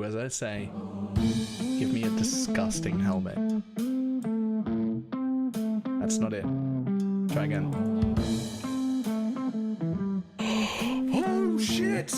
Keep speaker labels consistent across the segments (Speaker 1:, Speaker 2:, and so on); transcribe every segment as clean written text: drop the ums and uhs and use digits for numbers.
Speaker 1: do as I say. Give me a disgusting helmet. That's not it. Try again. Oh shit!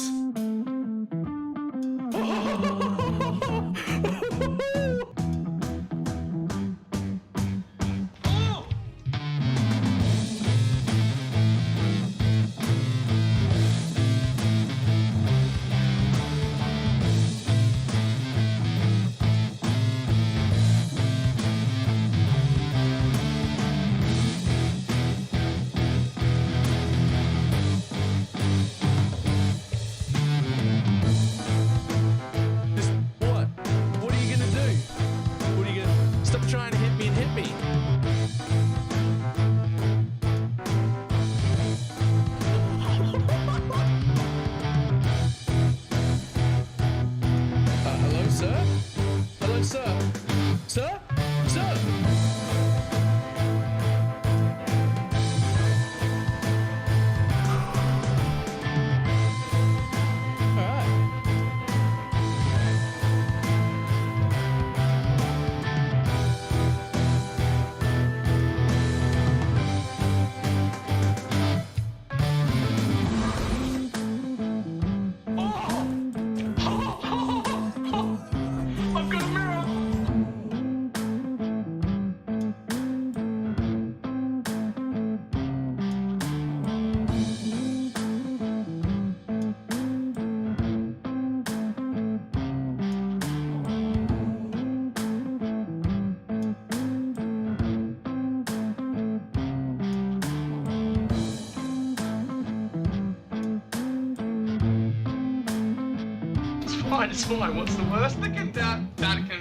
Speaker 2: It's fine. What's the worst that can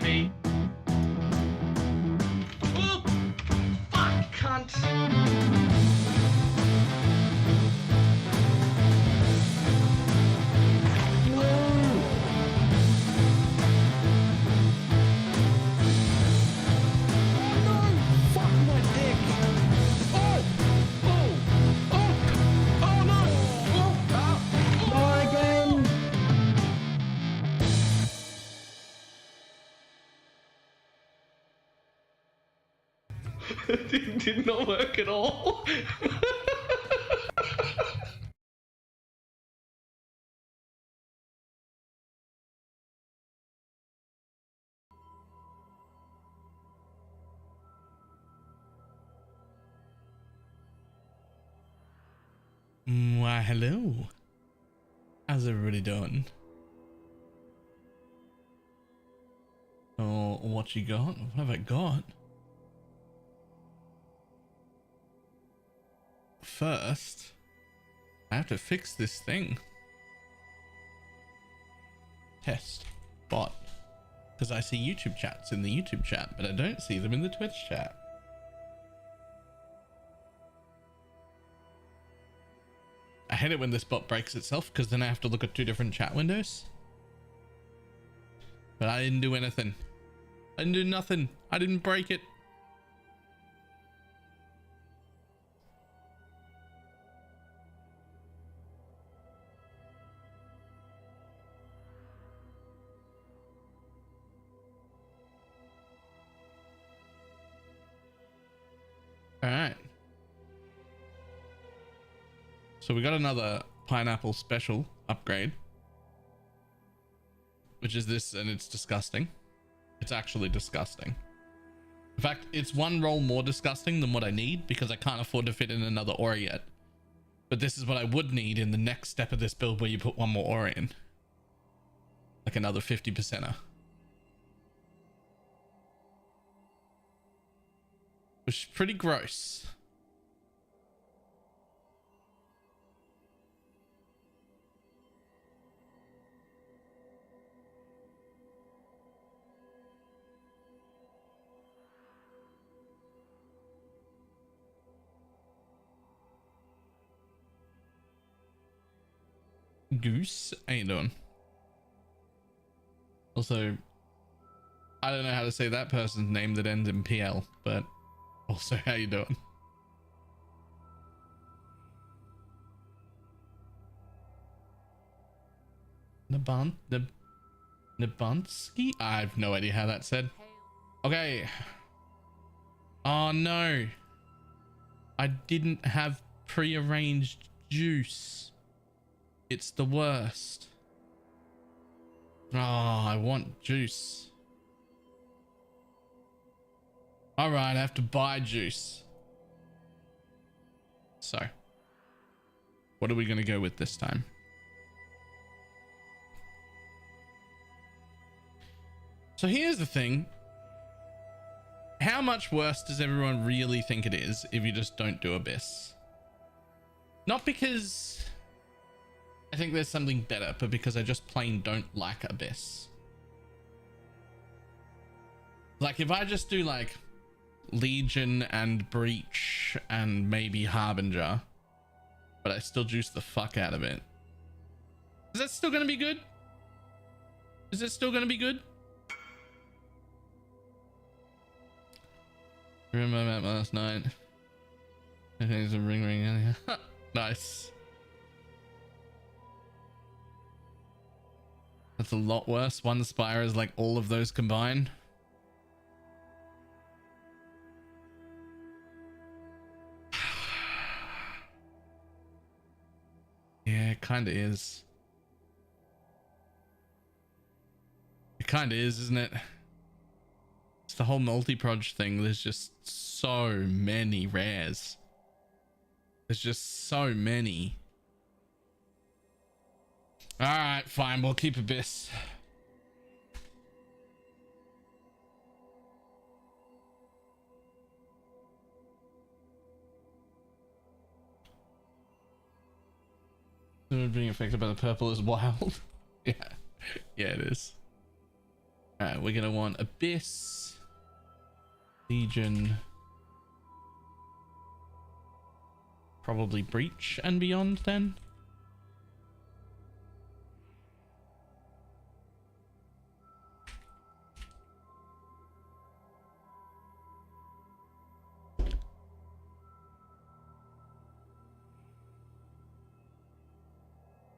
Speaker 2: be? Oh, fuck, cunt. It did not work at all.
Speaker 1: Why, hello. How's everybody doing? Oh, what you got? What have I got? First, I have to fix this thing. Test bot. Because I see YouTube chats in the YouTube chat, but I don't see them in the Twitch chat. I hate it when this bot breaks itself because then I have to look at two different chat windows. But I didn't do anything. I didn't do nothing. I didn't break it. All right. So we got another pineapple special upgrade, which is this, and it's disgusting. It's actually disgusting. In fact, it's one roll more disgusting than what I need because I can't afford to fit in another aura yet. But this is what I would need in the next step of this build where you put one more aura in. Like another 50%er. Which is pretty gross. Goose, how you doing? Also, I don't know how to say that person's name that ends in PL, but also, how you doing? The Nabonsky? I have no idea how that's said. Okay. Oh no. I didn't have prearranged juice. It's the worst. Oh, I want juice. All right, I have to buy juice. So, what are we going to go with this time? So here's the thing. How much worse does everyone really think it is if you just don't do Abyss? Not because I think there's something better, but because I just plain don't like Abyss. Like if I just do like Legion and Breach and maybe Harbinger, but I still juice the fuck out of it. Is that still going to be good? Is it still going to be good? Remember I met last night. I think there's a ring. Nice. That's a lot worse. One Spire is like all of those combined. Yeah, it kind of is. It kind of is, isn't it? It's the whole multi-proj thing. There's just so many rares. There's just so many. All right, fine. We'll keep Abyss. Being affected by the purple is wild. Yeah, yeah, it is. All right, we're gonna want Abyss, Legion, probably Breach and Beyond then.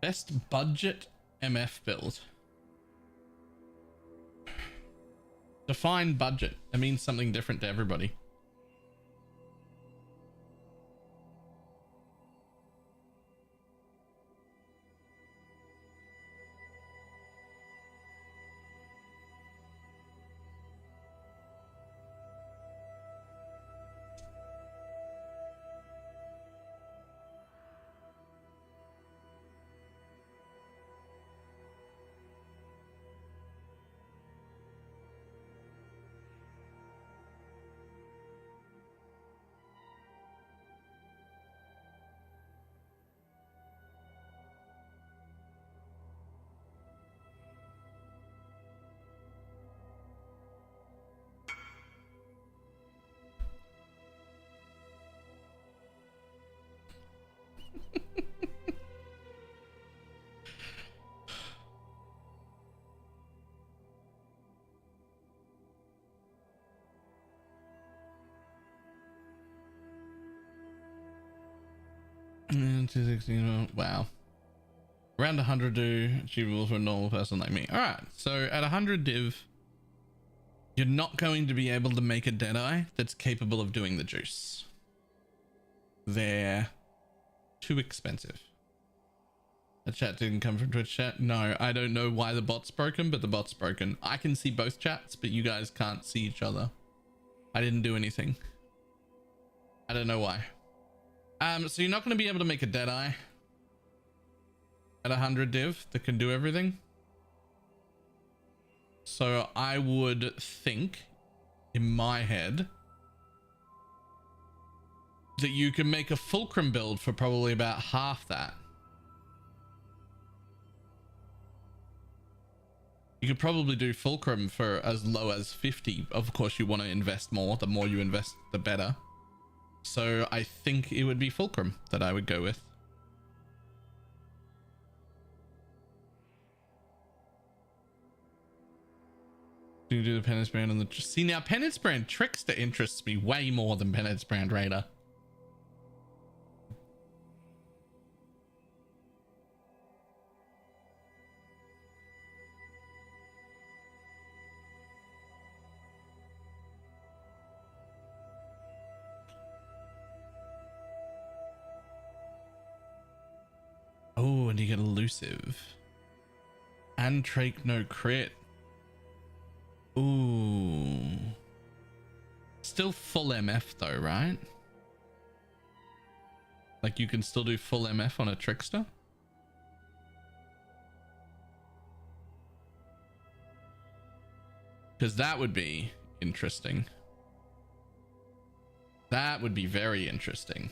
Speaker 1: Best budget MF build. Define budget. It means something different to everybody. And 216. Wow. Around 100 do achievable for a normal person like me. All right. So at 100 div, you're not going to be able to make a Deadeye that's capable of doing the juice. They're too expensive. The chat didn't come from Twitch chat. No, I don't know why the bot's broken, but the bot's broken. I can see both chats, but you guys can't see each other. I didn't do anything. I don't know why. So you're not going to be able to make a Deadeye at 100 div that can do everything. So I would think in my head that you can make a Fulcrum build for probably about half that. You could probably do Fulcrum for as low as 50. Of course, you want to invest more. The more you invest, the better. So I think it would be Fulcrum that I would go with. Do you do the Penance Brand on the... See, now Penance Brand Trickster interests me way more than Penance Brand Raider. Oh, and you get elusive. And Trach no crit. Ooh. Still full MF though, right? Like you can still do full MF on a trickster? Because that would be interesting. That would be very interesting.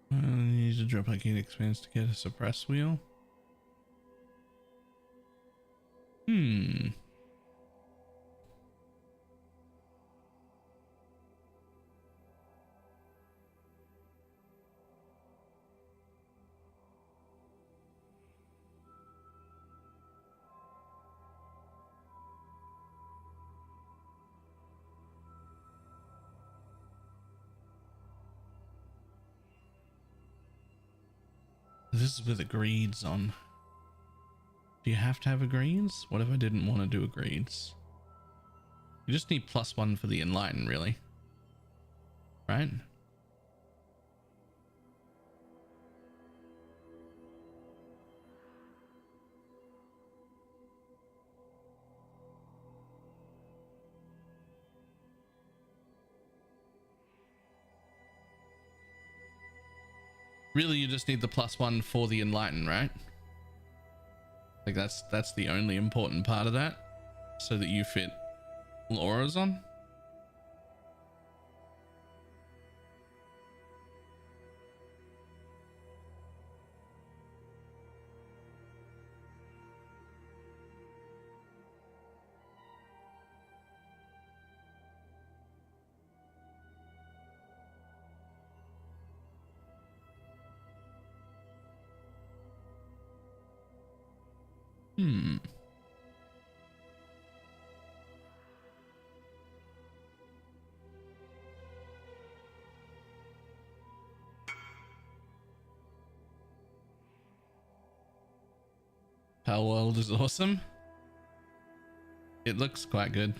Speaker 1: You need to drop like 8 expands to get a suppress wheel. This is with agreeds on. Do you have to have agreeds? What if I didn't want to do agreeds? You just need +1 for the enlighten, really. Right? Really, you just need the +1 for the enlighten, right? Like that's the only important part of that, so that you fit Laura's on. Pal World is awesome. It looks quite good.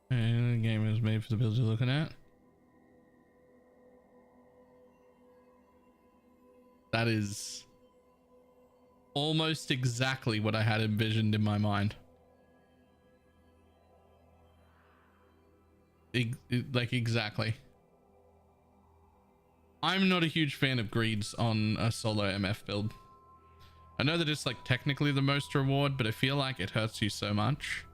Speaker 1: And the game is made for the build you're looking at. That is almost exactly what I had envisioned in my mind. Like exactly. I'm not a huge fan of greeds on a solo MF build. I know that it's like technically the most reward, but I feel like it hurts you so much.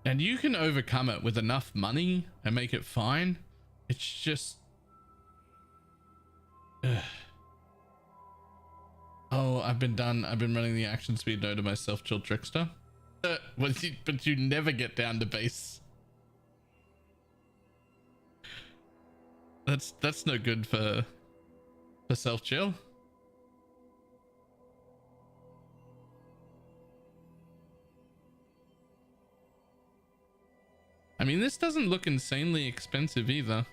Speaker 1: And you can overcome it with enough money and make it fine. It's just... Oh, I've been running the action speed node of my self-chill trickster. But you never get down to base. That's no good for self-chill. I mean, this doesn't look insanely expensive either.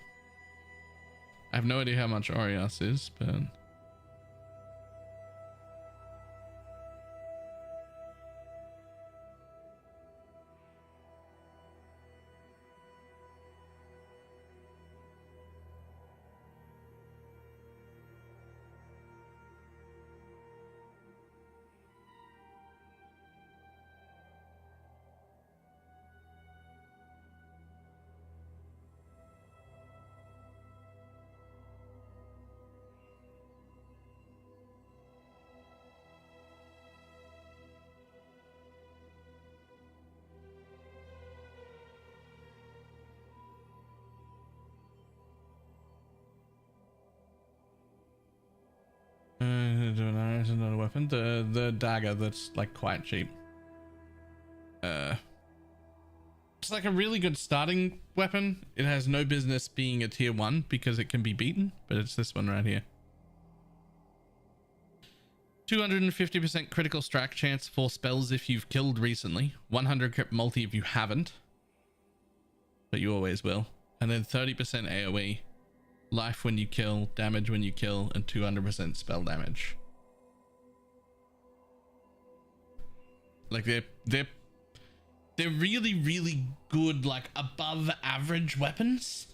Speaker 1: I have no idea how much Orias is, but... not a weapon. The dagger that's like quite cheap. It's like a really good starting weapon. It has no business being a tier 1 because it can be beaten, but it's this one right here. 250% critical strike chance for spells if you've killed recently. 100 crit multi if you haven't, but you always will. And then 30% AoE. Life when you kill, damage when you kill, and 200% spell damage. Like they're really, really good, like above average weapons,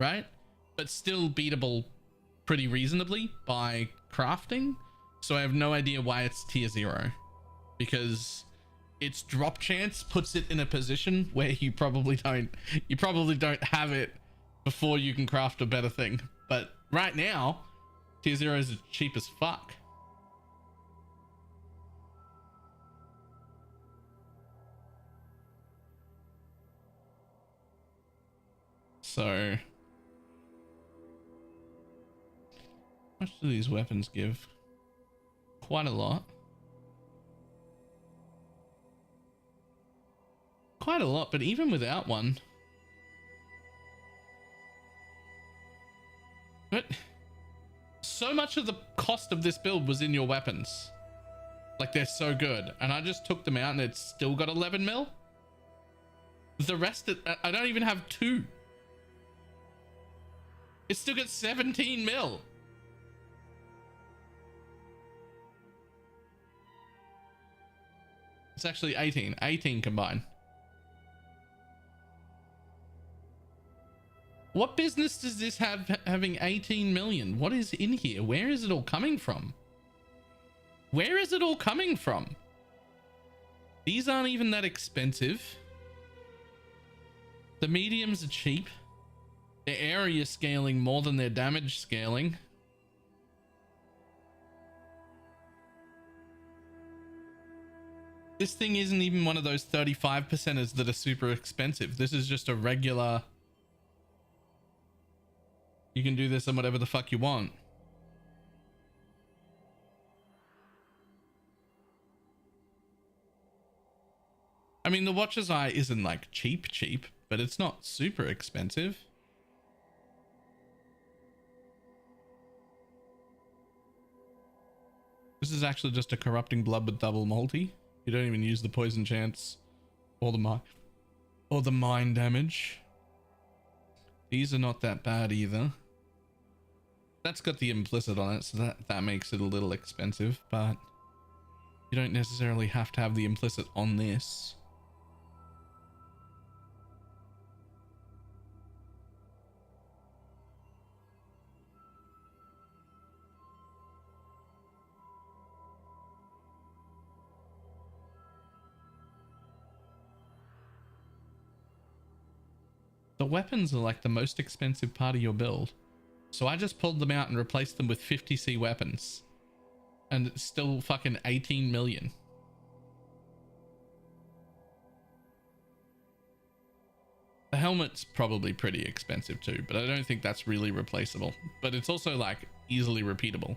Speaker 1: right? But still beatable pretty reasonably by crafting. So I have no idea why it's tier 0, because its drop chance puts it in a position where you probably don't have it before you can craft a better thing. But right now, tier 0 is cheap as fuck. So, how much do these weapons give? Quite a lot. Quite a lot, but even without one. But so much of the cost of this build was in your weapons. Like, they're so good. And I just took them out and it's still got 11 mil. The rest, I don't even have 2. It's still got 17 mil. It's actually 18 combined. What business does this have having 18 million? What is in here? Where is it all coming from? Where is it all coming from? These aren't even that expensive. The mediums are cheap. Their area scaling more than their damage scaling. This thing isn't even one of those 35%ers that are super expensive. This is just a regular... You can do this on whatever the fuck you want. I mean, the Watcher's Eye isn't like cheap, but it's not super expensive. This is actually just a corrupting blood with double multi. You don't even use the poison chance or the mine damage. These are not that bad either. That's got the implicit on it, so that makes it a little expensive, but you don't necessarily have to have the implicit on this. The weapons are like the most expensive part of your build. So I just pulled them out and replaced them with 50C weapons. And it's still fucking 18 million. The helmet's probably pretty expensive too, but I don't think that's really replaceable. But it's also like easily repeatable.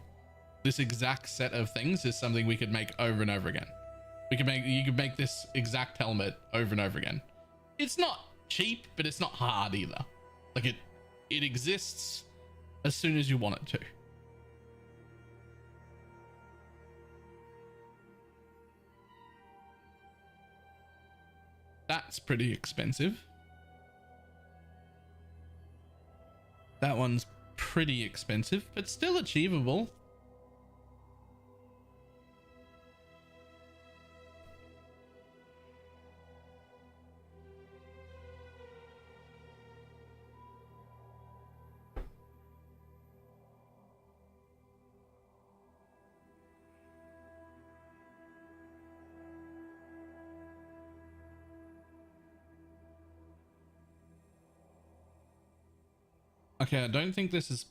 Speaker 1: This exact set of things is something we could make over and over again. You could make this exact helmet over and over again. It's not cheap, but it's not hard either. Like it exists as soon as you want it to. That's pretty expensive. That one's pretty expensive, but still achievable. Okay, I don't think this is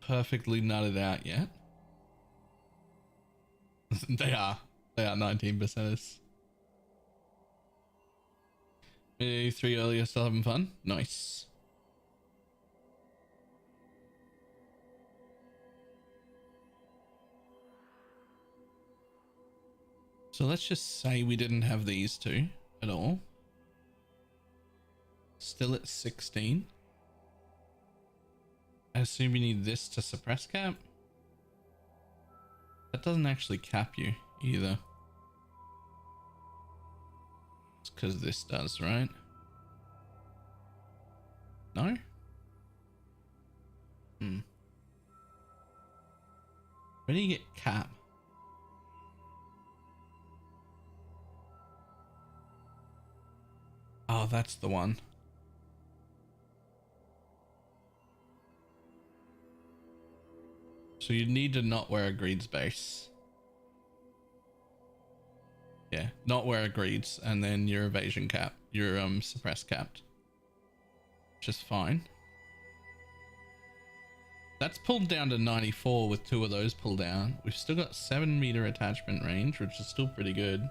Speaker 1: perfectly nutted out yet. They are 19%ers. Maybe 3 earlier, still having fun. Nice. So let's just say we didn't have these two at all. Still at 16. I assume you need this to suppress cap. That doesn't actually cap you either. It's because this does, right? No? Where do you get cap? Oh, that's the one. So you need to not wear a greeds base. Yeah, not wear a greeds, and then your evasion cap, your suppress capped. Which is fine. That's pulled down to 94 with 2 of those pulled down. We've still got 7 meter attachment range, which is still pretty good.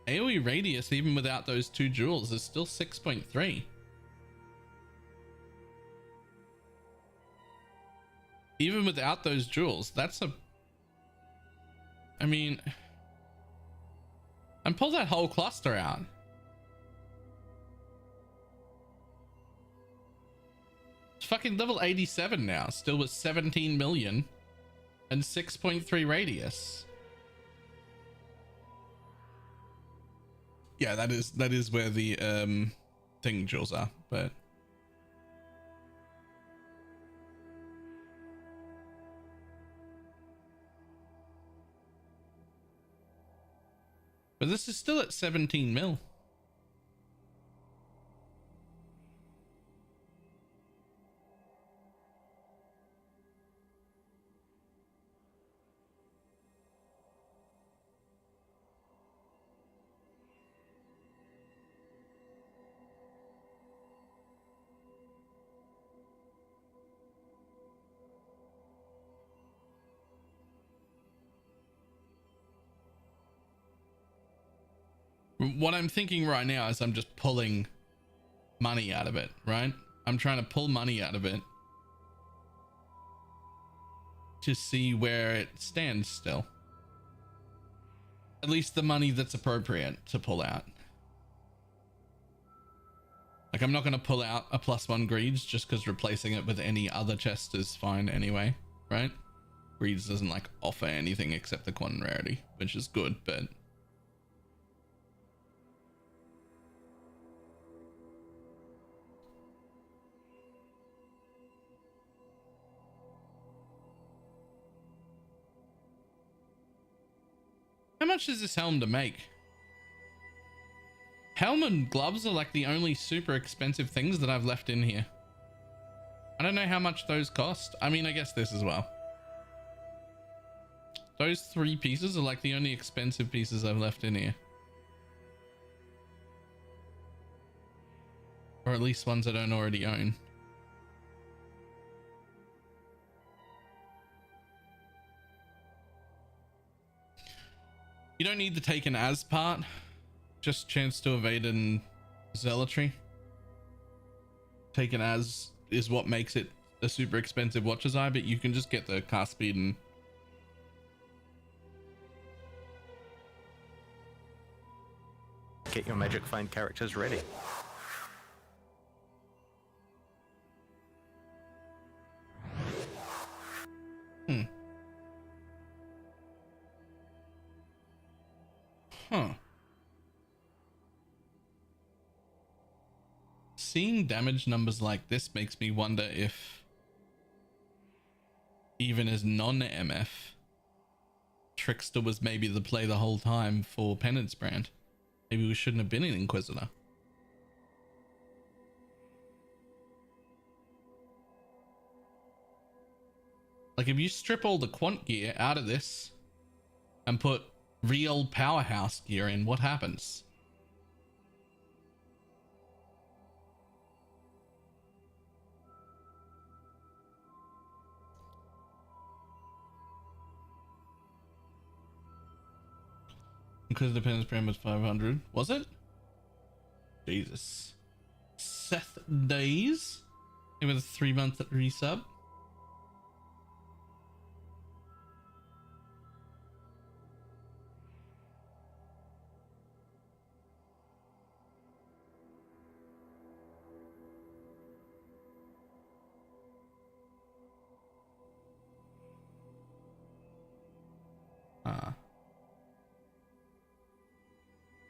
Speaker 1: AoE radius, even without those 2 jewels, is still 6.3. Even without those jewels, that's a... I mean... And pull that whole cluster out. It's fucking level 87 now, still with 17 million and 6.3 radius. Yeah, that is where the thing jewels are, but this is still at 17 mil. What I'm thinking right now is I'm just pulling money out of it, right? I'm trying to pull money out of it to see where it stands still. At least the money that's appropriate to pull out. Like, I'm not going to pull out a +1 greeds just because replacing it with any other chest is fine anyway, right? Greeds doesn't like offer anything except the quantum rarity, which is good, but how much is this helm to make? Helm and gloves are like the only super expensive things that I've left in here. I don't know how much those cost. I mean, I guess this as well. Those 3 pieces are like the only expensive pieces I've left in here. Or at least ones I don't already own. You don't need the taken as part, just chance to evade and zealotry. Taken as is what makes it a super expensive watcher's eye, but you can just get the cast speed and
Speaker 3: get your magic find characters ready.
Speaker 1: Huh. Seeing damage numbers like this makes me wonder if even as non-MF, Trickster was maybe the play the whole time for Penance Brand. Maybe we shouldn't have been an Inquisitor. Like, if you strip all the quant gear out of this and put real powerhouse gear in, what happens? Because the penance brand was 500. Was it? Jesus. Seth Days? It was a 3-month resub.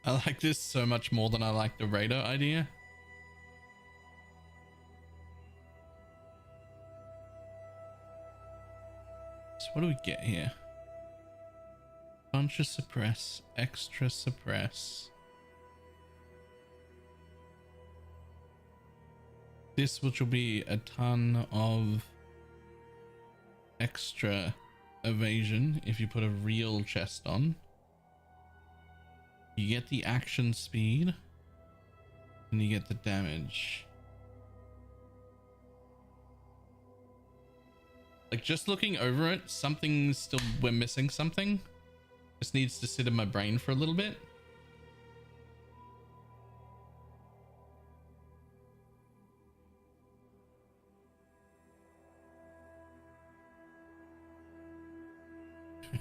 Speaker 1: I like this so much more than I like the Raider idea. So what do we get here? Bunch of suppress, extra suppress. This, which will be a ton of extra evasion if you put a real chest on. You get the action speed and you get the damage. Like, just looking over it, something's still, we're missing something. Just needs to sit in my brain for a little bit.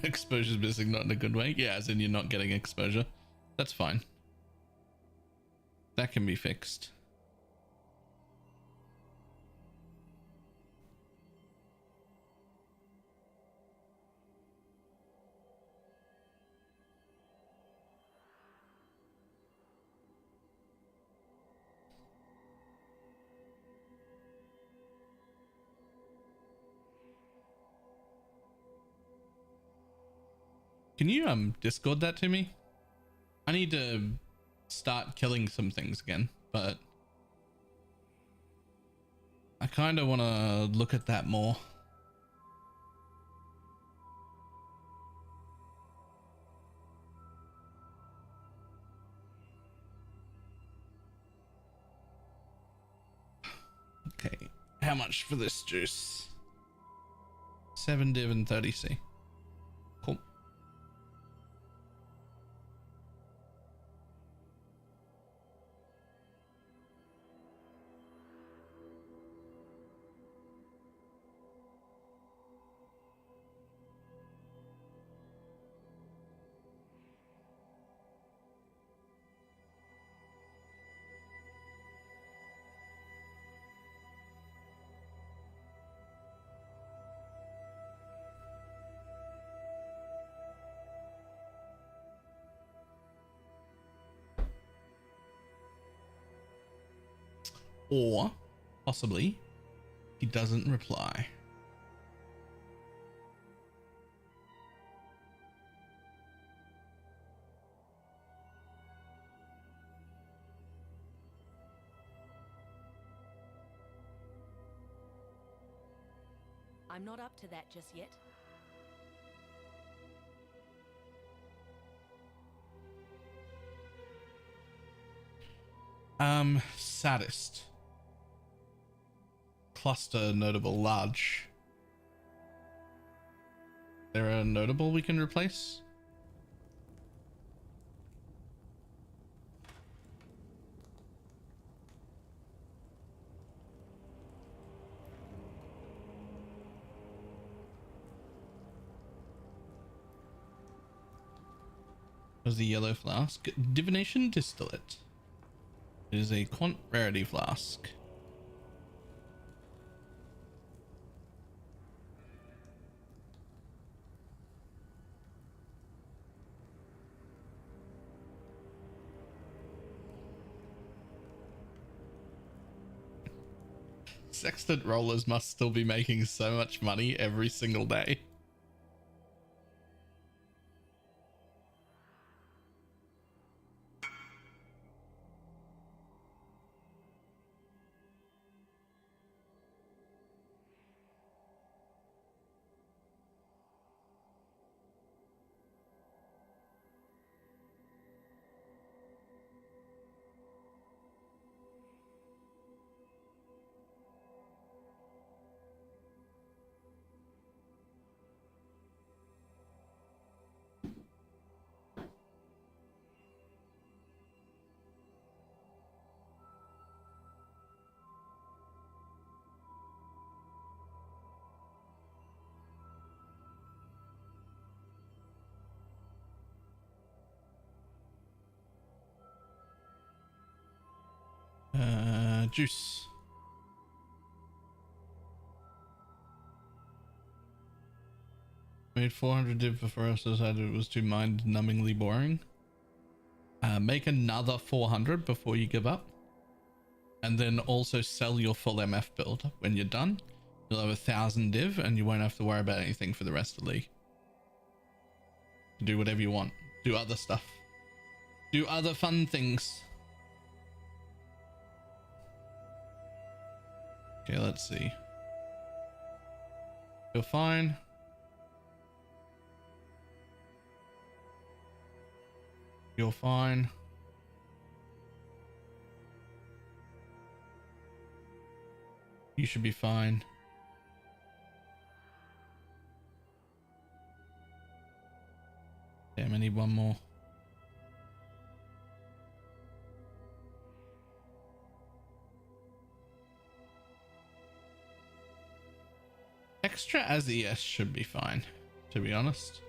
Speaker 1: Exposure's missing, not in a good way. Yeah, as in you're not getting exposure. That's fine. That can be fixed. Can you Discord that to me? I need to start killing some things again, but I kind of want to look at that more. Okay, how much for this juice? 7 div and 30c. Cool. Or possibly he doesn't reply.
Speaker 4: I'm not up to that just yet.
Speaker 1: Saddest. Cluster notable large. There a notable we can replace? Was the yellow flask divination distillate? It is a quant rarity flask. Sextant rollers must still be making so much money every single day. Juice. Made 400 div before I decided it was too mind-numbingly boring. Make another 400 before you give up. And then also sell your full MF build. When you're done, you'll have 1,000 div and you won't have to worry about anything for the rest of the league. Do whatever you want. Do other stuff. Do other fun things. Okay, let's see. Feel fine. You're fine. You should be fine. Damn, I need one more. Extra as ES should be fine, to be honest.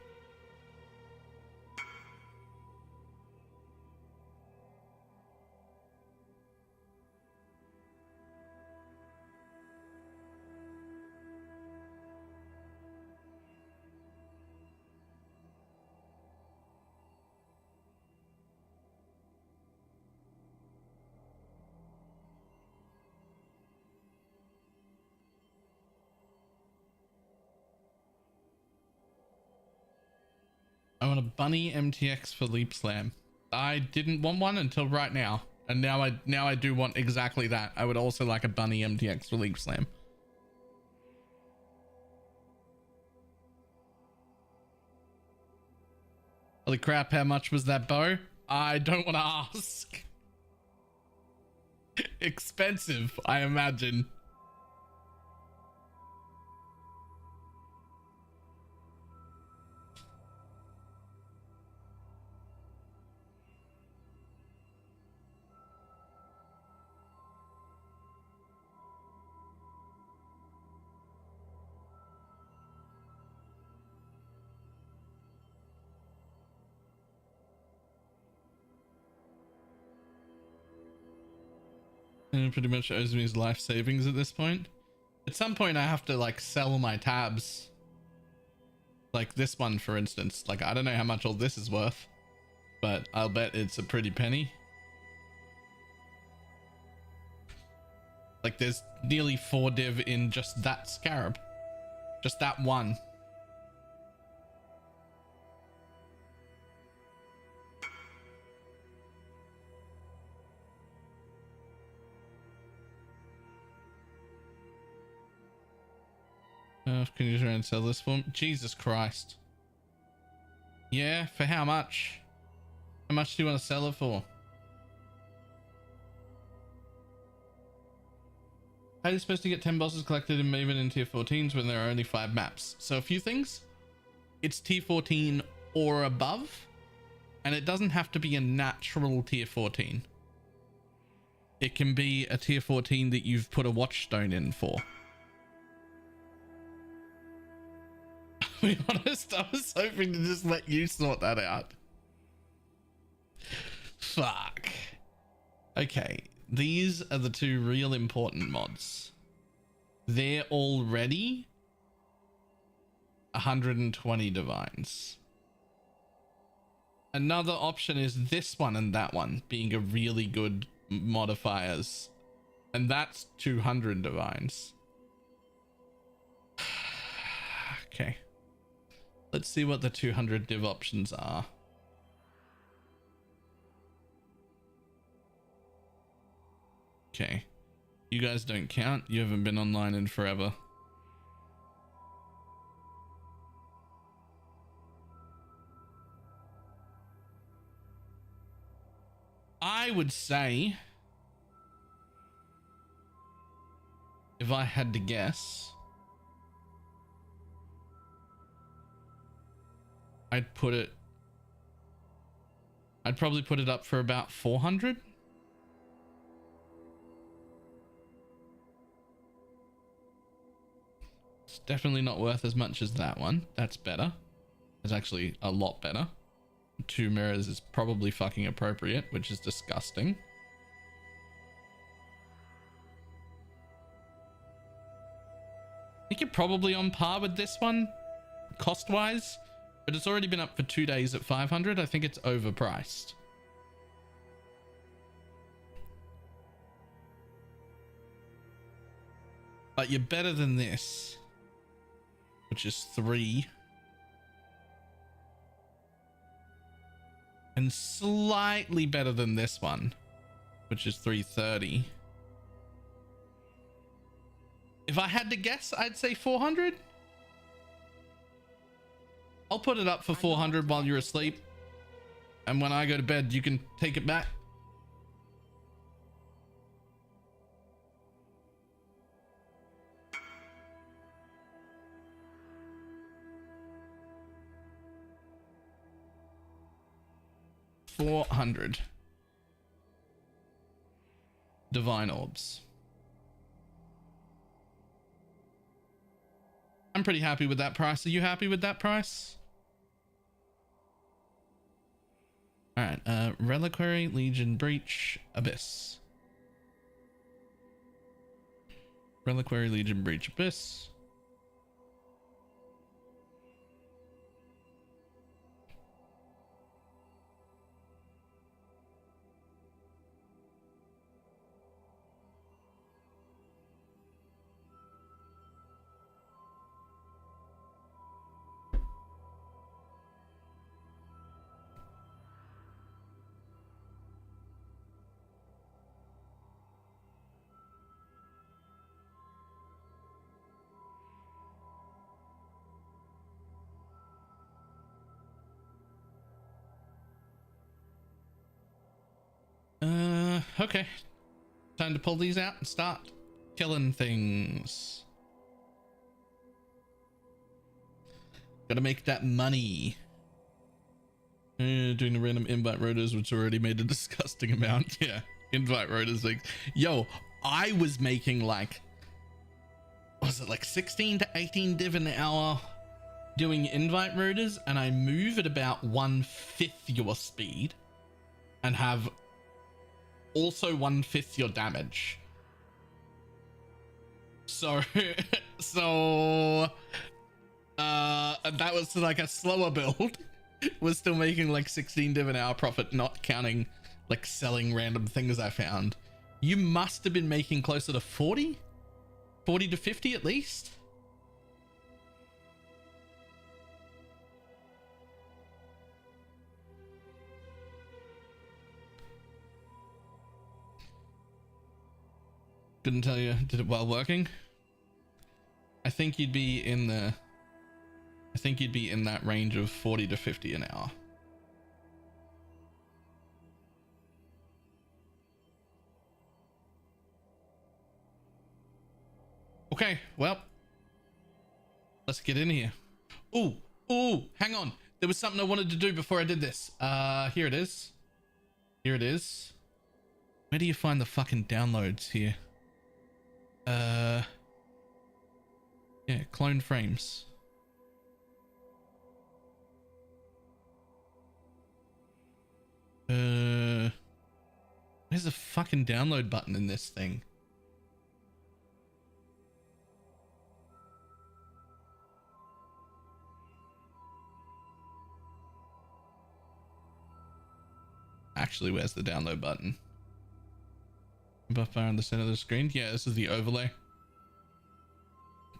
Speaker 1: I want a bunny MTX for Leap Slam. I didn't want one until right now, and now I do want exactly that. I would also like a bunny MTX for Leap Slam. Holy crap, how much was that bow? I don't want to ask. Expensive, I imagine. And pretty much owes me his life savings at this point. At some point I have to like sell my tabs. Like this one, for instance. Like I don't know how much all this is worth, but I'll bet it's a pretty penny. Like there's nearly 4 div in just that scarab. Just that one. Can you try and sell this for me? Jesus Christ. Yeah, for how much? How much do you want to sell it for? How are you supposed to get 10 bosses collected and even in tier 14s when there are only 5 maps? So a few things. It's tier 14 or above, and it doesn't have to be a natural tier 14. It can be a tier 14 that you've put a watchstone in for. To be honest, I was hoping to just let you sort that out. Fuck. Okay, these are the 2 real important mods. They're already 120 divines. Another option is this one and that one being a really good modifiers, and that's 200 divines. Okay. Let's see what the 200 div options are. Okay. You guys don't count. You haven't been online in forever. I would say, if I had to guess, I'd probably put it up for about 400. It's definitely not worth as much as that one. That's better. It's actually a lot better. 2 mirrors is probably fucking appropriate, which is disgusting. probably on par with this one cost wise, but it's already been up for 2 days at 500. I think it's overpriced. But you're better than this, which is 3. And slightly better than this one, which is 330. If I had to guess, I'd say 400. I'll put it up for 400 while you're asleep. And when I go to bed, you can take it back. $400 divine orbs. I'm pretty happy with that price. Are you happy with that price? All right, Reliquary, Legion, Breach, Abyss. Reliquary, Legion, Breach, Abyss. Okay. Time to pull these out and start killing things. Gotta make that money. Doing the random invite rotors, which already made a disgusting amount. Yeah, invite rotors. Like, yo, I was making like, was it like 16 to 18 div an hour doing invite rotors, and I move at about 1/5 your speed and have also 1/5 your damage. So that was like a slower build. Was still making like 16 div an hour profit, not counting like selling random things I found. You must have been making closer to 40 to 50 at least. Couldn't tell you. Did it while working? I think you'd be in the, I think you'd be in that range of 40 to 50 an hour. Okay, well, let's get in here. Ooh, hang on. There was something I wanted to do before I did this. Here it is. Here it is. Where do you find the fucking downloads here? Yeah, clone frames. There's a fucking download button in this thing. Actually, where's the download button? Buff bar in the center of the screen. Yeah, this is the overlay.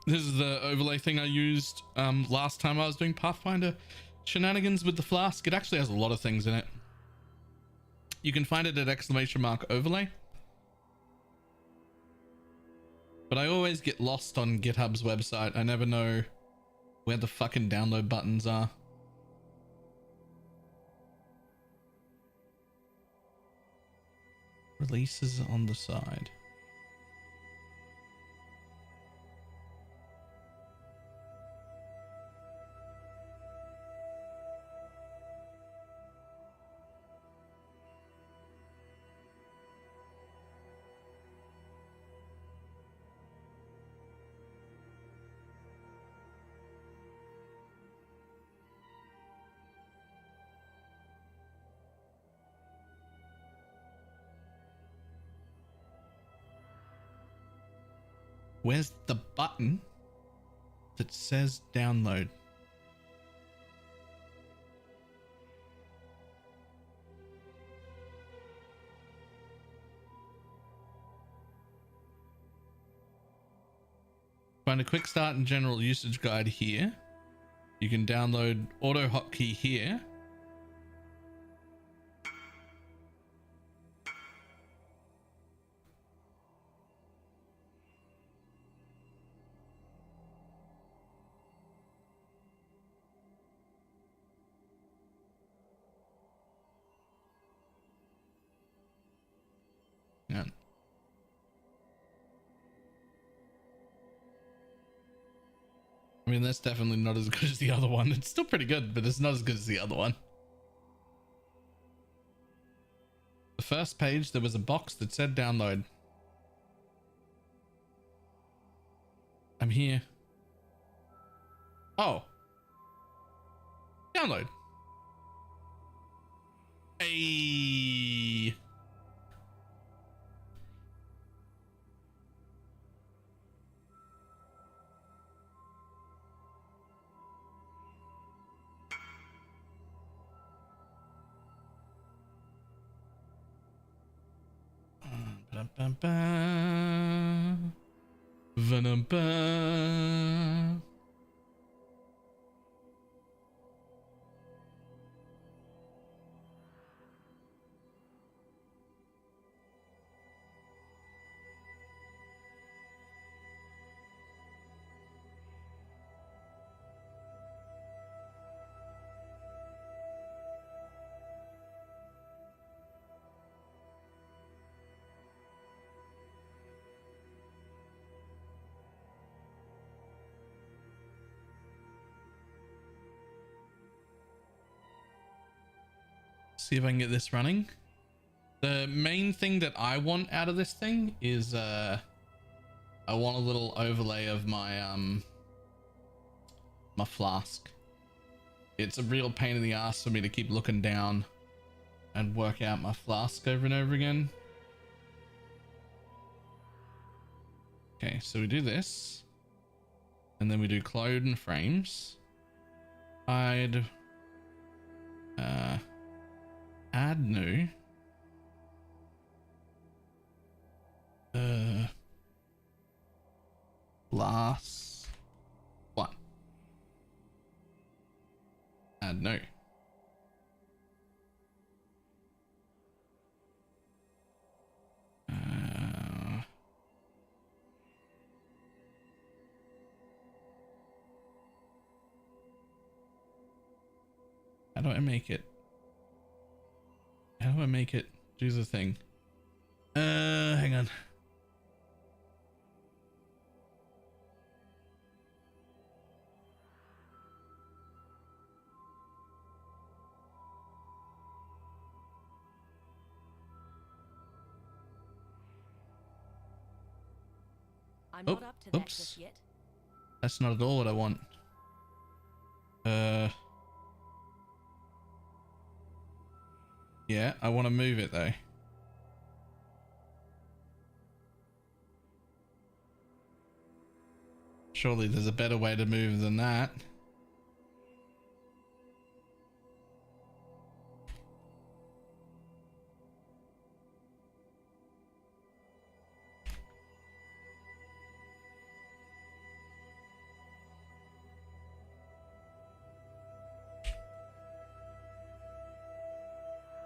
Speaker 1: This is the overlay thing I used last time I was doing Pathfinder shenanigans with the flask. It actually has a lot of things in it. You can find it at !overlay. But I always get lost on GitHub's website. I never know where the fucking download buttons are. Releases on the side. Where's the button that says download. Find a quick start and general usage guide here. You can download auto hotkey here. Yeah. I mean, that's definitely not as good as the other one. It's still pretty good, but it's not as good as the other one. The first page, there was a box that said download. I'm here. Oh. Download. Hey. See if I can get this running. The main thing that I want out of this thing is I want a little overlay of my my flask. It's a real pain in the ass for me to keep looking down and work out my flask over and over again. Okay, so we do this and then we do clone and frames, hide, add new, last one, add new. How do I make it? How do I make it do the thing? Hang on.
Speaker 4: I'm not up to that just yet.
Speaker 1: That's not at all what I want. Yeah, I want to move it though. Surely there's a better way to move than that.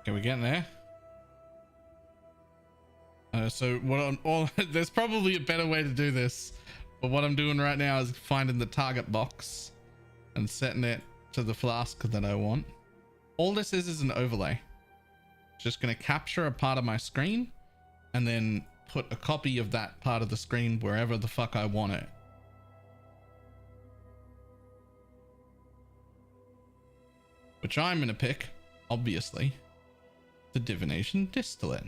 Speaker 1: Okay, we're getting there. So what I'm there's probably a better way to do this, but what I'm doing right now is finding the target box and setting it to the flask that I want. All this is an overlay. Just going to capture a part of my screen and then put a copy of that part of the screen wherever the fuck I want it. Which I'm going to pick, obviously, the divination distillate.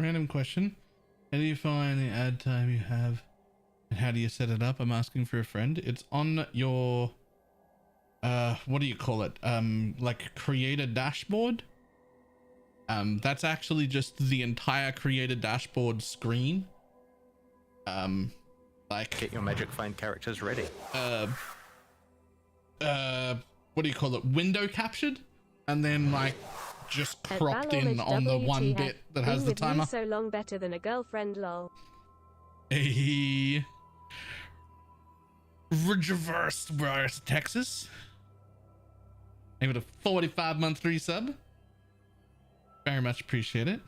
Speaker 1: Random question. How do you find the ad time you have and how do you set it up? I'm asking for a friend. It's on your what do you call it? Like creator dashboard. That's actually just the entire creator dashboard screen. Like
Speaker 3: Get your magic find characters ready.
Speaker 1: what do you call it? Window captured and then like just
Speaker 5: At
Speaker 1: cropped in
Speaker 5: BalorMage
Speaker 1: on the one
Speaker 5: WTF,
Speaker 1: bit that has
Speaker 5: being
Speaker 1: the
Speaker 5: with you
Speaker 1: timer.
Speaker 5: so long better than a girlfriend, lol.
Speaker 1: A reverse Texas. Maybe a 45-month resub. Very much appreciate it.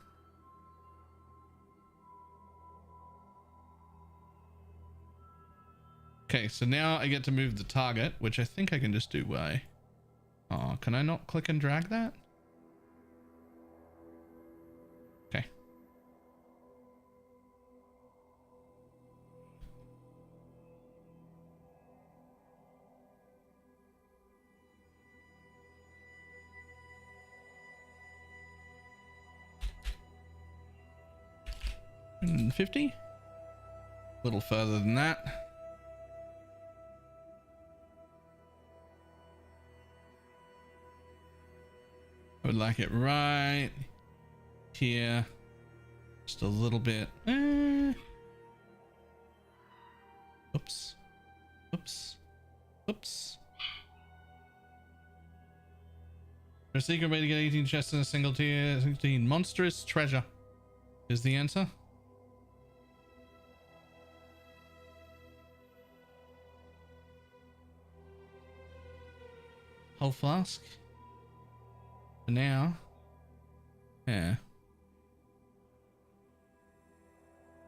Speaker 1: Okay, so now I get to move the target, which I think I can just do Y. Oh, can I not click and drag that? Okay. And 50? A little further than that. I would like it right here, just a little bit. Oops, oops, oops. For a secret way to get 18 chests in a single tier, 16 monstrous treasure is the answer. Whole flask. For now, yeah,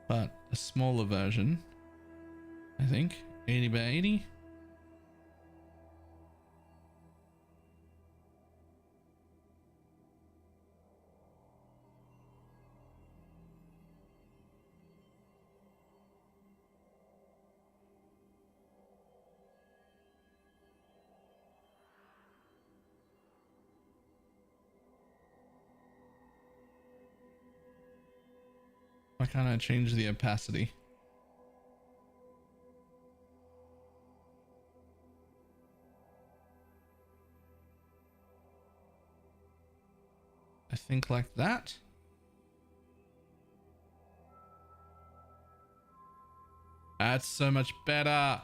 Speaker 1: but a smaller version, I think. 80 by 80. Why can't I change the opacity? I think like that. That's so much better.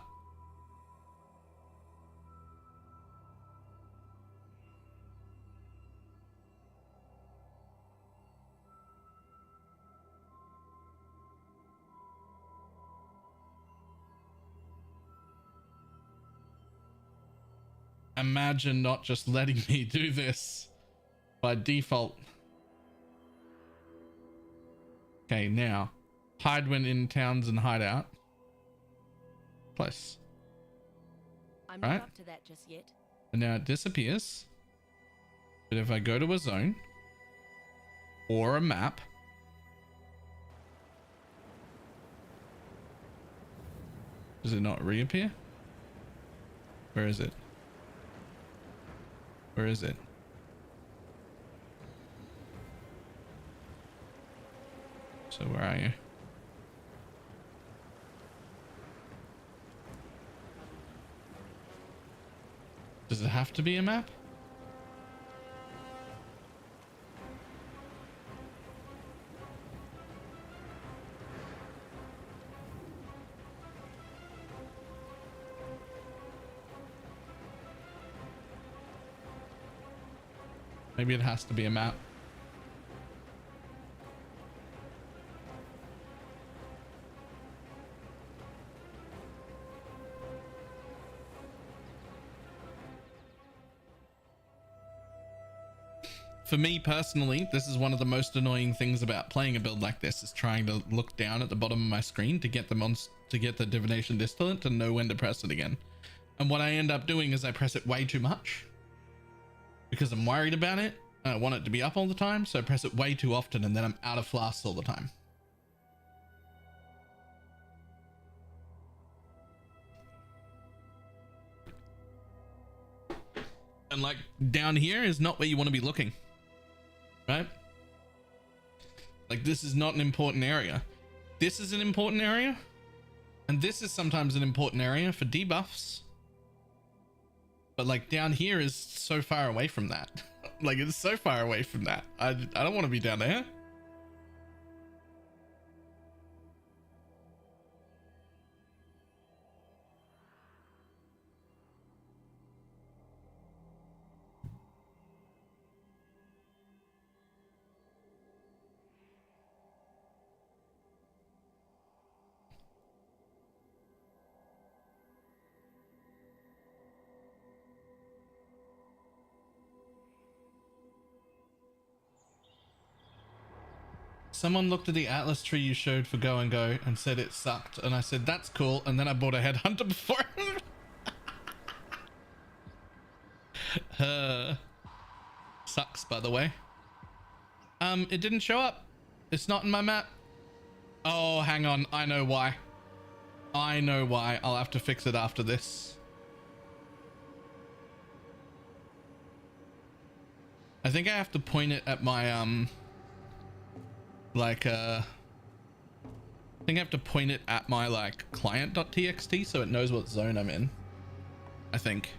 Speaker 1: Imagine not just letting me do this by default. Okay, now hide when in towns and hideout. Close.
Speaker 4: I'm not
Speaker 1: Right.
Speaker 4: up to that just yet.
Speaker 1: And now it disappears. But if I go to a zone or a map, does it not reappear? Where is it? Where is it? So where are you? Does it have to be a map? Maybe it has to be a map. For me personally, this is one of the most annoying things about playing a build like this, is trying to look down at the bottom of my screen to get the divination distillant to know when to press it again. And what I end up doing is I press it way too much because I'm worried about it and I want it to be up all the time, so I press it way too often and then I'm out of flasks all the time. And like down here is not where you want to be looking. Right? Like this is not an important area. This is an important area, and this is sometimes an important area for debuffs. But like down here is so far away from that. Like it's so far away from that. I don't want to be down there. Someone looked at the Atlas tree you showed for Go and Go and said it sucked. And I said, that's cool. And then I bought a headhunter before. Sucks, by the way. It didn't show up. It's not in my map. Oh, hang on. I know why. I know why. I'll have to fix it after this. I think I have to point it at my, I think I have to point it at my like client.txt so it knows what zone I'm in. I think.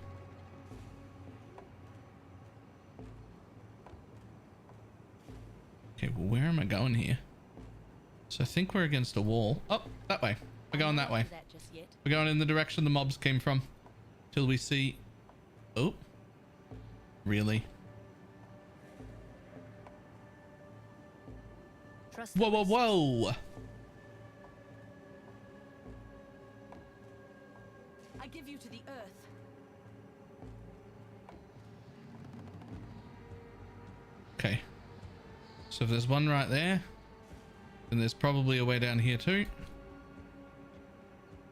Speaker 1: Okay, well, where am I going here? So I think we're against a wall. Oh, that way. We're going that way.
Speaker 4: That just yet.
Speaker 1: We're going in the direction the mobs came from. Till we see... Oh. Really?
Speaker 4: Trust
Speaker 1: Whoa, whoa,
Speaker 4: the
Speaker 1: whoa!
Speaker 4: I give you to the earth.
Speaker 1: Okay. So if there's one right there, then there's probably a way down here too.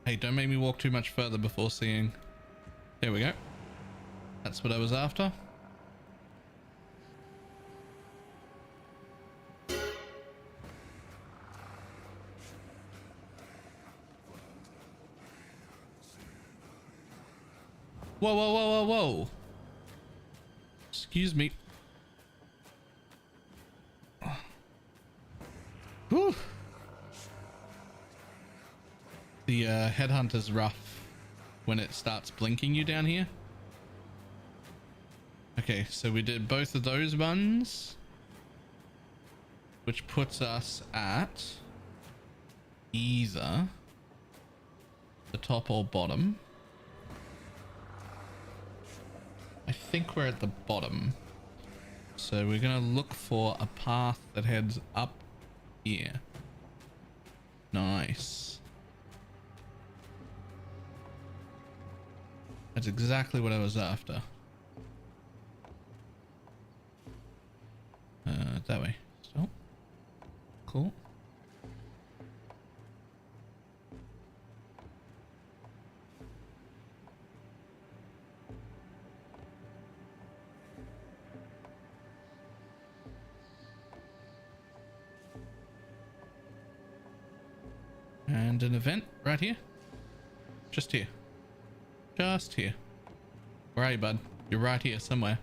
Speaker 1: Hey, don't make me walk too much further before seeing. There we go. That's what I was after. Whoa, whoa, whoa, whoa, whoa. Excuse me. Whew. The headhunter's rough when it starts blinking you down here. Okay, so we did both of those ones, which puts us at either the top or bottom. I think we're at the bottom. So we're gonna look for a path that heads up here. Nice. That's exactly what I was after. That way. So cool. And an event right here. Just here. Just here. Where are you, bud? You're right here somewhere.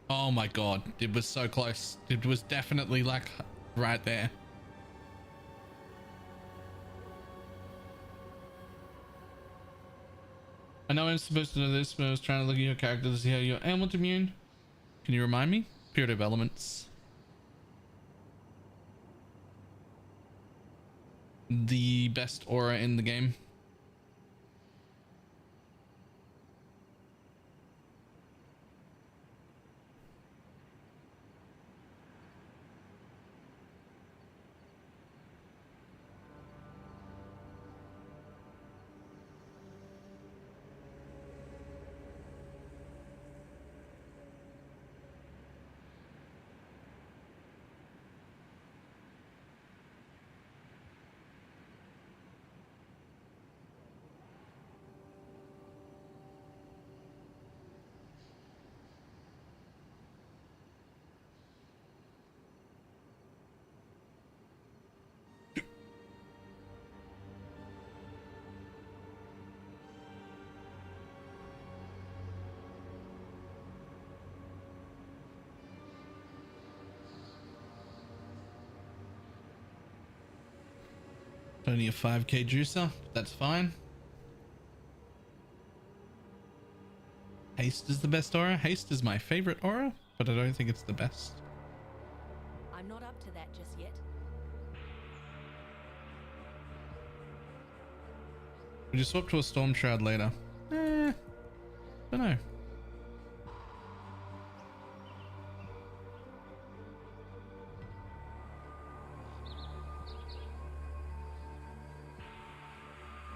Speaker 1: Oh my god. It was so close. It was definitely like right there. I know I'm supposed to know this, but I was trying to look at your character to see how you're ailment immune. Can you remind me? Period of elements. The best aura in the game. Only a 5k juicer. That's fine. Haste is the best aura. Haste is my favorite aura, but I don't think it's the best.
Speaker 4: I'm not up to that just yet.
Speaker 1: Would you swap to a Storm Shroud later? Don't know.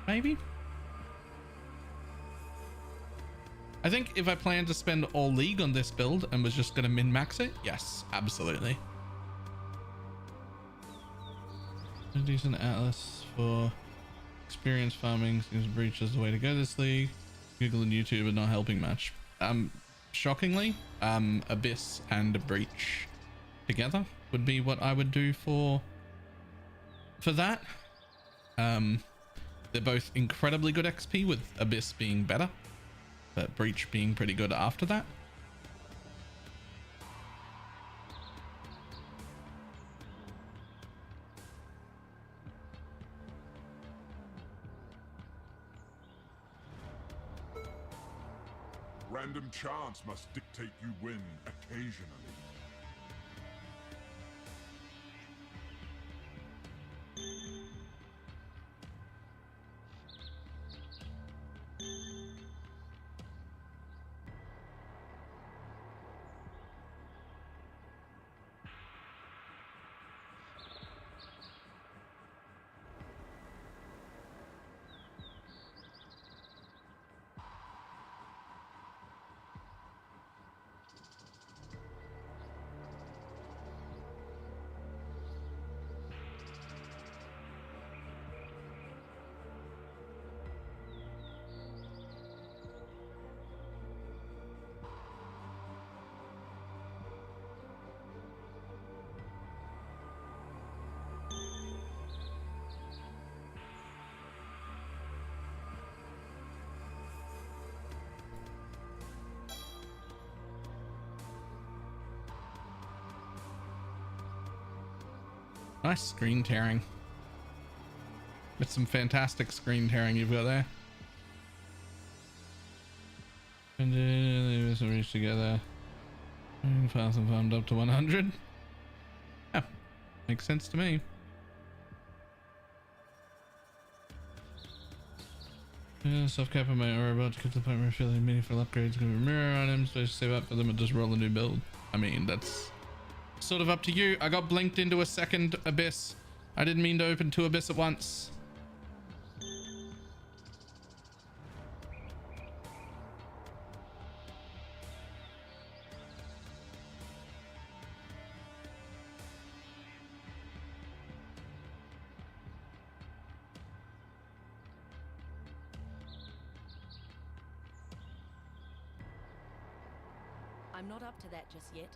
Speaker 1: Maybe. I think if I plan to spend all League on this build and was just going to min-max it, yes, absolutely. A decent Atlas for experience farming seems Breach is the way to go this league. Google and YouTube are not helping much. Shockingly, Abyss and Breach together would be what I would do for that. They're both incredibly good XP, with Abyss being better, but Breach being pretty good after that.
Speaker 6: Random chance must dictate you win occasionally. Nice screen tearing. That's some fantastic screen tearing you've got there. And they just reach together. Fast and farmed up to 100. Yeah, makes sense to me. Yeah, self-cap on my aura about to get to the point where I feel like meaningful upgrades gonna be mirror items. Do I save up for them and just roll a new build? I mean, that's sort of up to you. I got blinked into a second Abyss. I didn't mean to open 2 Abyss at once.
Speaker 4: I'm not up to that just yet.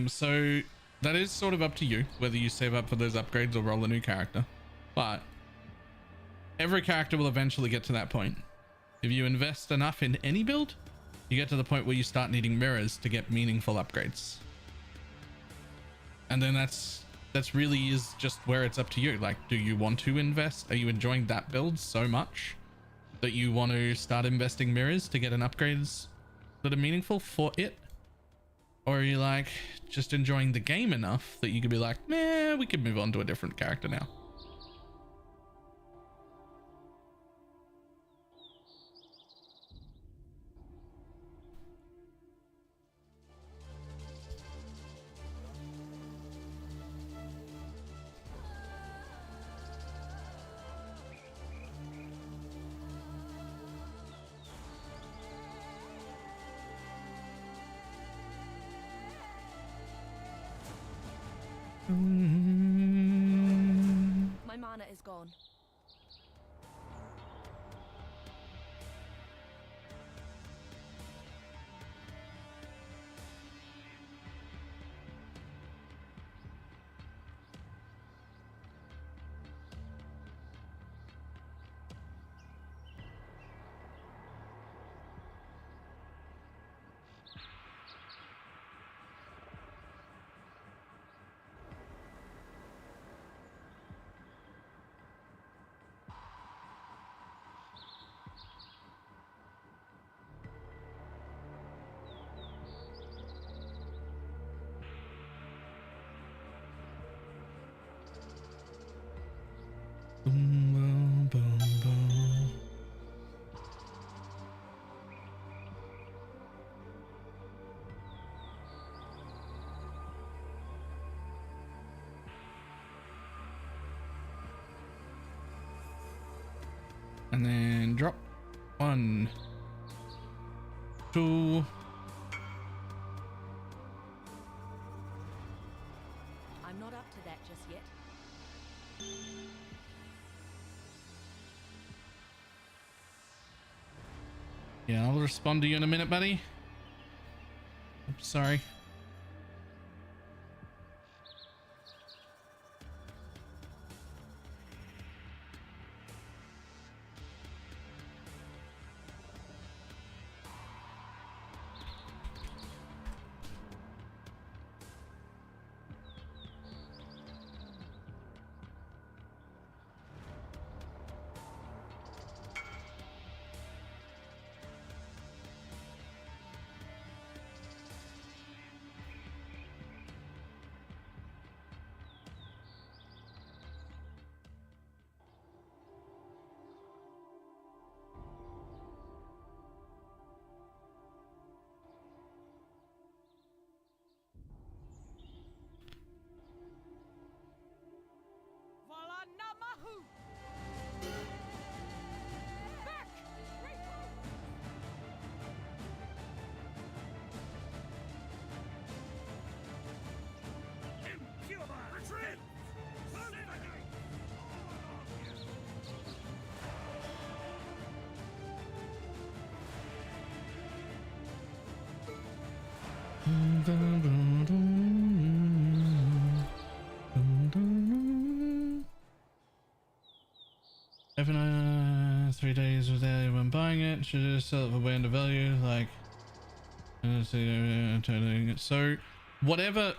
Speaker 1: So that is sort of up to you whether you save up for those upgrades or roll a new character, but every character will eventually get to that point. If you invest enough in any build, you get to the point where you start needing mirrors to get meaningful upgrades, and then that's really is just where it's up to you. Like, do you want to invest? Are you enjoying that build so much that you want to start investing mirrors to get an upgrades that are meaningful for it? Or are you like just enjoying the game enough that you could be like, nah, we could move on to a different character now?
Speaker 4: My mana is gone.
Speaker 6: Boom, boom, boom, boom. And then drop 1, 2.
Speaker 4: I'm not up to that just yet.
Speaker 6: Yeah, I'll respond to you in a minute, buddy. Oops, sorry. Even 3 days without even buying it, should just sell it for way under value, like so whatever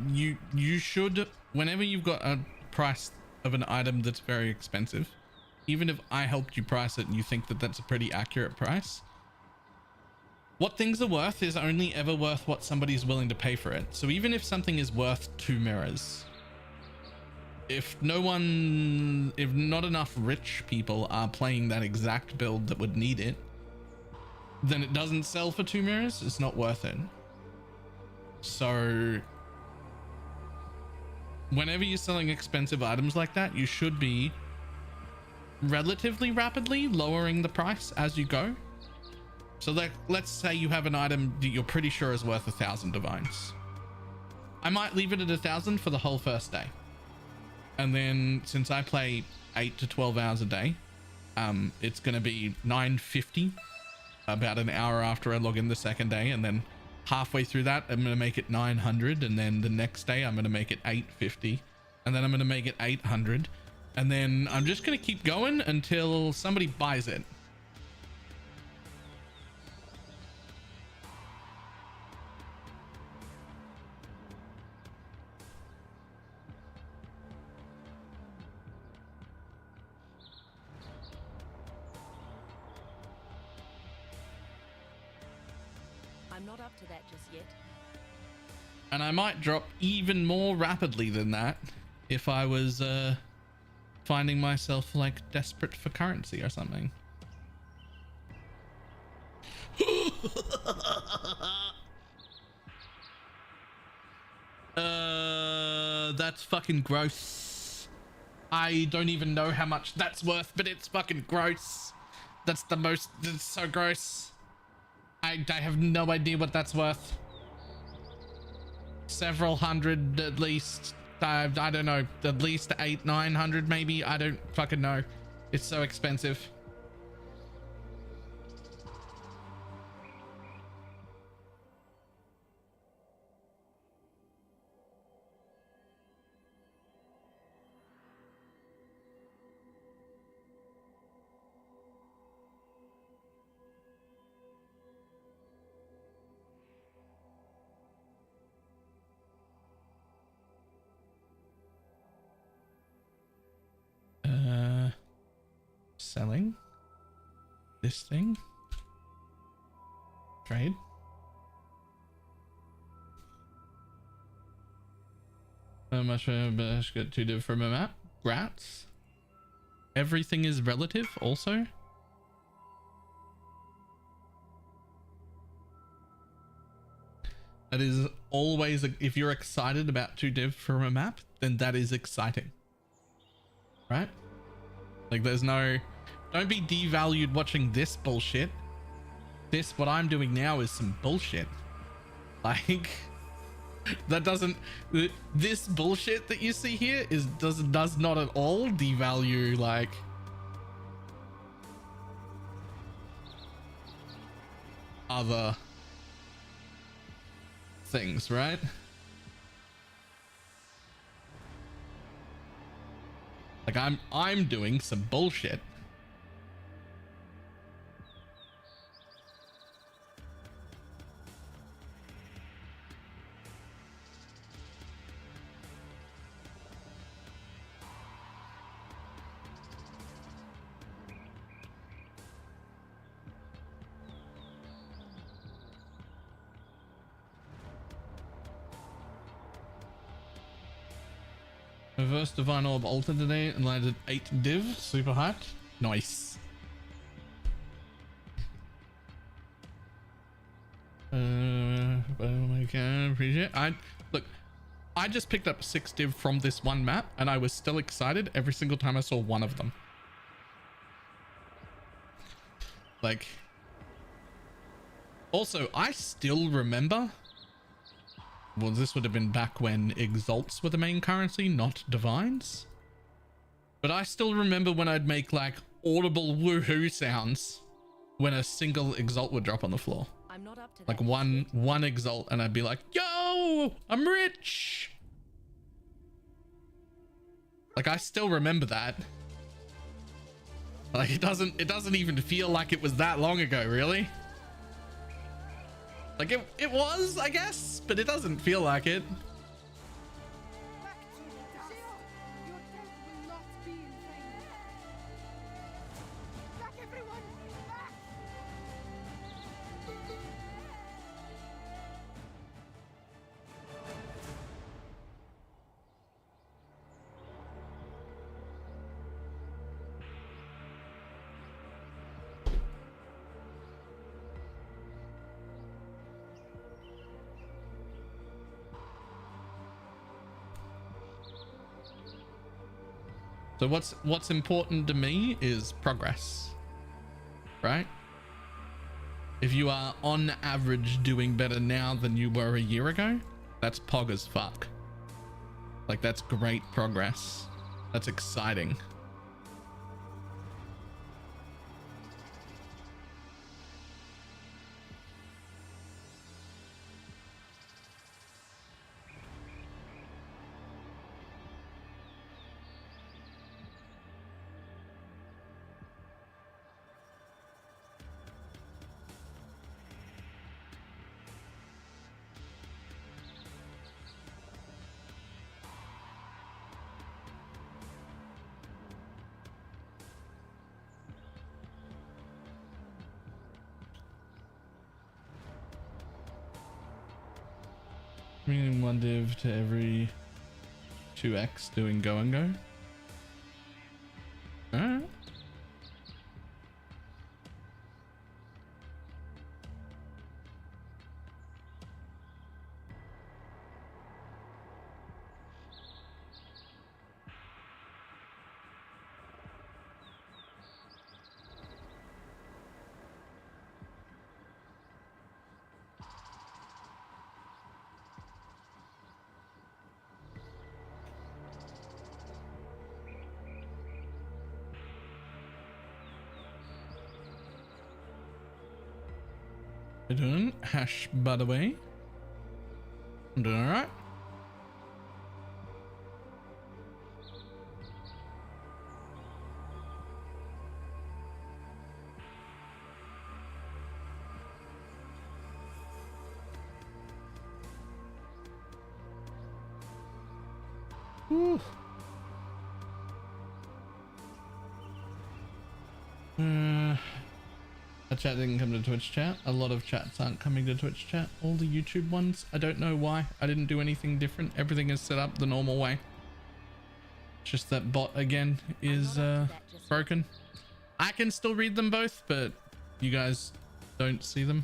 Speaker 6: you should, whenever you've got a price of an item that's very expensive, even if I helped you price it and you think that that's a pretty accurate price, what things are worth is only ever worth what somebody's willing to pay for it. So even if something is worth 2 mirrors, if not enough rich people are playing that exact build that would need it, then it doesn't sell for 2 mirrors. It's not worth it. So whenever you're selling expensive items like that, you should be relatively rapidly lowering the price as you go. So let's say you have an item that you're pretty sure is worth 1,000 divines. I might leave it at 1,000 for the whole first day. And then since I play 8 to 12 hours a day, it's going to be 950 about an hour after I log in the second day. And then halfway through that, I'm going to make it 900. And then the next day I'm going to make it 850. And then I'm going to make it 800. And then I'm just going to keep going until somebody buys it.
Speaker 4: I'm not up to that just yet.
Speaker 6: And I might drop even more rapidly than that if I was finding myself like desperate for currency or something. That's fucking gross. I don't even know how much that's worth, but it's fucking gross. That's so gross. I have no idea what that's worth.
Speaker 1: several hundred at least. I don't know, at least 800-900 maybe. I don't fucking know. It's so expensive. Selling this thing. Trade. How much best get 2 div from a map? Grats. Everything is relative also. That is always if you're excited about 2 div from a map, then that is exciting. Right? Like there's no, don't be devalued watching this bullshit. This, what I'm doing now is some bullshit. Like that doesn't, this bullshit that you see here is does not at all devalue like other things, right? Like I'm doing some bullshit. Reverse Divine Orb Alter today and landed 8 div. Super hyped. Nice. Okay, appreciate it. I just picked up 6 div from this one map and I was still excited every single time I saw one of them. Like, also, I still remember, well, this would have been back when exalts were the main currency, not divines. But I still remember when I'd make like audible woohoo sounds when a single exalt would drop on the floor.
Speaker 4: I'm not up to
Speaker 1: Like
Speaker 4: that
Speaker 1: one exalt, and I'd be like, yo, I'm rich. Like I still remember that. Like it doesn't even feel like it was that long ago, really. Like it was, I guess, but it doesn't feel like it. So what's important to me is progress, right? If you are on average doing better now than you were a year ago, that's pog as fuck. Like that's great progress. That's exciting. Bringing 1 div to every 2x doing go and go. Alright.
Speaker 6: You doing? Hash, by the way. I'm doing alright. Whew. A chat didn't come to Twitch chat. A lot of chats aren't coming to Twitch chat. All the YouTube ones. I don't know why. I didn't do anything different. Everything is set up the normal way. Just that bot again is broken. I can still read them both, but you guys don't see them.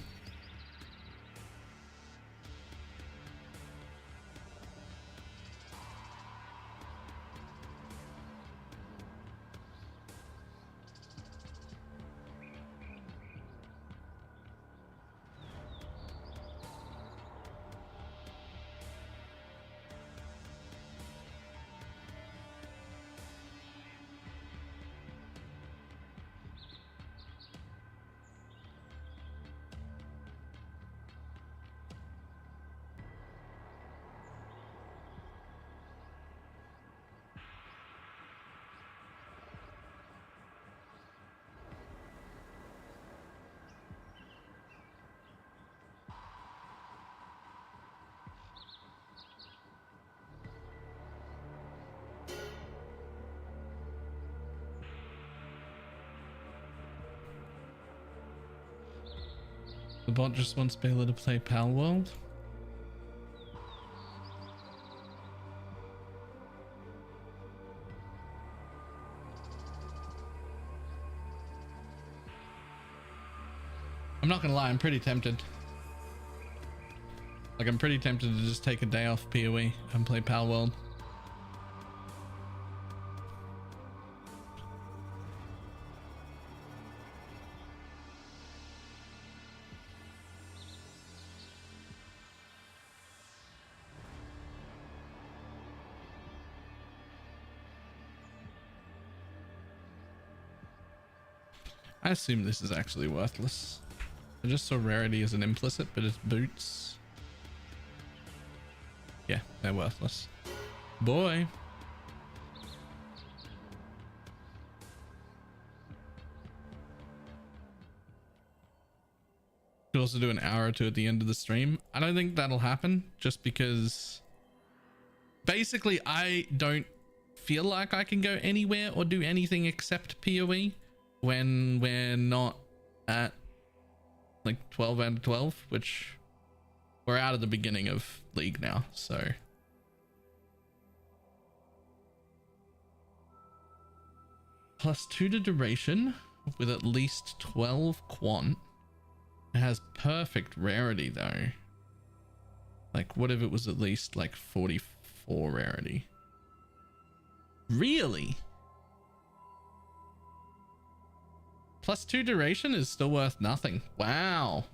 Speaker 6: The bot just wants Baylor to play Pal World. I'm not gonna lie, I'm pretty tempted. Like, I'm pretty tempted to just take a day off PoE and play Pal World. I assume this is actually worthless. I just saw rarity as an implicit, but it's boots. Yeah, they're worthless. Boy. Could also do an hour or two at the end of the stream. I don't think that'll happen just because basically I don't feel like I can go anywhere or do anything except PoE when we're not at like 12 out of 12, which we're out of the beginning of League now, so +2 to duration with at least 12 quant. It has perfect rarity though. Like, what if it was at least like 44 rarity? Really? +2 duration is still worth nothing. Wow.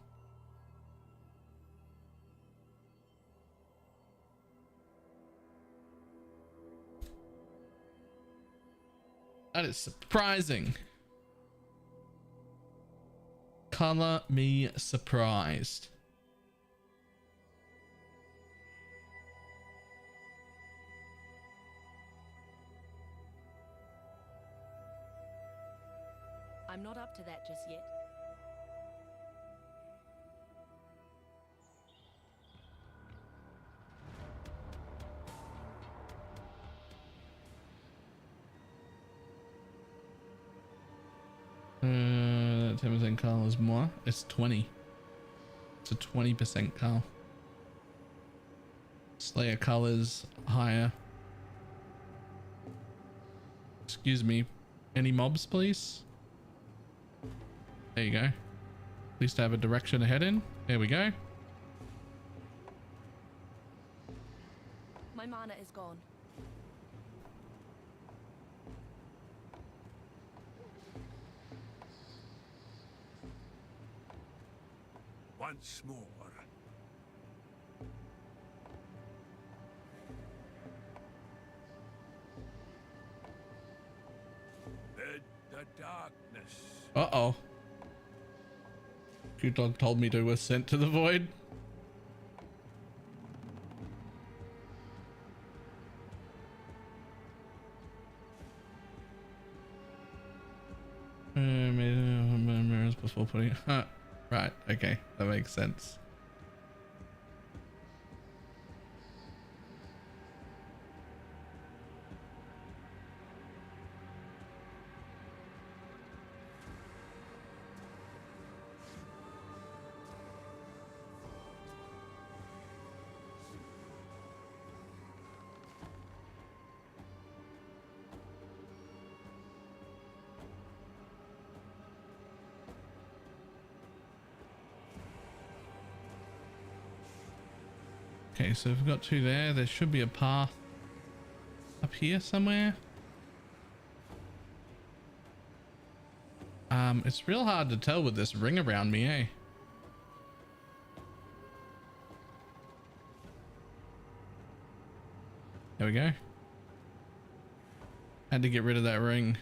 Speaker 6: That is surprising. Color me surprised.
Speaker 4: I'm not up to that just yet.
Speaker 6: That 10% Carl is more. It's 20. It's a 20% Carl. Slayer colors higher. Excuse me. Any mobs, please? There you go. At least I have a direction to head in. There we go.
Speaker 4: My mana is gone.
Speaker 7: Once more. The darkness.
Speaker 6: Uh-oh. rescue dog told me to was sent to the void. Mirrors before putting right, okay, that makes sense. Okay, so we've got two there. There should be a path up here somewhere. It's real hard to tell with this ring around me, eh? There we go. Had to get rid of that ring.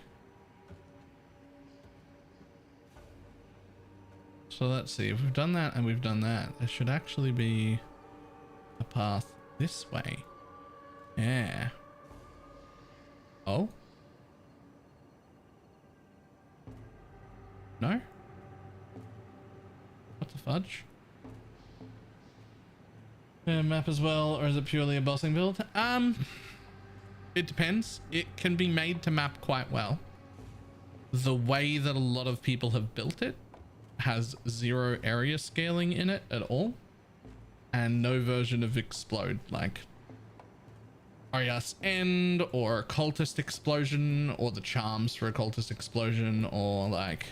Speaker 6: So let's see, if we've done that and we've done that, there should actually be a path this way. Yeah. Oh? No? What the fudge? Map as well, or is it purely a bossing build? It depends. It can be made to map quite well. The way that a lot of people have built it has 0 area scaling in it at all, and no version of explode, like Arias End or Cultist Explosion or the charms for a Cultist Explosion, or like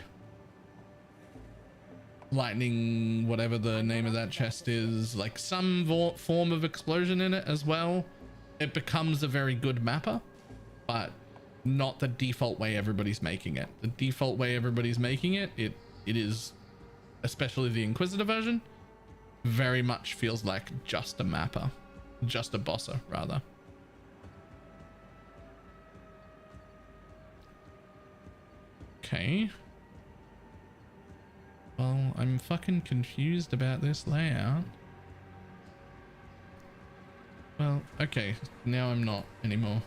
Speaker 6: lightning, whatever the name of that chest is, like some form of explosion in it as well. It becomes a very good mapper, but not the default way everybody's making it. The default way everybody's making it, it is, especially the Inquisitor version, very much feels like just a mapper, just a bosser rather. Okay. Well, I'm fucking confused about this layout. Well, okay, now I'm not anymore.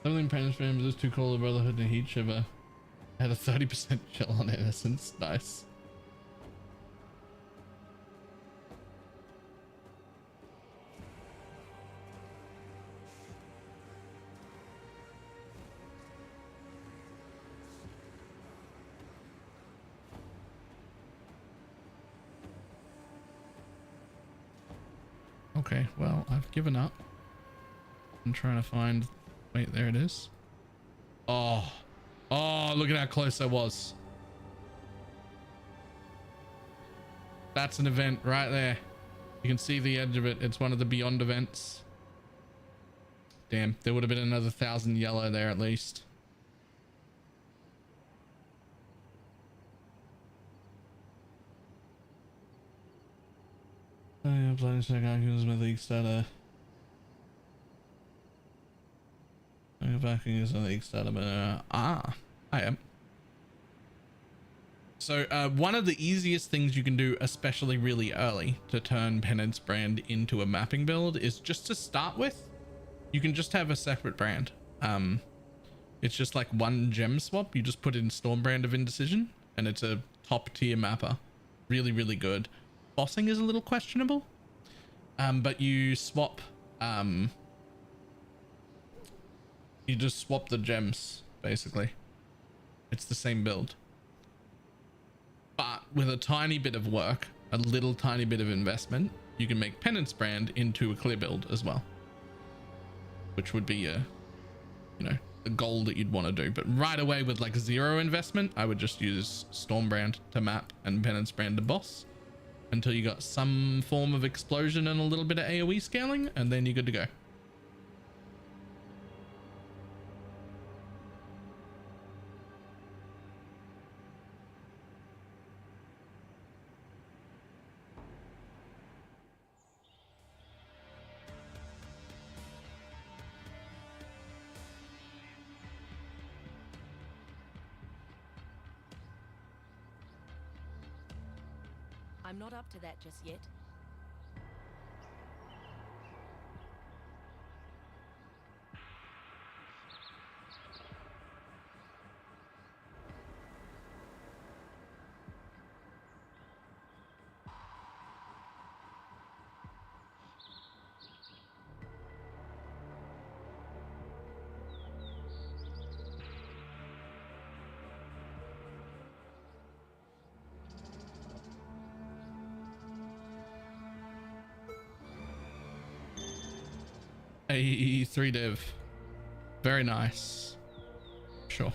Speaker 6: Something Penance Fam is too cool. The Brotherhood and Heat Shiver had a 30% chill on Innocence. Nice. Okay, well, I've given up. I'm trying to find... Wait, there it is. Oh. Oh, look at how close I was. That's an event right there. You can see the edge of it. It's one of the Beyond events. Damn, there would have been another 1,000 yellow there at least. Oh yeah, playing check icons with league starter. I'm backing is a league starter, but I am. So one of the easiest things you can do, especially really early, to turn Penance Brand into a mapping build is just to start with. You can just have a separate brand. It's just like one gem swap. You just put in Storm Brand of Indecision, and it's a top tier mapper. Really, really good. Bossing is a little questionable, but you swap. You just swap the gems, basically. It's the same build. But with a tiny bit of work, a little tiny bit of investment, you can make Penance Brand into a clear build as well. Which would be a, you know, a goal that you'd want to do. But right away with like 0 investment, I would just use Storm Brand to map and Penance Brand to boss until you got some form of explosion and a little bit of AoE scaling, and then you're good to go.
Speaker 4: I'm not up to that just yet.
Speaker 1: A 3 div. Very nice. Sure.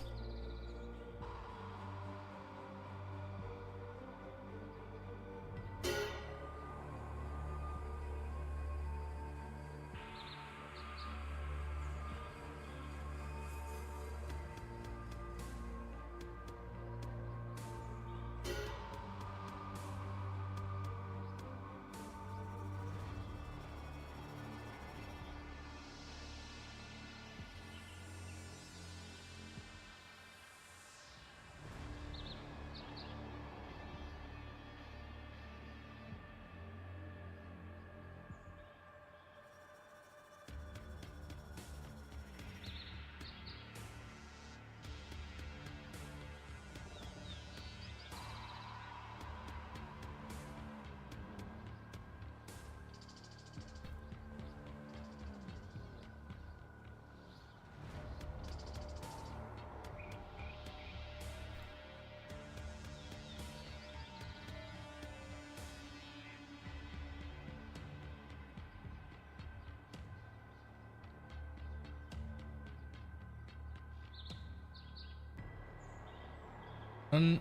Speaker 1: One,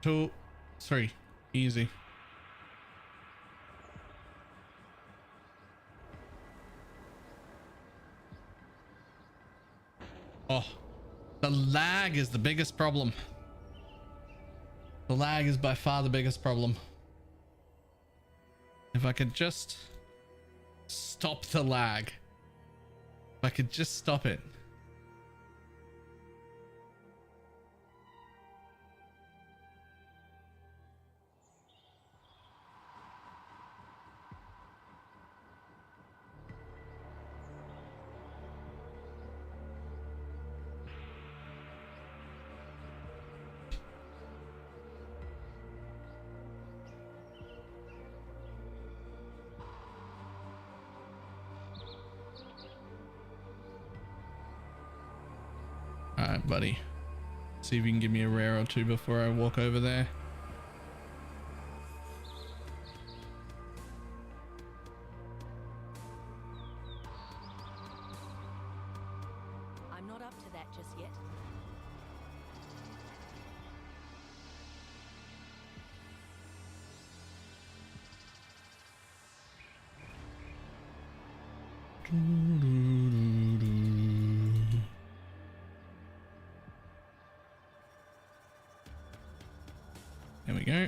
Speaker 1: two, three. Easy. Oh, the lag is the biggest problem. The lag is by far the biggest problem. If I could just stop the lag. If I could just stop it. Alright, buddy. See if you can give me a rare or two before I walk over there.
Speaker 4: I'm not up to that just yet.
Speaker 1: There we go.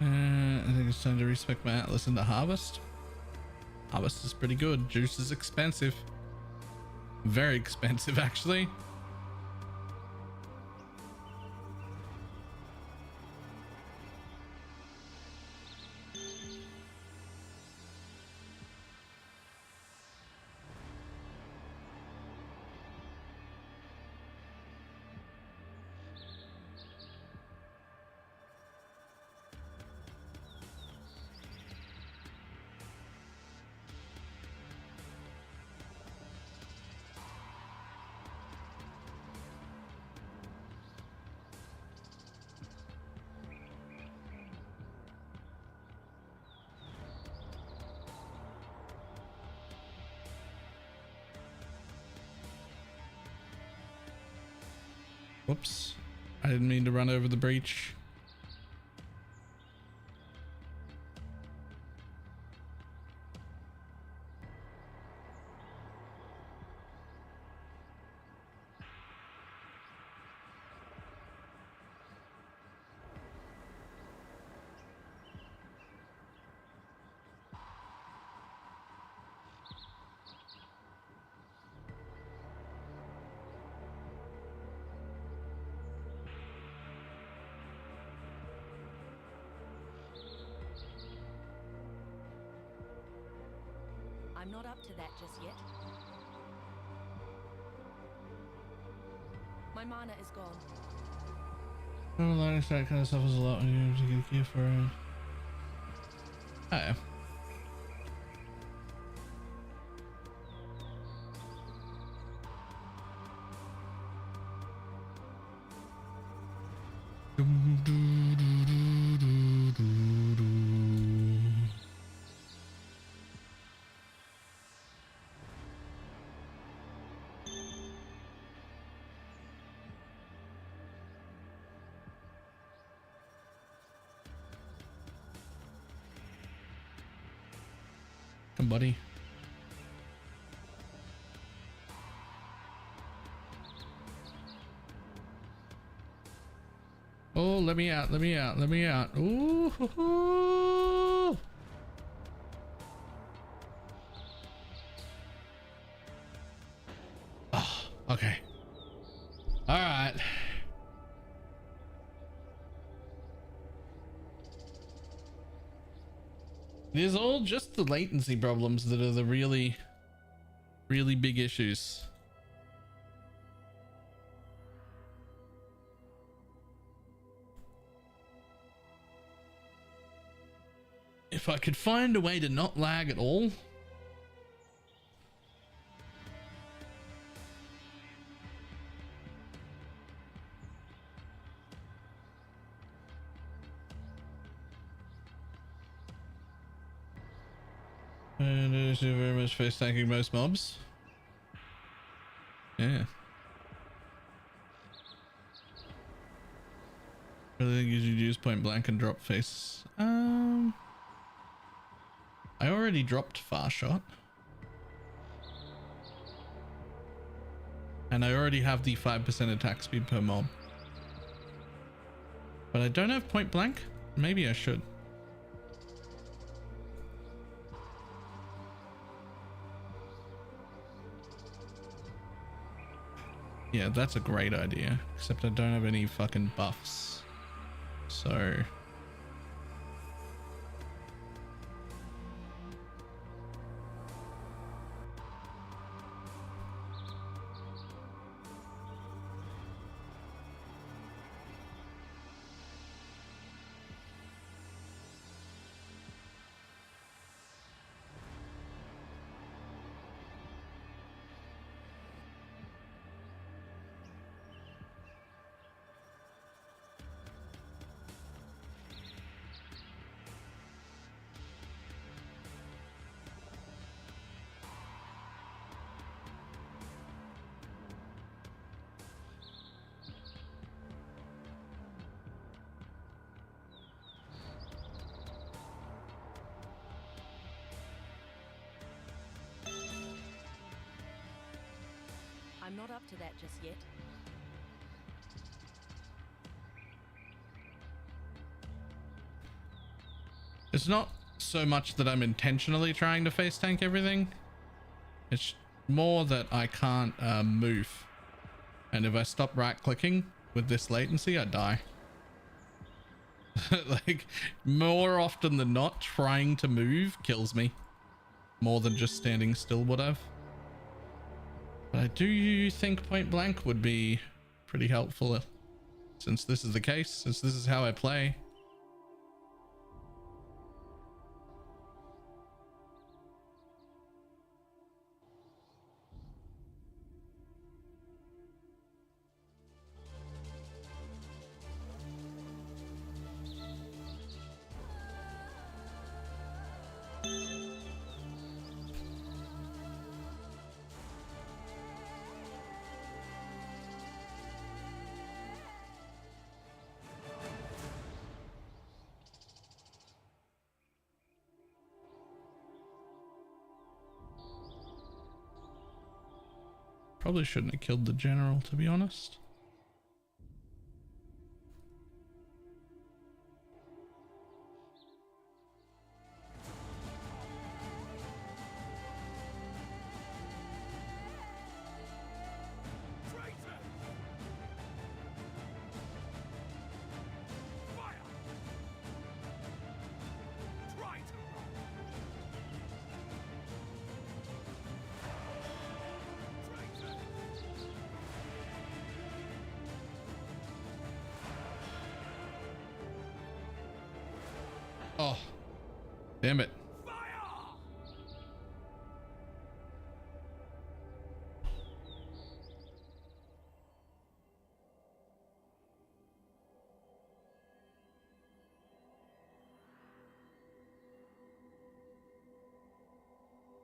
Speaker 1: I think it's time to respec my Atlas into Harvest. Harvest is pretty good. Juice is expensive. Very expensive, actually.
Speaker 6: Whoops. I didn't mean to run over the breach.
Speaker 4: I'm not up to that just yet. My mana is gone.
Speaker 6: Oh, lightning strike kind of suffers a lot when you have to get a key for it. Oh. Come, buddy. Oh, let me out, let me out, let me out. Ooh, hoo, hoo. Oh, okay. All right. It is all just the latency problems that are the really big issues. If I could find a way to not lag at all. And there's very much face tanking most mobs. Yeah. Really think you should use point blank and drop face. I already dropped far shot. And I already have the 5% attack speed per mob. But I don't have point blank. Maybe I should. Yeah, that's a great idea. Except I don't have any fucking buffs. So...
Speaker 4: I'm not up to that just yet.
Speaker 6: It's not so much that I'm intentionally trying to face tank everything. It's more that I can't move. And if I stop right clicking with this latency, I die. Like, more often than not, trying to move kills me. More than just standing still would have. But I do think point blank would be pretty helpful. Since this is the case, since this is how I play. Probably shouldn't have killed the general, to be honest. Oh, damn it.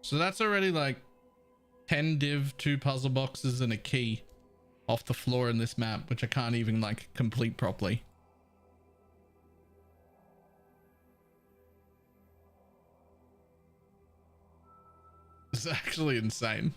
Speaker 6: So that's already like 10 div, 2 puzzle boxes, and a key off the floor in this map, which I can't even like complete properly. It's actually insane.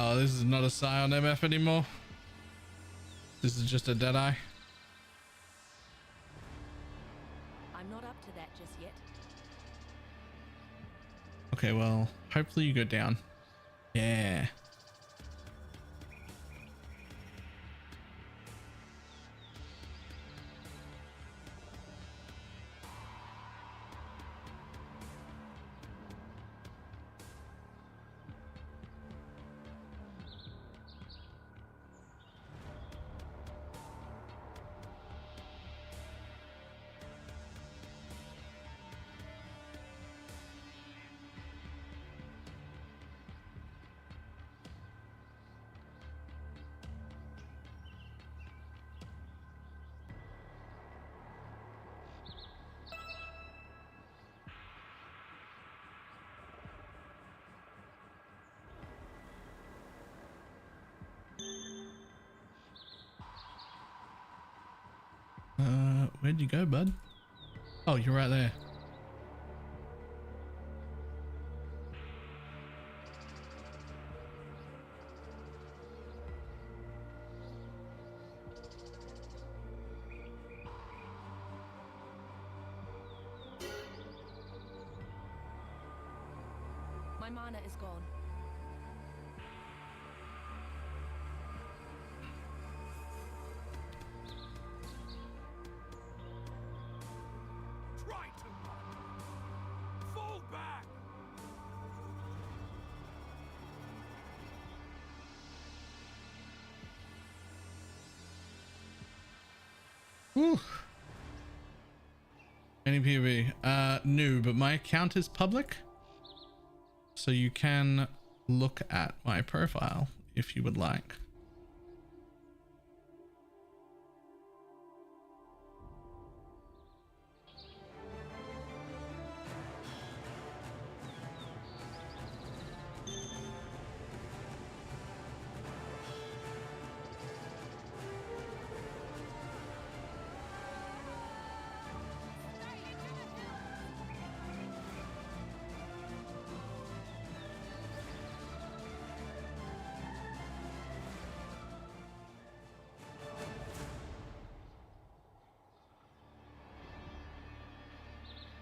Speaker 6: Oh, this is not a Scion MF anymore. This is just a Deadeye.
Speaker 4: I'm not up to that just yet.
Speaker 6: Okay, well, hopefully you go down. Yeah. Where'd you go, bud? Oh, you're right there.
Speaker 4: My mana is gone.
Speaker 7: Try to run. Fall back.
Speaker 6: Whew. Any PV? No, but my account is public, so you can look at my profile if you would like.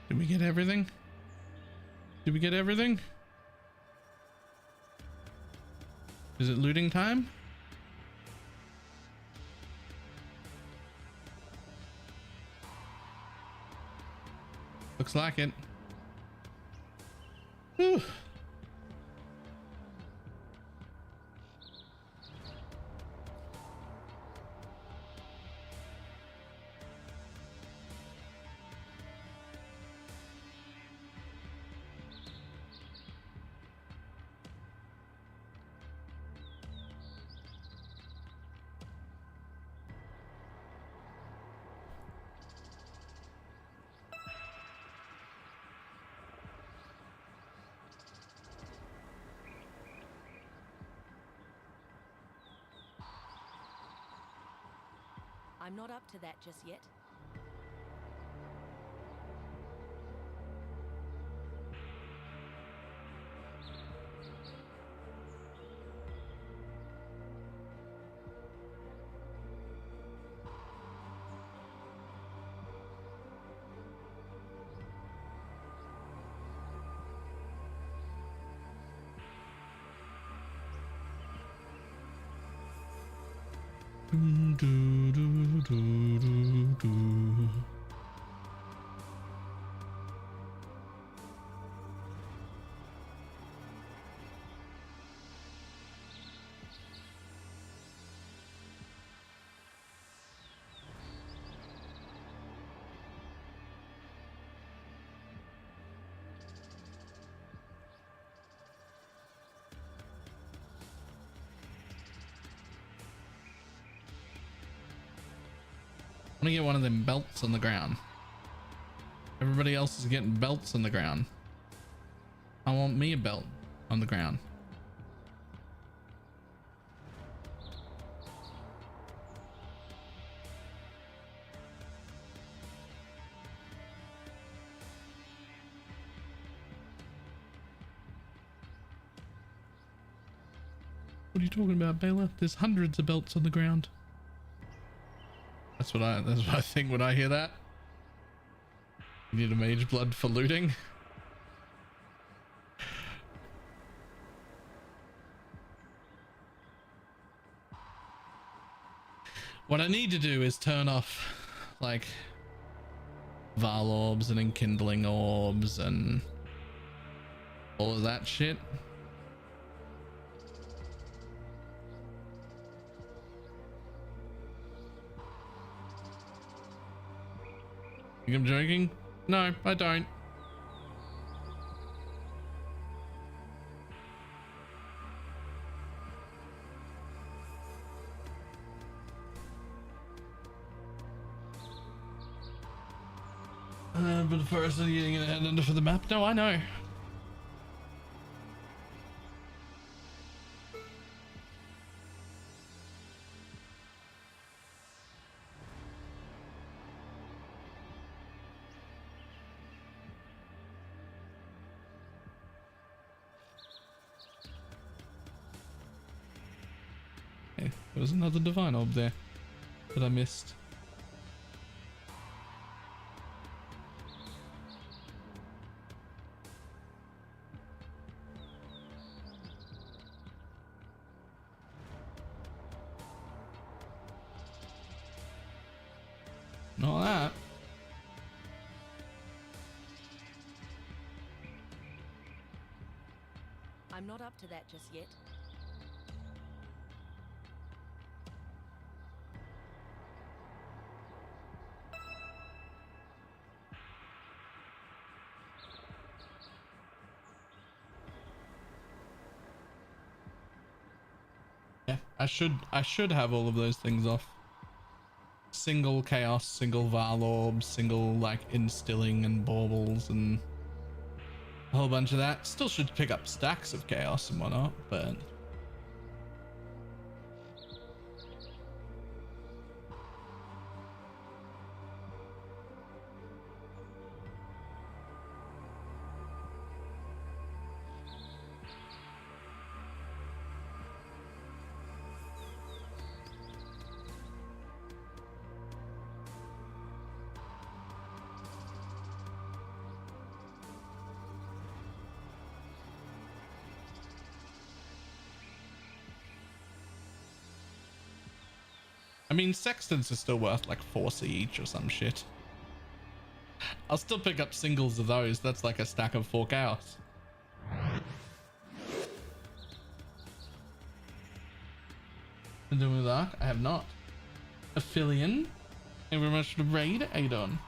Speaker 6: Did we get everything? Did we get everything? Is it looting time? Looks like it. Whew.
Speaker 4: I'm not up to that just yet.
Speaker 6: I want to get one of them belts on the ground. Everybody else is getting belts on the ground. I want me a belt on the ground. What are you talking about, Baylor? There's hundreds of belts on the ground. That's what I think when I hear that. You need a mage blood for looting. What I need to do is turn off like Val orbs and enkindling orbs and all of that shit. Think I'm joking? No, I don't. But first I'm getting it headed for the map. No, I know. Hey, there was another divine orb there that I missed. Not that.
Speaker 4: I'm not up to that just yet.
Speaker 6: Yeah, I should have all of those things off. Single chaos, single Val orb, single like instilling and baubles and a whole bunch of that. Still should pick up stacks of chaos and whatnot, but I mean, sextants are still worth like 4C each or some shit. I'll still pick up singles of those. That's like a stack of 4 chaos. Been doing with Arc? I have not. Aphelion. Thank you very much for the raid. How you doing?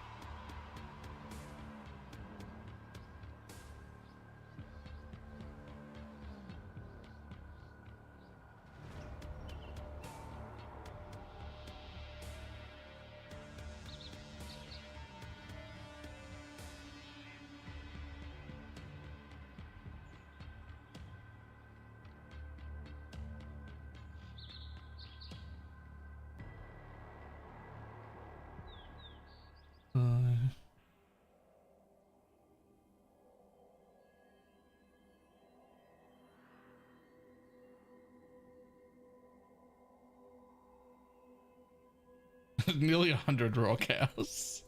Speaker 1: Nearly 100 raw cows.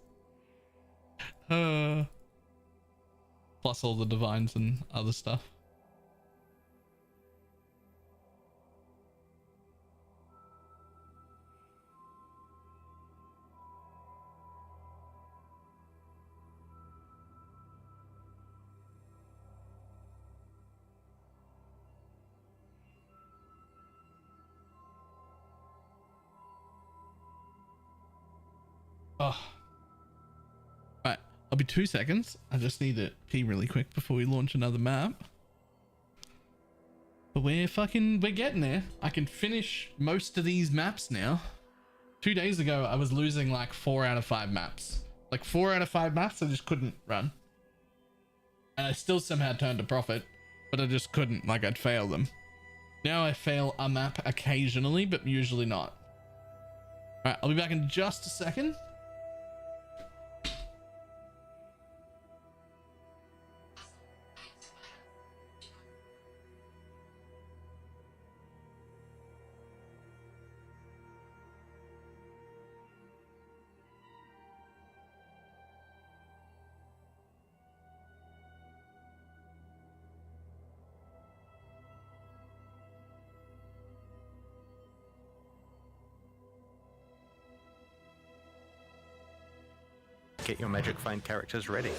Speaker 1: Plus all the divines and other stuff. Oh. Right, I'll be 2 seconds. I just need to pee really quick before we launch another map. But we're getting there. I can finish most of these maps now. 2 days ago, I was losing like 4 out of 5 maps. Like 4 out of 5 maps I just couldn't run. And I still somehow turned a profit, but I just couldn't, like I'd fail them. Now I fail a map occasionally, but usually not. All right, I'll be back in just a second.
Speaker 3: Get your magic find characters ready.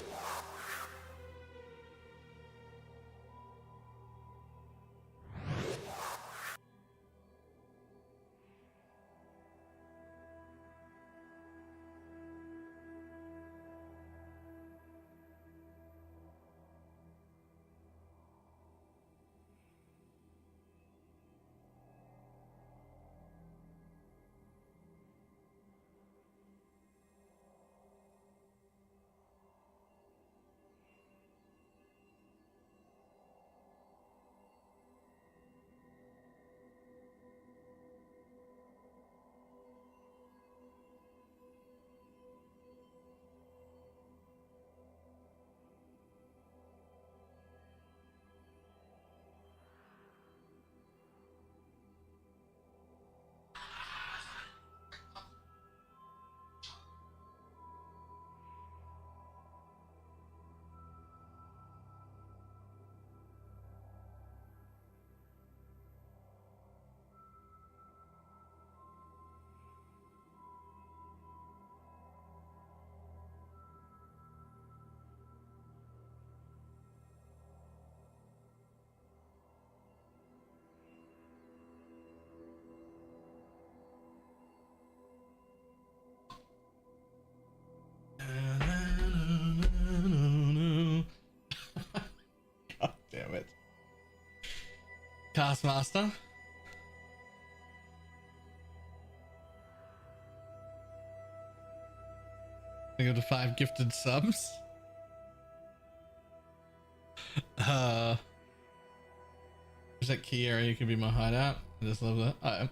Speaker 1: God damn it. Taskmaster. Think of the 5 gifted subs. Is that key area could be my hideout? I just love that.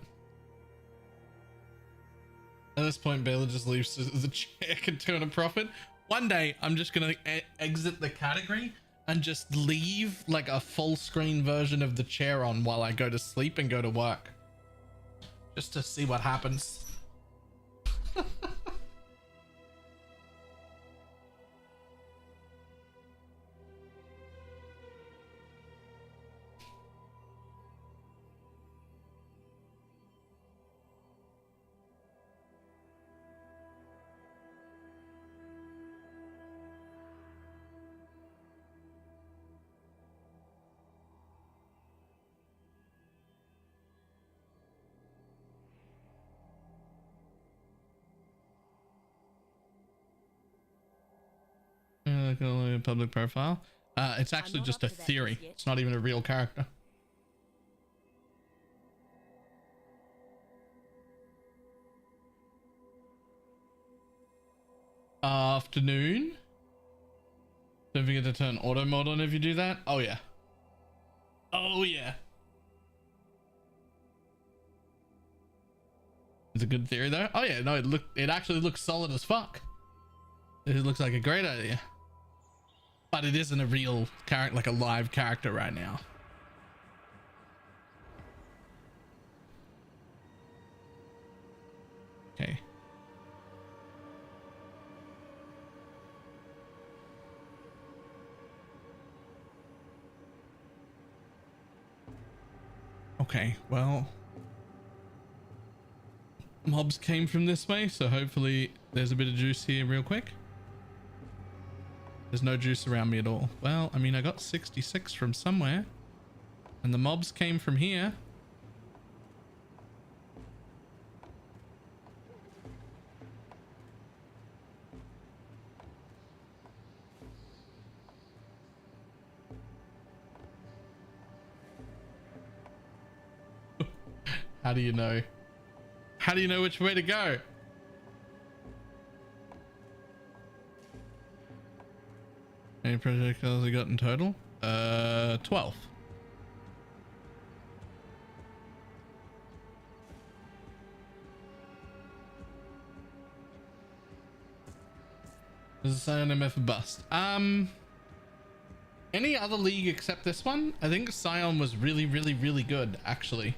Speaker 1: At this point, Baylor just leaves so the chair can turn a profit. One day, I'm just gonna exit the category and just leave like a full screen version of the chair on while I go to sleep and go to work. Just to see what happens. Public profile. It's actually
Speaker 4: not
Speaker 1: just
Speaker 4: up
Speaker 1: a
Speaker 4: to that
Speaker 1: theory.
Speaker 4: just yet.
Speaker 1: It's not even a real character. Afternoon. Don't forget to turn auto mode on if you do that. Oh yeah. Oh yeah. It's a good theory though. Oh yeah, no, it actually looks solid as fuck. It looks like a great idea. But it isn't a real character, like a live character right now. Okay.
Speaker 6: Okay, well, mobs came from this way, so hopefully there's a bit of juice here real quick. There's no juice around me at all. Well, I mean, I got 66 from somewhere, and the mobs came from here. How do you know? How do you know which way to go? How many projectiles I got in total? 12. There's a Scion MF bust. Any other league except this one? I think Scion was really good, actually.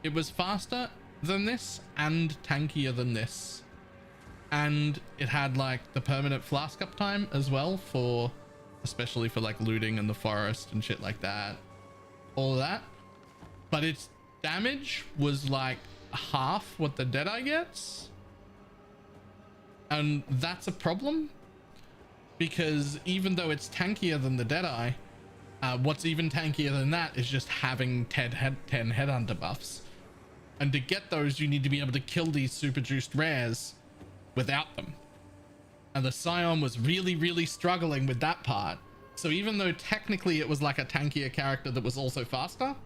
Speaker 6: It was faster than this and tankier than this. And it had like the permanent flask up time as well for, especially for like looting in the forest and shit like that. All of that. But its damage was like half what the Deadeye gets. And that's a problem. Because even though it's tankier than the Deadeye, what's even tankier than that is just having 10 headhunter buffs. And to get those, you need to be able to kill these super juiced rares without them. And the Scion was really struggling with that part. So even though technically it was like a tankier character that was also faster,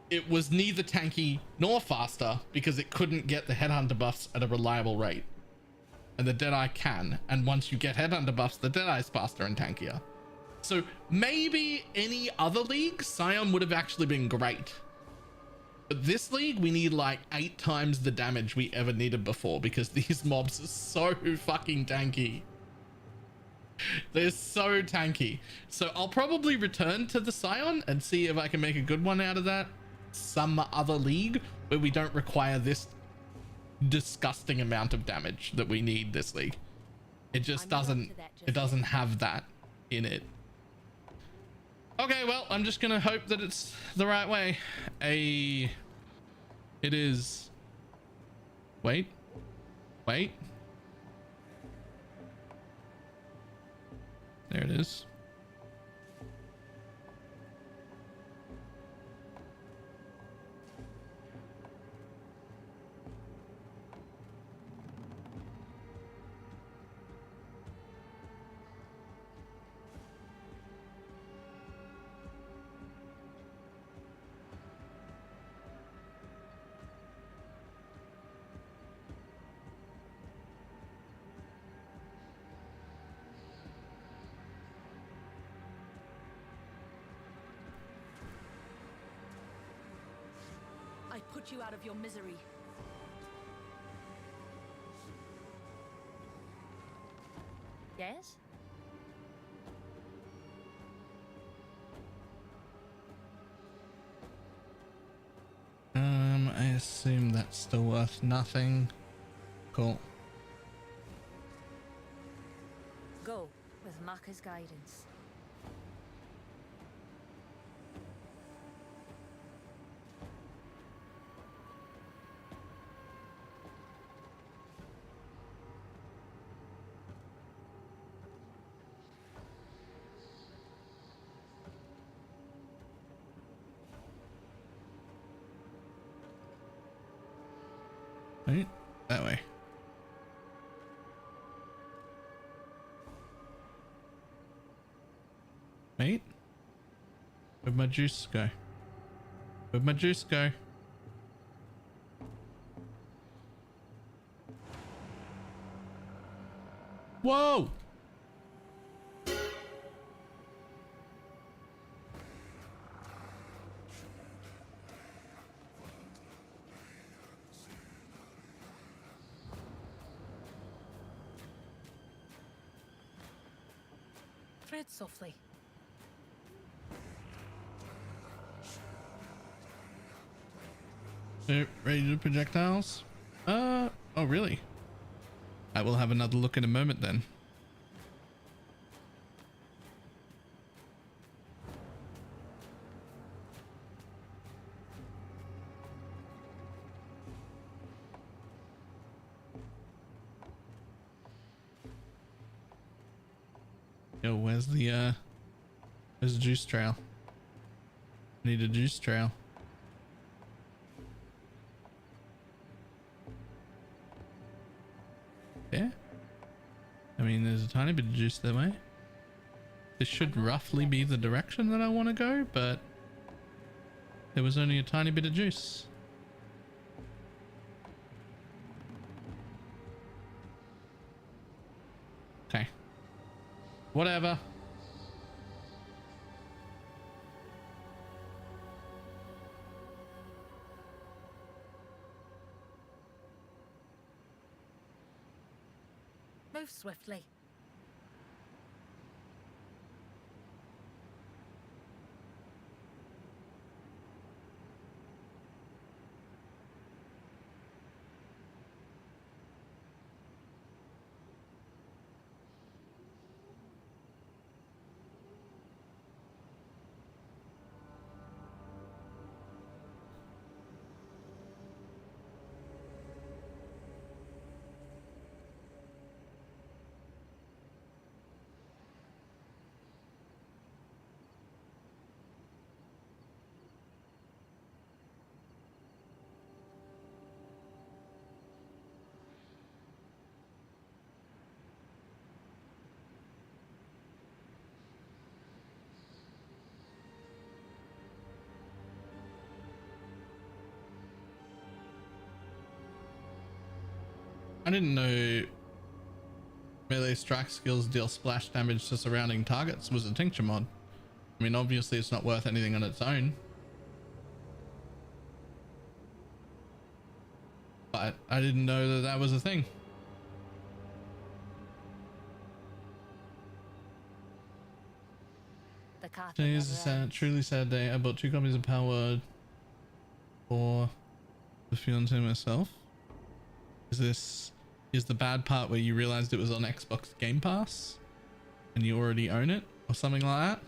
Speaker 6: it was neither tanky nor faster because it couldn't get the headhunter buffs at a reliable rate. And the Deadeye can. And once you get headhunter buffs, the Deadeye is faster and tankier. So maybe any other league, Scion would have actually been great. But this league, we need like 8 times the damage we ever needed before because these mobs are so fucking tanky. They're so tanky. So I'll probably return to the Scion and see if I can make a good one out of that. Some other league where we don't require this disgusting amount of damage that we need this league. It just doesn't have that in it. Okay, well, I'm just gonna hope that it's the right way. It is. Wait. There it is.
Speaker 4: I put you out of your misery. Yes?
Speaker 6: I assume that's still worth nothing. Cool.
Speaker 4: Go with Maka's guidance.
Speaker 6: Right, that way. Mate, where'd my juice go? Where'd my juice go? Whoa!
Speaker 4: Tread softly.
Speaker 6: So, ready to do projectiles? Oh really? I will have another look in a moment then. Yo, where's the juice trail? Need a juice trail. Yeah. I mean, there's a tiny bit of juice that way. This should roughly be the direction that I want to go, but there was only a tiny bit of juice. Okay. Whatever.
Speaker 4: Move swiftly.
Speaker 6: I didn't know melee strike skills deal splash damage to surrounding targets was a tincture mod. I mean, obviously it's not worth anything on its own, but I didn't know that that was a thing.
Speaker 4: The carpet
Speaker 6: Today is a
Speaker 4: never
Speaker 6: sad,
Speaker 4: ends.
Speaker 6: truly sad day. I bought 2 copies of Power for the fiance myself. Is the bad part where you realized it was on Xbox Game Pass and you already own it or something like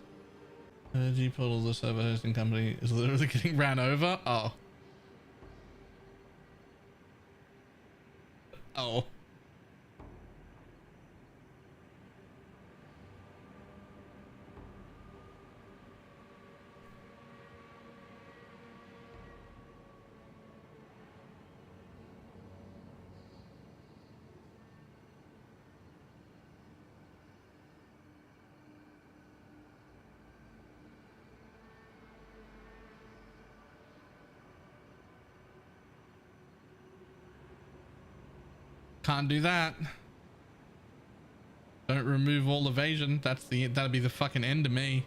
Speaker 6: that? G Portal, the server hosting company, is literally getting ran over. Oh. Oh. Can't do that. Don't remove all evasion. That'd be the fucking end of me.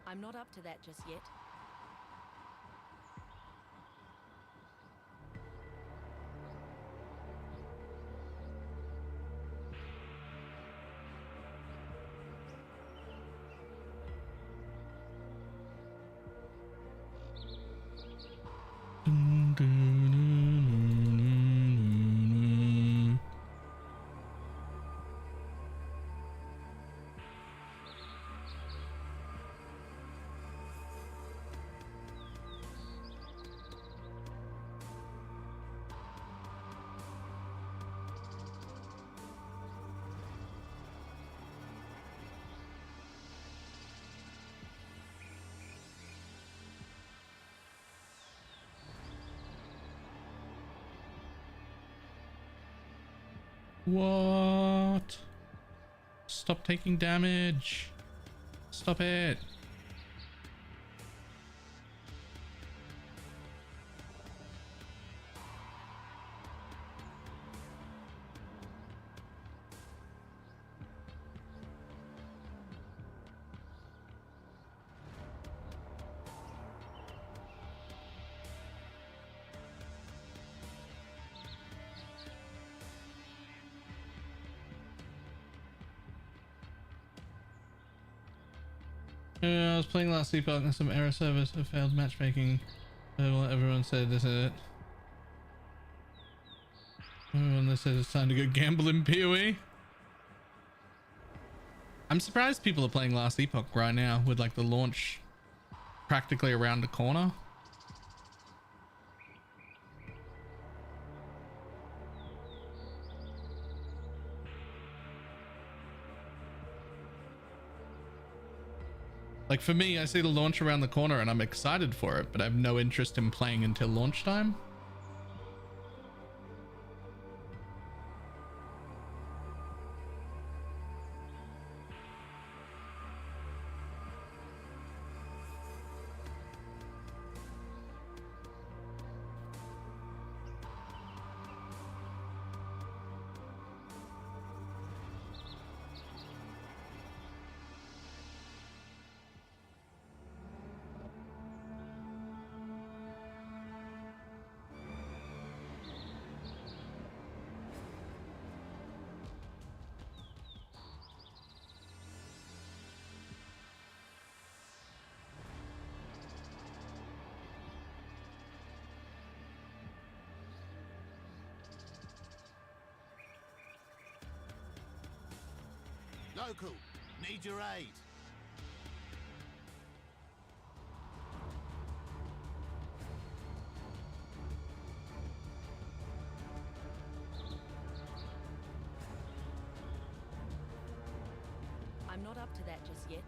Speaker 4: I'm not up to that just yet.
Speaker 6: What? Stop taking damage. Stop it. I was playing last epoch and some error service have failed matchmaking. Well, everyone said this is it. Everyone they said it's time to go gamble in PoE. I'm surprised people are playing last epoch right now with like the launch practically around the corner. Like for me, I see the launch around the corner and I'm excited for it, but I have no interest in playing until launch time.
Speaker 8: Local, need your aid.
Speaker 4: I'm not up to that just yet.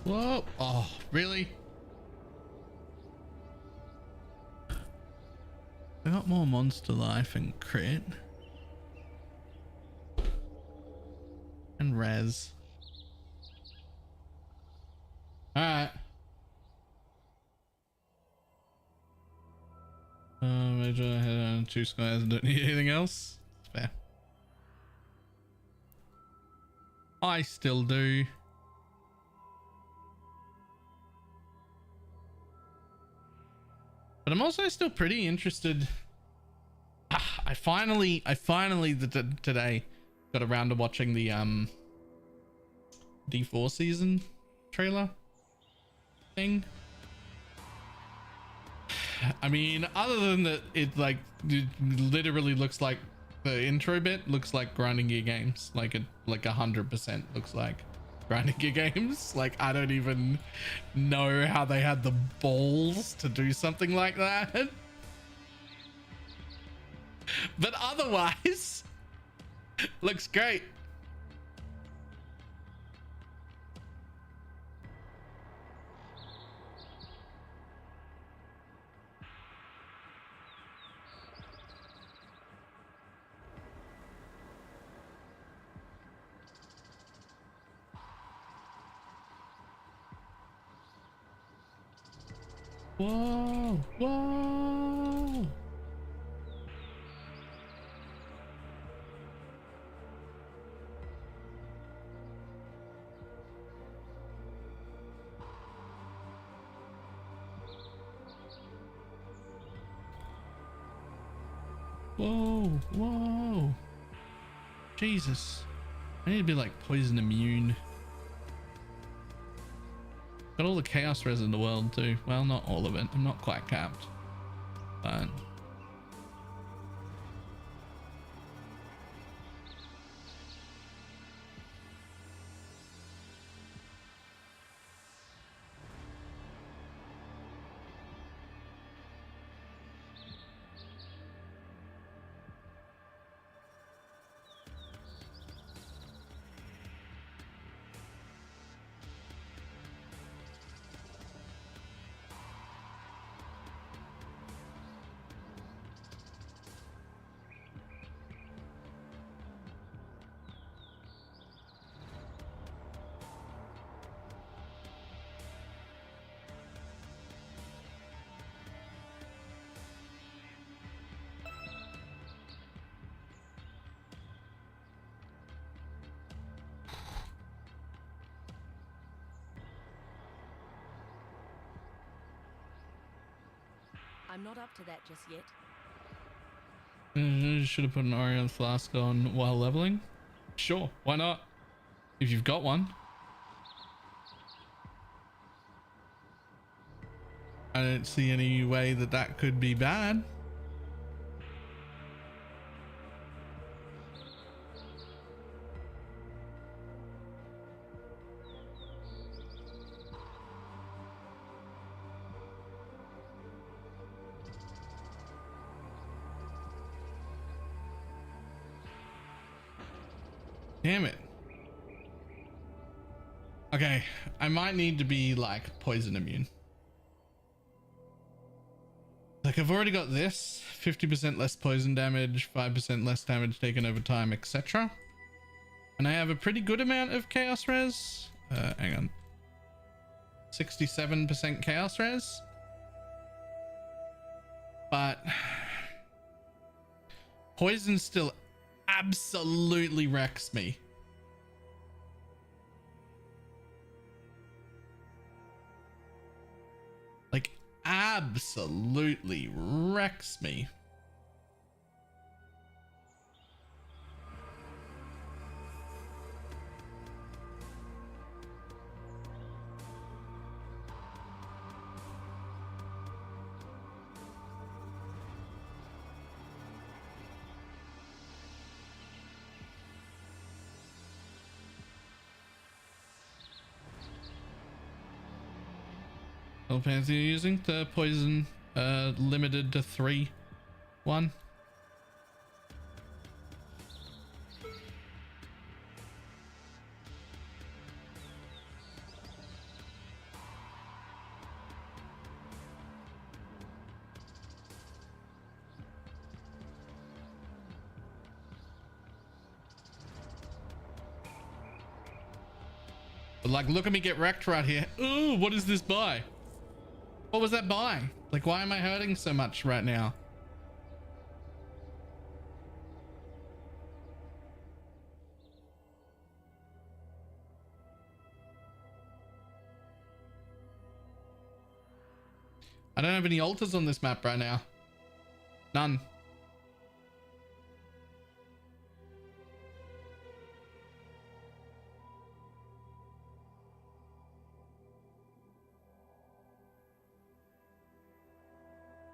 Speaker 6: Whoa. Oh, really? I got more monster life and crit. And res. Alright. Major head on 2 squares and don't need anything else. It's fair. I still do. But I'm also still pretty interested. I finally today got around to watching the D4 season trailer thing. I mean, other than that, it like it literally looks like the intro bit looks like grinding gear games, like it like 100% looks like grinding gear games. Like I don't even know how they had the balls to do something like that. But otherwise looks great. Whoa, whoa. Whoa, whoa. Jesus. I need to be like poison immune. Got all the chaos res in the world too. Well, not all of it. I'm not quite capped. But
Speaker 4: I'm not up to that just yet.
Speaker 6: should have put an Orion flask on while leveling. Sure, why not? If you've got one. I don't see any way that that could be bad. Damn it. Okay, I might need to be like poison immune. Like I've already got this 50% less poison damage, 5% less damage taken over time, etc. And I have a pretty good amount of chaos res. Hang on. 67% chaos res. But poison still absolutely wrecks me. Like absolutely wrecks me. What pants are you using? The poison limited to 3 1. But like, look at me get wrecked right here. Ooh, what is this buy? What was that buy? Like, why am I hurting so much right now? I don't have any altars on this map right now. None.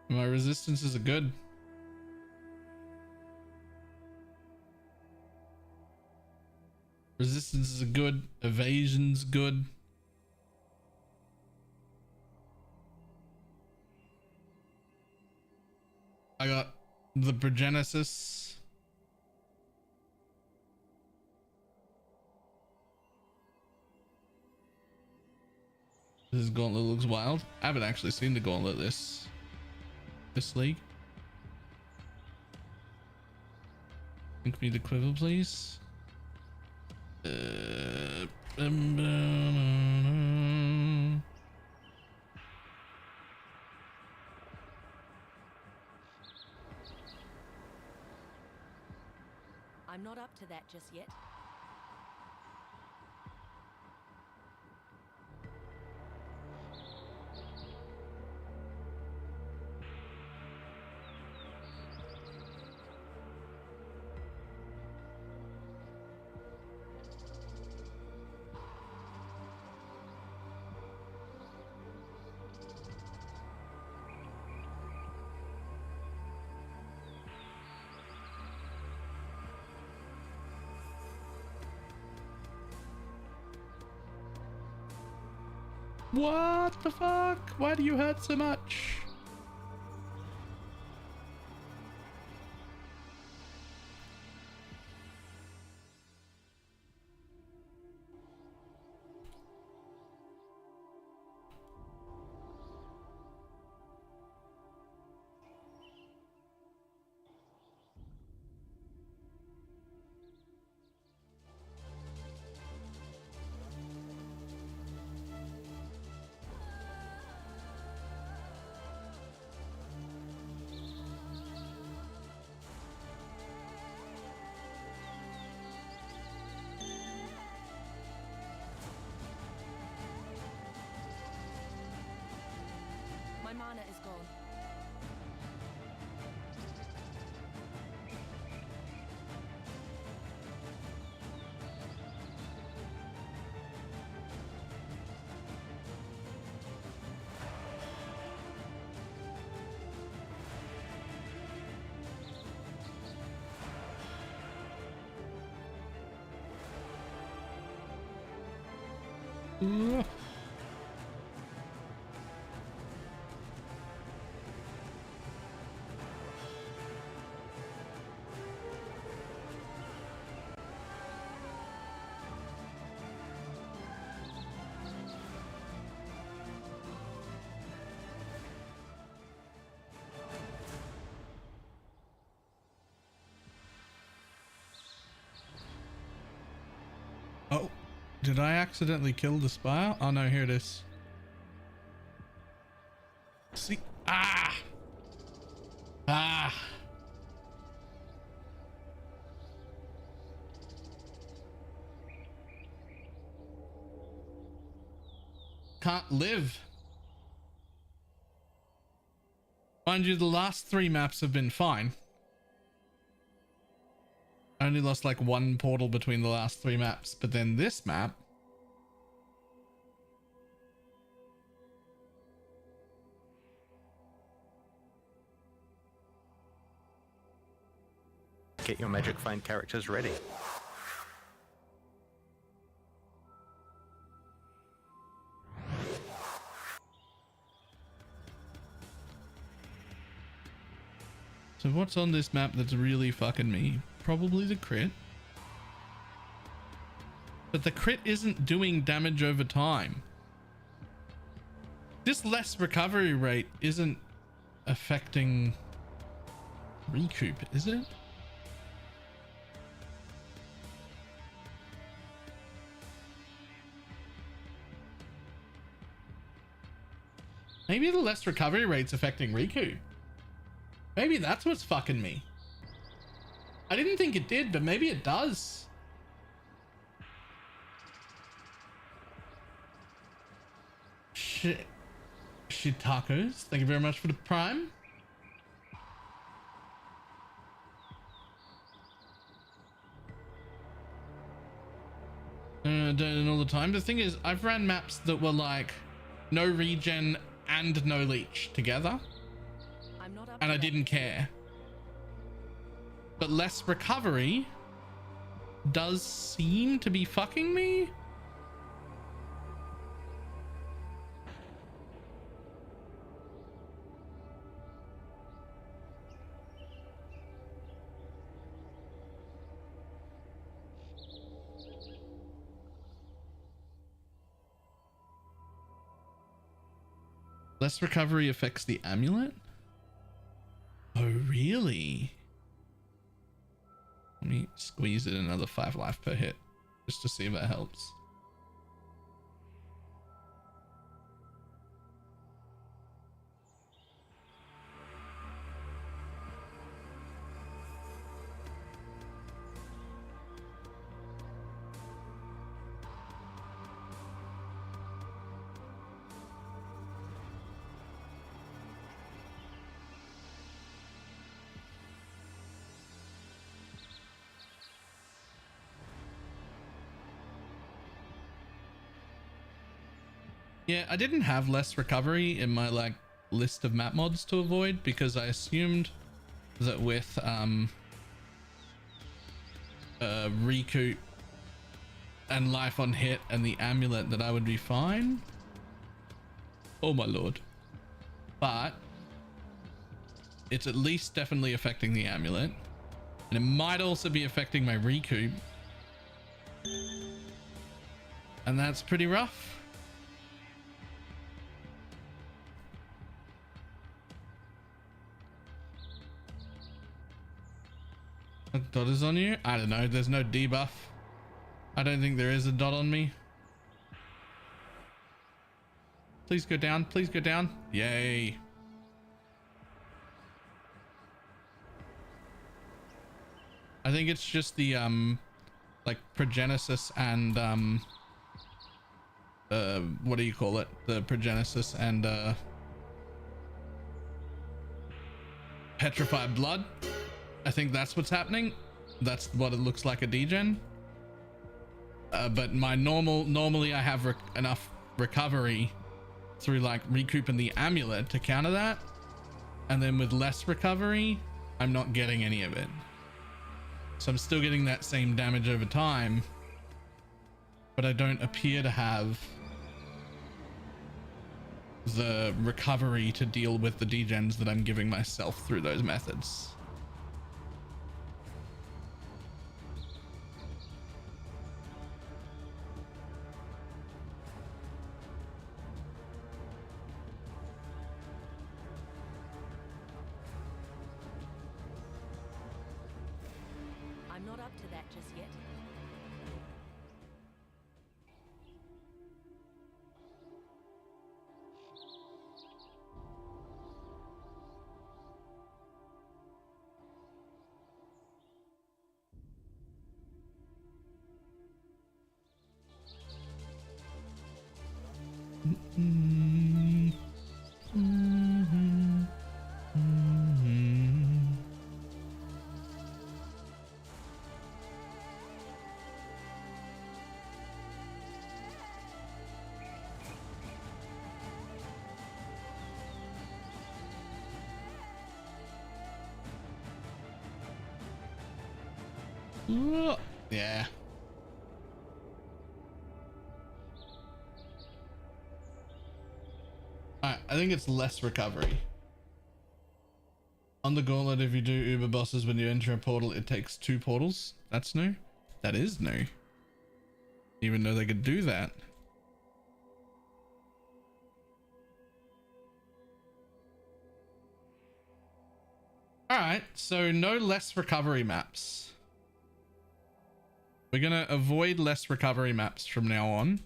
Speaker 6: My resistances are good. Resistances are good. Evasion's good. I got the Progenesis. This gauntlet looks wild. I haven't actually seen the gauntlet this league. Link me the quiver, please.
Speaker 4: I'm not up to that just yet.
Speaker 6: What the fuck? Why do you hurt so much?
Speaker 4: My mana is gone.
Speaker 6: Ugh. Oh, did I accidentally kill the spire? Oh no, here it is. See, ah, ah. Can't live. Mind you, the last 3 maps have been fine. I only lost like 1 portal between the last 3 maps, but then this map,
Speaker 3: Get your magic find characters ready.
Speaker 6: so what's on this map that's really fucking me? Probably the crit. But the crit isn't doing damage over time. This less recovery rate isn't affecting recoup, is it? Maybe the less recovery rate's affecting recoup. Maybe that's what's fucking me. I didn't think it did, but maybe it does. Shit tacos. Thank you very much for the prime. Doing all the time. The thing is, I've ran maps that were like no regen and no leech together,
Speaker 4: I'm not up
Speaker 6: and
Speaker 4: to
Speaker 6: I
Speaker 4: that.
Speaker 6: didn't care. But less recovery does seem to be fucking me. Less recovery affects the amulet? Oh, really? Let me squeeze it another 5 life per hit just to see if that helps. Yeah, I didn't have less recovery in my like list of map mods to avoid because I assumed that with recoup and life on hit and the amulet that I would be fine. Oh my lord. But it's at least definitely affecting the amulet, and it might also be affecting my recoup, and that's pretty rough. A dot is on you? I don't know. There's no debuff. I don't think there is a dot on me. Please go down. Please go down. Yay. I think it's just the like progenesis and what do you call it? The progenesis and petrified blood. I think that's what's happening. That's what it looks like a degen. But my normally I have enough recovery through like recouping the amulet to counter that, and then with less recovery I'm not getting any of it, so I'm still getting that same damage over time, but I don't appear to have
Speaker 1: the recovery to deal with the degens that I'm giving myself through those methods.
Speaker 4: I'm not up to that just yet.
Speaker 1: Yeah. Alright, I think it's less recovery. On the gauntlet, if you do Uber bosses when you enter a portal, it takes 2 portals. That's new. That is new. Even though they could do that. Alright, so no less recovery maps. We're gonna avoid less recovery maps from now on.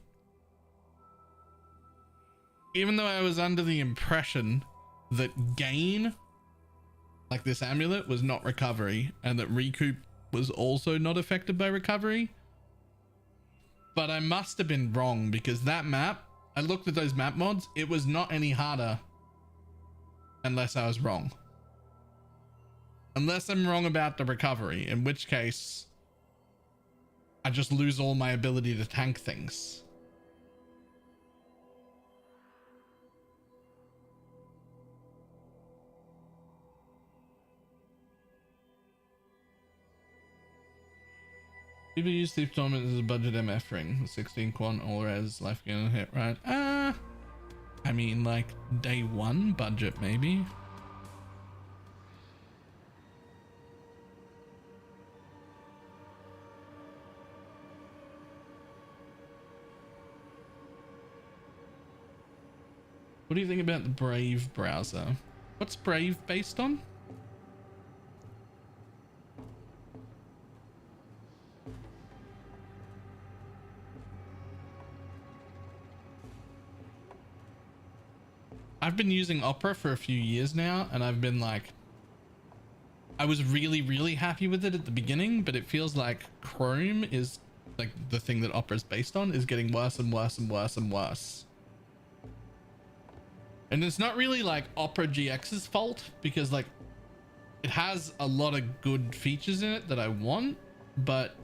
Speaker 1: Even though I was under the impression that gain, like this amulet, was not recovery, and that recoup was also not affected by recovery. But I must have been wrong, because that map, I looked at those map mods, it was not any harder unless I was wrong. Unless I'm wrong about the recovery, in which case I just lose all my ability to tank things. People use Thief Tournament as a budget MF ring. 16 quant, all res, life gain hit, right? I mean, like, day 1 budget, maybe. What do you think about the Brave browser? What's Brave based on? I've been using Opera for a few years now, and I've been like, I was really, really happy with it at the beginning, but it feels like Chrome is like the thing that Opera is based on is getting worse and worse and worse and worse. And it's not really like Opera GX's fault, because like it has a lot of good features in it that I want, but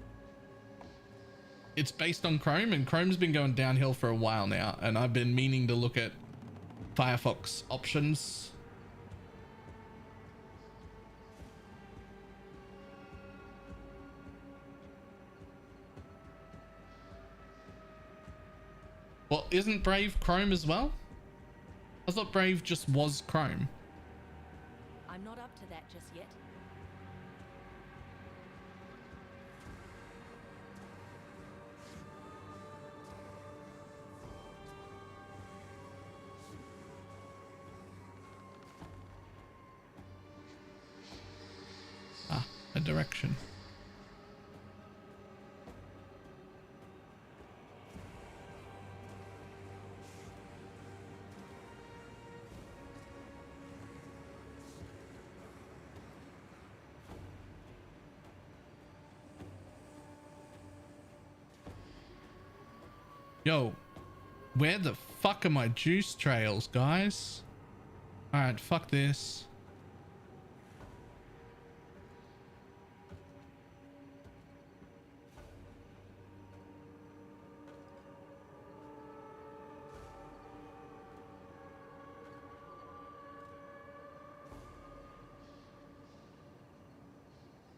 Speaker 1: it's based on Chrome, and Chrome's been going downhill for a while now, and I've been meaning to look at Firefox options. Well, isn't Brave Chrome as well? I thought Brave just was Chrome.
Speaker 4: I'm not up to that just yet.
Speaker 1: Ah, a direction. Yo, where the fuck are my juice trails, guys? All right, fuck this.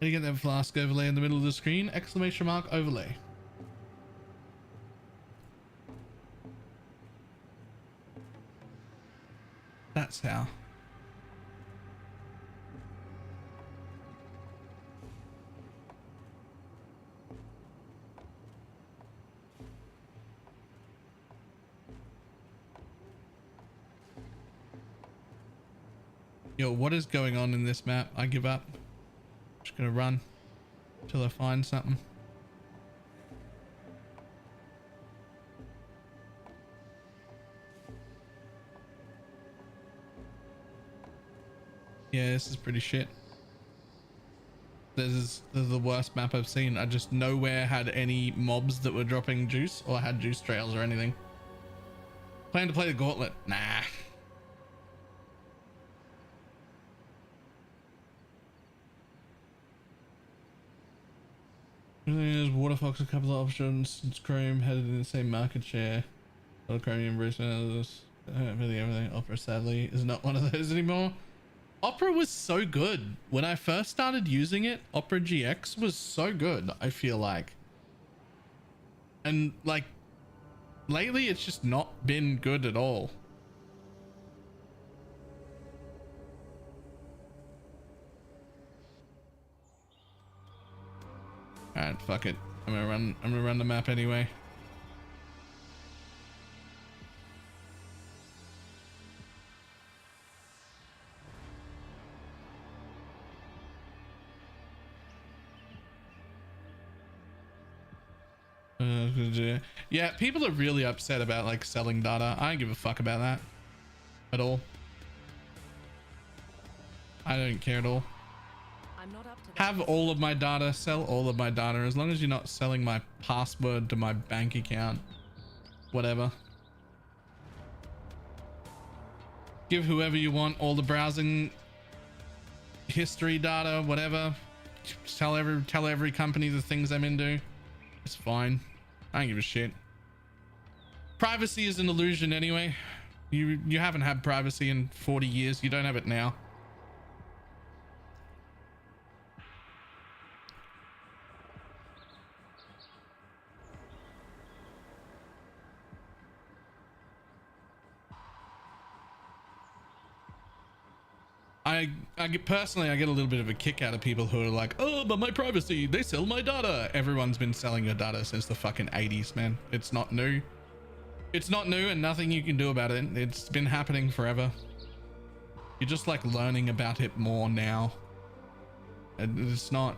Speaker 1: How do you get that flask overlay in the middle of the screen? Exclamation mark overlay.
Speaker 6: That's how. Yo, what is going on in this map? I give up. Just gonna run until I find something. Yeah, this is pretty shit. This is the worst map I've seen. I just nowhere had any mobs that were dropping juice or had juice trails or anything. Plan to play the gauntlet? Nah. There's Water Fox, a couple of options. It's Chrome headed in the same market share. A lot of Chromium embracement of this. Everything. Opera sadly is not one of those anymore. Opera was so good when I first started using it. Opera GX was so good, I feel like, and like lately it's just not been good at all. All right, fuck it. I'm gonna run the map anyway. Yeah, people are really upset about like selling data. I don't give a fuck about that at all. I don't care at all.
Speaker 4: I'm not up to that.
Speaker 6: Have all of my data, sell all of my data, as long as you're not selling my password to my bank account, whatever. Give whoever you want all the browsing history data, whatever. Tell every company the things I'm into. It's fine. I don't give a shit. Privacy is an illusion anyway. You haven't had privacy in 40 years. You don't have it now. I get personally, I get a little bit of a kick out of people who are like, oh, but my privacy, they sell my data. Everyone's been selling your data since the fucking 80s, man. It's not new. It's not new and nothing you can do about it. It's been happening forever. You're just like learning about it more now. And it's not,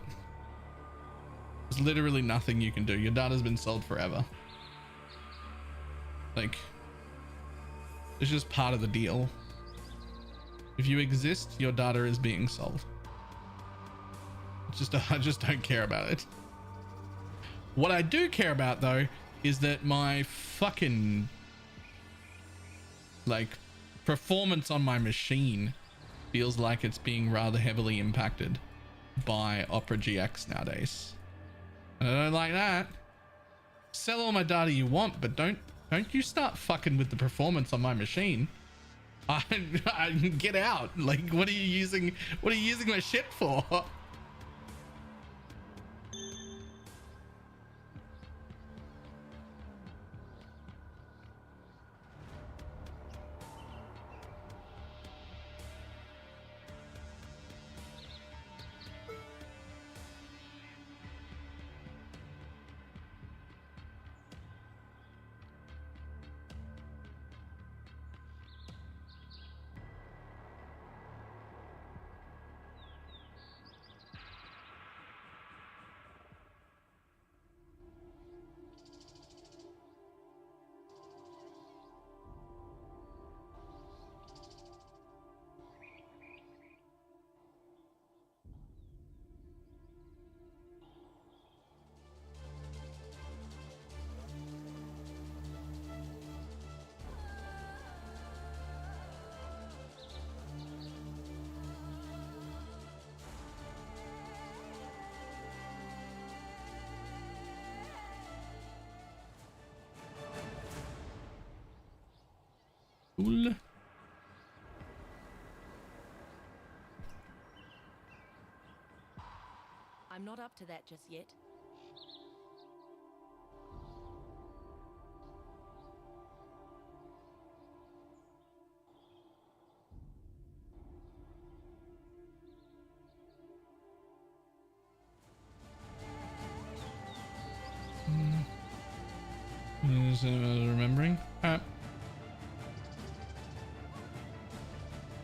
Speaker 6: there's literally nothing you can do. Your data's been sold forever. Like, it's just part of the deal. If you exist, your data is being sold. I just don't care about it. What I do care about though is that my fucking like performance on my machine feels like it's being rather heavily impacted by Opera GX nowadays. And I don't like that. Sell all my data you want, but don't you start fucking with the performance on my machine. I get out. Like, what are you using my shit for? Cool.
Speaker 4: I'm not up to that just yet.
Speaker 6: remembering. Alright.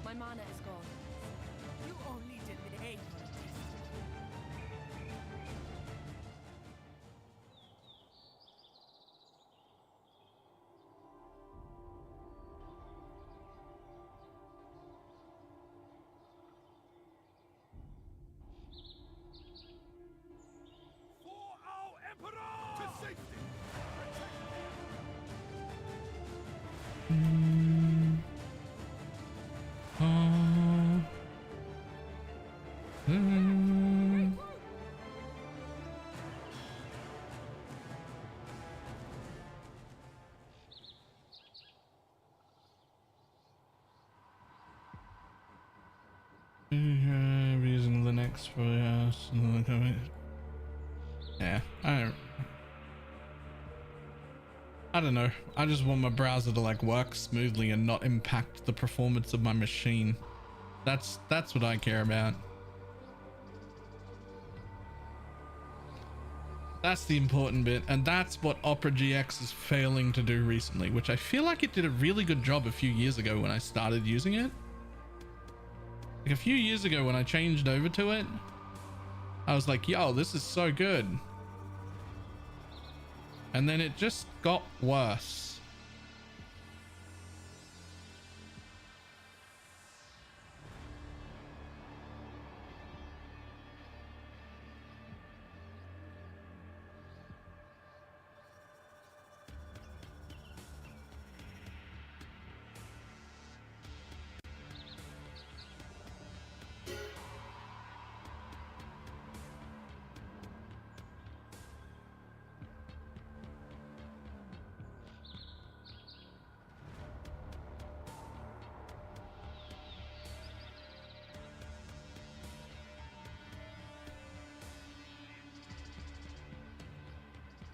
Speaker 4: My mana is gone.
Speaker 7: You only delayed your destiny. For our Emperor! To safety!
Speaker 6: Using Linux for yeah, I don't know. I just want my browser to like work smoothly and not impact the performance of my machine. That's what I care about. That's the important bit, and that's what Opera GX is failing to do recently, which I feel like it did a really good job a few years ago when I started using it. Like a few years ago when I changed over to it, I was like, yo, this is so good. And then it just got worse.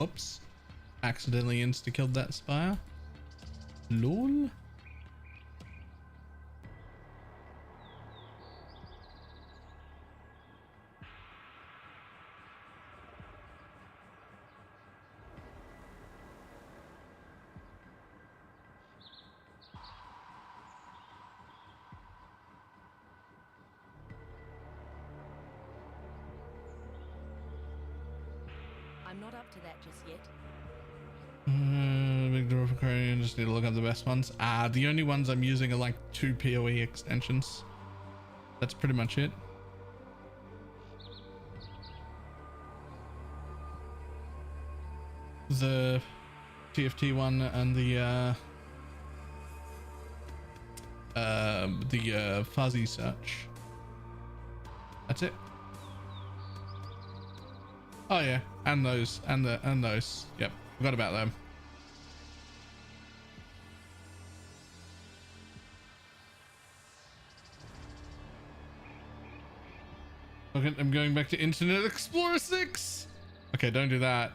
Speaker 6: Oops. Accidentally insta-killed that spire. Lol.
Speaker 4: I'm not up to that just yet.
Speaker 6: Big draw for Korean. Just need to look up the best ones. The only ones I'm using are like 2 PoE extensions. That's pretty much it. The TFT one and the fuzzy search. That's it. Oh yeah, and those, and those. Yep, forgot about them. Okay, I'm going back to Internet Explorer 6. Okay, don't do that.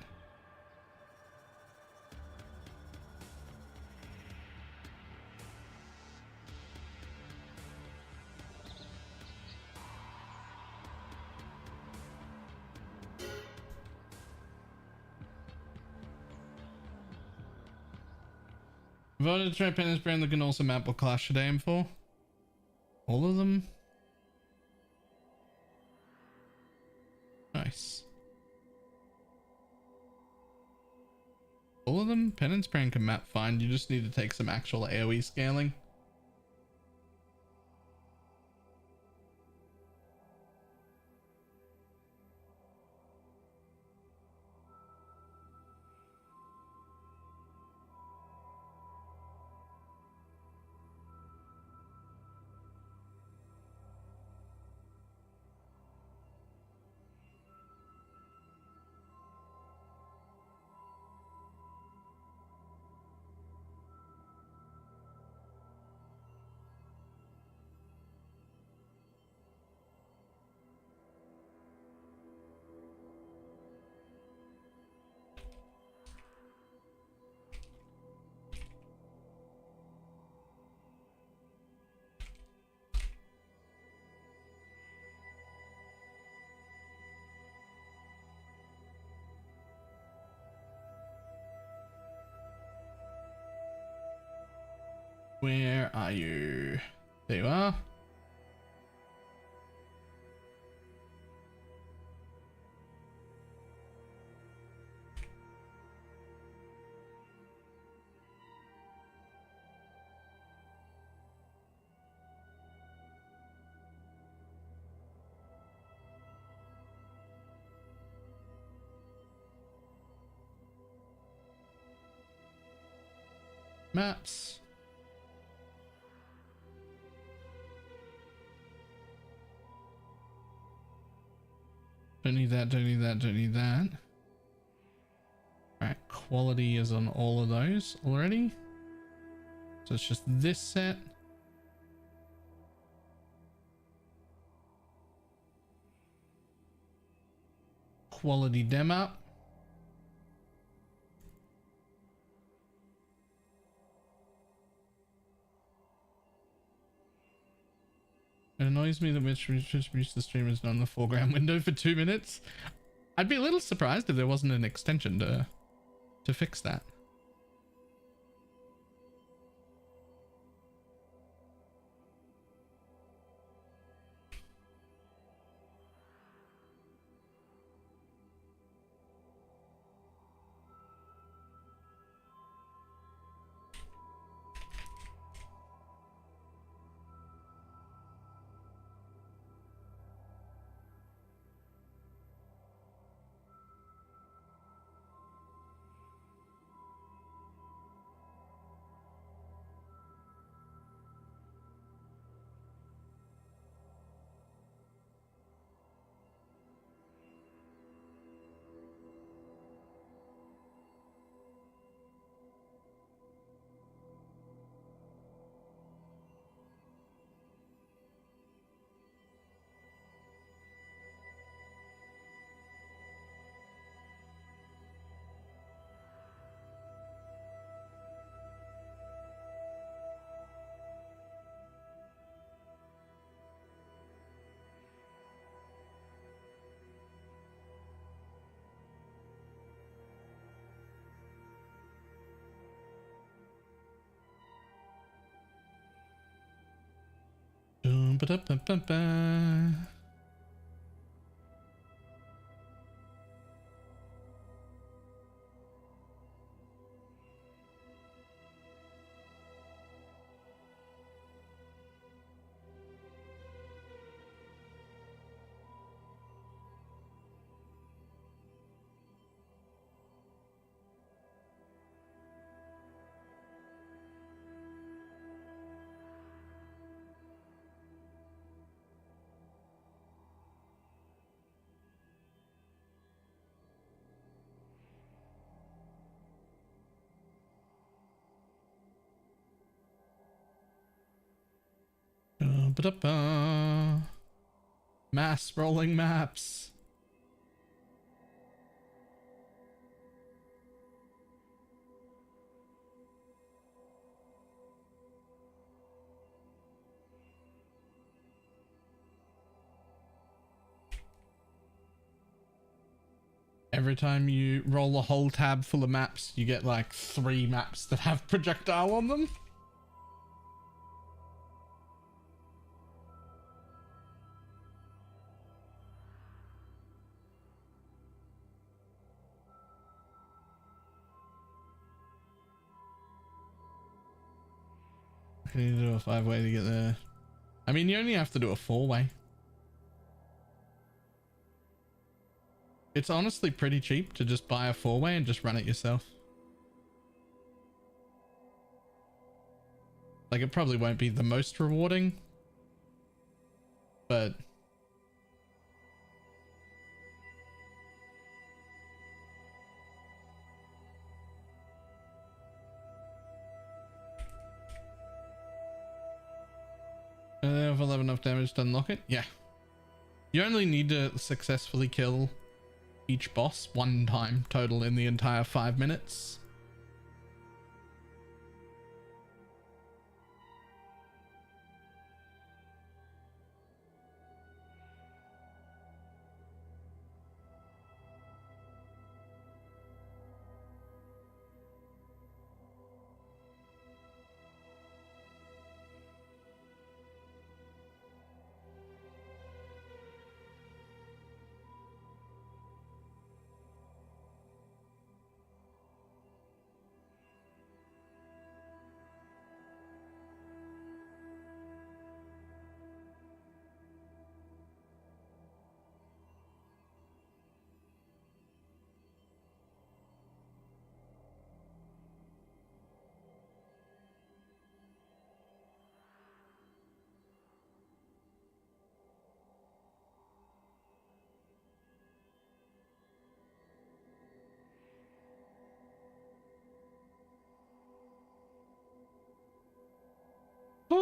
Speaker 6: Voted to try Penance Brand. Looking also map what class should I aim for? All of them? Nice. All of them? Penance Brand can map fine. You just need to take some actual AoE scaling. Where are you? There you are. Maps. Don't need that, don't need that, don't need that. Alright, quality is on all of those already. So it's just this set. Quality dem up. It annoys me that which the stream is not in the foreground window for 2 minutes. I'd be a little surprised if there wasn't an extension to fix that. Ba-da-ba-ba-ba. Ba-da-ba. Mass rolling maps. Every time you roll a whole tab full of maps, you get like 3 maps that have projectile on them. I need to do a 5-way to get there. I mean, you only have to do a 4-way. It's honestly pretty cheap to just buy a 4-way and just run it yourself. Like, it probably won't be the most rewarding, but if I'll have enough damage to unlock it. Yeah, you only need to successfully kill each boss 1 time total in the entire 5 minutes.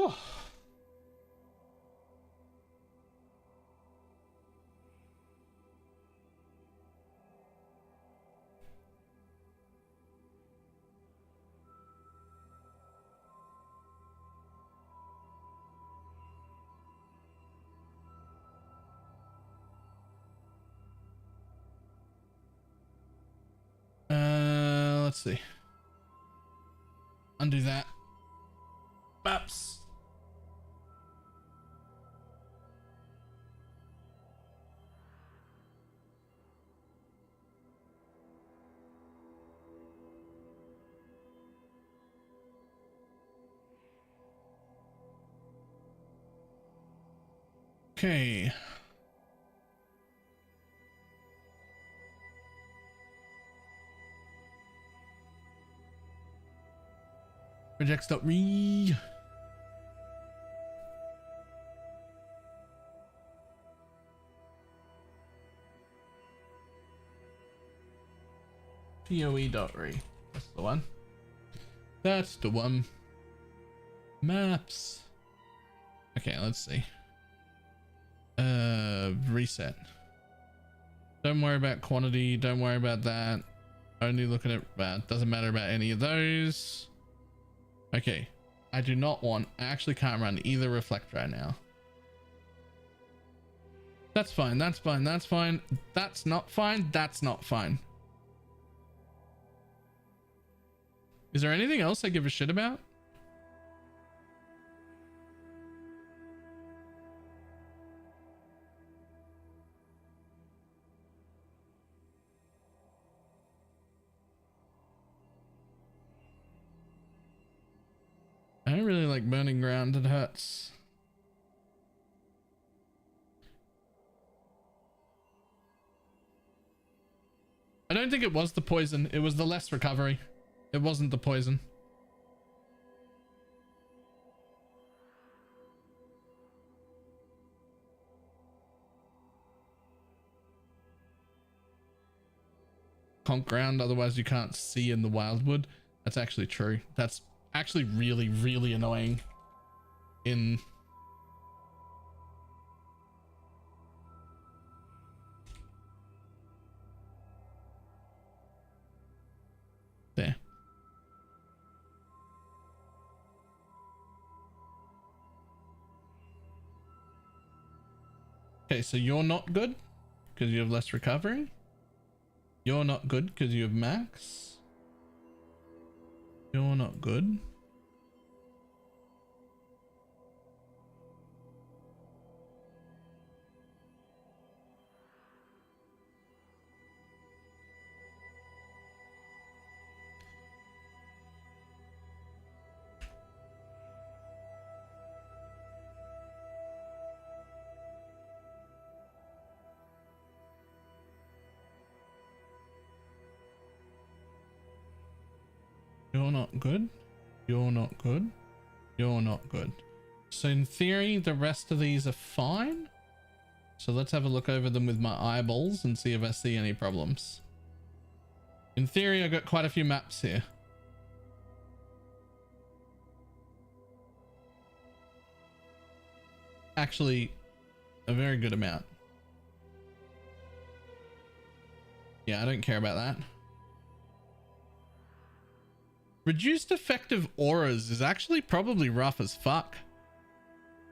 Speaker 1: Whew. Let's see. Undo that. Maps. Okay. Projects.re. POE.re. That's the one. That's the one. Maps. Okay, let's see. Reset. Don't worry about quantity. Don't worry about that. Only looking at doesn't matter about any of those. Okay. I do not want, I actually can't run either reflect right now. That's fine. That's fine. That's fine. That's not fine. That's not fine. Is there anything else I give a shit about? I don't really like burning ground. It hurts. I don't think it was the poison. It was the less recovery. It wasn't the poison. Conk ground, otherwise you can't see in the wildwood. That's actually true. That's actually really, really annoying in there. Okay, so you're not good because you have less recovery. You're not good because you have max. You're not good. You're not good. You're not good. You're not good. So in theory, the rest of these are fine. So let's have a look over them with my eyeballs and see if I see any problems. In theory, I got quite a few maps here. Actually, a very good amount. Yeah, I don't care about that. Reduced effective auras is actually probably rough as fuck.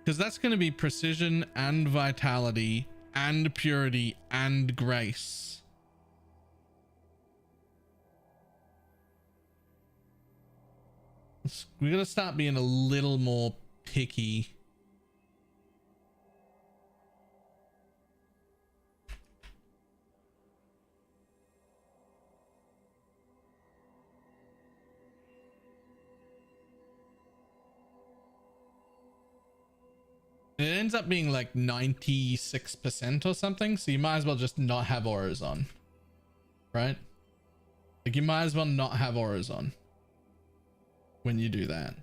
Speaker 1: Because that's going to be precision and vitality and purity and grace. We got to start being a little more picky. It ends up being like 96% or something, so you might as well just not have auras on, right? Like you might as well not have auras on when you do that.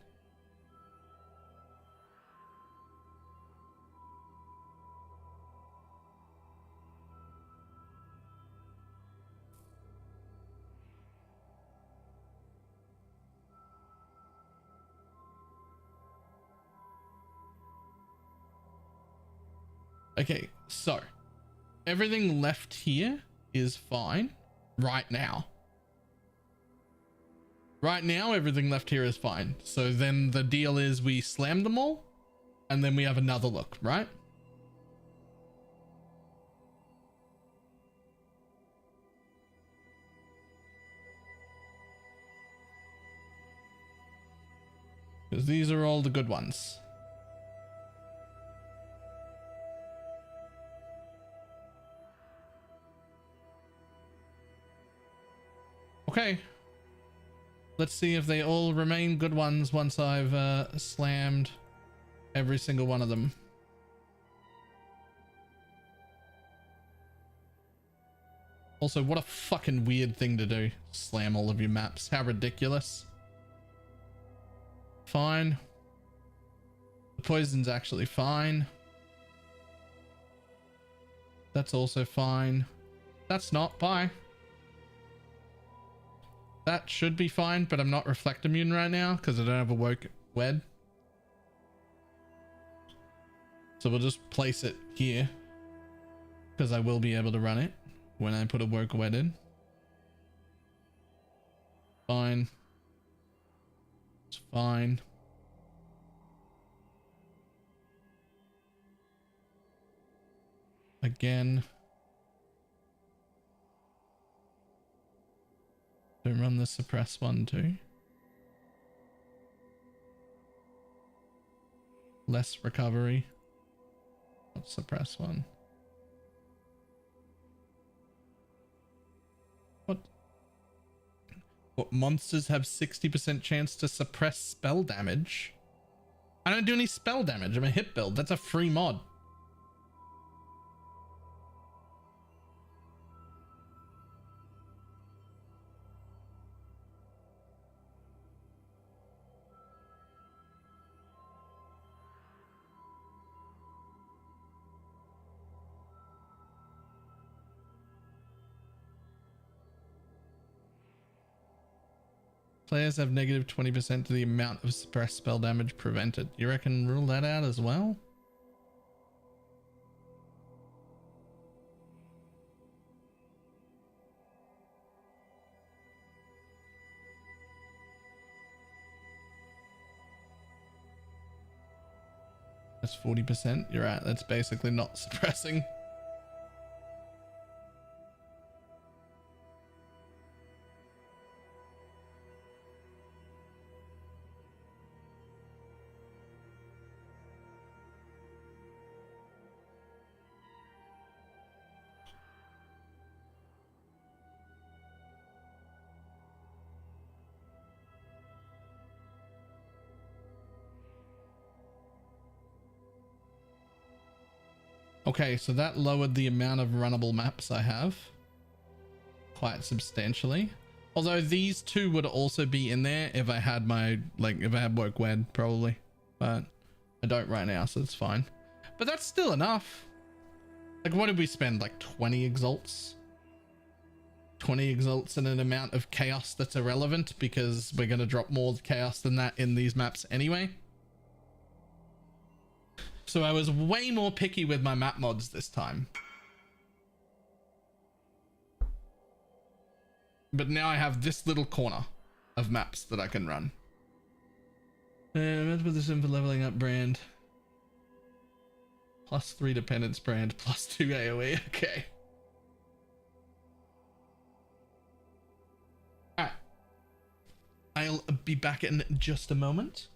Speaker 1: Okay, so everything left here is fine right now. Right now, everything left here is fine. So then the deal is we slam them all and then we have another look, right? Because these are all the good ones. Okay. Let's see if they all remain good ones once I've slammed every single one of them. Also, what a fucking weird thing to do. Slam all of your maps. How ridiculous. Fine. The poison's actually fine. That's also fine. That's not. Bye. That should be fine, but I'm not reflect immune right now because I don't have a woke wed. So we'll just place it here because I will be able to run it when I put a woke wed in. Fine. It's fine. Again. Don't run the suppress one too. Less recovery. Not suppress one. What monsters have 60% chance to suppress spell damage? I don't do any spell damage. I'm a hit build. That's a free mod. Players have negative 20% to the amount of suppressed spell damage prevented. You reckon rule that out as well? That's 40%. You're right. That's basically not suppressing. Okay, so that lowered the amount of runnable maps I have quite substantially. Although these two would also be in there if I had my, like, if I had woke wed, probably. But I don't right now, so it's fine. But that's still enough. Like, what did we spend? Like 20 exalts? 20 exalts in an amount of chaos that's irrelevant because we're going to drop more chaos than that in these maps anyway. So I was way more picky with my map mods this time. But now I have this little corner of maps that I can run. I'm going to put this in for leveling up brand. +3 dependence brand, +2 AoE. Okay. Alright. I'll be back in just a moment.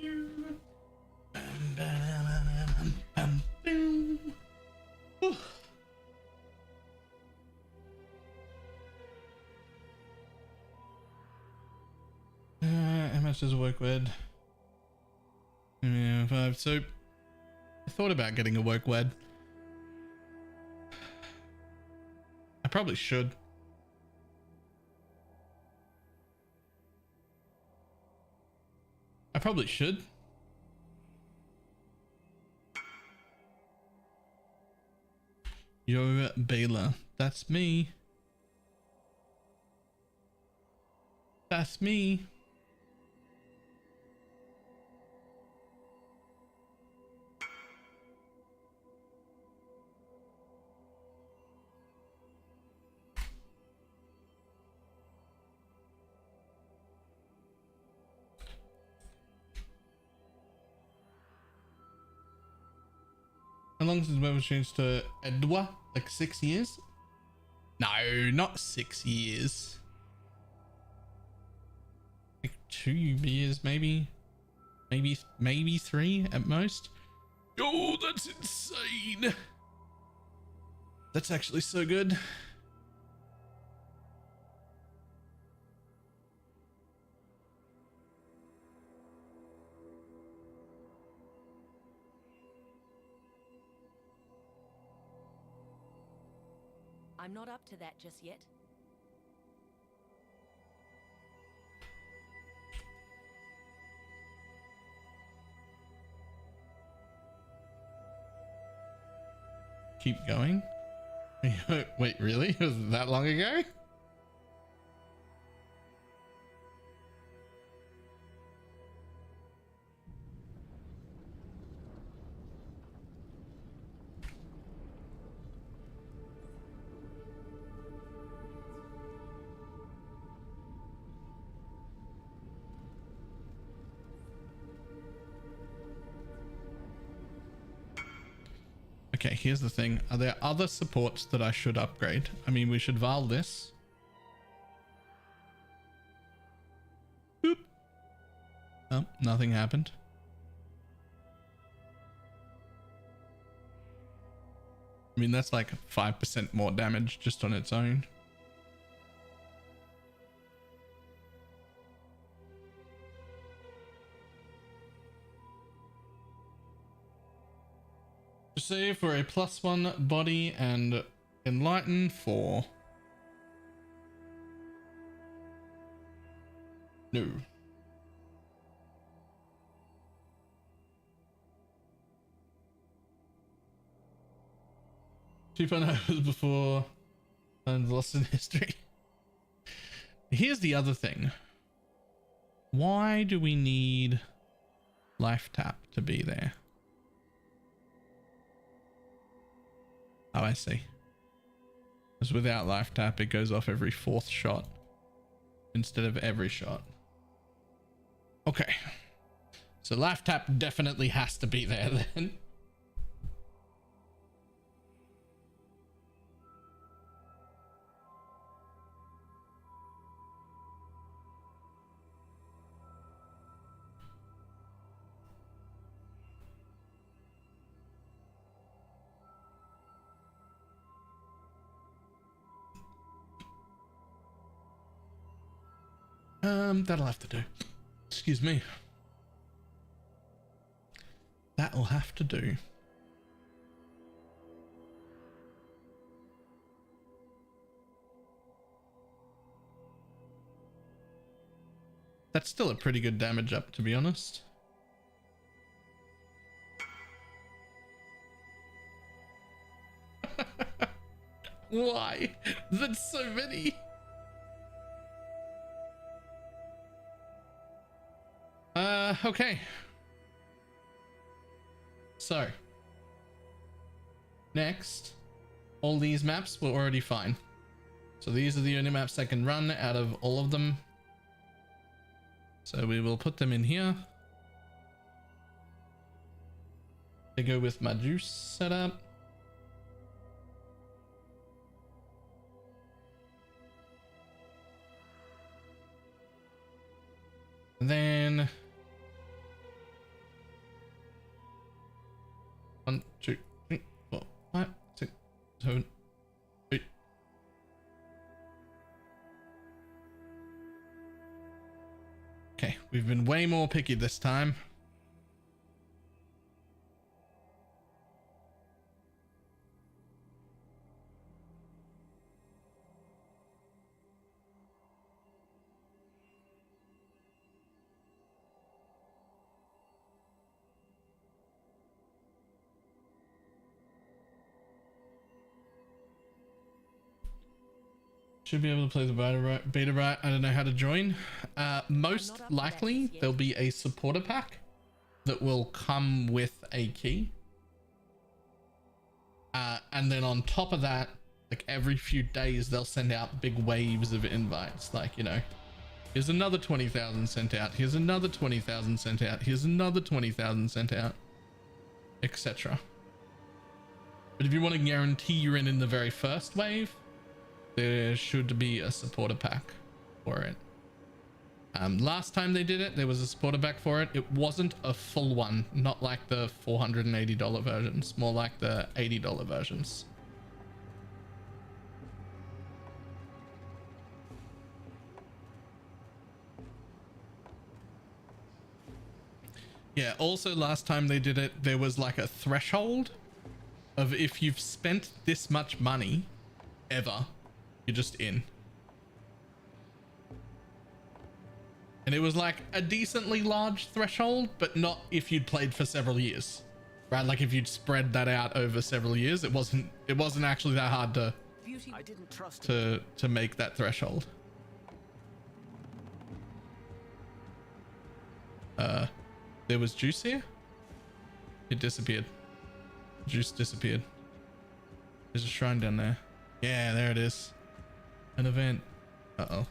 Speaker 1: Whew. MS is work wed. Yeah, 5. So I thought about getting a work wed. I probably should. I probably should. Yo, Baylor. That's me. That's me. How long since weather changed to Edwa? Like 6 years? No, not 6 years. Like 2 years, maybe. Maybe 3 at most. Oh, that's insane. That's actually so good.
Speaker 4: I'm not up to that just yet.
Speaker 1: Keep going. Wait, really? Was it that long ago? Okay, here's the thing. Are there other supports that I should upgrade? I mean, we should Val this. Boop. Oh, nothing happened. I mean, that's like 5% more damage just on its own. Save for a +1 body and enlighten 4. No. 2.0 was before and lost in history. Here's the other thing. Why do we need life tap to be there? Oh, I see. Because without life tap, it goes off every 4th shot instead of every shot. Okay. So life tap definitely has to be there then. That'll have to do. Excuse me. That'll have to do. That's still a pretty good damage up, to be honest. Why? That's so many. Okay. So, next, all these maps were already fine. So these are the only maps I can run out of all of them. So we will put them in here. They go with my juice setup. And then
Speaker 6: 1, 2, 3, 4, 5, 6, 7, 8. Okay, we've been way more picky this time. Should be able to play the beta right. I don't know how to join. Most likely there'll be a supporter pack that will come with a key. And then on top of that, like every few days, they'll send out big waves of invites. Like, you know, here's another 20,000 sent out. Here's another 20,000 sent out. Here's another 20,000 sent out, etc. But if you want to guarantee you're in the very first wave, there should be a supporter pack for it. Last time they did it, there was a supporter pack for it. It wasn't a full one, not like the $480 versions, more like the $80 versions. Yeah, also last time they did it, there was like a threshold of if you've spent this much money ever, you're just in. And it was like a decently large threshold, but not if you'd played for several years, right? Like if you'd spread that out over several years, it wasn't actually that hard to
Speaker 3: I didn't trust
Speaker 6: to make that threshold. There was juice here. It disappeared. Juice disappeared. There's a shrine down there. Yeah, there it is. An event. Uh-oh.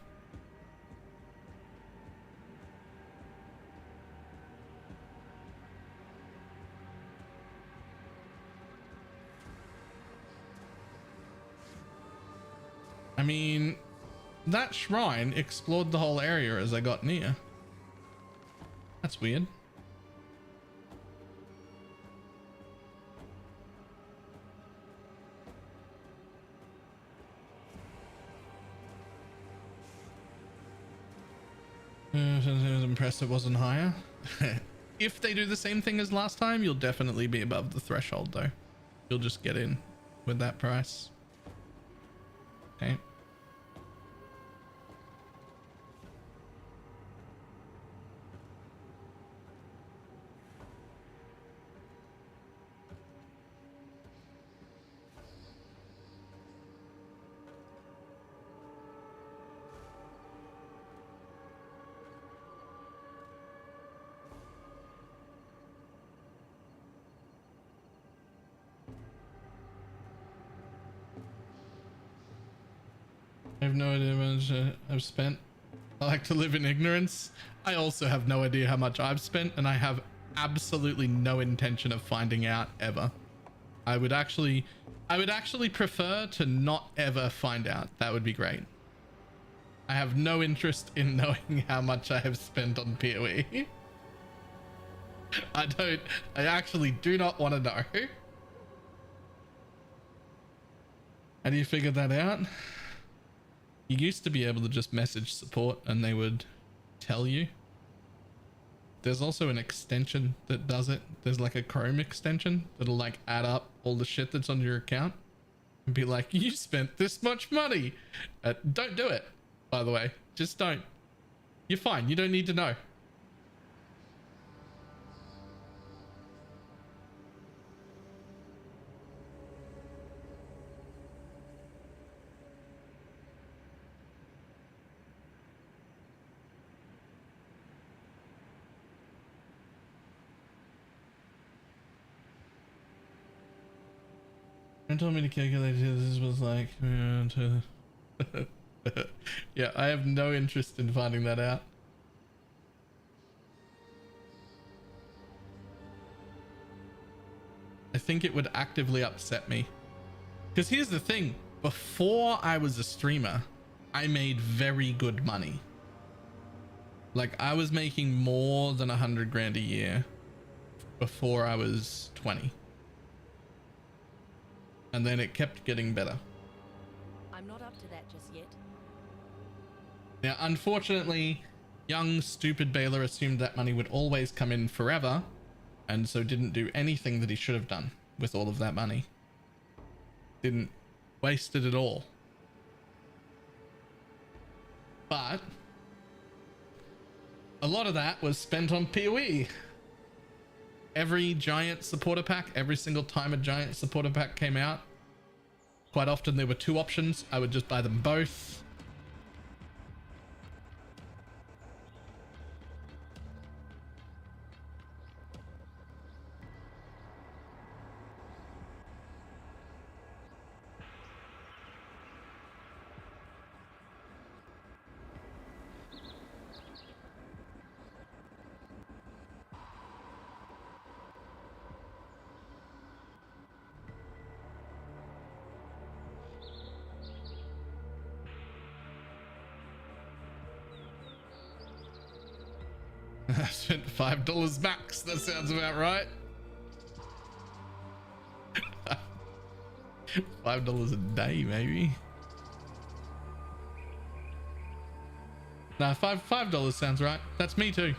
Speaker 6: I mean, that shrine explored the whole area as I got near. That's weird. I was impressed it wasn't higher. If they do the same thing as last time, you'll definitely be above the threshold though. You'll just get in with that price. Okay. I have no idea how much I've spent. I like to live in ignorance. I also have no idea how much I've spent, and I have absolutely no intention of finding out ever. I would actually prefer to not ever find out. That would be great. I have no interest in knowing how much I have spent on PoE. I actually do not want to know. How do you figure that out? You used to be able to just message support and they would tell you. There's also an extension that does it. There's like a Chrome extension that'll like add up all the shit that's on your account and be like, you spent this much money. Don't do it, by the way. Just don't. You're fine. You don't need to know. Told me to calculate who this was like. Yeah, I have no interest in finding that out. I think it would actively upset me. Because here's the thing. Before I was a streamer, I made very good money. Like I was making more than 100 grand a year before I was 20.
Speaker 1: And then it kept getting better.
Speaker 4: I'm not up to that just yet.
Speaker 1: Now, unfortunately, young, stupid Baylor assumed that money would always come in forever, and so didn't do anything that he should have done with all of that money. Didn't waste it at all. But a lot of that was spent on PoE. Every giant supporter pack, every single time a giant supporter pack came out, quite often there were two options. I would just buy them both. I spent $5 max. That sounds about right. $5 a day, maybe. Nah, $5 sounds right. That's me too.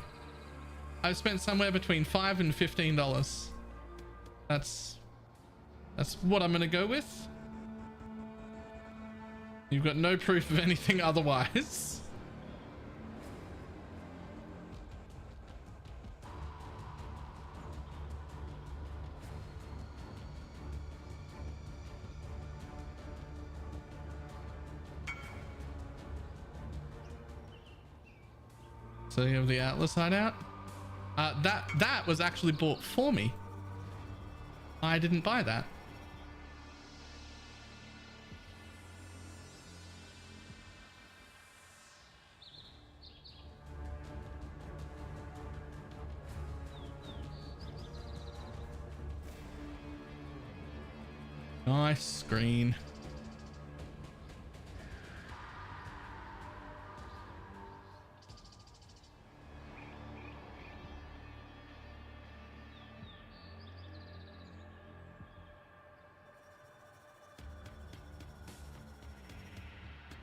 Speaker 1: I've spent somewhere between $5 and $15. That's what I'm gonna go with. You've got no proof of anything otherwise. So you have the Atlas hideout. That was actually bought for me. I didn't buy that. Nice screen.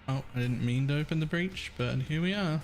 Speaker 1: Oh, I didn't mean to open the breach, but here we are.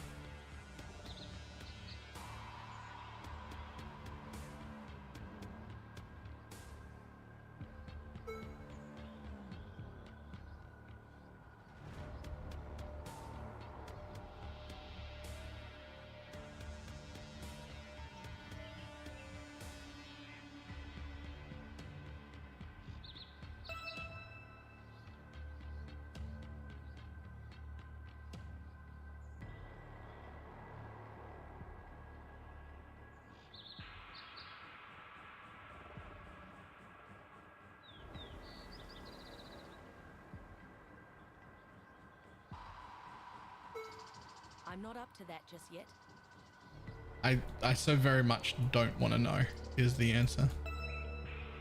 Speaker 4: I'm not up to that just yet.
Speaker 1: I so very much don't want to know is the answer.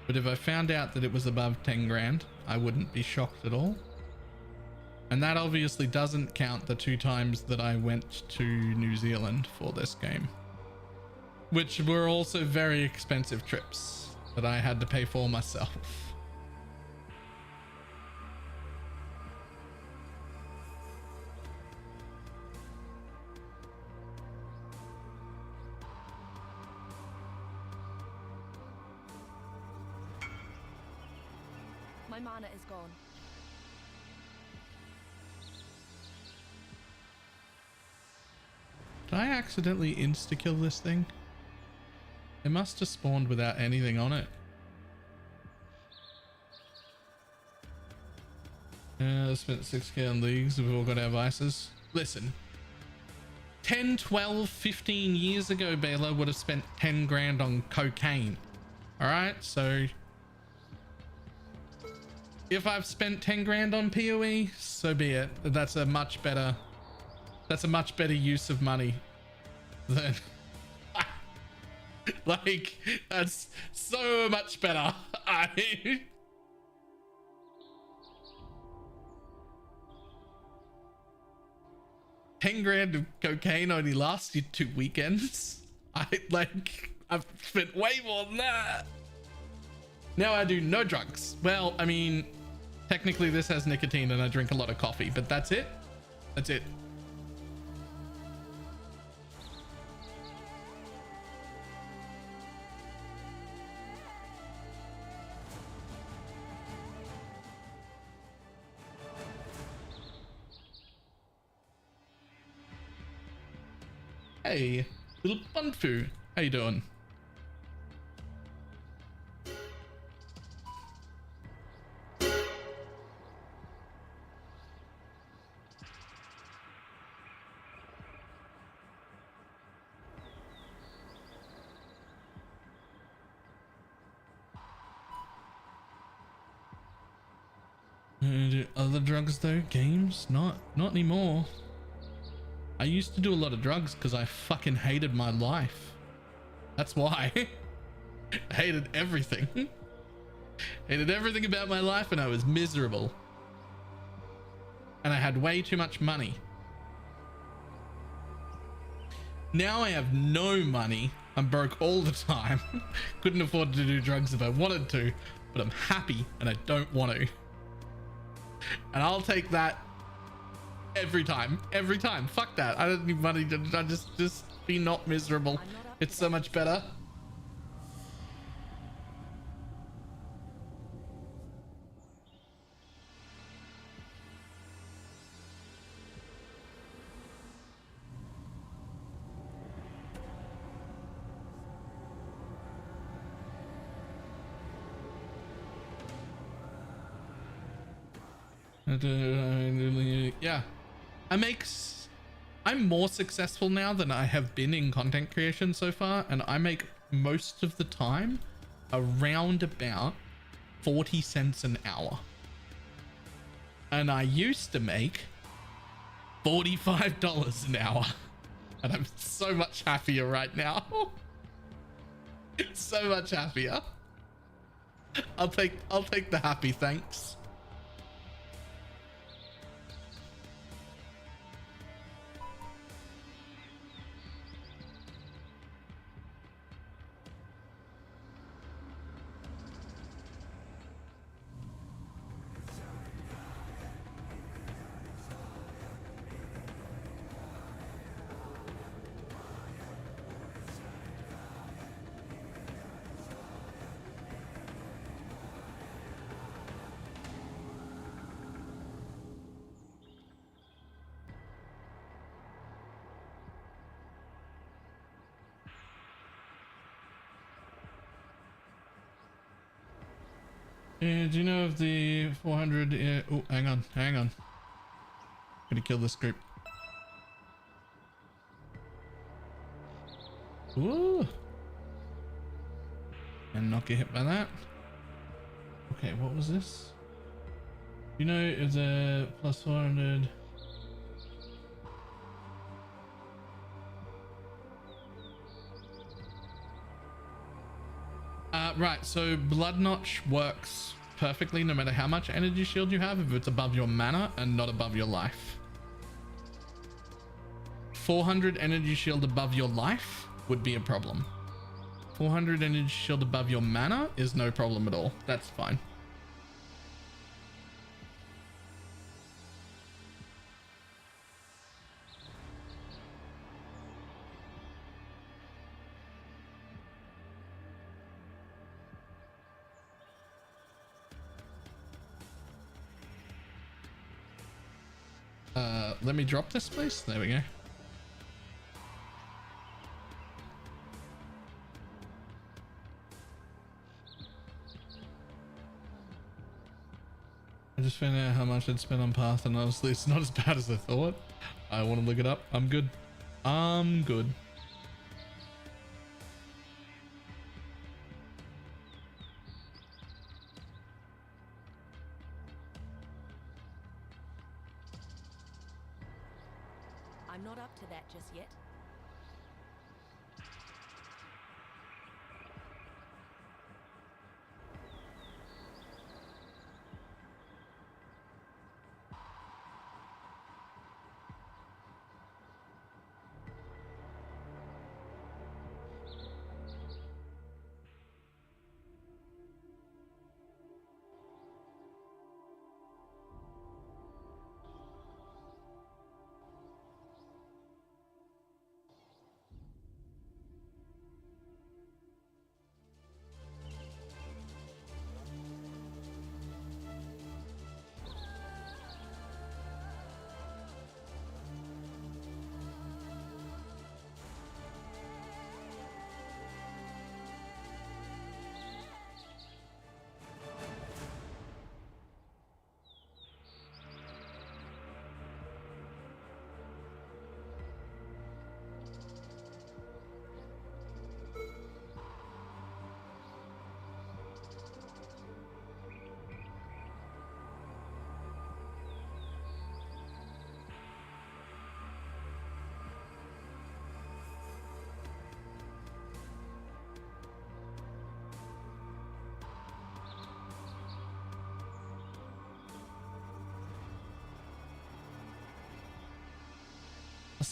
Speaker 1: But if I found out that it was above 10 grand, I wouldn't be shocked at all. And that obviously doesn't count the 2 times that I went to New Zealand for this game, which were also very expensive trips that I had to pay for myself.
Speaker 4: My mana is gone.
Speaker 1: Did I accidentally insta-kill this thing? It must have spawned without anything on it. Yeah, I spent 6k on leagues. We've all got our vices. Listen, 10, 12, 15 years ago, Baylor would have spent 10 grand on cocaine. All right, so if I've spent 10 grand on PoE, so be it. That's a much better use of money than like, that's so much better. 10 grand of cocaine only lasts you 2 weekends. I've spent way more than that. Now I do no drugs. Well, I mean, technically this has nicotine and I drink a lot of coffee, but that's it. That's it. Hey, little Bunfu, how you doing? Do other drugs though? Games? Not anymore. I used to do a lot of drugs because I fucking hated my life. That's why. I hated everything. Hated everything about my life and I was miserable. And I had way too much money. Now I have no money. I'm broke all the time. Couldn't afford to do drugs if I wanted to, but I'm happy and I don't want to. And I'll take that every time. Fuck that. I don't need money to just be not miserable. It's so much better. Yeah, I'm more successful now than I have been in content creation so far, and I make most of the time around about 40 cents an hour, and I used to make $45 an hour, and I'm so much happier right now. So much happier. I'll take the happy, thanks. Do you know if the 400? Oh, hang on. Gonna kill this group. Ooh. And not get hit by that. Okay, what was this? You know if the plus 400. Right, so Blood Notch works perfectly no matter how much energy shield you have if it's above your mana and not above your life. 400 energy shield above your life would be a problem. 400 energy shield above your mana is no problem at all. That's fine. Let me drop this, please. There we go. I just found out how much I'd spent on Path, and honestly, it's not as bad as I thought. I want to look it up. I'm good. I'm good.
Speaker 4: I'm not up to that just yet.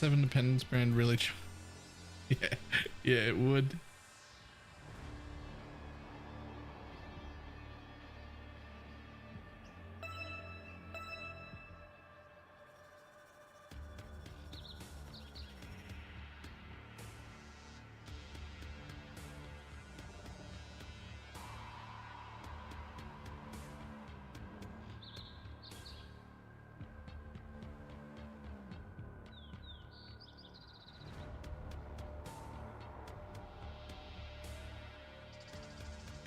Speaker 6: 7 Dependence brand really yeah, yeah, it would.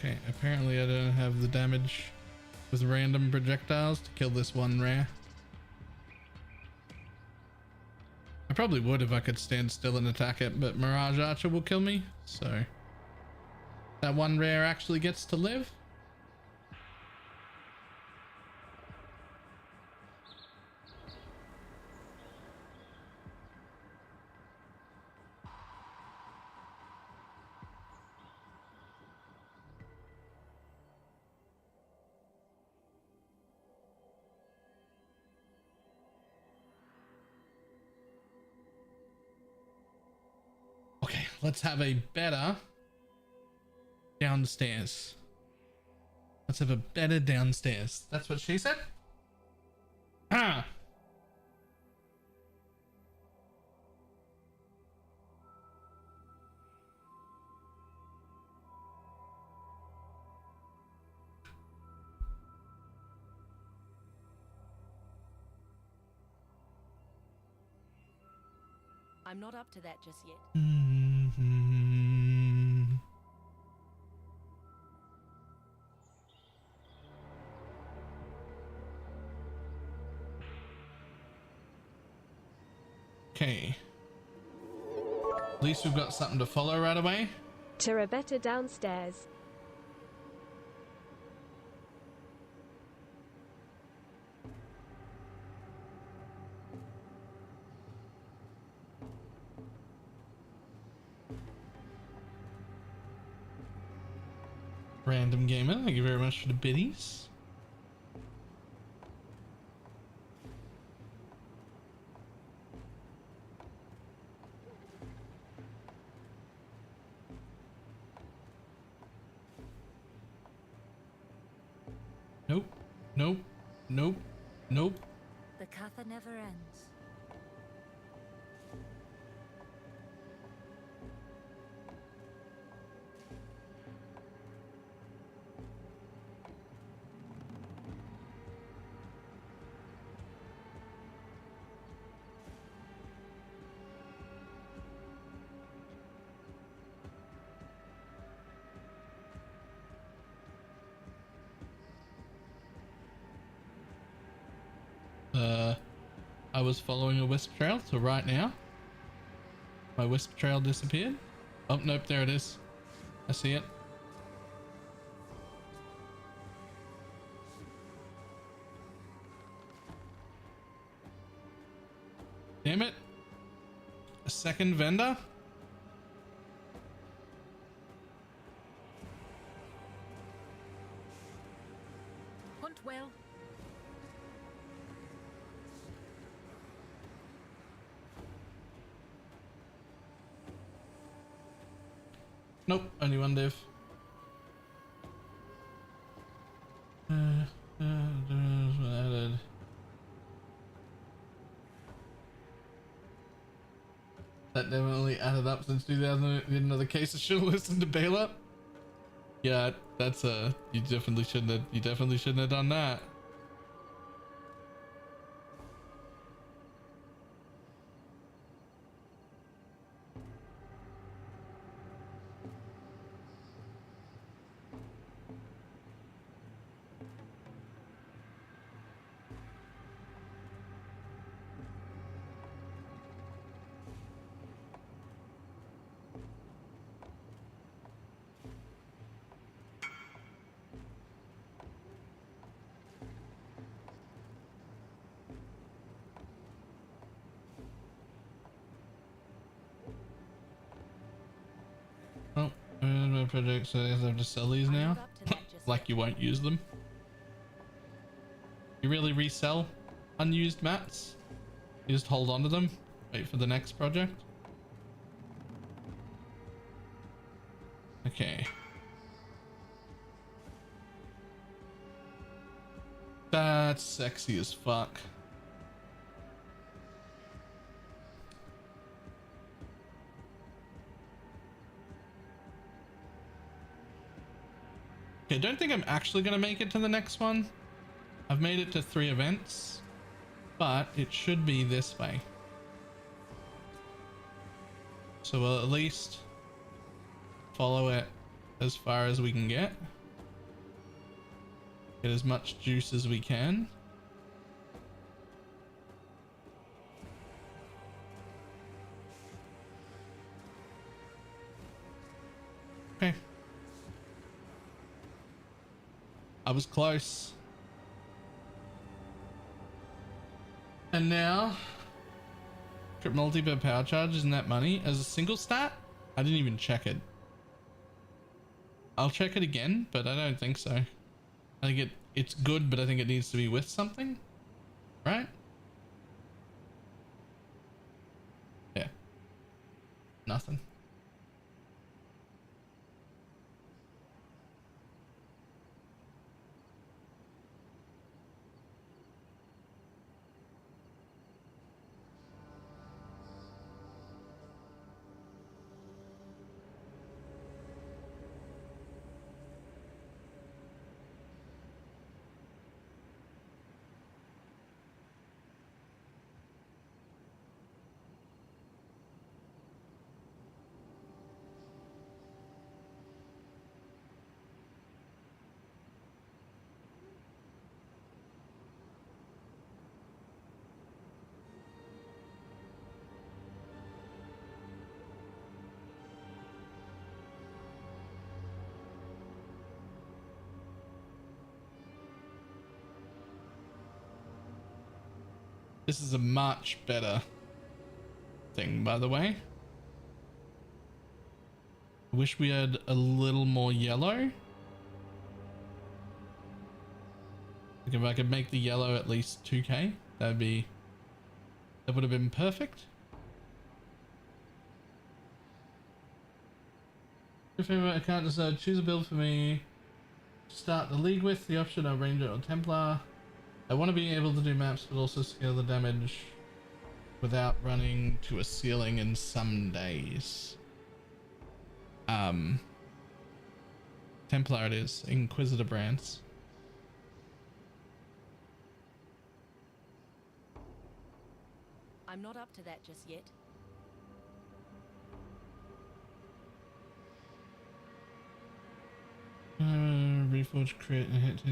Speaker 6: Okay, apparently I don't have the damage with random projectiles to kill this one rare. I probably would if I could stand still and attack it, but Mirage Archer will kill me, so that one rare actually gets to live. Okay, let's have a better downstairs. Let's have a better downstairs. That's what she said? Ah!
Speaker 4: I'm not up to that just yet.
Speaker 6: Okay. At least we've got something to follow right away.
Speaker 5: Tirabetta downstairs.
Speaker 6: Random gamer, thank you very much for the biddies. Nope, nope, nope, nope.
Speaker 4: The Katha never ends.
Speaker 6: I was following a wisp trail, so right now my wisp trail disappeared. Oh nope, there it is. I see it. Damn it. A second vendor?
Speaker 4: Hunt well.
Speaker 6: Nope, only one div. Added. That definitely added up since 2000. Did another case. I should have listened to Balor. Yeah, that's you definitely shouldn't have done that. Project, so I guess I have to sell these
Speaker 4: I'm
Speaker 6: now.
Speaker 4: not up to that just
Speaker 6: Like
Speaker 4: yet.
Speaker 6: you won't use them. You really resell unused mats? You just hold on to them? Wait for the next project. Okay. That's sexy as fuck. Okay, I don't think I'm actually gonna make it to the next one. I've made it to 3 events, but it should be this way. So we'll at least follow it as far as we can get. Get as much juice as we can. Okay. I was close. And now, crit multi-per power charge, isn't that money? As a single stat? I didn't even check it. I'll check it again, but I don't think so. I think it's good, but I think it needs to be with something, right? Yeah. Nothing. This is a much better thing, by the way. I wish we had a little more yellow. Like if I could make the yellow at least 2k, that would have been perfect. If I can't decide, choose a build for me to start the league with. The option of Ranger or Templar. I want to be able to do maps, but also scale the damage without running to a ceiling in some days. Templar it is. Inquisitor brands.
Speaker 4: I'm not up to that just yet.
Speaker 6: Reforge crit and hit to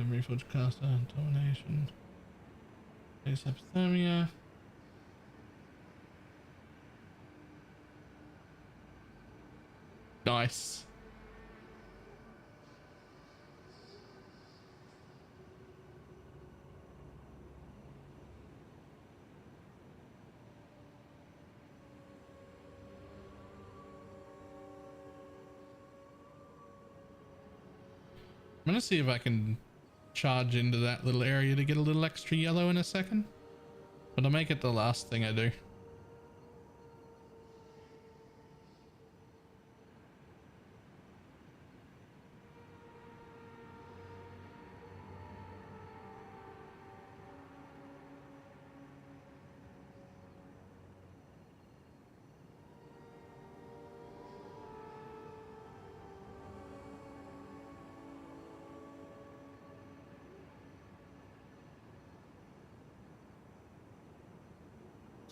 Speaker 6: Reforge caster, domination. Base hypothermia. Nice. I'm gonna see if I can charge into that little area to get a little extra yellow in a second, but I'll make it the last thing I do.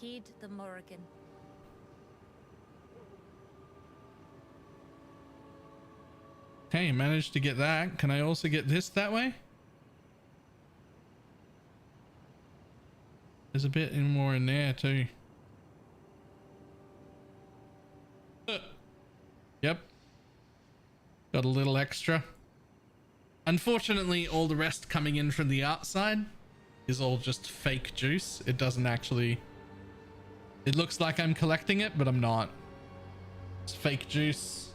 Speaker 4: Kid the Morrigan.
Speaker 6: Okay, managed to get that. Can I also get this that way? There's a bit more in there too. Yep. Got a little extra. Unfortunately, all the rest coming in from the outside is all just fake juice. It doesn't actually... It looks like I'm collecting it, but I'm not. It's fake juice.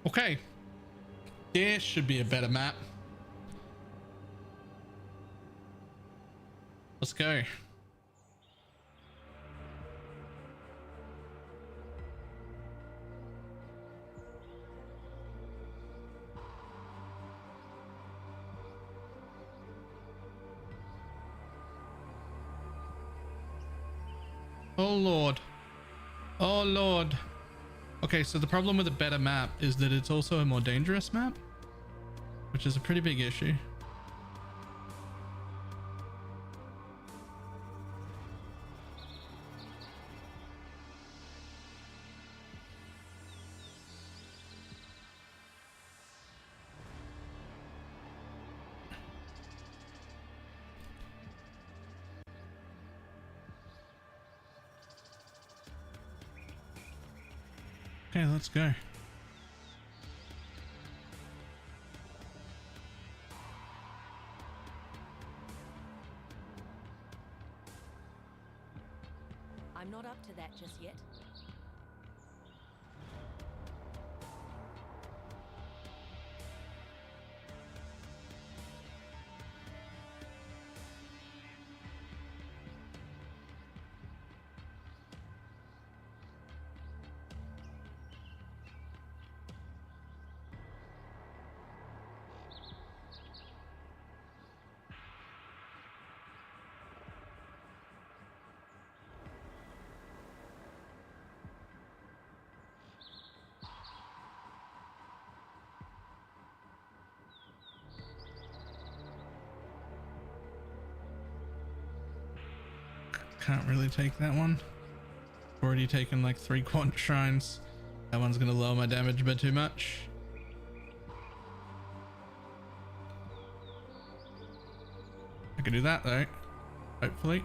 Speaker 6: Okay. There should be a better map. Let's go. Oh Lord. Oh Lord. Okay, so the problem with a better map is that it's also a more dangerous map, which is a pretty big issue. Okay, let's go.
Speaker 4: I'm not up to that just yet.
Speaker 6: Can't really take that one. Already taken like 3 quant shrines. That one's gonna lower my damage a bit too much. I can do that though, hopefully.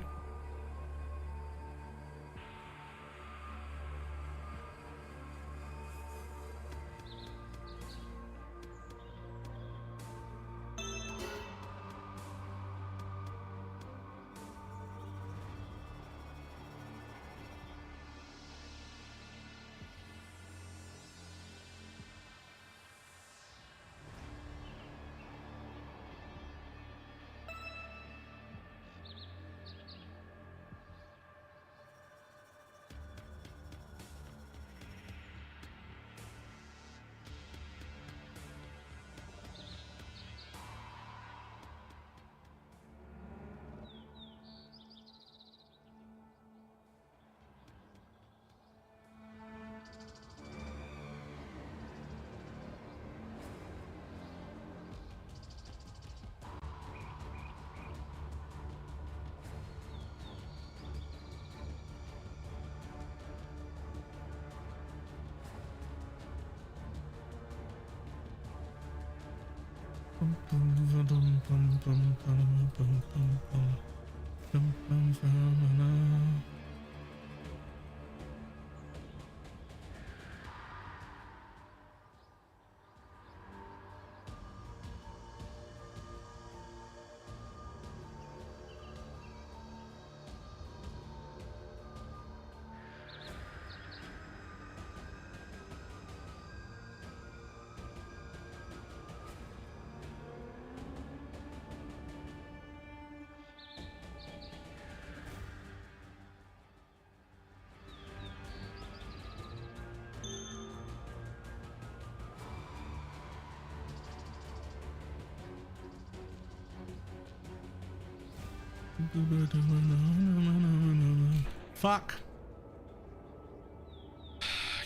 Speaker 6: Fuck.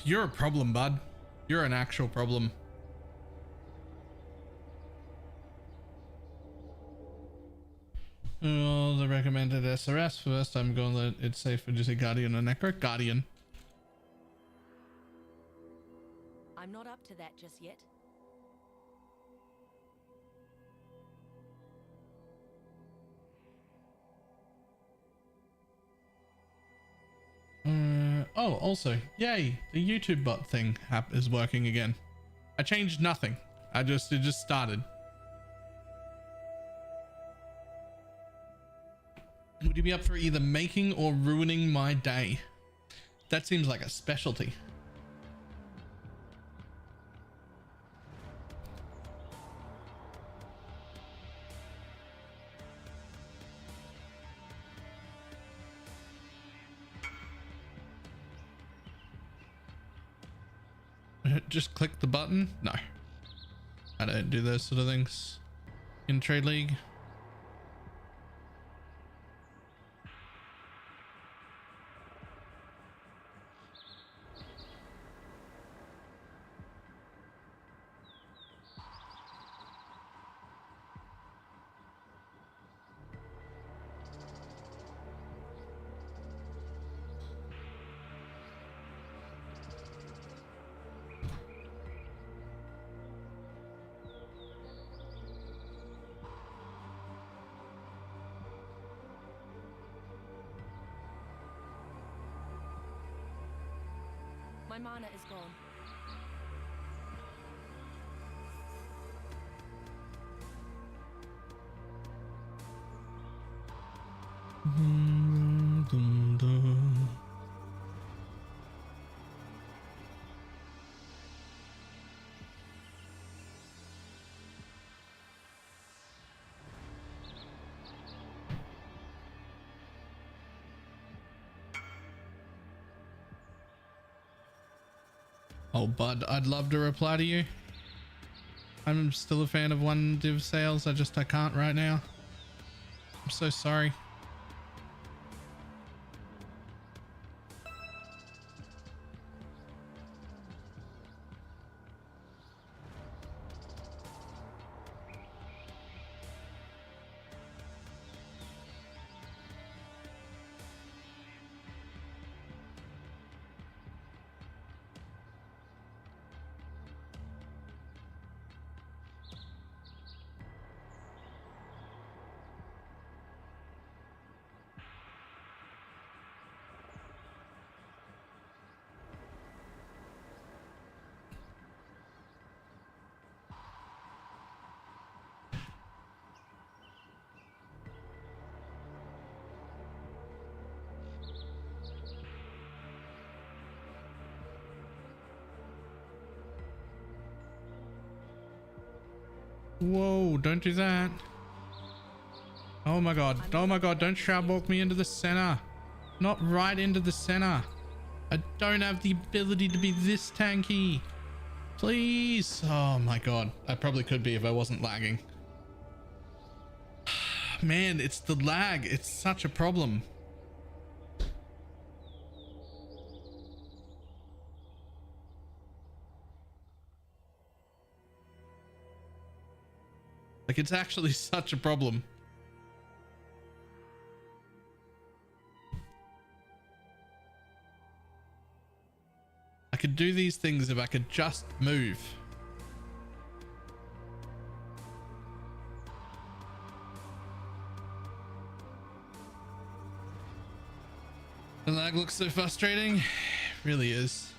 Speaker 6: You're a problem, bud. You're an actual problem. Oh, the recommended SRS first. I'm going to let it safe. Did you say Guardian or Necro? Guardian.
Speaker 4: I'm not up to that just yet.
Speaker 6: Oh, also, yay, the YouTube bot thing is working again. I changed nothing. It just started. Would you be up for either making or ruining my day? That seems like a specialty. don't just click the button. No, I don't do those sort of things in Trade League.
Speaker 4: My mana is gone.
Speaker 6: Oh, bud, I'd love to reply to you. I'm still a fan of one div sales. I can't right now. I'm so sorry. Whoa, don't do that. Oh my god. Oh my god, don't shroud walk me into the center. Not right into the center. I don't have the ability to be this tanky. Please. Oh my god. I probably could be if I wasn't lagging. Man, it's the lag. It's such a problem. Like, it's actually such a problem. I could do these things if I could just move. The lag looks so frustrating. It really is.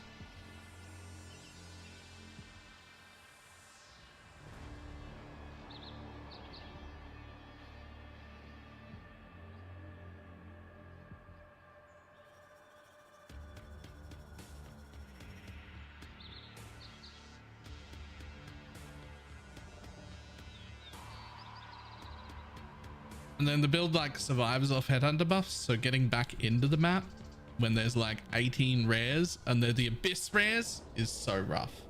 Speaker 6: And then the build like survives off headhunter buffs, so getting back into the map when there's like 18 rares and they're the abyss rares is so rough.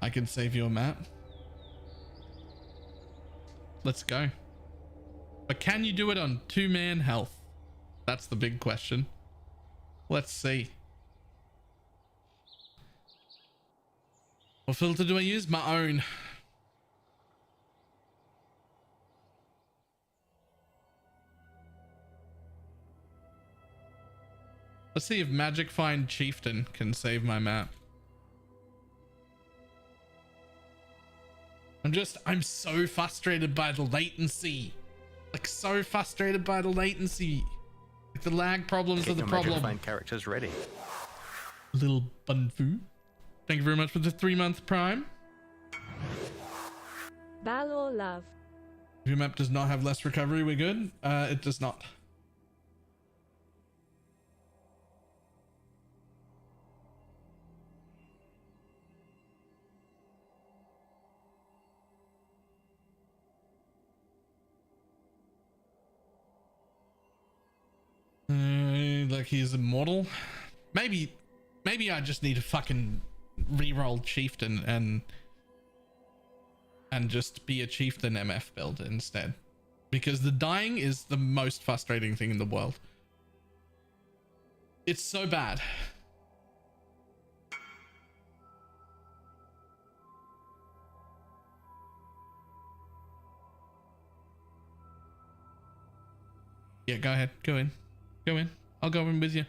Speaker 6: I can save your map. Let's go. But can you do it on 2-man health? That's the big question. Let's see. What filter do I use? My own. Let's see if Magic Find Chieftain can save my map. I'm so frustrated by the latency. Like, so frustrated by the latency. Like, the lag problems are the problem.
Speaker 3: Magic Find characters ready.
Speaker 6: Little Bunfu. Thank you very much for the 3-month prime.
Speaker 5: Balor love.
Speaker 6: If your map does not have less recovery, we're good. It does not. Like he's immortal. Maybe
Speaker 1: Maybe I just need to fucking re-roll chieftain and just be a chieftain MF build instead, because the dying is the most frustrating thing in the world. It's so bad. Yeah, go ahead. Go in. Go in. I'll go in with you.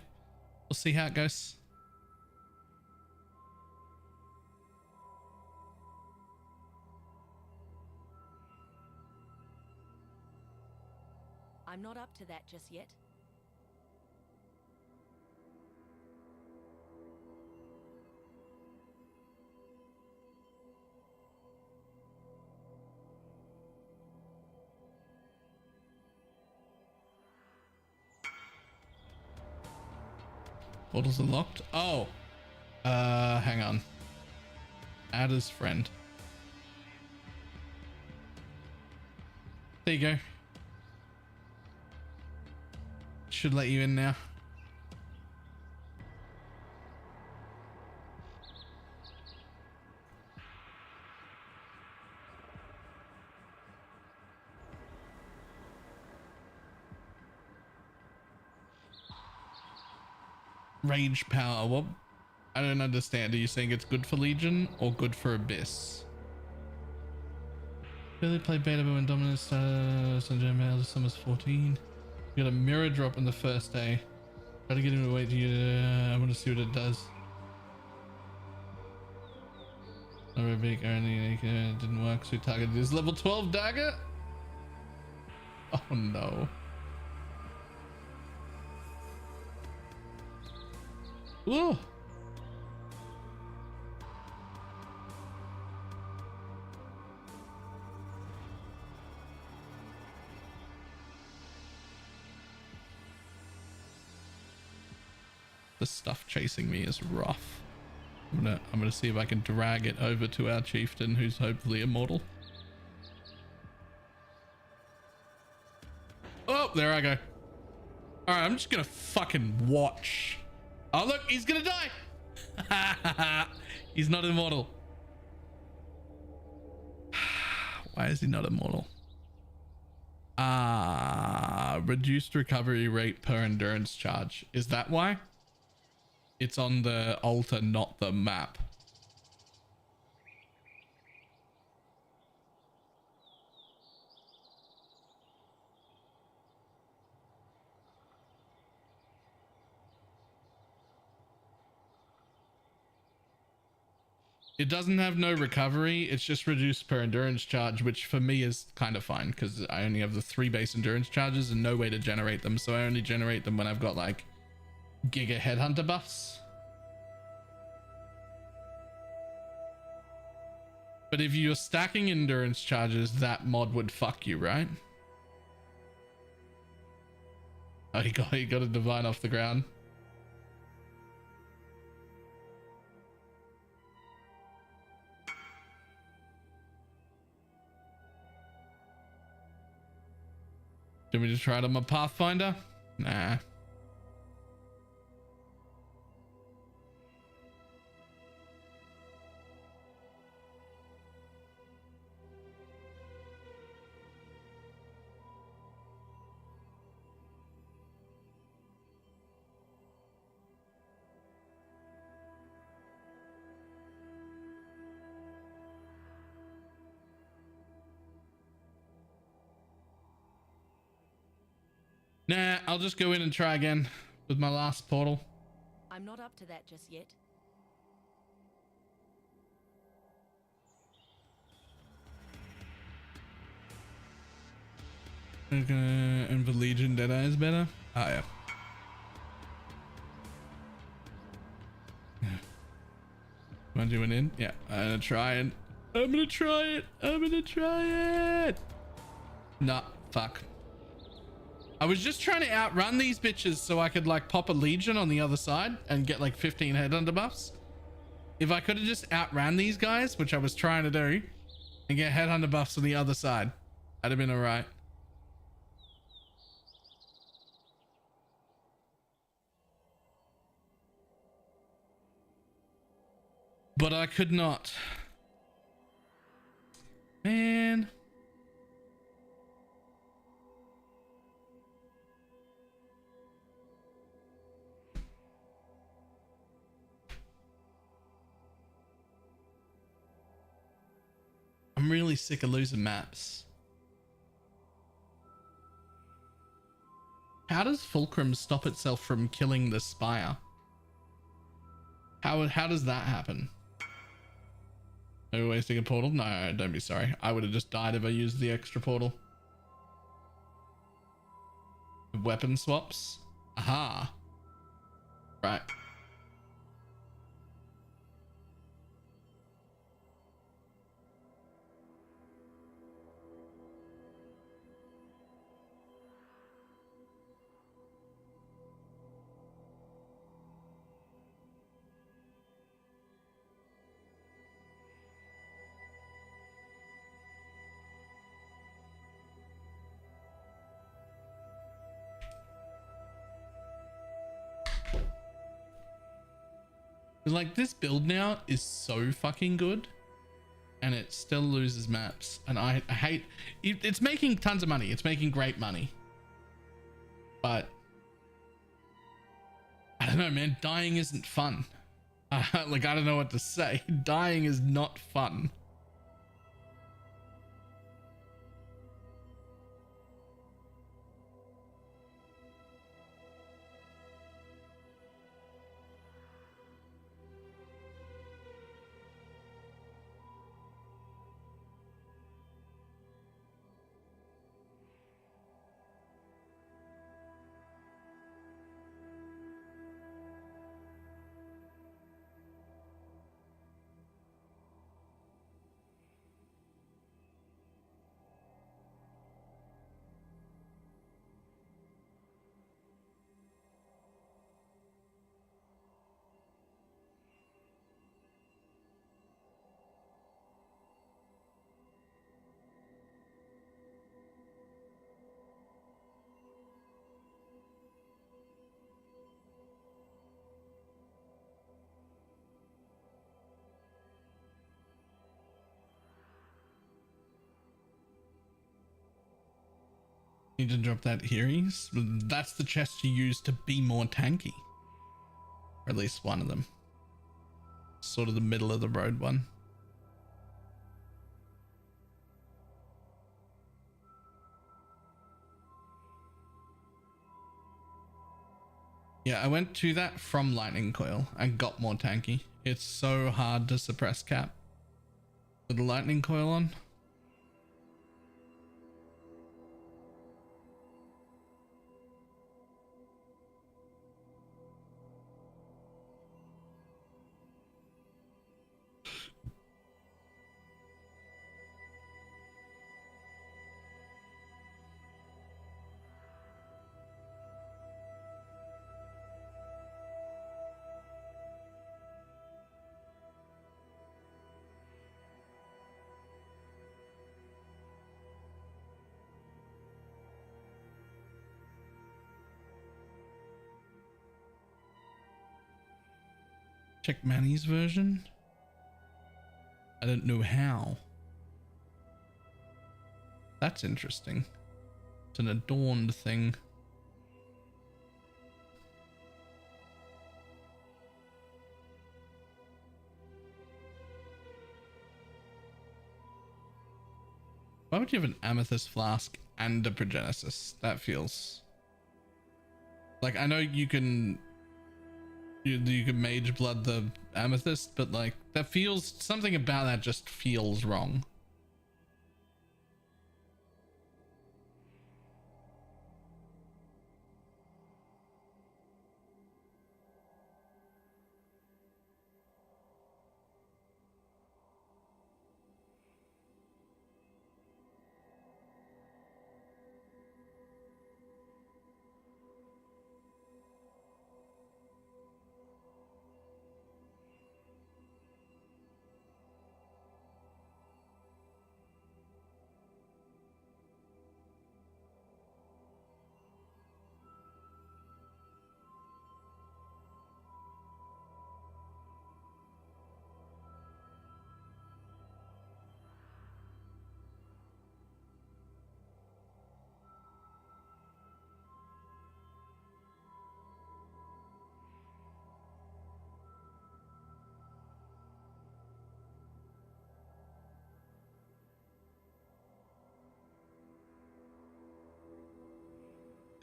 Speaker 1: We'll see how it goes.
Speaker 4: I'm not up to that just yet.
Speaker 1: Portals unlocked. Oh. Hang on. Add as friend. There you go. Should let you in now. Rage power. What? I don't understand. Are you saying it's good for Legion or good for Abyss? Really played beta when Dominus Sunjay Summer's 14. You got a mirror drop on the first day. Try to get him to wait to you. I want to see what it does. Not big only didn't work, so we targeted his level 12 dagger. Oh no. Whoa. The stuff chasing me is rough. I'm gonna see if I can drag it over to our chieftain, who's hopefully immortal. Oh, there I go. All right, I'm just gonna fucking watch. Oh look, he's gonna die. He's not immortal. Why is he not immortal? Reduced recovery rate per endurance charge. Is that why? It's on the altar, not the map. It doesn't have no recovery. It's just reduced per endurance charge, which for me is kind of fine because I only have the 3 base endurance charges and no way to generate them. So I only generate them when I've got like Giga Headhunter buffs. But if you're stacking endurance charges, that mod would fuck you, right? Oh, he got a divine off the ground. Did we just try it on my Pathfinder? Nah. Nah, I'll just go in and try again with my last portal.
Speaker 4: I'm not up to that just yet.
Speaker 1: And the Legion Deadeye is better. Oh yeah. Am I doing in? Yeah, I'm gonna try it. I'm gonna try it. I'm gonna try it. Nah, fuck. I was just trying to outrun these bitches so I could like pop a Legion on the other side and get like 15 headhunter buffs. If I could have just outran these guys, which I was trying to do, and get headhunter buffs on the other side, that'd have been all right.
Speaker 6: but I could not. Man. I'm really sick of losing maps. How does Fulcrum stop itself from killing the spire? How does that happen? No wasting a portal? No, don't be sorry. I would have just died if I used the extra portal. Weapon swaps? Aha. Right. Like, this build now is so fucking good and it still loses maps, and I hate it. It's making tons of money, it's making great money, but I don't know, man. Dying isn't fun. Like, I don't know what to say. Dying is not fun. Need to drop that Heries. That's the chest you use to be more tanky. Or at least one of them. Sort of the middle of the road one. Yeah, I went to that from Lightning Coil and got more tanky. It's so hard to suppress cap with the Lightning Coil on. Check Manny's version. I don't know how. That's interesting. It's an adorned thing. Why would you have an amethyst flask and a progenesis? That feels like, I know you can mage blood the amethyst, but like, that feels, something about that just feels wrong.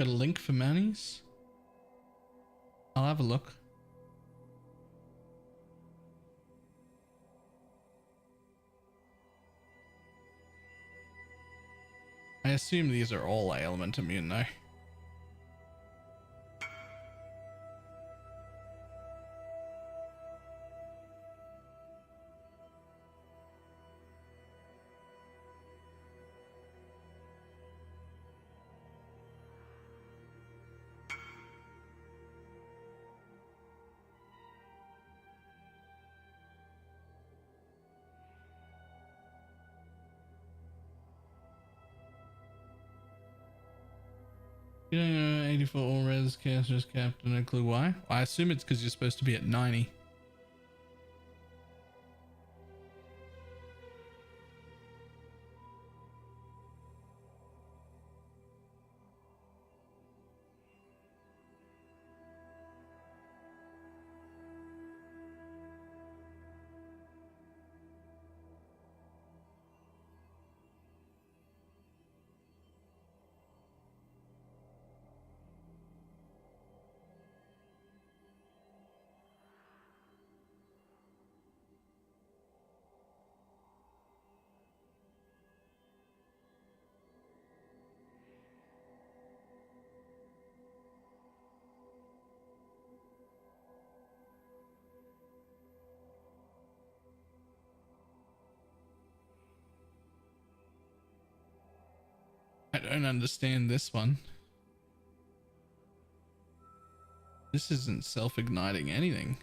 Speaker 6: Got a link for Manny's? I'll have a look. I assume these are all ailment immune though. You don't know 84 all res casters capped, no clue why. I assume it's because you're supposed to be at 90. I don't understand this one. This isn't self-igniting anything.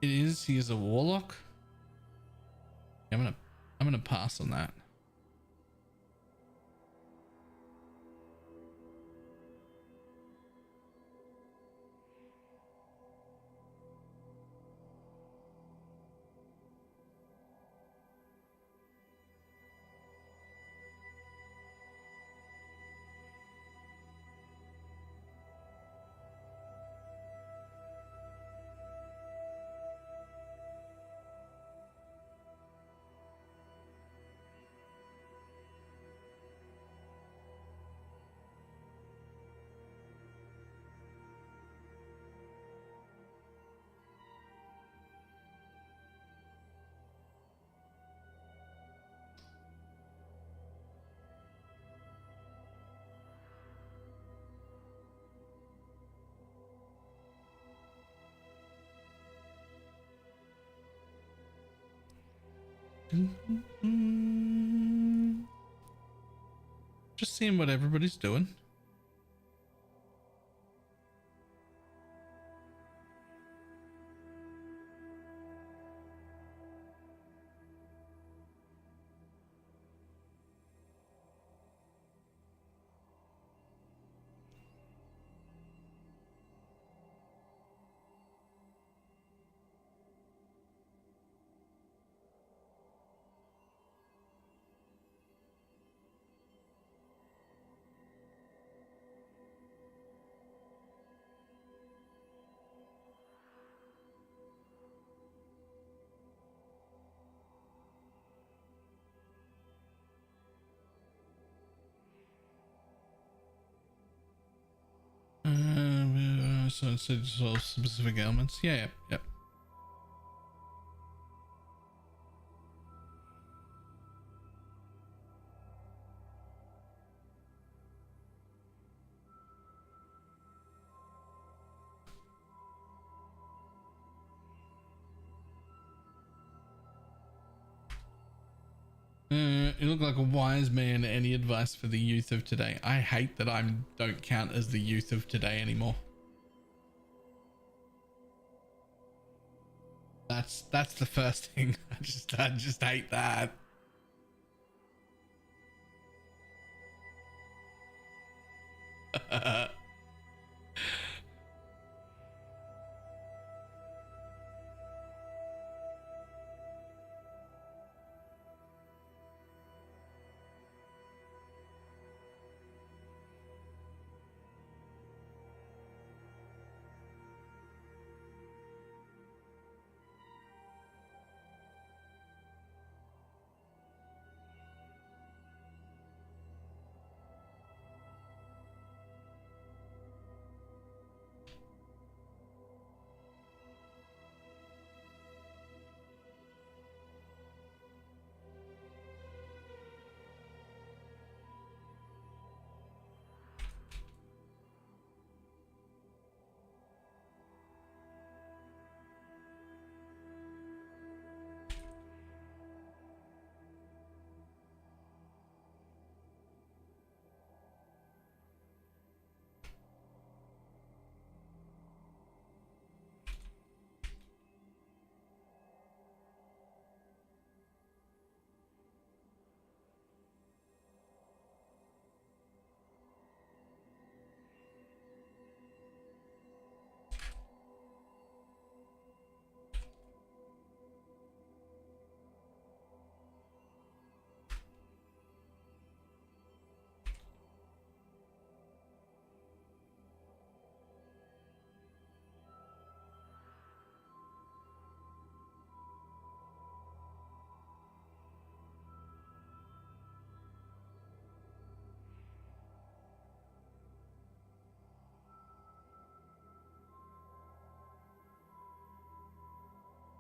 Speaker 6: It is. He is a warlock. Yeah, I'm gonna pass on that. Just seeing what everybody's doing. So it's all specific elements. Yeah. You look like a wise man. Any advice for the youth of today? I hate that I don't count as the youth of today anymore. That's the first thing. I just hate that.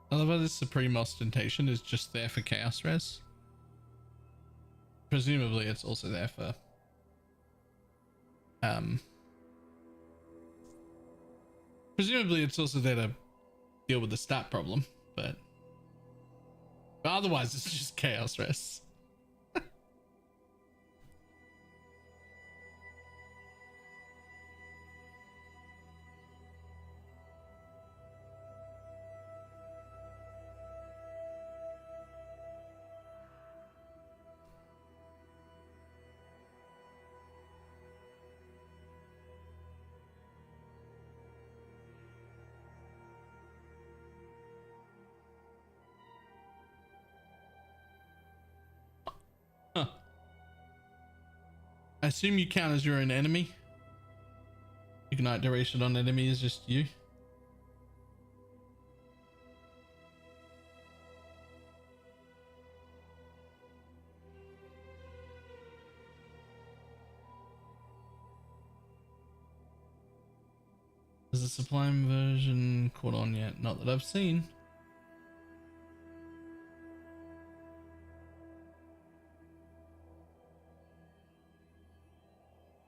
Speaker 6: I love how this Supreme Ostentation is just there for Chaos Res. Presumably it's also there for presumably it's also there to deal with the stat problem, but otherwise it's just Chaos Res. I assume you count as your own enemy. Ignite duration on enemy is just you. Is the Sublime version caught on yet? Not that I've seen.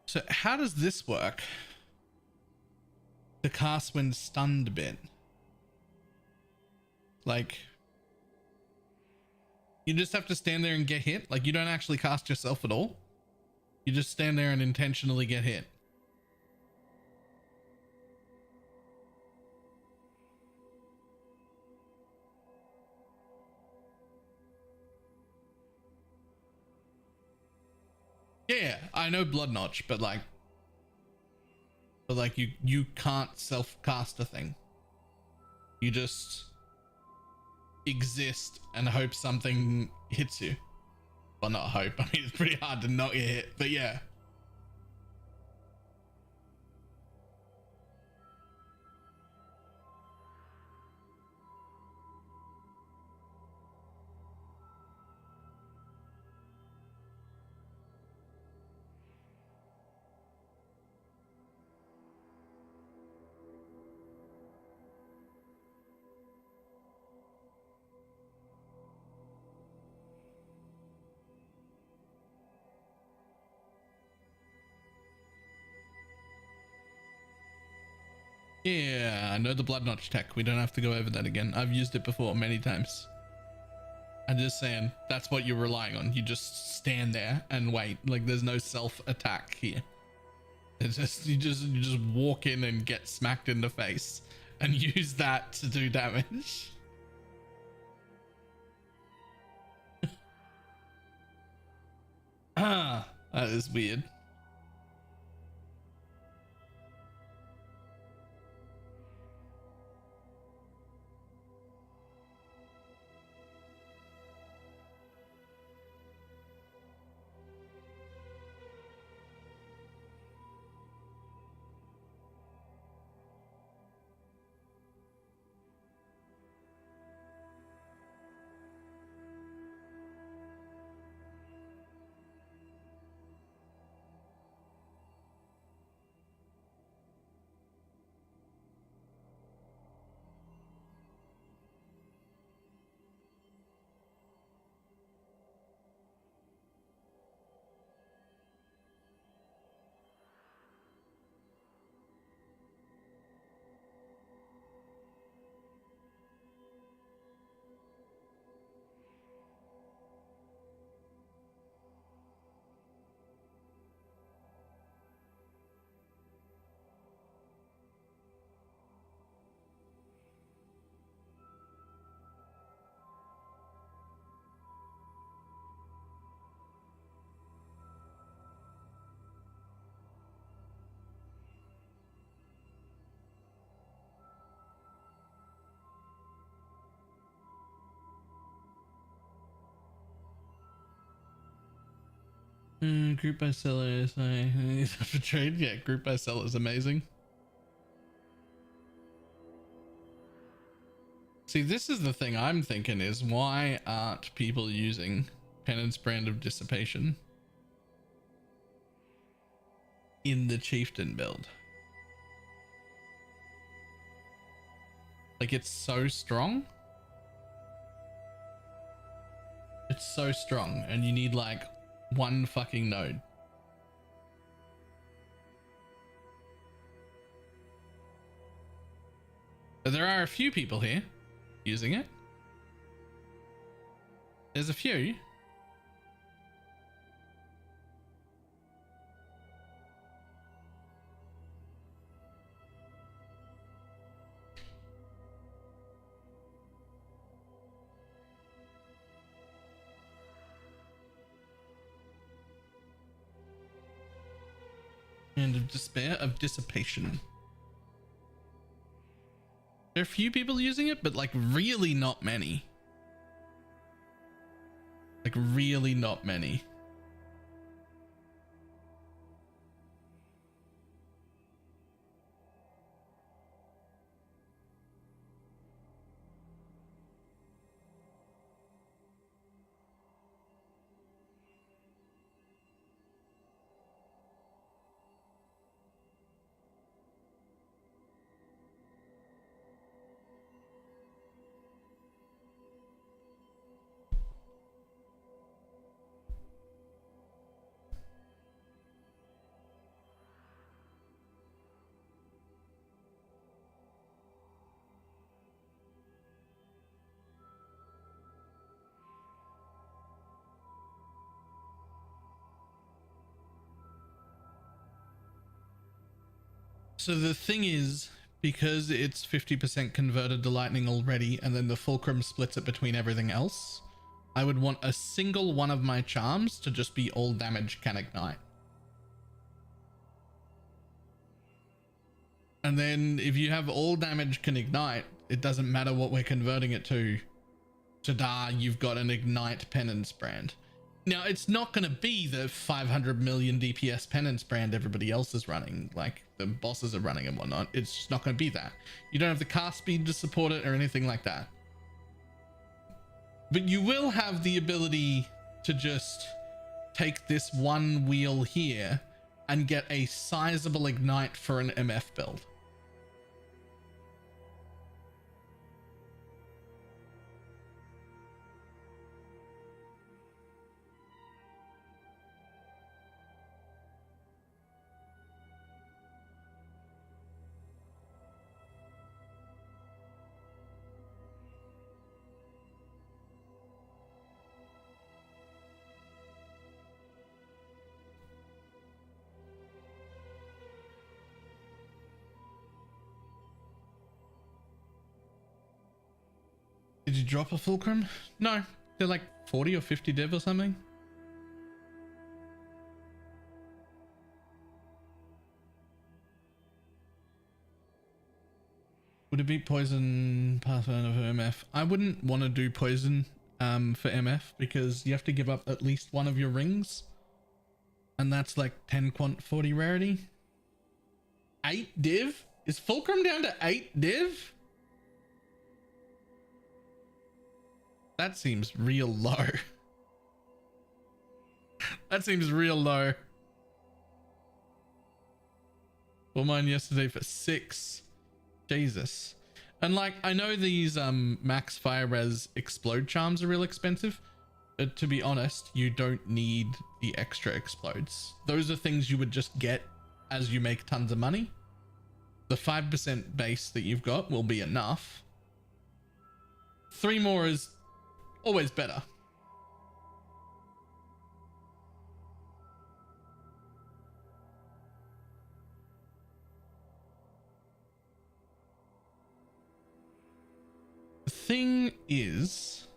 Speaker 6: So how does this work? The cast when stunned bit. Like, you just have to stand there and get hit? Like, you don't actually cast yourself at all? You just stand there and intentionally get hit? Yeah, I know Blood Notch, but like you can't self-cast a thing. You just exist and hope something hits you. Well, not hope. I mean, it's pretty hard to not get hit, but yeah. Yeah, I know the Blood Notch tech. We don't have to go over that again. I've used it before many times. I'm just saying, that's what you're relying on. You just stand there and wait. Like, there's no self-attack here. It's just you just walk in and get smacked in the face and use that to do damage. Ah, that is weird. Group by seller is for trade. Yeah, group by seller is amazing. See, this is the thing I'm thinking is why aren't people using Penance Brand of Dissipation in the Chieftain build? Like, it's so strong.
Speaker 1: It's so strong, and you need like one fucking node. But there are a few people here using it. There's a few. And of despair, of dissipation. There are a few people using it, but like really not many. Like really not many. So the thing is, because it's 50% converted to lightning already, and then the fulcrum splits it between everything else, I would want a single one of my charms to just be all damage can ignite. And then if you have all damage can ignite, it doesn't matter what we're converting it to. Ta-da, you've got an ignite penance brand. Now, it's not going to be the 500 million DPS penance brand everybody else is running, like the bosses are running and whatnot. It's just not going to be that. You don't have the cast speed to support it or anything like that. But you will have the ability to just take this one wheel here and get a sizable ignite for an MF build. Did you drop a fulcrum? No, they're like 40 or 50 div or something. Would it beat poison Pathfinder for MF? I wouldn't want to do poison for MF because you have to give up at least one of your rings. And that's like 10 quant 40 rarity. 8 div? Is fulcrum down to 8 div? That seems real low. That seems real low. Bought mine yesterday for 6. Jesus. And like, I know these max fire res explode charms are real expensive. But to be honest, you don't need the extra explodes. Those are things you would just get as you make tons of money. The 5% base that you've got will be enough. 3 more is always better. The thing is,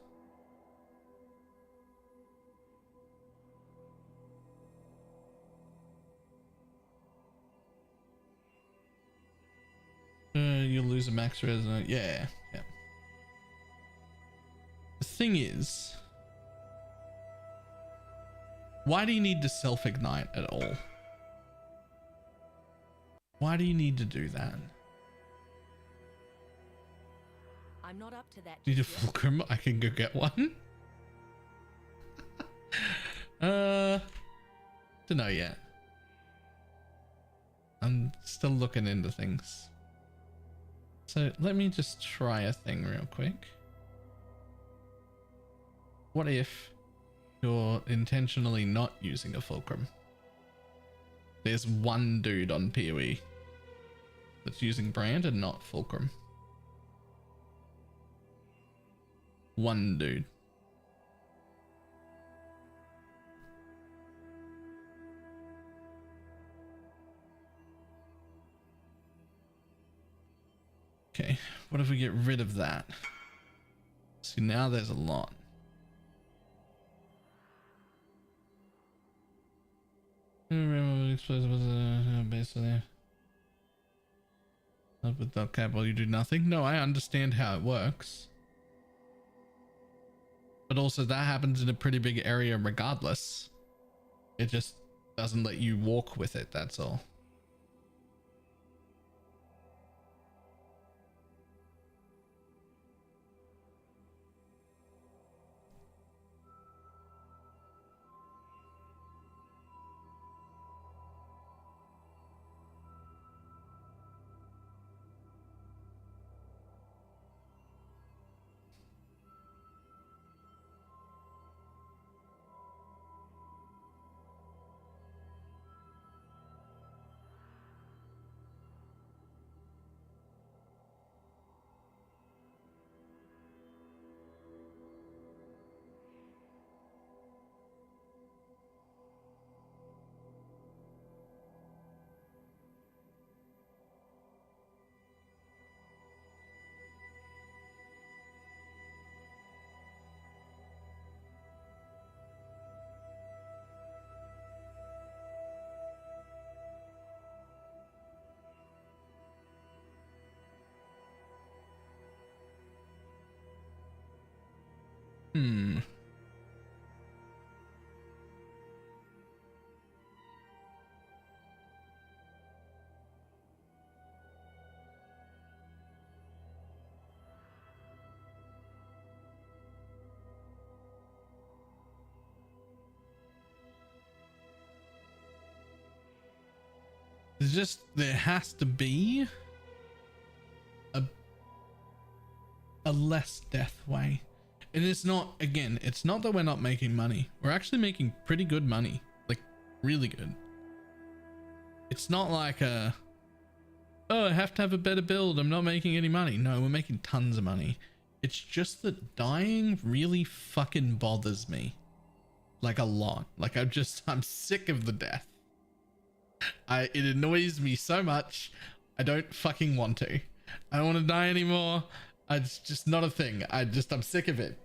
Speaker 1: you'll lose a max resonance. Yeah. The thing is, why do you need to self-ignite at all? Why do you need to do that?
Speaker 4: I'm not up to that.
Speaker 1: Need a
Speaker 4: just yet.
Speaker 1: fulcrum? I can go get one. Don't know yet. I'm still looking into things. So let me just try a thing real quick. What if
Speaker 6: You're intentionally not using a fulcrum. There's one dude on PoE that's using brand and not fulcrum. One dude. Okay, what if we get rid of that? See, now there's a lot. Basically, up with that cap while you do nothing. No, I understand how it works, but also that happens in a pretty big area regardless. It just doesn't let you walk with it, that's all. It's just, there has to be a less death way. And it's not, again, it's not that we're not making money. We're actually making pretty good money, like really good. It's not like oh, I have to have a better build, I'm not making any money. No, we're making tons of money. It's just that dying really fucking bothers me, like a lot. Like I'm sick of the death. It annoys me so much. I don't fucking want to. I don't want to die anymore. It's just not a thing. I'm sick of it.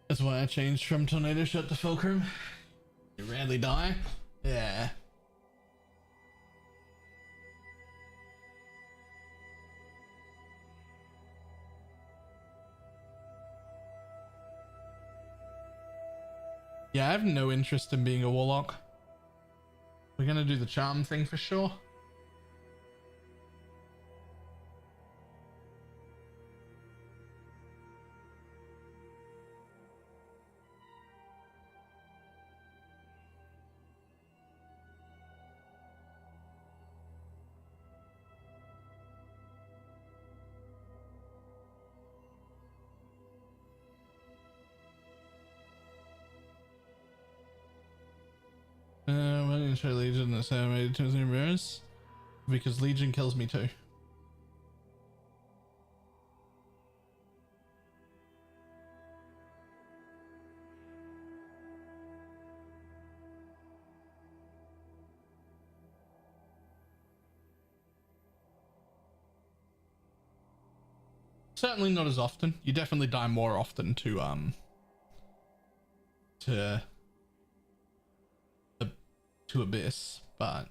Speaker 6: That's why I changed from tornado shot to fulcrum. You rarely die. Yeah. Yeah, I have no interest in being a warlock. We're gonna do the charm thing for sure. Why didn't you try Legion that's animated to mirrors? Because Legion kills me too. Certainly not as often. You definitely die more often to Abyss, but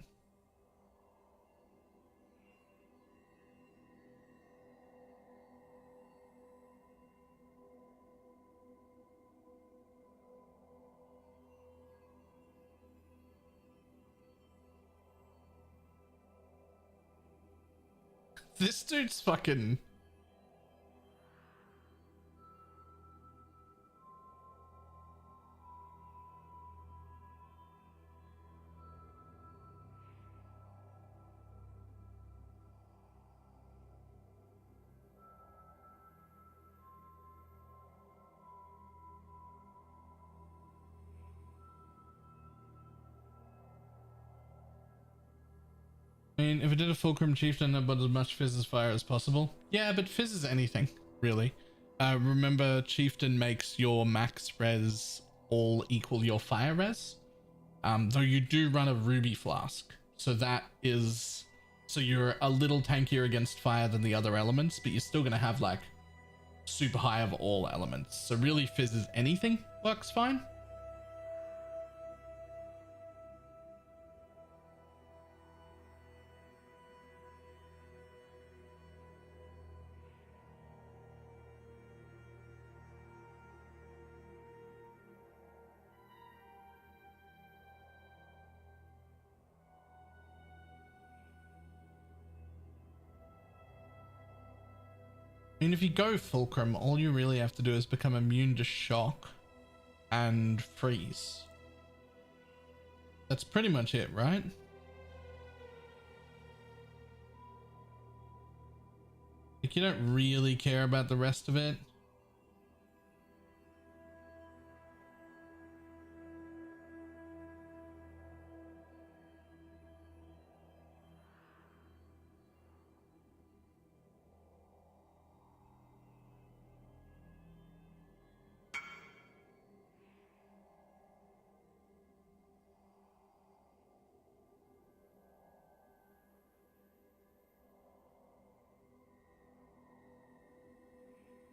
Speaker 6: this dude's fucking. I mean, if I did a Fulcrum Chieftain, I'd put as much Fizz as fire as possible. Yeah, but Fizz is anything, really. Remember, Chieftain makes your max res all equal your fire res. Though you do run a Ruby Flask. So that is... So you're a little tankier against fire than the other elements, but you're still going to have, like, super high of all elements. So really, Fizz is anything works fine. I mean, if you go Fulcrum, all you really have to do is become immune to shock and freeze. That's pretty much it, right? Like, you don't really care about the rest of it.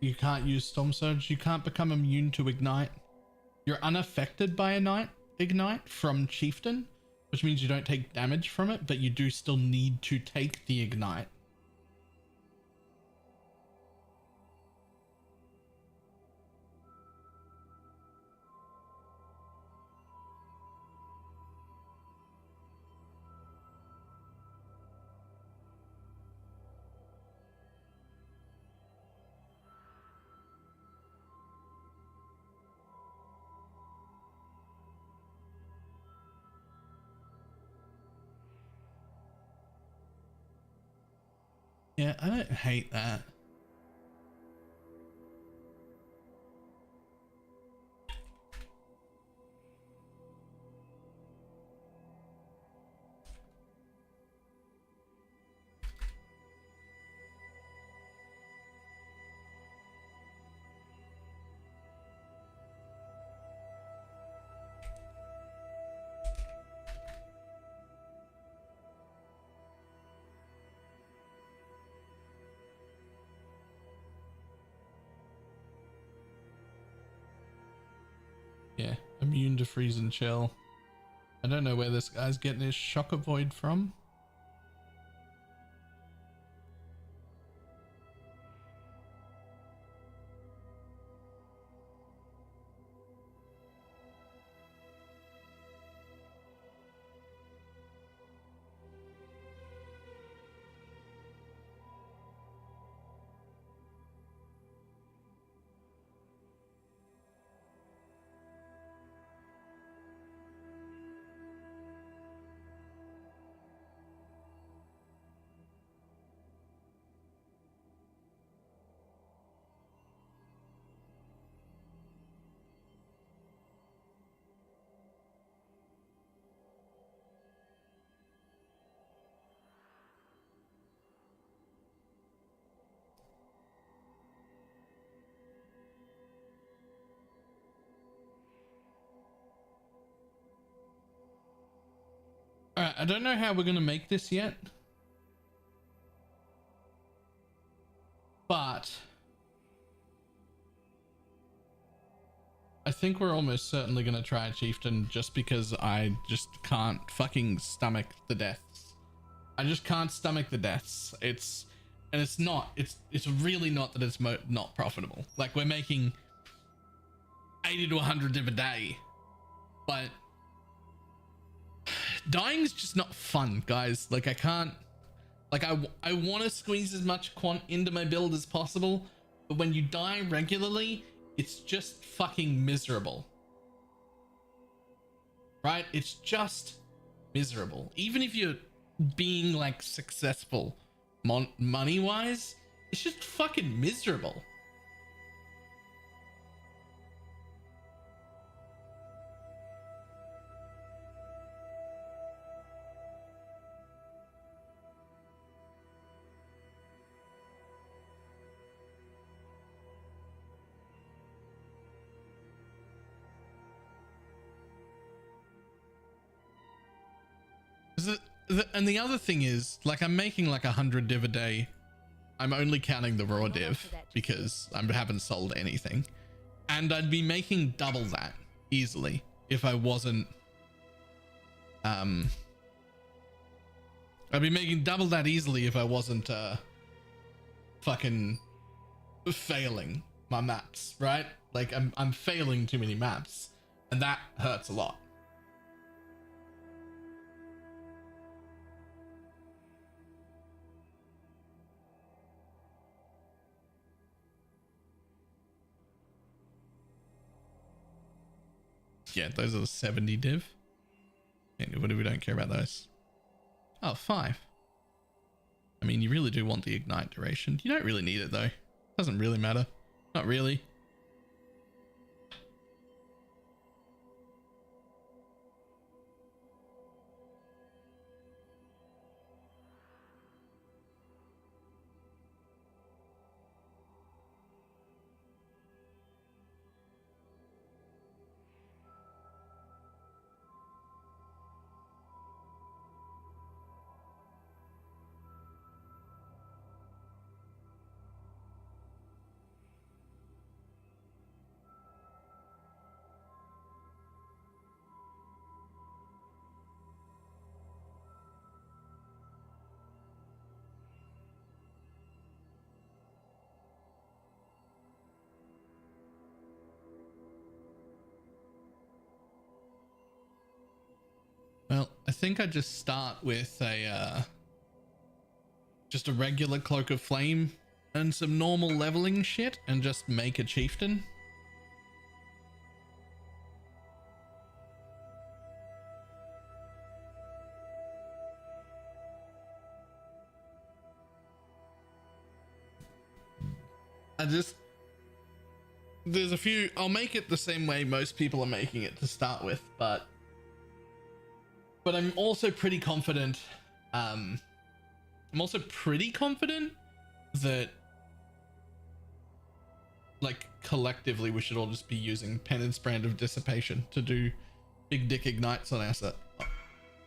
Speaker 6: You can't use Storm Surge. You can't become immune to Ignite. You're unaffected by Ignite from Chieftain, which means you don't take damage from it, but you do still need to take the Ignite. Yeah, I don't hate that. Yeah, immune to freeze and chill. I don't know where this guy's getting his shock avoid from. Alright, I don't know how we're gonna make this yet. But think we're almost certainly gonna try a chieftain just because I just can't fucking stomach the deaths. I just can't stomach the deaths. It's really not that it's not profitable. Like, we're making 80 to 100 div a day, but dying's just not fun, guys. Like, I can't, like, I want to squeeze as much quant into my build as possible, but when you die regularly, it's just fucking miserable, right? It's just miserable. Even if you're being like successful money wise, it's just fucking miserable. And the other thing is, like, I'm making like 100 div a day. I'm only counting the raw div because I haven't sold anything, and I'd be making double that easily if I wasn't I'd be making double that easily if I wasn't fucking failing my maps, right? Like, I'm failing too many maps, and that hurts a lot. Yeah, those are the 70 div. And what if we don't care about those? Oh, 5. I mean, you really do want the ignite duration. You don't really need it though. Doesn't really matter. Not really. Well, I think I just start with a just a regular cloak of flame and some normal leveling shit and just make a chieftain. There's a few, I'll make it the same way most people are making it to start with, but I'm also pretty confident. I'm also pretty confident that, like, collectively we should all just be using Penance Brand of Dissipation to do big dick ignites on our set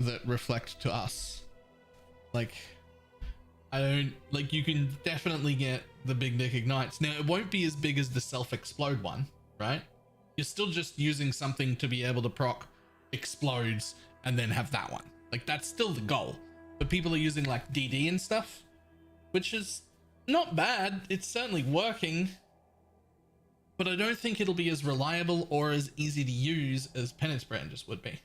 Speaker 6: that reflect to us. Like, I don't, like, you can definitely get the big dick ignites. Now, it won't be as big as the self-explode one, right? You're still just using something to be able to proc explodes and then have that one. Like, that's still the goal. But people are using like DD and stuff, which is not bad. It's certainly working, but I don't think it'll be as reliable or as easy to use as Penance Brand just would be.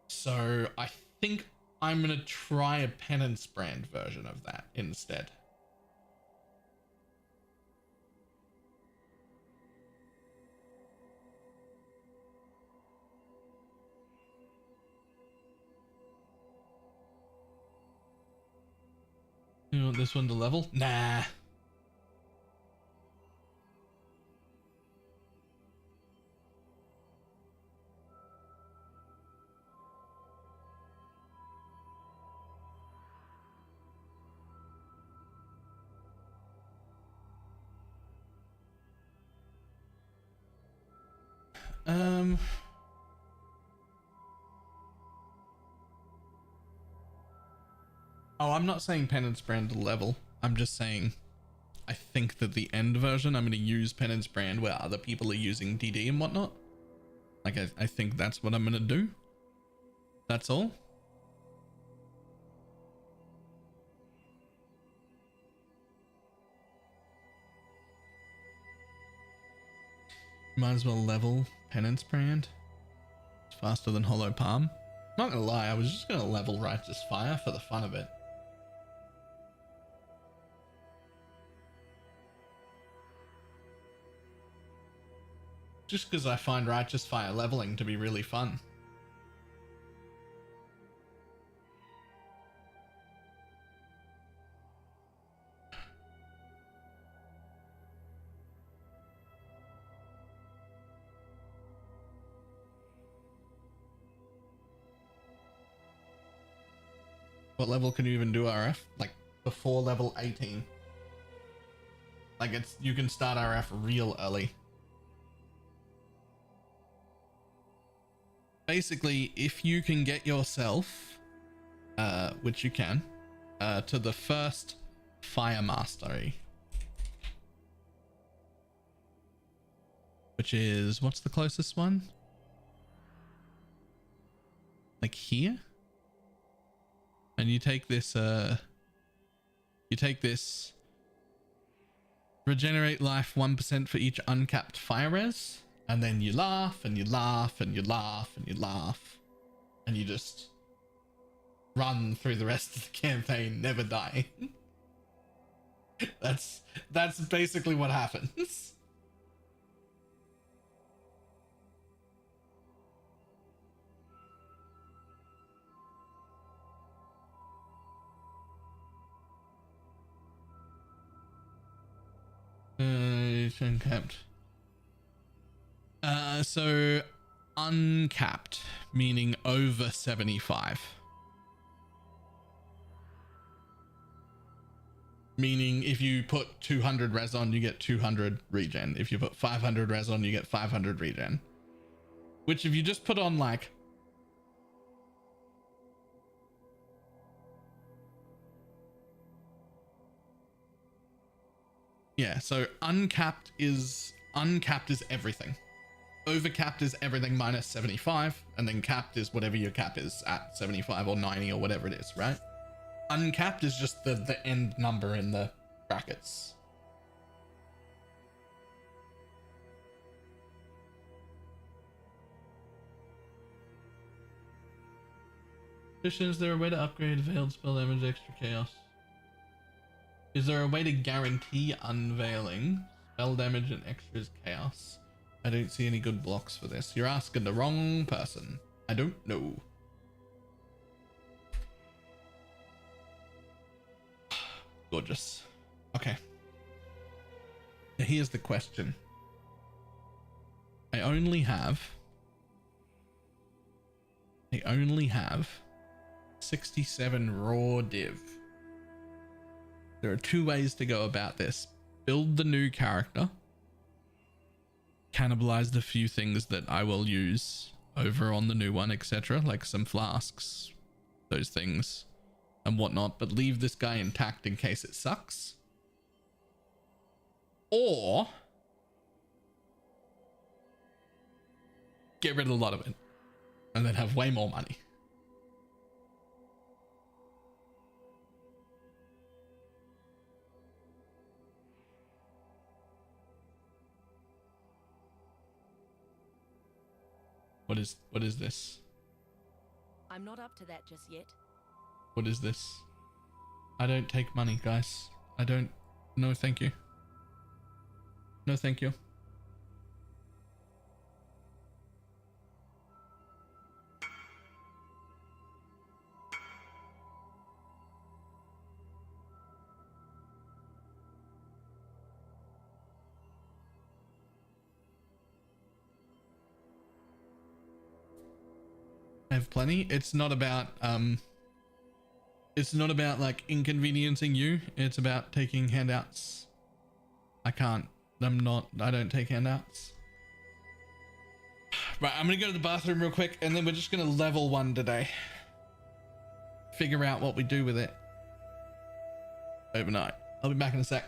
Speaker 6: So I think I'm gonna try a Penance Brand version of that instead. You want this one to level? Nah. Oh, I'm not saying Penance Brand to level. I'm just saying
Speaker 1: I think that the end version, I'm going to use Penance Brand where other people are using DD and whatnot. Like, I think that's what I'm going to do. That's all. Might as well level Penance Brand. It's faster than Hollow Palm. Not gonna lie, I was just gonna level Righteous Fire for the fun of it. Just because I find Righteous Fire leveling to be really fun. What level can you even do RF? Like before level 18. Like you can start RF real early. Basically, if you can get yourself, which you can, to the first Fire Mastery, which is, what's the closest one? Like here? And you take this, regenerate life 1% for each uncapped fire res, and then you laugh and you laugh and you laugh and you laugh, and you just run through the rest of the campaign, never die. That's basically what happens. It's uncapped. So uncapped, meaning over 75. Meaning if you put 200 res on, you get 200 regen. If you put 500 res on, you get 500 regen. Which if you just put on like... Yeah, so uncapped is everything. Overcapped is everything minus 75, and then capped is whatever your cap is at 75 or 90 or whatever it is, right? Uncapped is just the end number in the brackets. Is there a way to upgrade veiled spell damage extra chaos? Is there a way to guarantee unveiling spell damage and extras chaos? I don't see any good blocks for this. You're asking the wrong person. I don't know. Gorgeous. Okay. Now here's the question. I only have 67 raw div. There are two ways to go about this. Build the new character. Cannibalize the few things that I will use over on the new one, etc. Like some flasks, those things and whatnot, but leave this guy intact in case it sucks. Or get rid of a lot of it and then have way more money. What is this?
Speaker 4: I'm not up to that just yet.
Speaker 1: What is this? I don't take money, guys. I don't. No, thank you. No, thank you. I have plenty. It's not about like inconveniencing you. It's about taking handouts. I don't take handouts. Right, I'm gonna go to the bathroom real quick and then we're just gonna level one today. Figure out what we do with it overnight. I'll be back in a sec.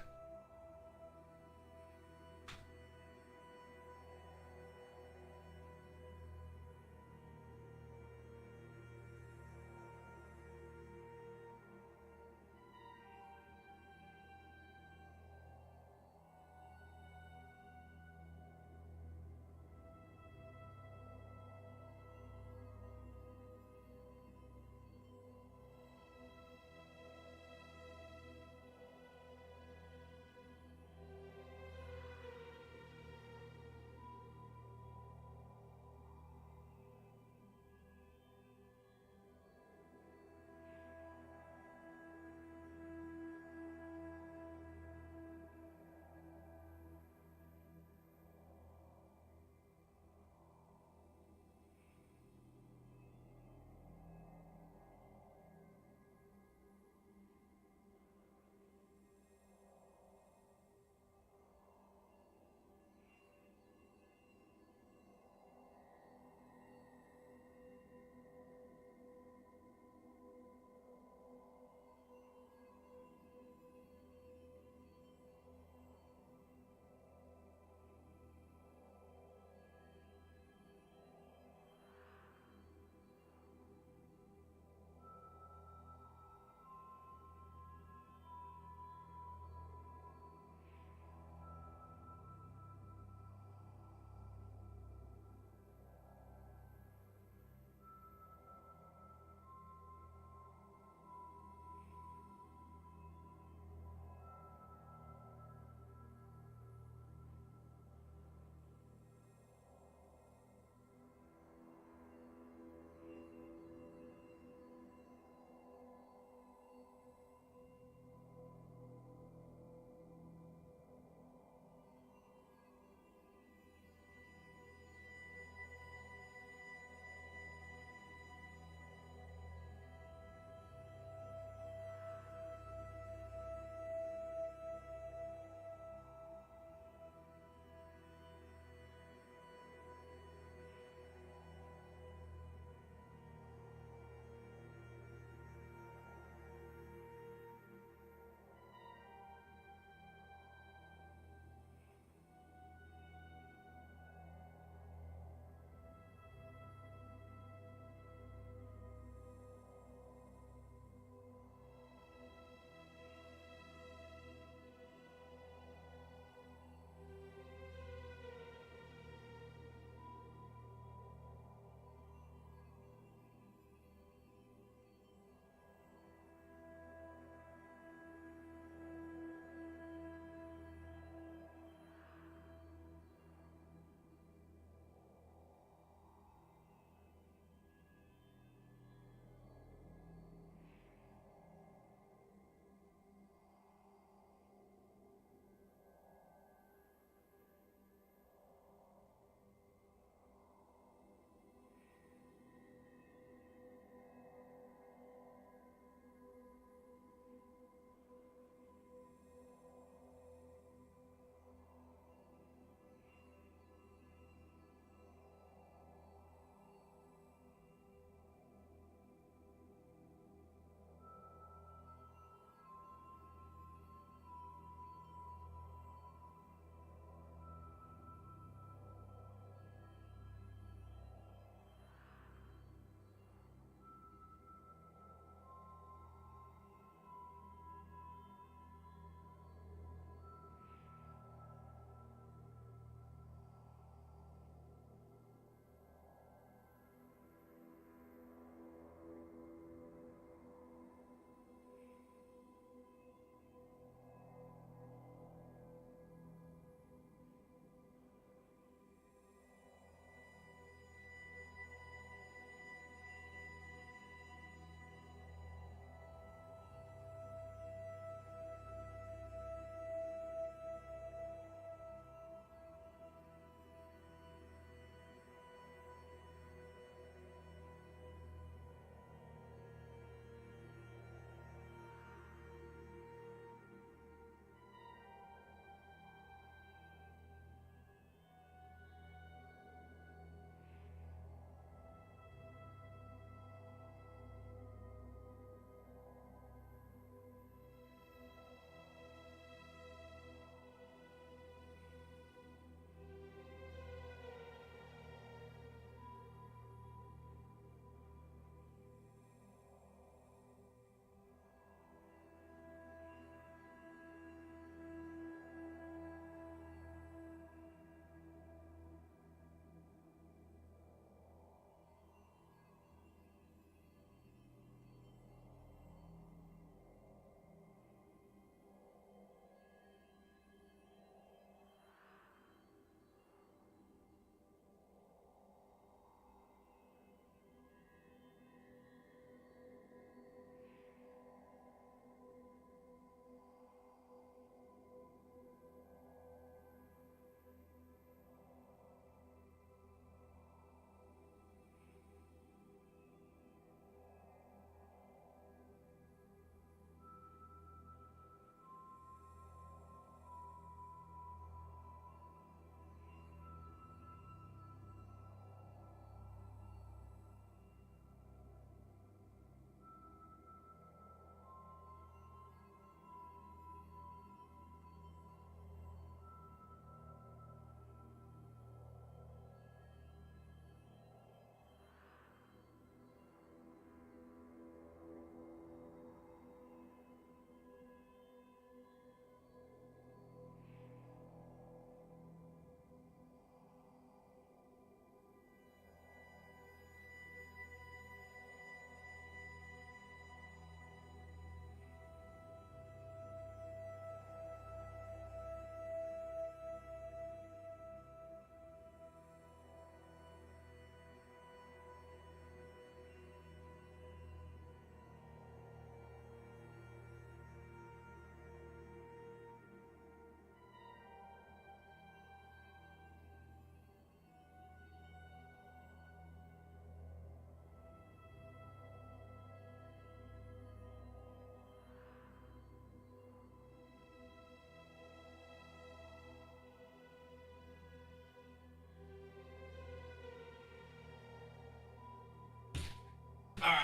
Speaker 6: All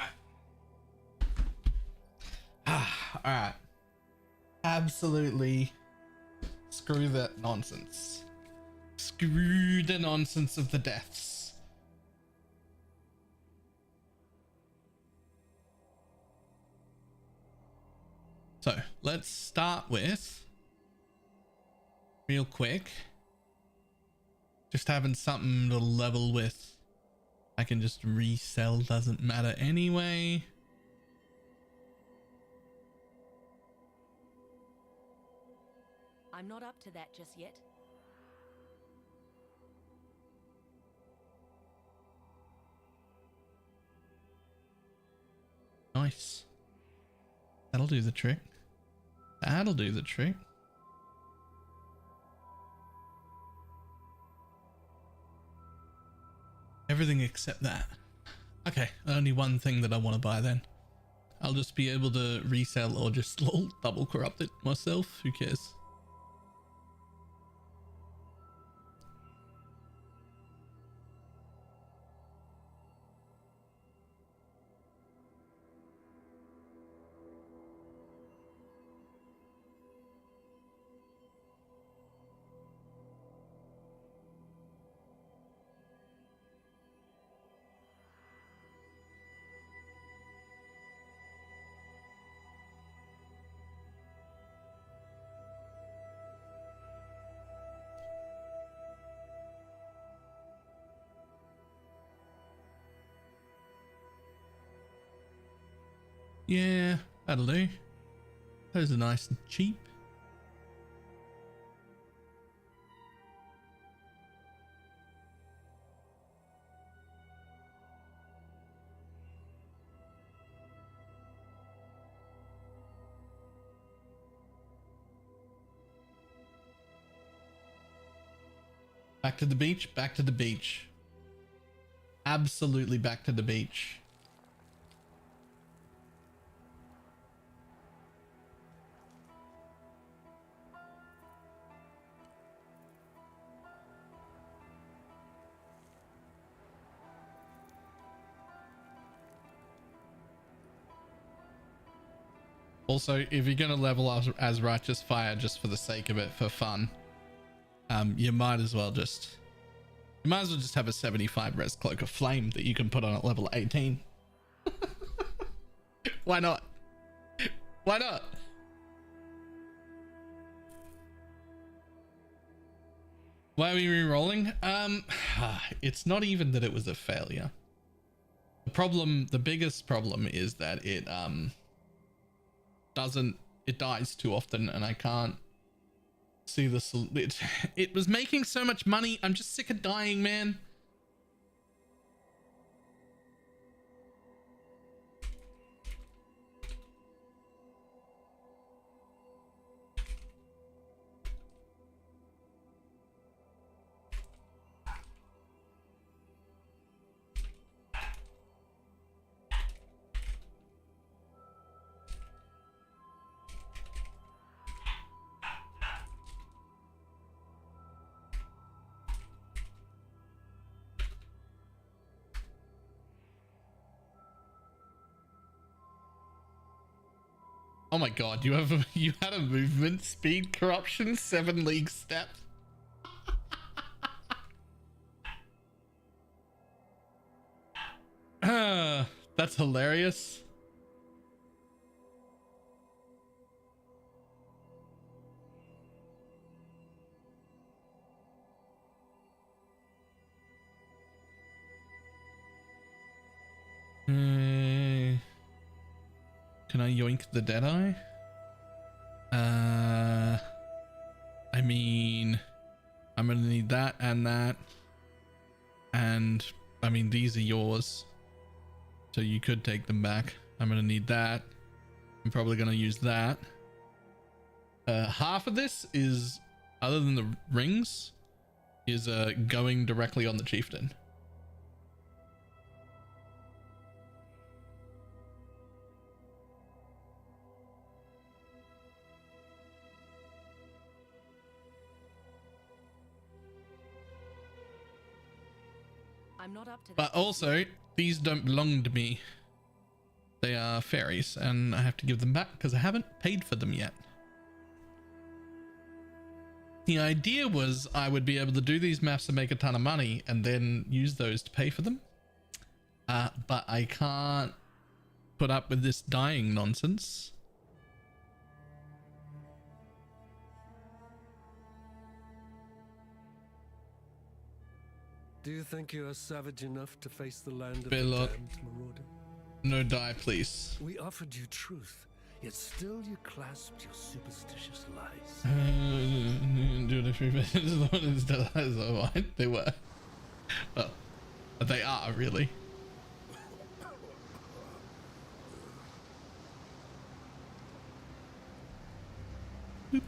Speaker 6: right. Absolutely. Screw that nonsense. Screw the nonsense of the deaths. So let's start with, real quick, just having something to level with. I can just resell, doesn't matter anyway.
Speaker 4: I'm not up to that just yet.
Speaker 6: Nice. That'll do the trick. That'll do the trick. Everything except that. Okay, only one thing that I want to buy then. I'll just be able to resell or just double corrupt it myself. Who cares? Yeah, that'll do. Those are nice and cheap. Back to the beach, back to the beach. Absolutely back to the beach. Also, if you're gonna level up as Righteous Fire just for the sake of it, for fun, you might as well just have a 75 res Cloak of Flame that you can put on at level 18. Why not? Why not? Why are we re-rolling? It's not even that it was a failure. The biggest problem is that it dies too often, and I can't see it was making so much money. I'm just sick of dying, man. Oh my god, you had a movement speed corruption 7 league step. That's hilarious. Can I yoink the Deadeye? I mean, I'm gonna need that and that. And I mean, these are yours, so you could take them back. I'm gonna need that. I'm probably gonna use that. Half of this is, other than the rings, is going directly on the chieftain.
Speaker 4: I'm not up to that.
Speaker 6: But also, these don't belong to me.
Speaker 1: fairies, and I have to give them back because I haven't paid for them yet. The idea was I would be able to do these maps and make a ton of money and then use those to pay for them. But I can't put up with this dying nonsense.
Speaker 8: Do you think you are savage enough to face the land of
Speaker 1: Balor,
Speaker 8: the damned, Marauder?
Speaker 1: no die, please.
Speaker 8: We offered you truth, yet still you clasped your superstitious lies.
Speaker 1: Do it if you they were. Well, they are really.
Speaker 7: The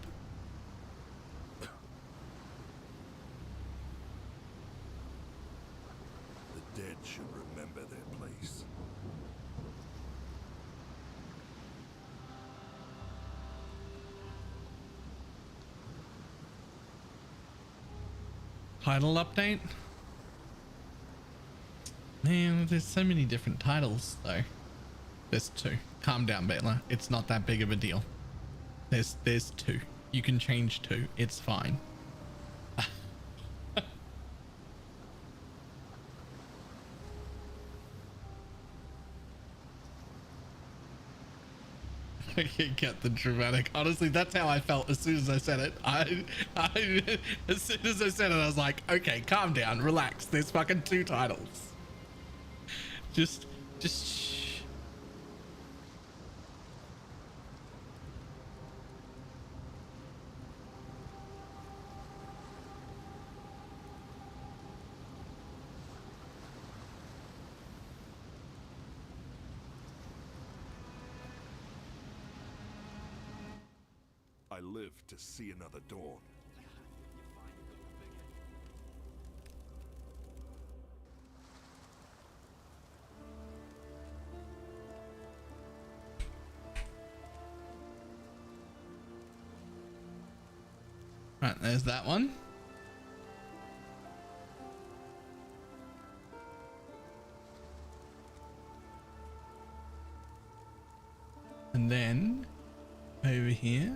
Speaker 7: dead should remember their place.
Speaker 1: Title update? Man, there's so many different titles though. There's two. Calm down, Baylor. It's not that big of a deal. There's two. You can change two. It's fine. I can't get the dramatic. Honestly, that's how I felt as soon as I said it. As soon as I said it, I was like, okay, calm down, relax. There's fucking two titles. Just shh.
Speaker 7: I live to see another dawn.
Speaker 1: Right, there's that one. And then over here.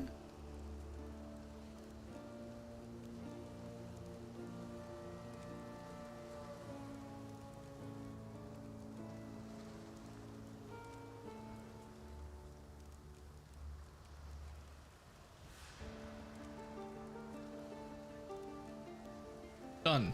Speaker 1: Done.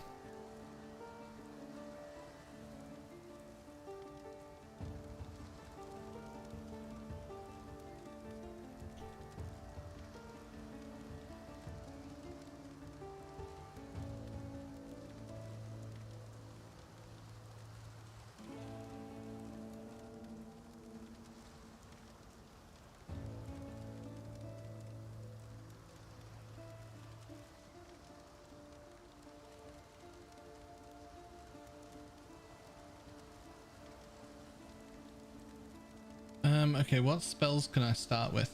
Speaker 1: Okay, what spells can I start with?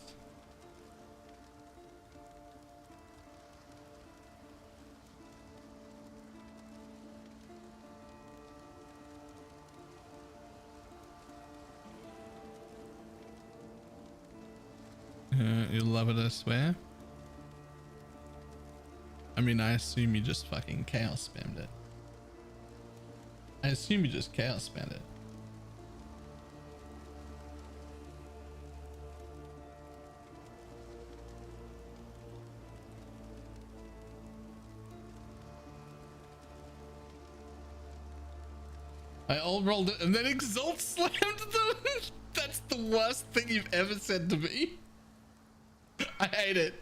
Speaker 1: You'll love it, I swear. I mean, I assume you just fucking chaos spammed it. I assume you just chaos spammed it. I all rolled it and then Exalt slammed them. That's the worst thing you've ever said to me. I hate it.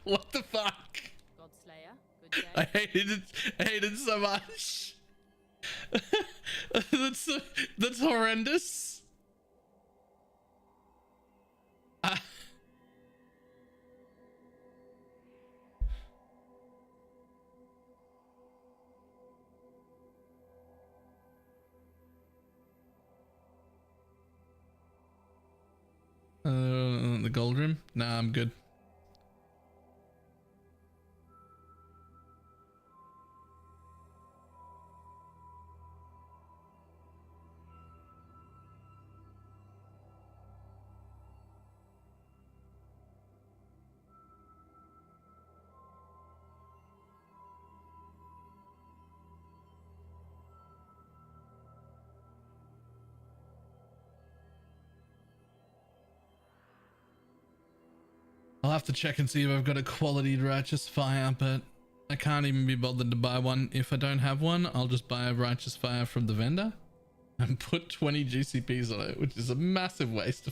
Speaker 1: What the fuck?
Speaker 4: Godslayer, good day.
Speaker 1: I hated it. I hate it so much. That's horrendous. The gold room? Nah, I'm good.
Speaker 6: have to check and see if I've got a quality righteous fire, but I can't even be bothered to buy one. If I don't have one, I'll just buy a righteous fire from the vendor and put 20 GCPs on it, which is a massive waste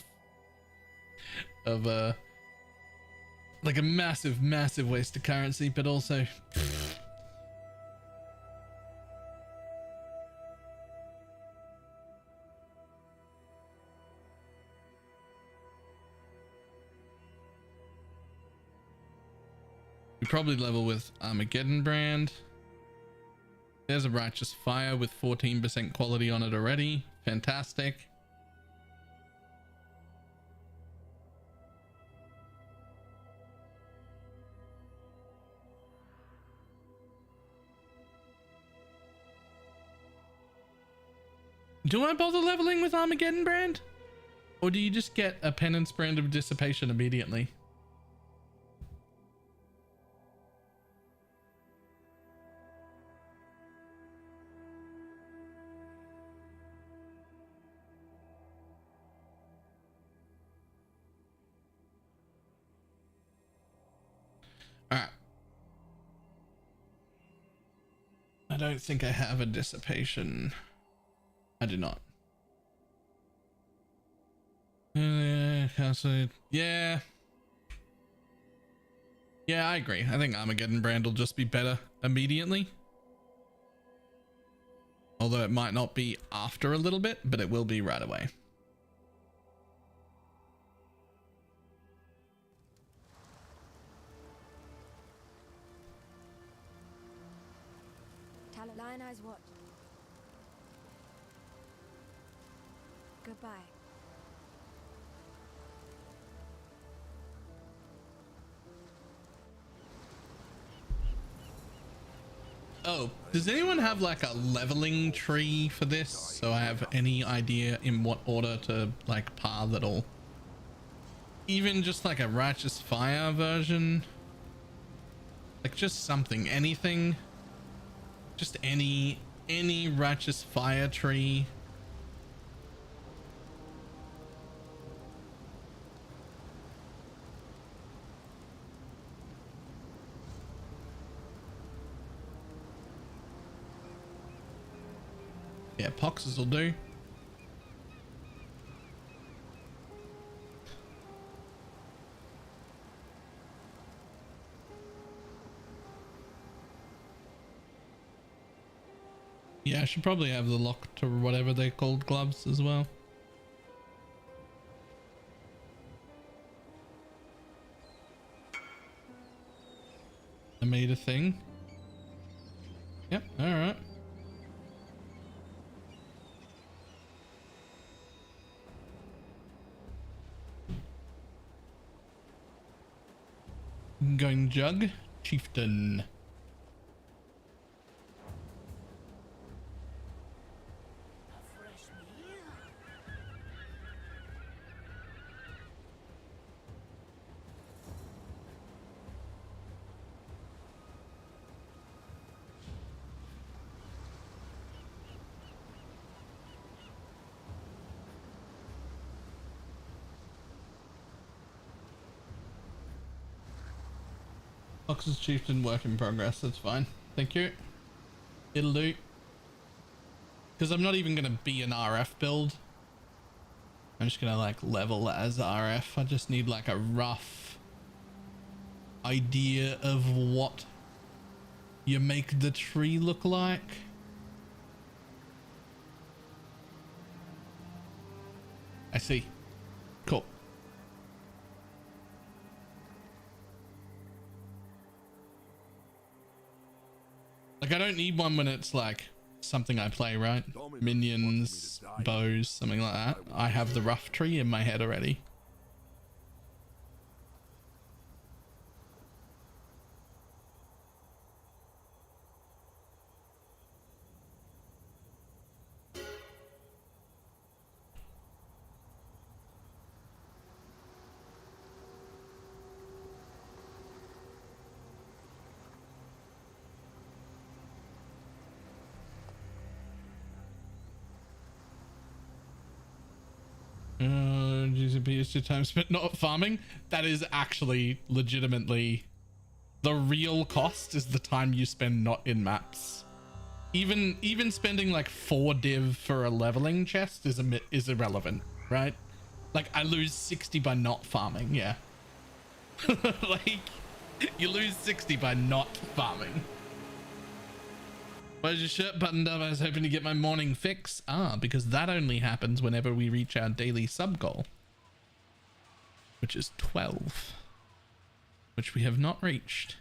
Speaker 6: of like a massive waste of currency, but also we probably level with Armageddon brand. There's a righteous fire with 14% quality on it already. Fantastic. Do I bother leveling with Armageddon brand? Or do you just get a penance brand of dissipation immediately? Alright. I don't think I have a dissipation. I do not. Yeah. Yeah, I agree. I think Armageddon brand will just be better immediately. Although it might not be after a little bit, but it will be right away.
Speaker 4: Lion Eyes what? Goodbye.
Speaker 6: Oh, does anyone have like a leveling tree for this? So I have any idea in what order to like par that all? Even just like a righteous fire version? Like just something, anything? Just any righteous fire tree? Yeah, poxes will do. Yeah, I should probably have the lock to whatever they're called gloves as well. I made a thing. Yep, alright. Going jug, chieftain. Fox's chieftain work in progress. That's fine. Thank you. It'll do. Because I'm not even going to be an RF build. I'm just going to like level as RF. I just need like a rough idea of what you make the tree look like. I see. Cool. Like, I don't need one when it's like something I play, right? Minions, bows, something like that. I have the rough tree in my head already. use 2 times spent not farming. That is actually legitimately the real cost, is the time you spend not in maps. Even spending like 4 div for a leveling chest is irrelevant, right? Like I lose 60 by not farming. Yeah. Like you lose 60 by not farming. Why is your shirt buttoned up? I was hoping to get my morning fix. Ah, because that only happens whenever we reach our daily sub goal, which is 12, which we have not reached.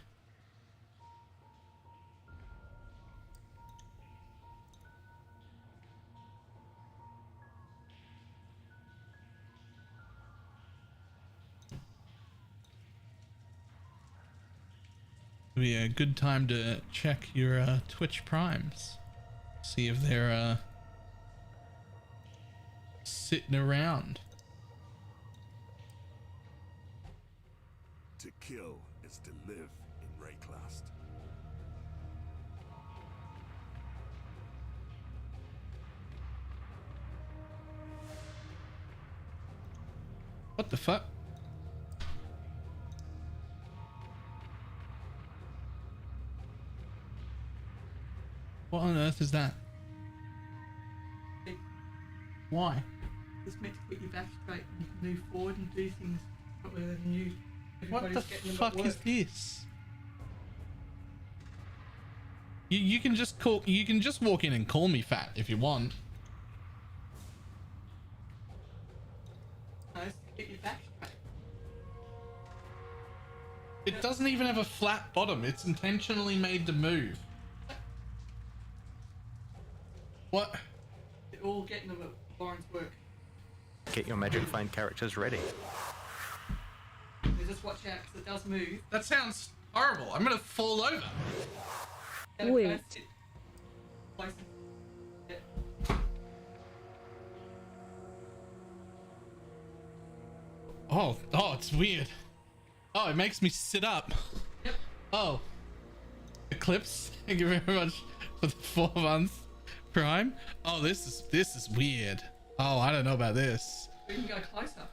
Speaker 6: Be a good time to check your Twitch primes, see if they're sitting around.
Speaker 7: To kill is to live in Rayclast.
Speaker 6: What the fuck? What on earth is that? Why?
Speaker 9: It's meant to get you back straight and you can move forward and do things properly than you.
Speaker 6: What the fuck is this? You can just call, you can just walk in and call me fat if you want.
Speaker 9: No, it's to get you back straight.
Speaker 6: It doesn't even have a flat bottom. It's intentionally made to move. What?
Speaker 9: They're all getting them at Lauren's work.
Speaker 3: Get your magic find characters ready.
Speaker 9: You just watch out because it does move.
Speaker 6: That sounds horrible. I'm gonna fall over.
Speaker 9: Gotta
Speaker 5: Wait.
Speaker 9: go sit close and- yeah.
Speaker 6: Oh, it's weird. Oh, it makes me sit up.
Speaker 9: Yep.
Speaker 6: Oh. Eclipse, thank you very much for the 4 months Prime. Oh, this is weird. Oh, I don't know about this.
Speaker 9: We can go closer.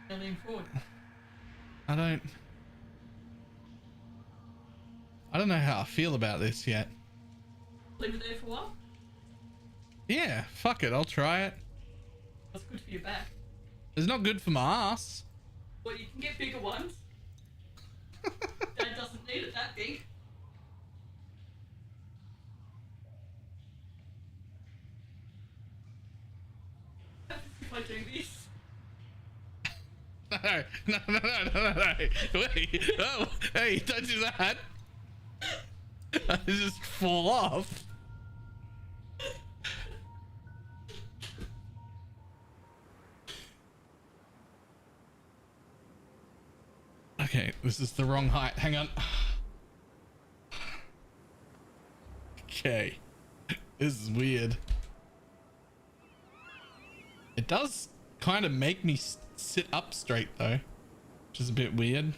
Speaker 9: Now lean forward.
Speaker 6: I don't know how I feel about this yet.
Speaker 9: Leave it there for a while.
Speaker 6: Yeah, fuck it, I'll try it.
Speaker 9: That's good for your back.
Speaker 6: It's not good for my ass.
Speaker 9: Well, you can get bigger ones. Dad doesn't need it that big. If I do this.
Speaker 6: No. Wait. Oh, hey, don't do that. I just fall off. Okay, this is the wrong height. Hang on. Okay. This is weird. It does kind of make me sit up straight though, which is a bit weird.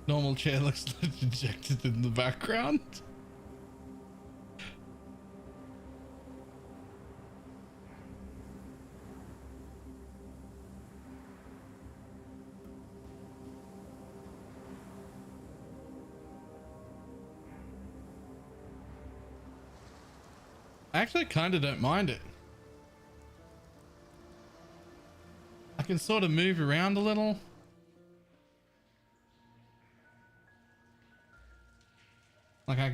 Speaker 6: Normal chair looks dejected in the background. I actually kind of don't mind it. I can sort of move around a little. Like I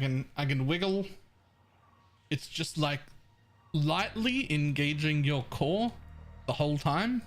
Speaker 6: can wiggle. It's just like lightly engaging your core the whole time.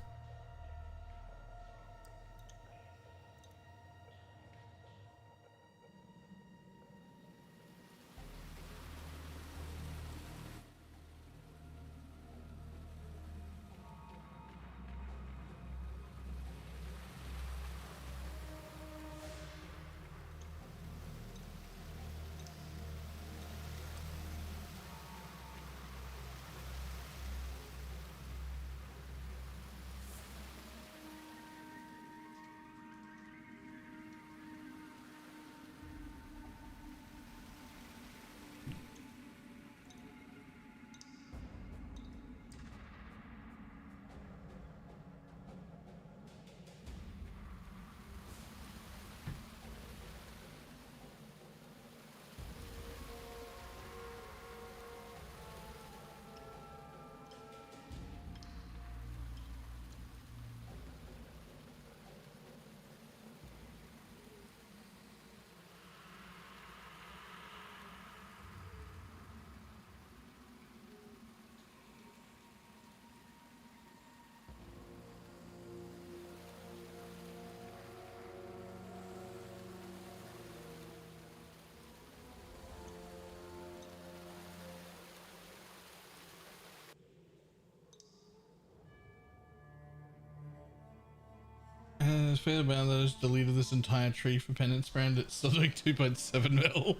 Speaker 6: fair about that. I just deleted this entire tree for penance brand. It's still doing 2.7 mil.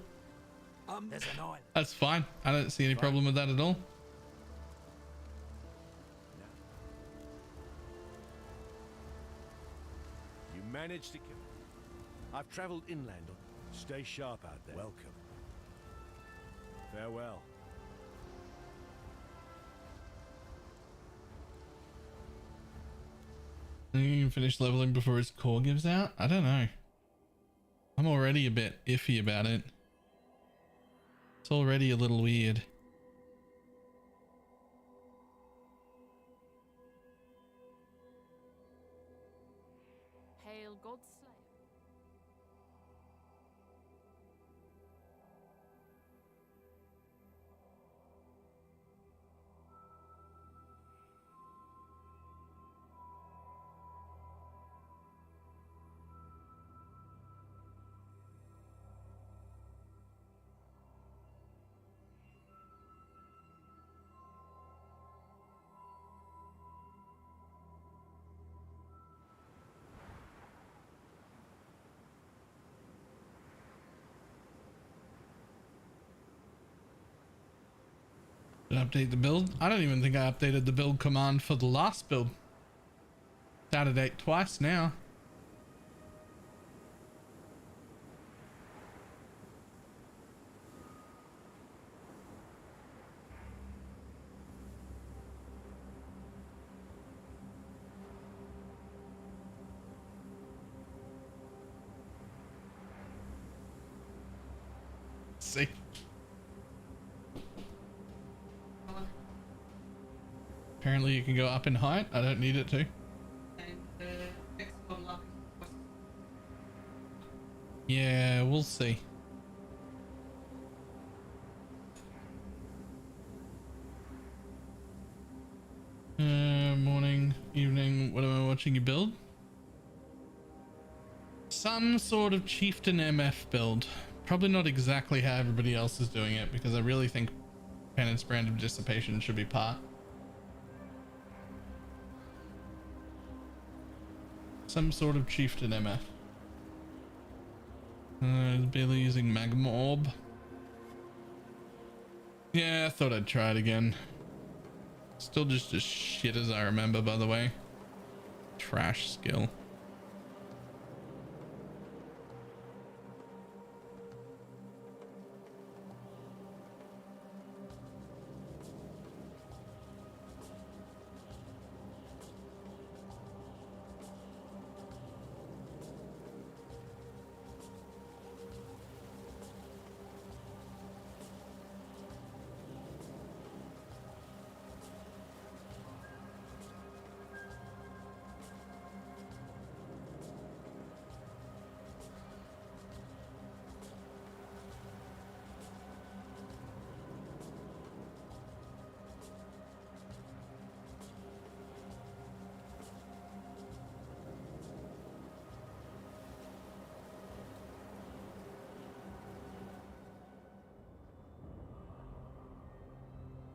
Speaker 8: There's an island.
Speaker 6: That's fine. I don't see any problem with that at all.
Speaker 8: You managed to kill. I've traveled inland. Stay sharp out there. Welcome. Farewell.
Speaker 6: You can finish leveling before his core gives out? I don't know. I'm already a bit iffy about it. It's already a little weird.
Speaker 4: Hail God's Slayer.
Speaker 6: Did I update the build? I don't even think I updated the build command for the last build. It's out of date twice now. See. Apparently you can go up in height. I don't need it to. Yeah, we'll see. Morning, evening, what am I watching you build? Some sort of chieftain MF build. Probably not exactly how everybody else is doing it, because I really think Penance Brand of Dissipation should be part. Some sort of chieftain MF. Barely using Magma Orb. Yeah, I thought I'd try it again. Still just as shit as I remember, by the way. Trash skill.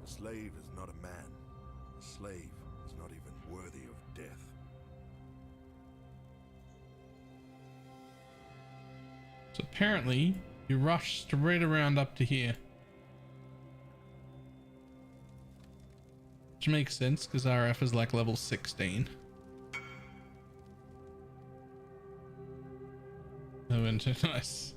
Speaker 7: A slave is not a man. A slave is not even worthy of death.
Speaker 6: So apparently you rush straight around up to here. Which makes sense because RF is like level 16. Oh, into nice.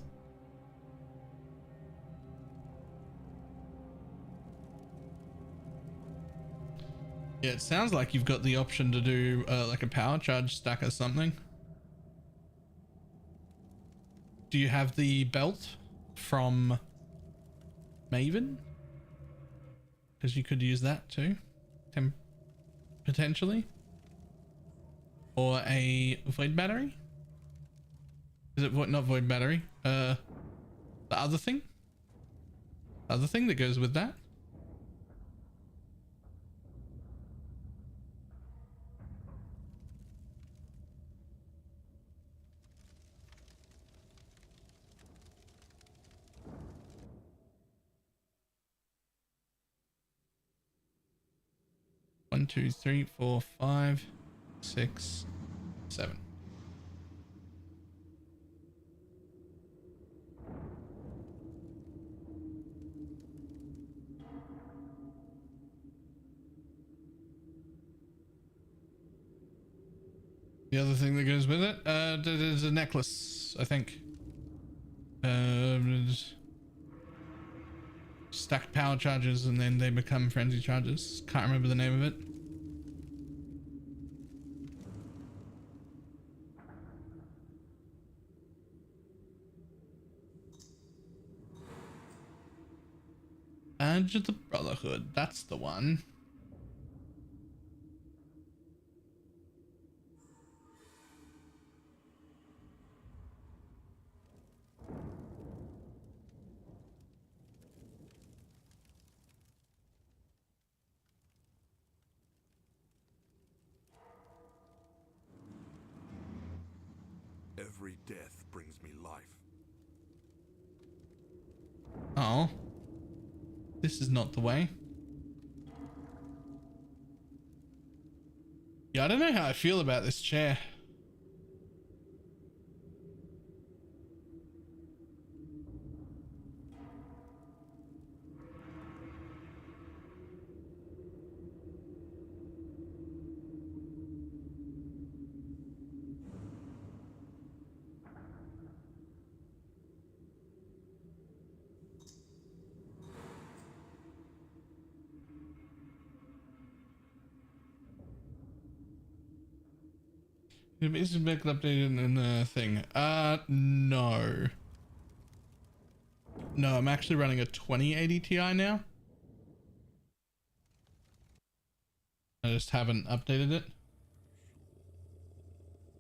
Speaker 6: Yeah, it sounds like you've got the option to do like a power charge stack or something. Do you have the belt from Maven? Because you could use that too, potentially. Or a void battery? Is it not void battery? The other thing? The other thing that goes with that? One, two, three, four, 5, 6, 7. The other thing that goes with it, there's a necklace, I think. Stacked power charges and then they become frenzy charges. Can't remember the name of it. Badge of the Brotherhood, that's the one.
Speaker 7: Every death brings me life.
Speaker 6: Oh. This is not the way. Yeah, I don't know how I feel about this chair. Is it back updated in the thing? No. No, I'm actually running a 2080 Ti now. I just haven't updated it.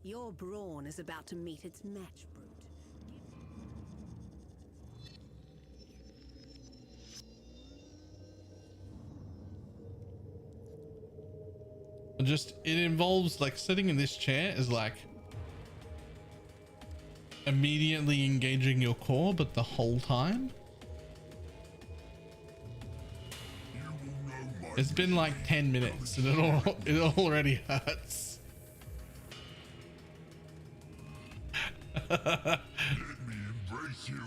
Speaker 4: Your brawn is about to meet its match, brute.
Speaker 6: Just, it involves like sitting in this chair is like immediately engaging your core, but the whole time. It's been like 10 minutes and it already hurts.
Speaker 7: Let me embrace you.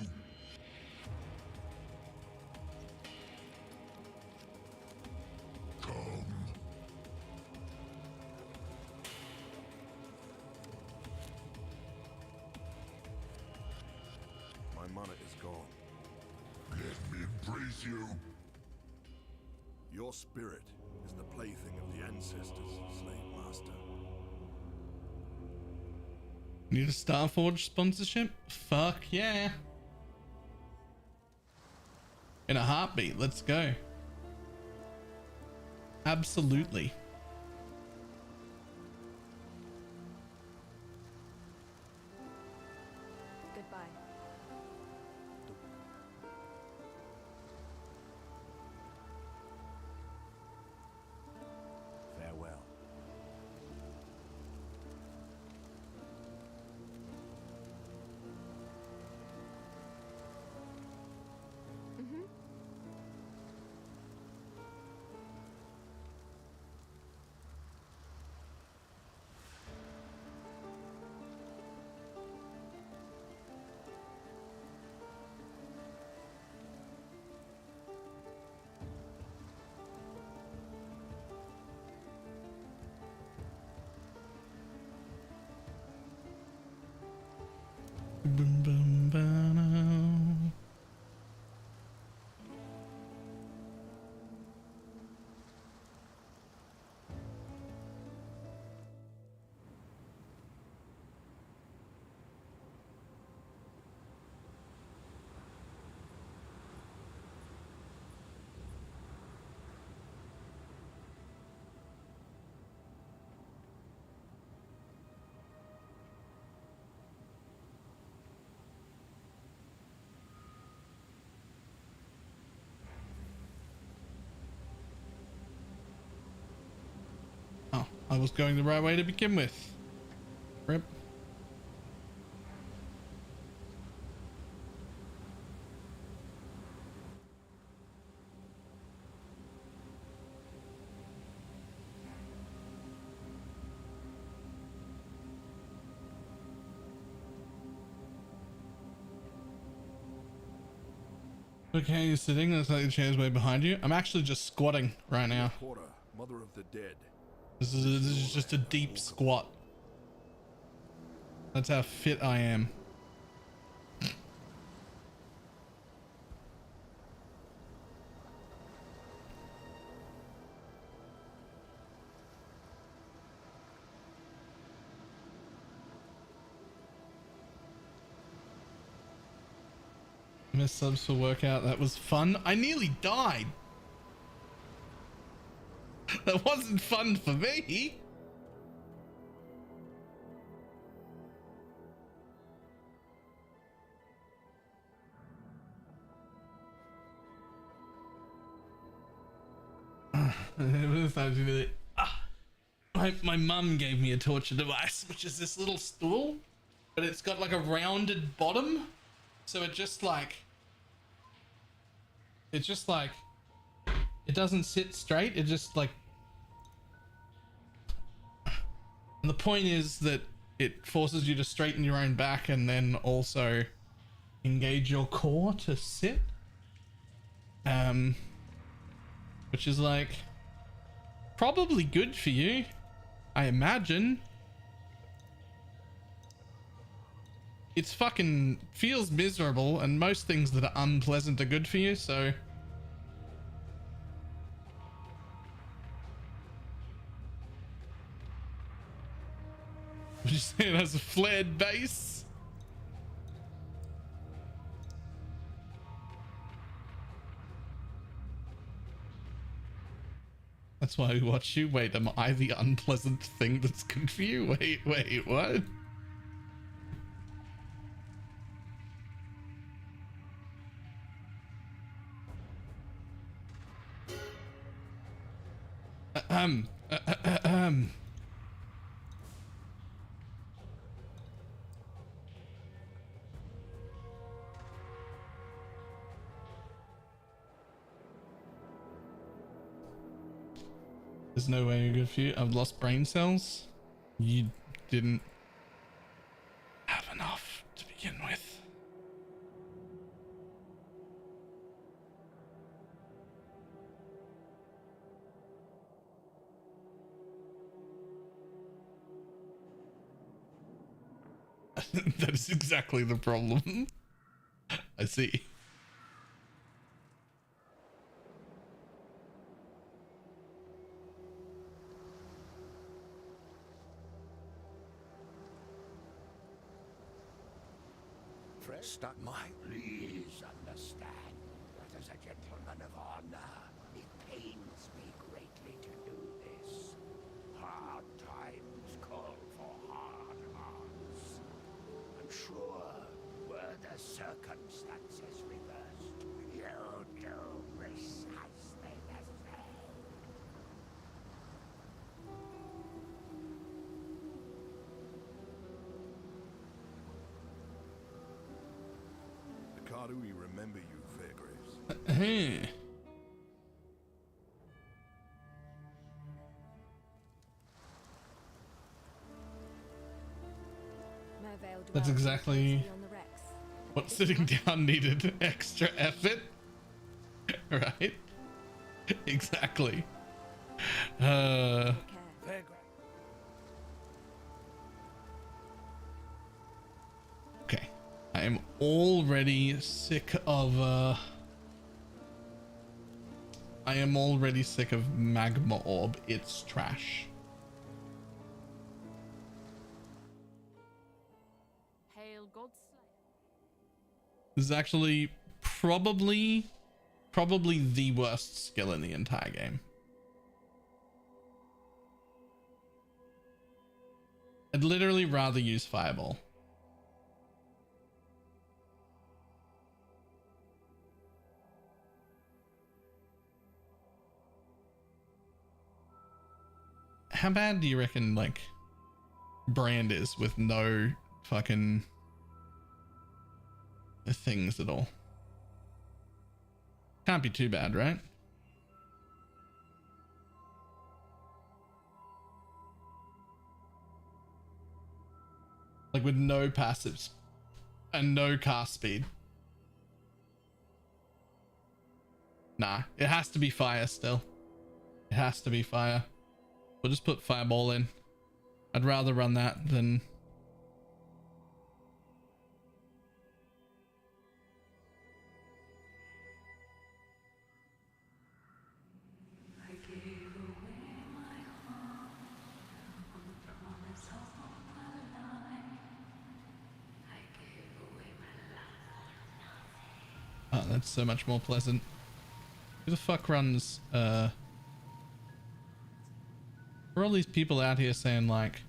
Speaker 7: Come. My mana is gone. Let me embrace you. Your spirit is the plaything of the ancestors, slave master.
Speaker 6: Need a Starforge sponsorship? Fuck yeah. In a heartbeat, let's go. Absolutely.
Speaker 5: Goodbye.
Speaker 8: Farewell.
Speaker 6: Boom, boom, ba-na. Oh, I was going the right way to begin with. Rip. Okay, you're sitting. Looks like the chair's way behind you. I'm actually just squatting right now.
Speaker 7: Porter, mother of the dead.
Speaker 6: This is just a deep squat. That's how fit I am. Missed subs for workout. That was fun. I nearly died. That wasn't fun for me. My mum gave me a torture device, which is this little stool, but it's got like a rounded bottom, so it just like it doesn't sit straight. It just like, and the point is that it forces you to straighten your own back and then also engage your core to sit, which is like probably good for you, I imagine. It's fucking feels miserable, and most things that are unpleasant are good for you, so would you say it has a flared base? That's why we watch you. Wait, am I the unpleasant thing that's good for you? Wait, what? There's no way you're good for you. I've lost brain cells. You didn't have enough to begin with. That is exactly the problem. I see.
Speaker 7: Stuck my. Please understand that as a gentleman of honor, it pains me greatly to do this. Hard times call for hard hearts. I'm sure, were the circumstances reversed, you'd do precisely the same. How do we remember you, Fairgraves?
Speaker 6: That's exactly what sitting down needed. Extra effort. Right? Exactly. Okay. I am already sick of magma orb. It's trash.
Speaker 4: Hail Godslayer.
Speaker 6: This is actually probably the worst skill in the entire game. I'd literally rather use Fireball. How bad do you reckon like Brand is with no fucking things at all? Can't be too bad, right? Like with no passives and no cast speed. Nah, it has to be fire still. It has to be fire. We'll just put Fireball in. I'd rather run that than Oh, that's so much more pleasant. Who the fuck runs, are all these people out here saying like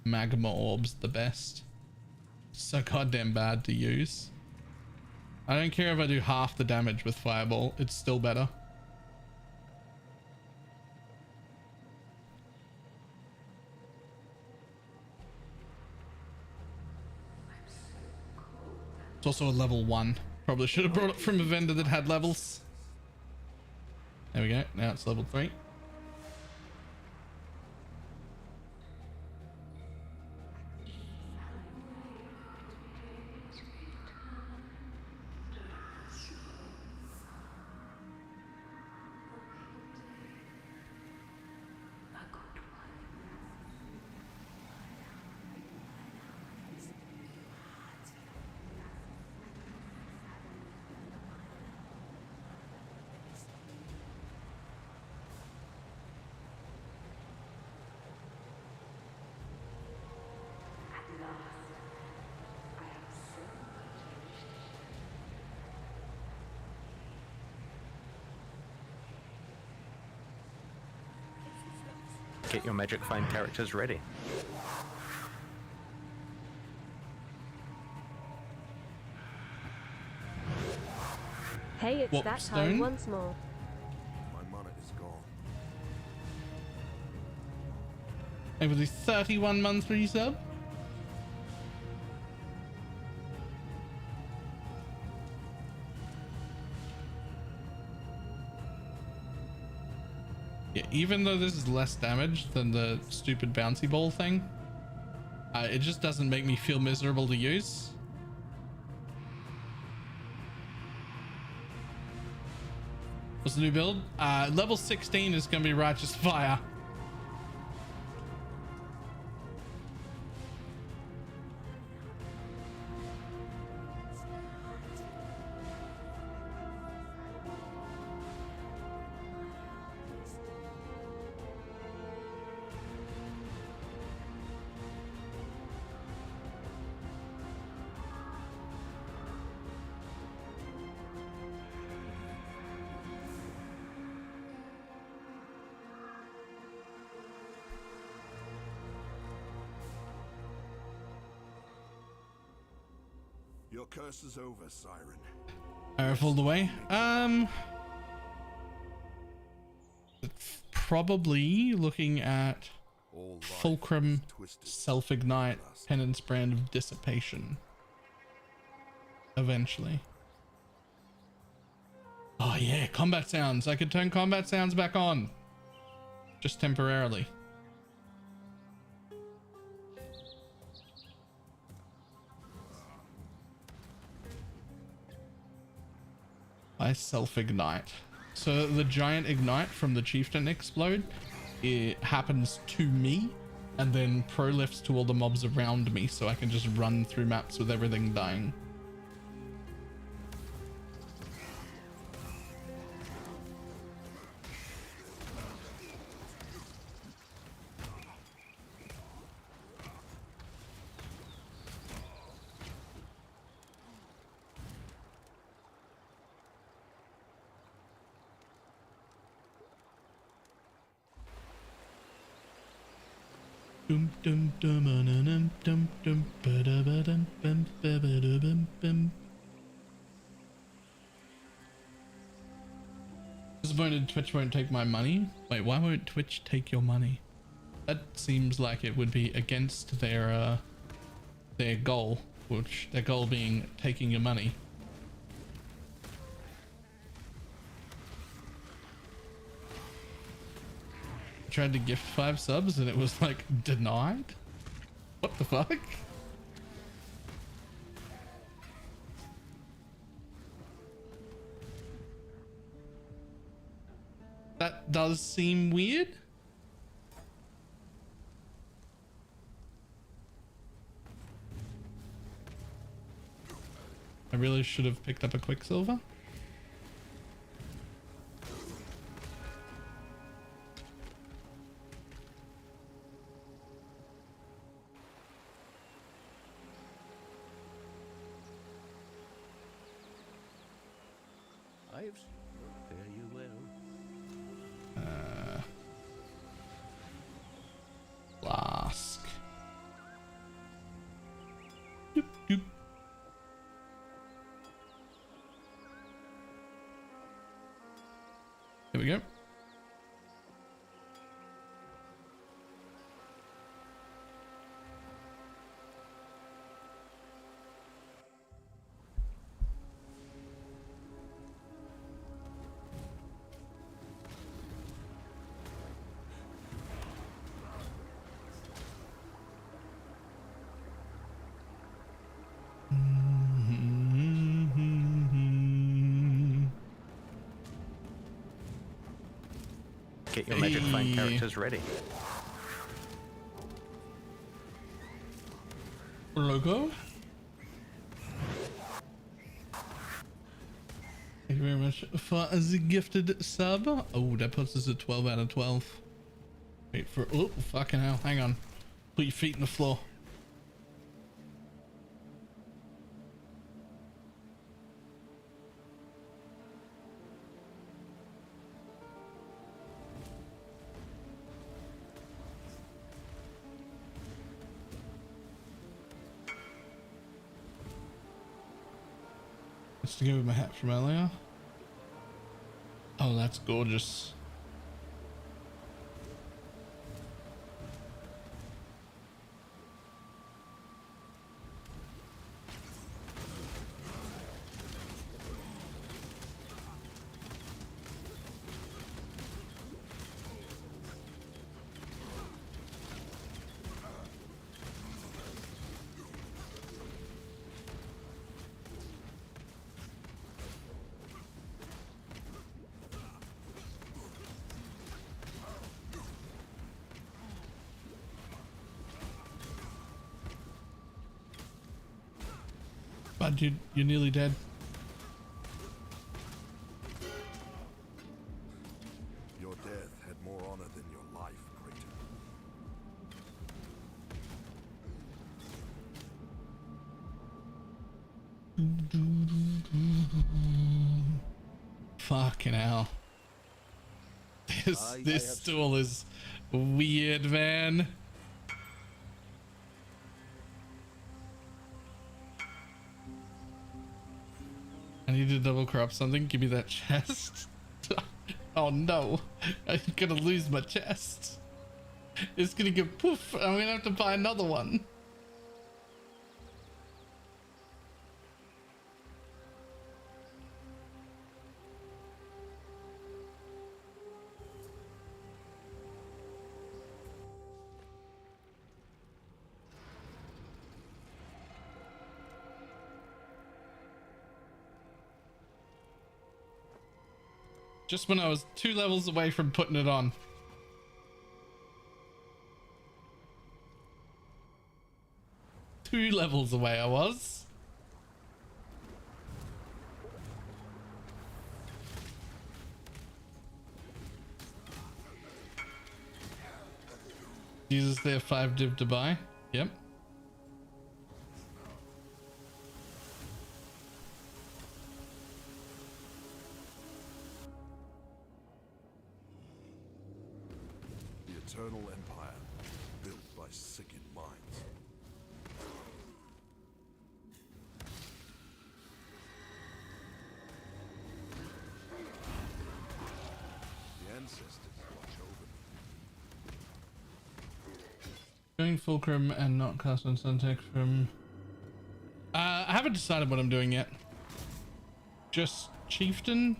Speaker 6: magma orbs the best? So goddamn bad to use. I don't care if I do half the damage with fireball, it's still better. It's also a level 1. Probably should have brought it from a vendor that had levels. There we go. Now it's level 3.
Speaker 3: Get your magic find characters ready.
Speaker 5: Hey, it's
Speaker 6: What,
Speaker 5: that
Speaker 6: stone?
Speaker 5: time once more.
Speaker 8: My mana is gone.
Speaker 6: And with his 31 month resub. Yeah, even though this is less damage than the stupid bouncy ball thing, it just doesn't make me feel miserable to use. What's the new build? Level 16 is going to be Righteous Fire.
Speaker 8: Your curse is over, Siren.
Speaker 6: Arif all the way. Probably looking at
Speaker 8: All life
Speaker 6: Fulcrum,
Speaker 8: is twisted.
Speaker 6: Self-Ignite, Penance Brand of Dissipation. Eventually. Oh yeah, combat sounds. I could turn combat sounds back on. Just temporarily. I self-ignite. So the giant ignite from the chieftain explode, it happens to me and then pro lifts to all the mobs around me so I can just run through maps with everything dying. Dum dum dum dum dum dum ba-da-ba-dum bum ba-ba-da-bum bum. Disappointed Twitch won't take my money. Wait, why won't Twitch take your money? That seems like it would be against their goal, which their goal being taking your money. Tried to gift 5 subs and it was like denied. What the fuck? That does seem weird. I really should have picked up a Quicksilver.
Speaker 3: lives, fare you well.
Speaker 6: Flask. Doop, doop. There we go.
Speaker 3: Get your magic find characters ready.
Speaker 6: Logo. Thank you very much for the gifted sub. Oh, that puts us at 12 out of 12. Wait for, oh, fucking hell. Hang on. Put your feet in the floor. It's to go with my hat from earlier. Oh, that's gorgeous. But dude, you're nearly dead.
Speaker 8: Your death had more honor than your life, Creighton.
Speaker 6: Fucking hell. This stool is weird, man. I need to double crop something. Give me that chest. Oh no, I'm gonna lose my chest. It's gonna go poof. I'm gonna have to buy another one. Just when I was 2 levels away from putting it on. Two levels away I was. Uses their 5 div to buy. Yep.
Speaker 8: Eternal empire, built by sickened minds. The ancestors watch over me.
Speaker 6: Going fulcrum and not cast on Suntech from... I haven't decided what I'm doing yet. Just chieftain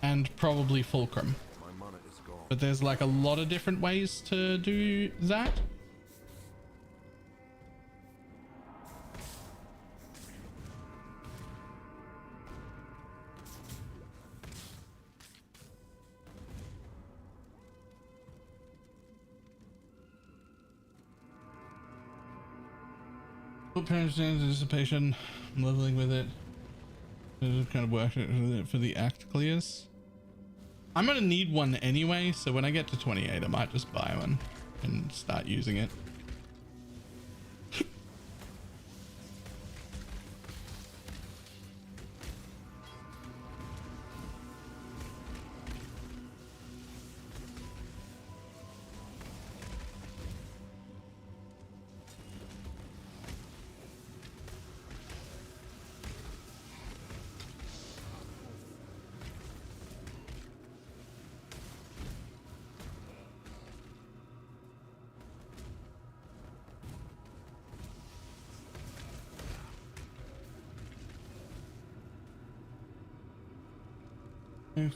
Speaker 6: and probably fulcrum.
Speaker 8: My mana is gone.
Speaker 6: But there's like a lot of different ways to do that. Put parents in anticipation. I'm leveling with it. I've kind of worked it for the act clears. I'm gonna need one anyway, so when I get to 28 I might just buy one and start using it.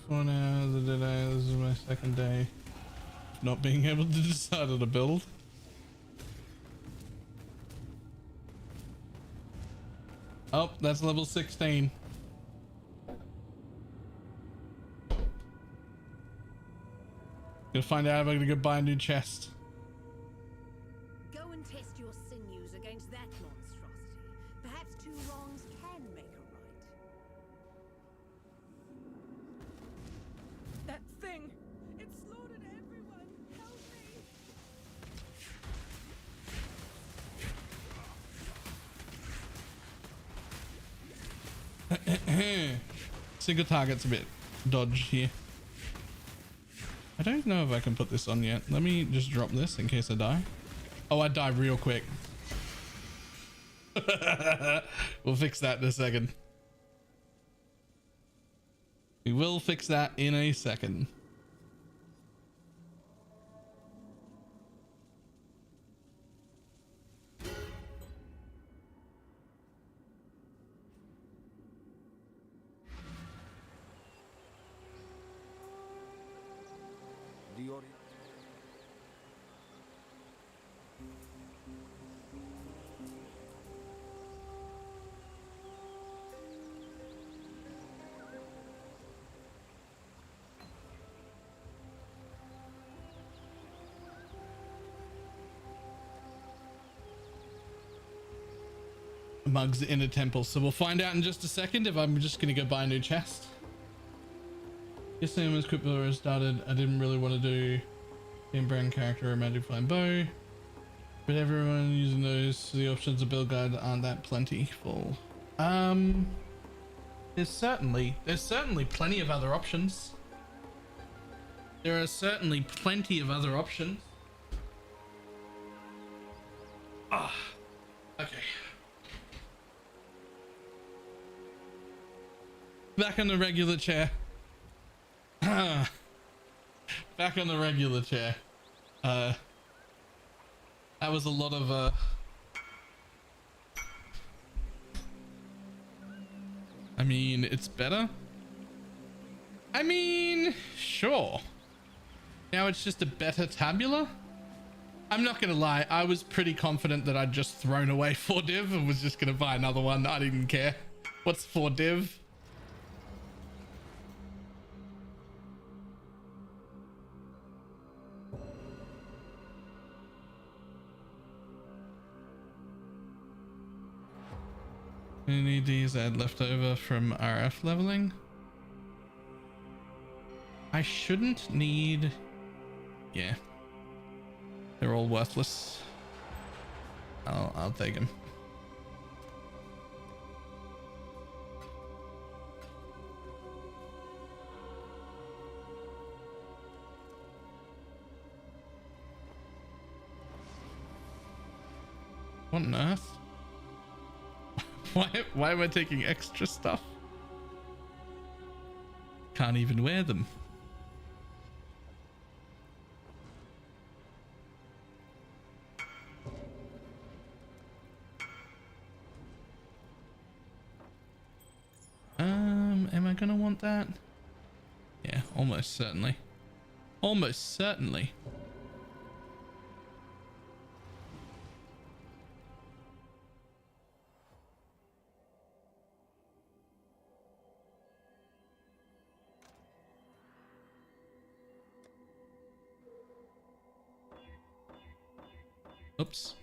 Speaker 6: 4 hours of the day. This is my second day of not being able to decide on a build. Oh, that's level 16. Gonna find out if I'm gonna go buy a new chest.
Speaker 4: Go and test your sinews against that monstrosity. Perhaps two wrongs can make a right. That thing! It slaughtered everyone! Help
Speaker 6: me! Single target's a bit dodged here. I don't know if I can put this on yet. Let me just drop this in case I die. Oh, I die real quick. We'll fix that in a second. We will fix that in a second. Mugs in a temple, so we'll find out in just a second if I'm just gonna go buy a new chest. Yesterday when Script Builder started, I didn't really want to do game brand character or magic flying bow, but everyone using those, so the options of build guide aren't that plentiful. There's certainly plenty of other options. There are certainly plenty of other options. Ah, okay. Back on the regular chair. Back on the regular chair. That was a lot of I mean, it's better. I mean, sure. Now it's just a better tabula. I'm not gonna lie, I was pretty confident that I'd just thrown away 4 div and was just gonna buy another one. I didn't care. What's 4 div? Any Ds I had left over from RF leveling? I shouldn't need... Yeah. They're all worthless. I'll take them. What on earth? Why am I taking extra stuff? Can't even wear them. Am I gonna want that? Yeah, almost certainly. Almost certainly. Oops.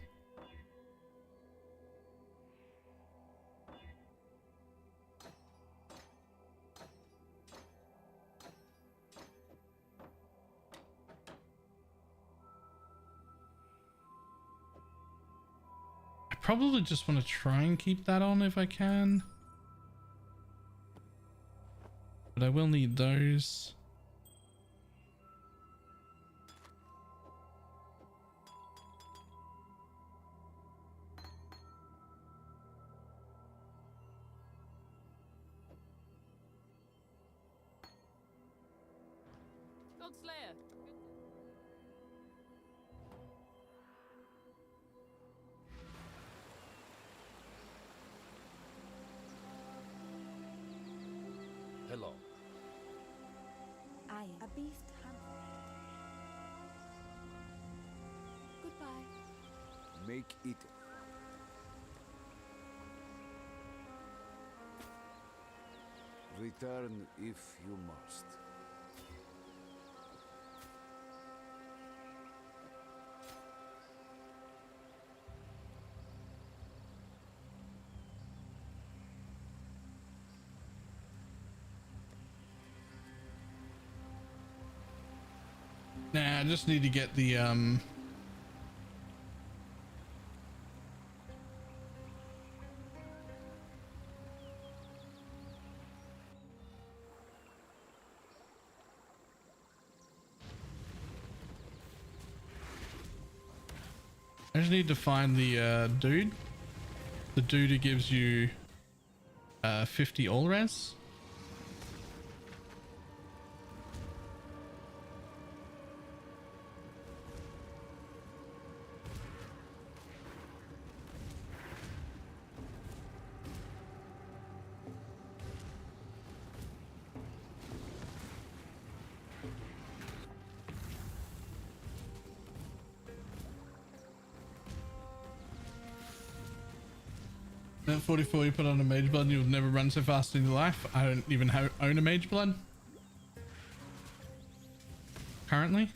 Speaker 6: I probably just want to try and keep that on if I can. But I will need those.
Speaker 9: Slayer.
Speaker 7: Hello.
Speaker 5: beast hunter. Goodbye.
Speaker 7: Make it. Return if you must.
Speaker 6: Nah, I just need to get the I just need to find the dude. The dude who gives you 50 all res. At 44, you put on a mage blood and you'll never run so fast in your life. I don't even own a mage blood currently.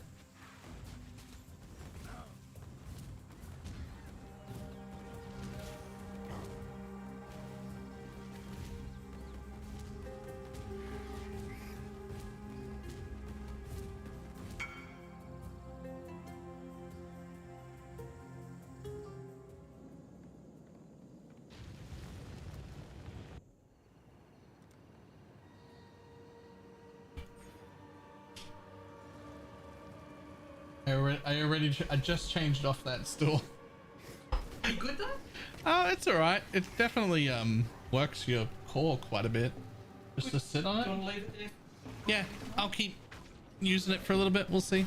Speaker 6: I just changed off that store.
Speaker 9: You good though?
Speaker 6: Oh, it's all right. It definitely works your core quite a bit. Just to sit on
Speaker 9: Do you
Speaker 6: it.
Speaker 9: want to leave it there?
Speaker 6: Yeah, I'll keep using it for a little bit. We'll see.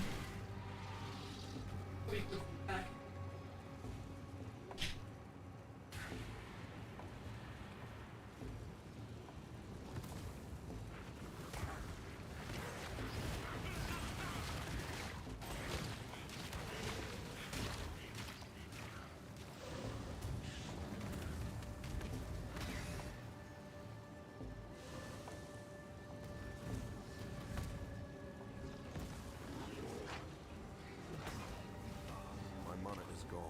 Speaker 9: We could back.
Speaker 8: My mana is gone.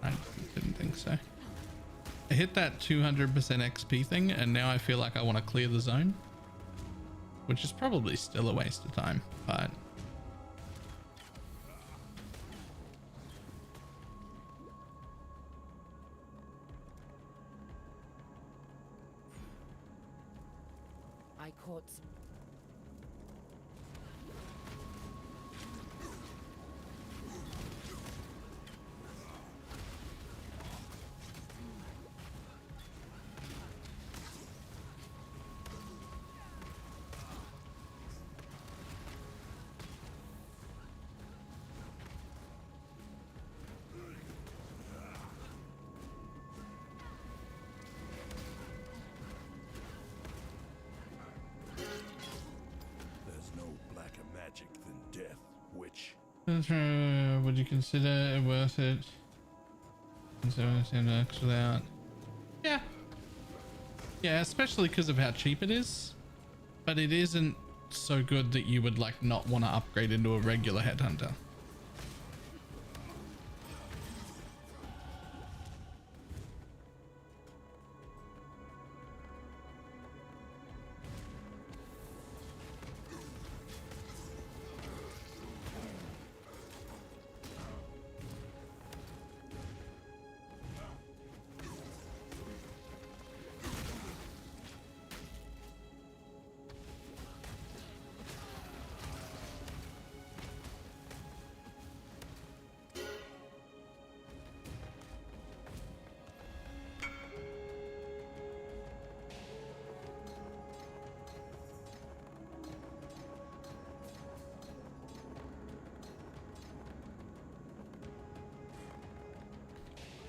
Speaker 6: I didn't think so. I hit that 200% XP thing and now I feel like I want to clear the zone, which is probably still a waste of time, but
Speaker 4: I caught some.
Speaker 8: There's no blacker magic than death, witch.
Speaker 6: would you consider it worth it? Consider it without. Yeah. Yeah, especially because of how cheap it is. But it isn't so good that you would like not want to upgrade into a regular headhunter.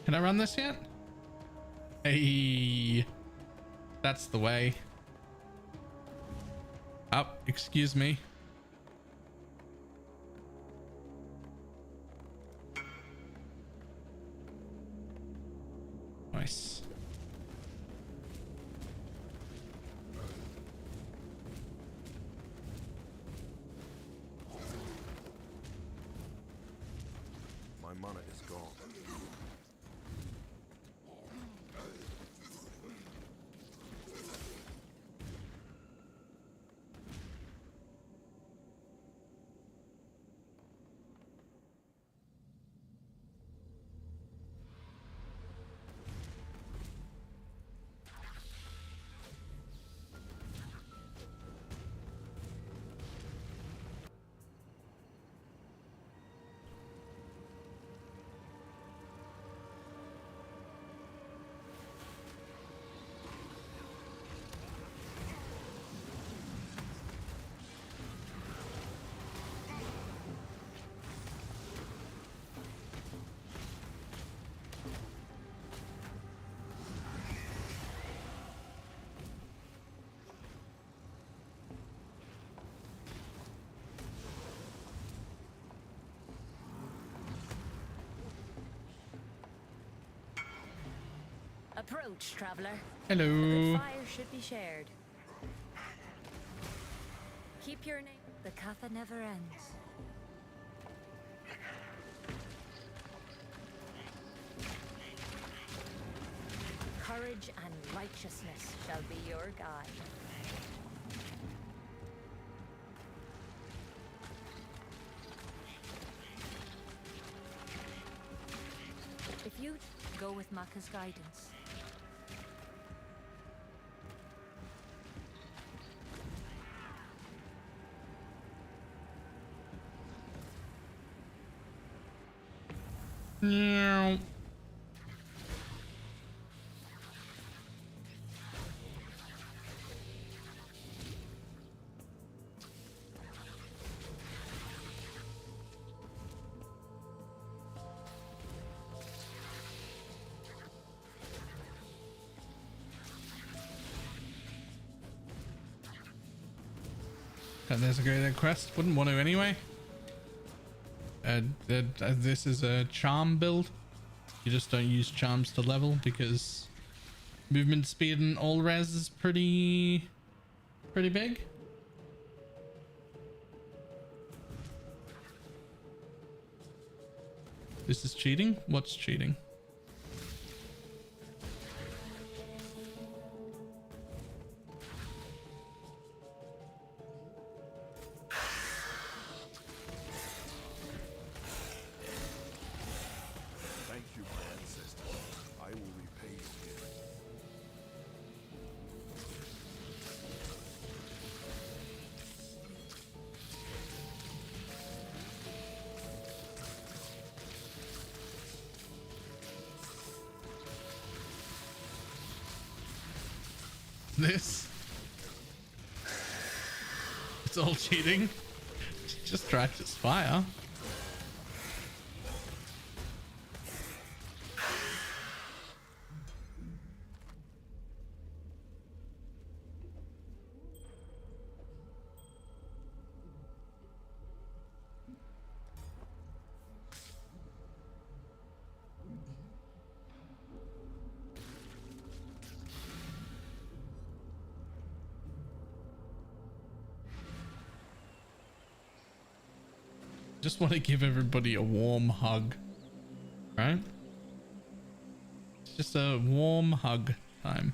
Speaker 6: Can I run this yet? Hey, that's the way. Oh, excuse me. Nice.
Speaker 8: My mana is gone.
Speaker 5: Approach, traveler.
Speaker 6: Hello.
Speaker 5: A good fire should be shared. Keep your name. The Katha never ends. Courage and righteousness shall be your guide. If you go with Maka's guidance,
Speaker 6: Yeah. There's a great quest. Wouldn't want to anyway. This is a charm build. You just don't use charms to level because movement speed and all res is pretty big. This is cheating? What's cheating?
Speaker 8: Thank you, my ancestors. I will repay you dearly.
Speaker 6: This? It's all cheating. Just practice fire. Just want to give everybody a warm hug, right? It's just a warm hug time.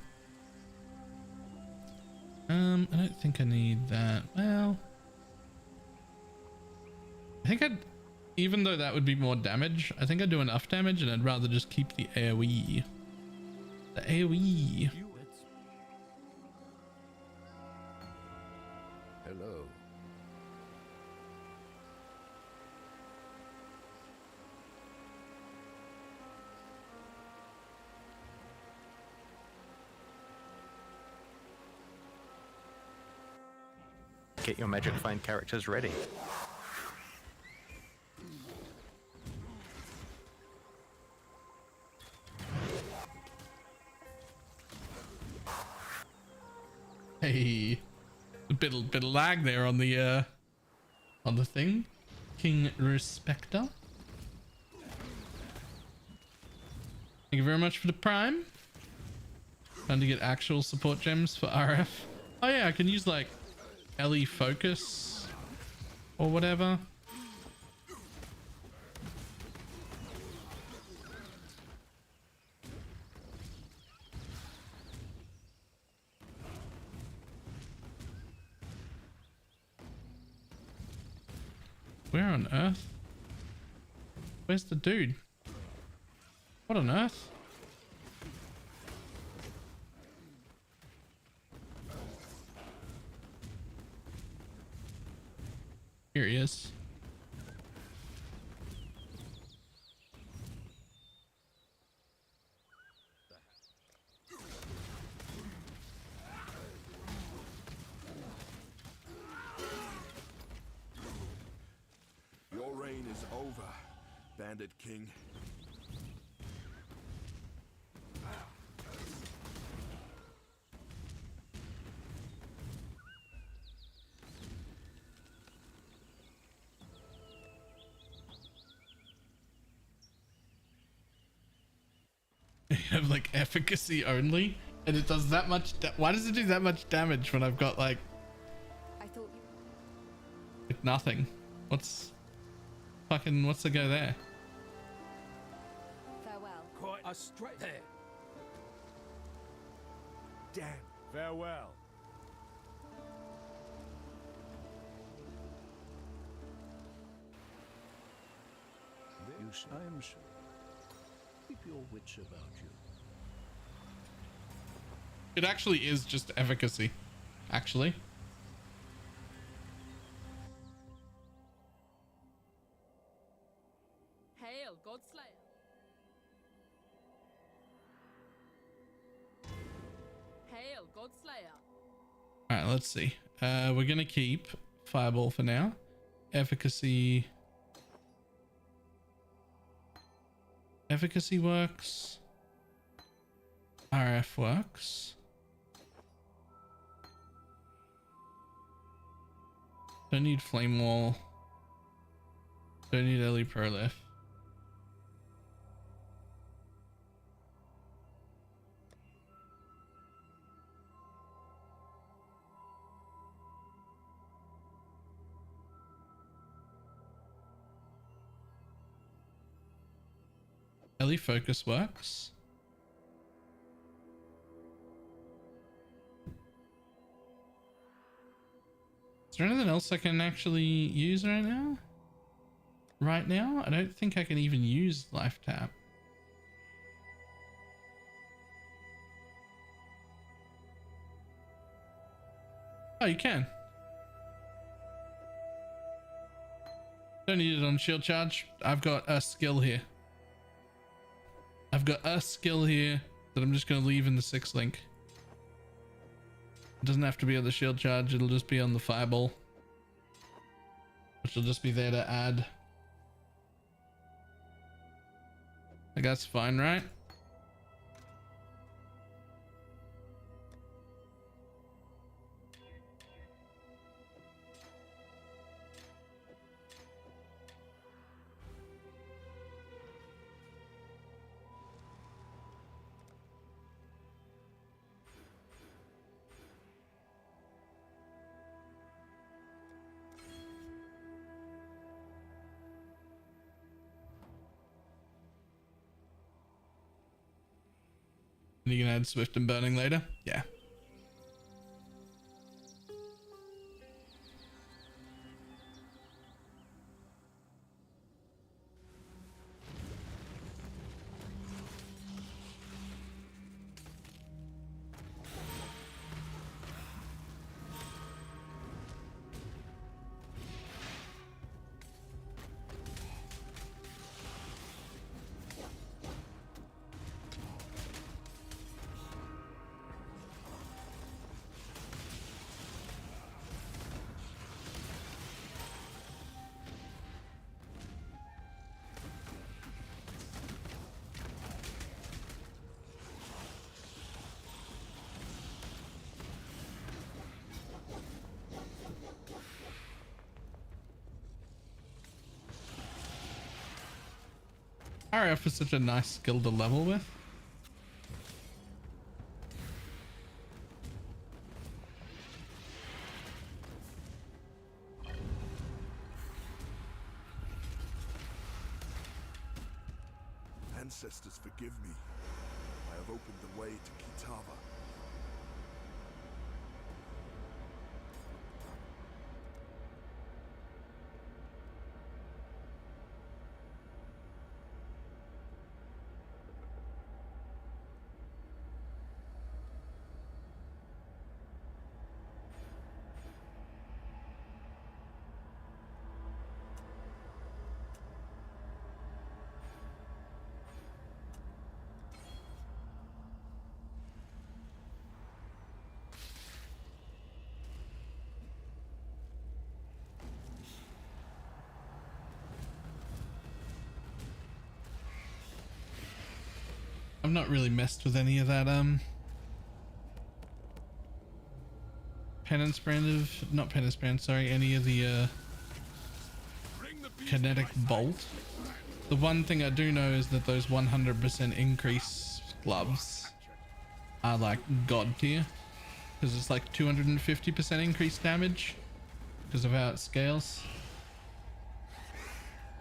Speaker 6: I don't think I need that. Well, I think even though that would be more damage, I think I'd do enough damage and I'd rather just keep the AoE. The AoE.
Speaker 8: Hello.
Speaker 3: Get your magic find characters ready.
Speaker 6: Hey, a bit of lag there on the thing. King Respector. Thank you very much for the prime. Trying to get actual support gems for RF. Oh yeah, I can use like LE focus or whatever. Where on earth? Where's the dude? What on earth? Here he is.
Speaker 8: Your reign is over, Bandit King.
Speaker 6: You have like efficacy only, and it does that much. Why does it do that much damage when I've got like nothing? What's the go there?
Speaker 5: Farewell.
Speaker 8: Quite a straight there. Damn. Farewell.
Speaker 7: I am sure. Keep your wits about you.
Speaker 6: It actually is just efficacy. Actually.
Speaker 9: Hail, Godslayer. Hail, Godslayer.
Speaker 6: All right, let's see. We're gonna keep Fireball for now. Efficacy. Efficacy works. RF works. Don't need Flame Wall. Don't need LE Prolif. LE Focus works. Is there anything else I can actually use right now? Right now? I don't think I can even use Life Tap. Oh, you can. Don't need it on Shield Charge. I've got a skill here. I've got a skill here that I'm just going to leave in the 6th link. It doesn't have to be on the Shield Charge. It'll just be on the Fireball, which will just be there to add. I guess fine, right? And you can add Swift and Burning later? Yeah. RF is such a nice skill to level with.
Speaker 8: Ancestors, forgive me. I have opened the way to Kitava.
Speaker 6: I've not really messed with any of that penance brand of, not penance brand, sorry, any of the kinetic bolt. The one thing I do know is that those 100% increase gloves are like god tier, because it's like 250% increased damage because of how it scales.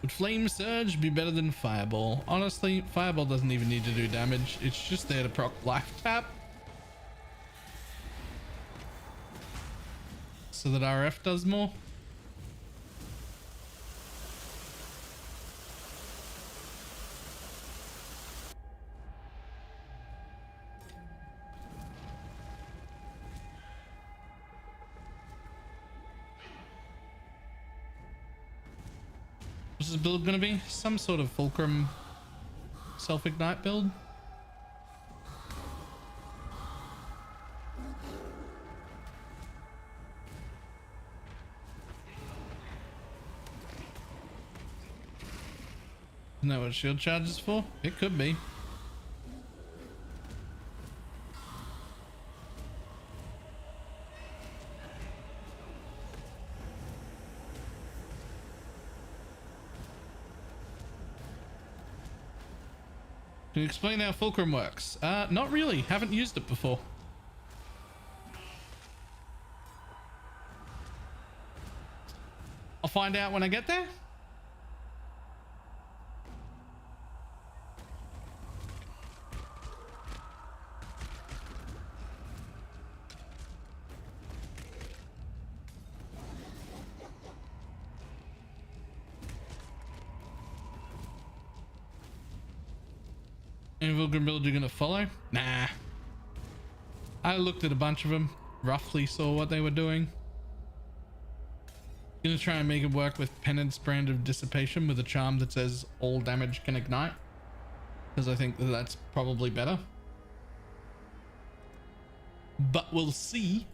Speaker 6: Would Flame Surge be better than Fireball? Honestly, Fireball doesn't even need to do damage. It's just there to proc Life Tap, so that RF does more. What's this build gonna be? Some sort of Fulcrum self-ignite build? Isn't that what shield charge is for? It could be. Can you explain how Fulcrum works? Not really. Haven't used it before. I'll find out when I get there. Any Fulcrum build you're gonna follow? Nah. I looked at a bunch of them, roughly saw what they were doing. Gonna try and make it work with Penance brand of Dissipation with a charm that says all damage can ignite, because I think that that's probably better. But we'll see.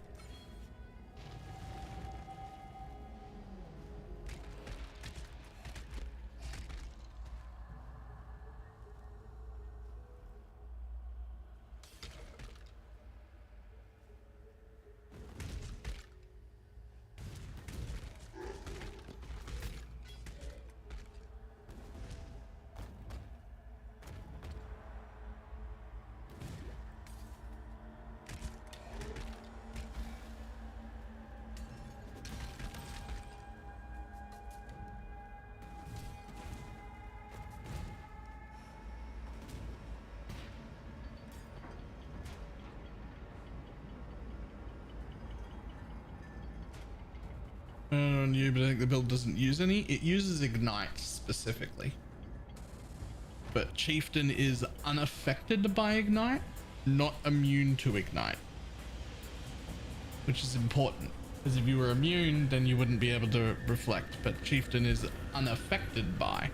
Speaker 6: I don't know on you, but I think the build doesn't use any. It uses Ignite specifically. But Chieftain is unaffected by Ignite, not immune to Ignite. Which is important, because if you were immune, then you wouldn't be able to reflect. But Chieftain is unaffected by.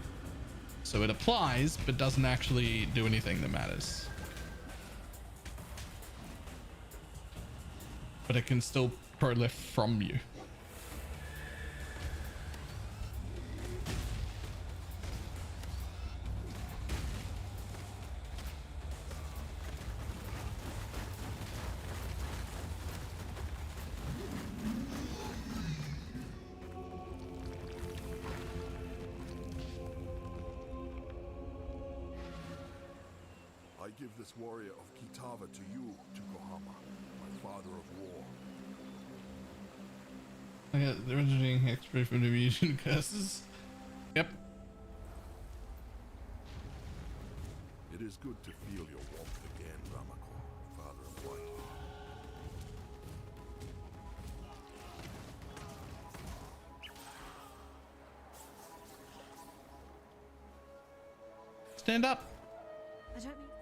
Speaker 6: So it applies, but doesn't actually do anything that matters. But it can still prolife from you.
Speaker 7: give this warrior of Kitava to you, Tukohama, my father of war.
Speaker 6: I got the originating expert from the fusion curses. Yep.
Speaker 7: It is good to feel your warmth again, Ramako, father of light.
Speaker 6: Stand up.
Speaker 5: I don't mean...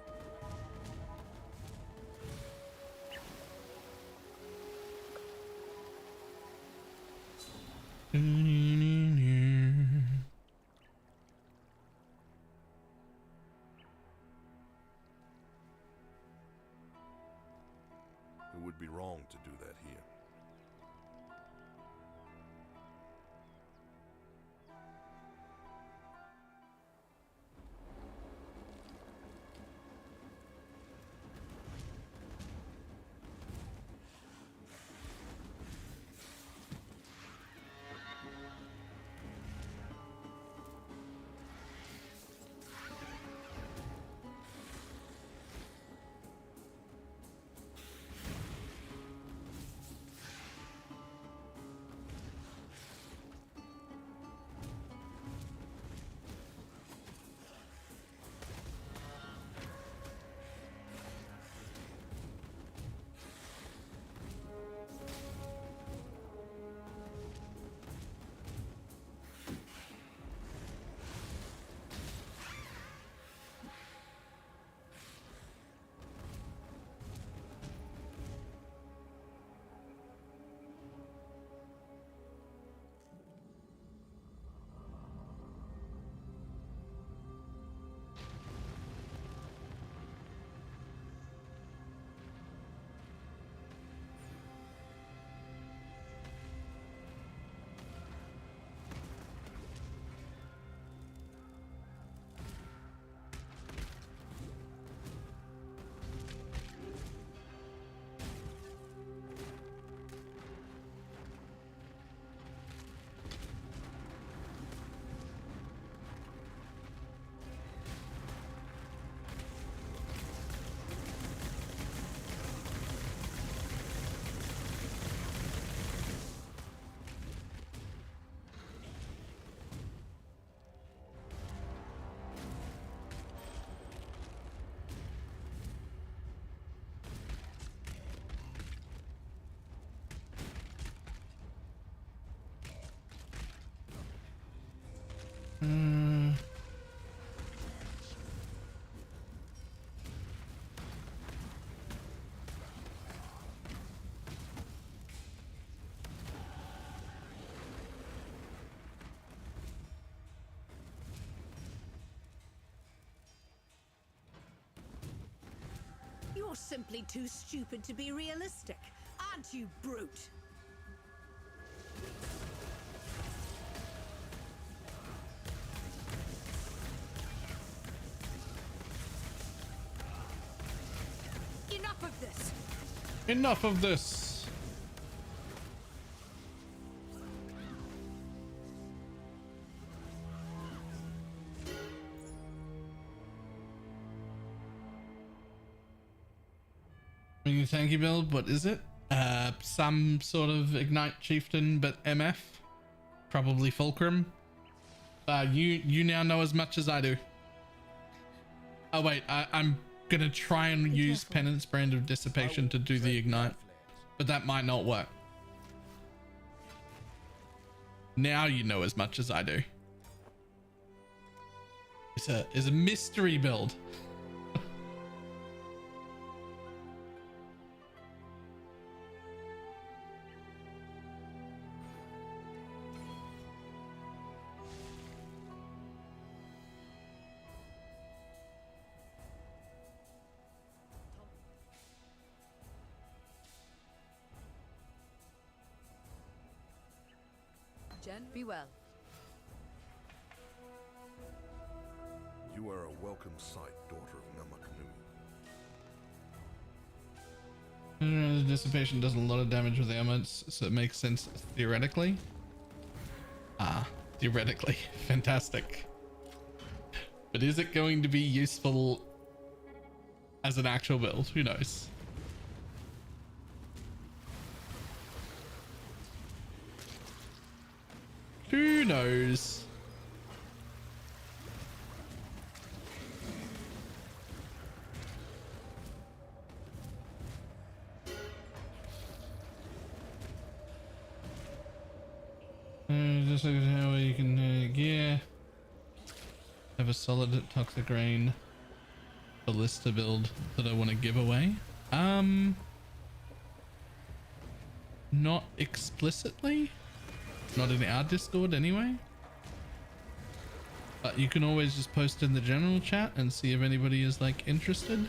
Speaker 7: It would be wrong to do that here.
Speaker 4: You're simply too stupid to be realistic, aren't you, brute? Enough of this!
Speaker 6: Enough of this. Tanky build, what is it? Some sort of Ignite Chieftain, but MF. Probably Fulcrum. You now know as much as I do. Oh wait, I'm gonna try and use Penance Brand of Dissipation to do the Ignite, but that might not work. Now you know as much as I do. It's a mystery build.
Speaker 5: Jen, be well.
Speaker 7: You are a welcome sight, daughter of Namakanu.
Speaker 6: Dissipation does a lot of damage with ailments, so it makes sense theoretically. Theoretically. Fantastic. But is it going to be useful
Speaker 1: as an actual build. Who knows? Who knows? Just look at how you can gear. Have a solid toxic rain ballista build that I want to give away. Not explicitly, not in our Discord anyway, but you can always just post in the general chat and see if anybody is like interested.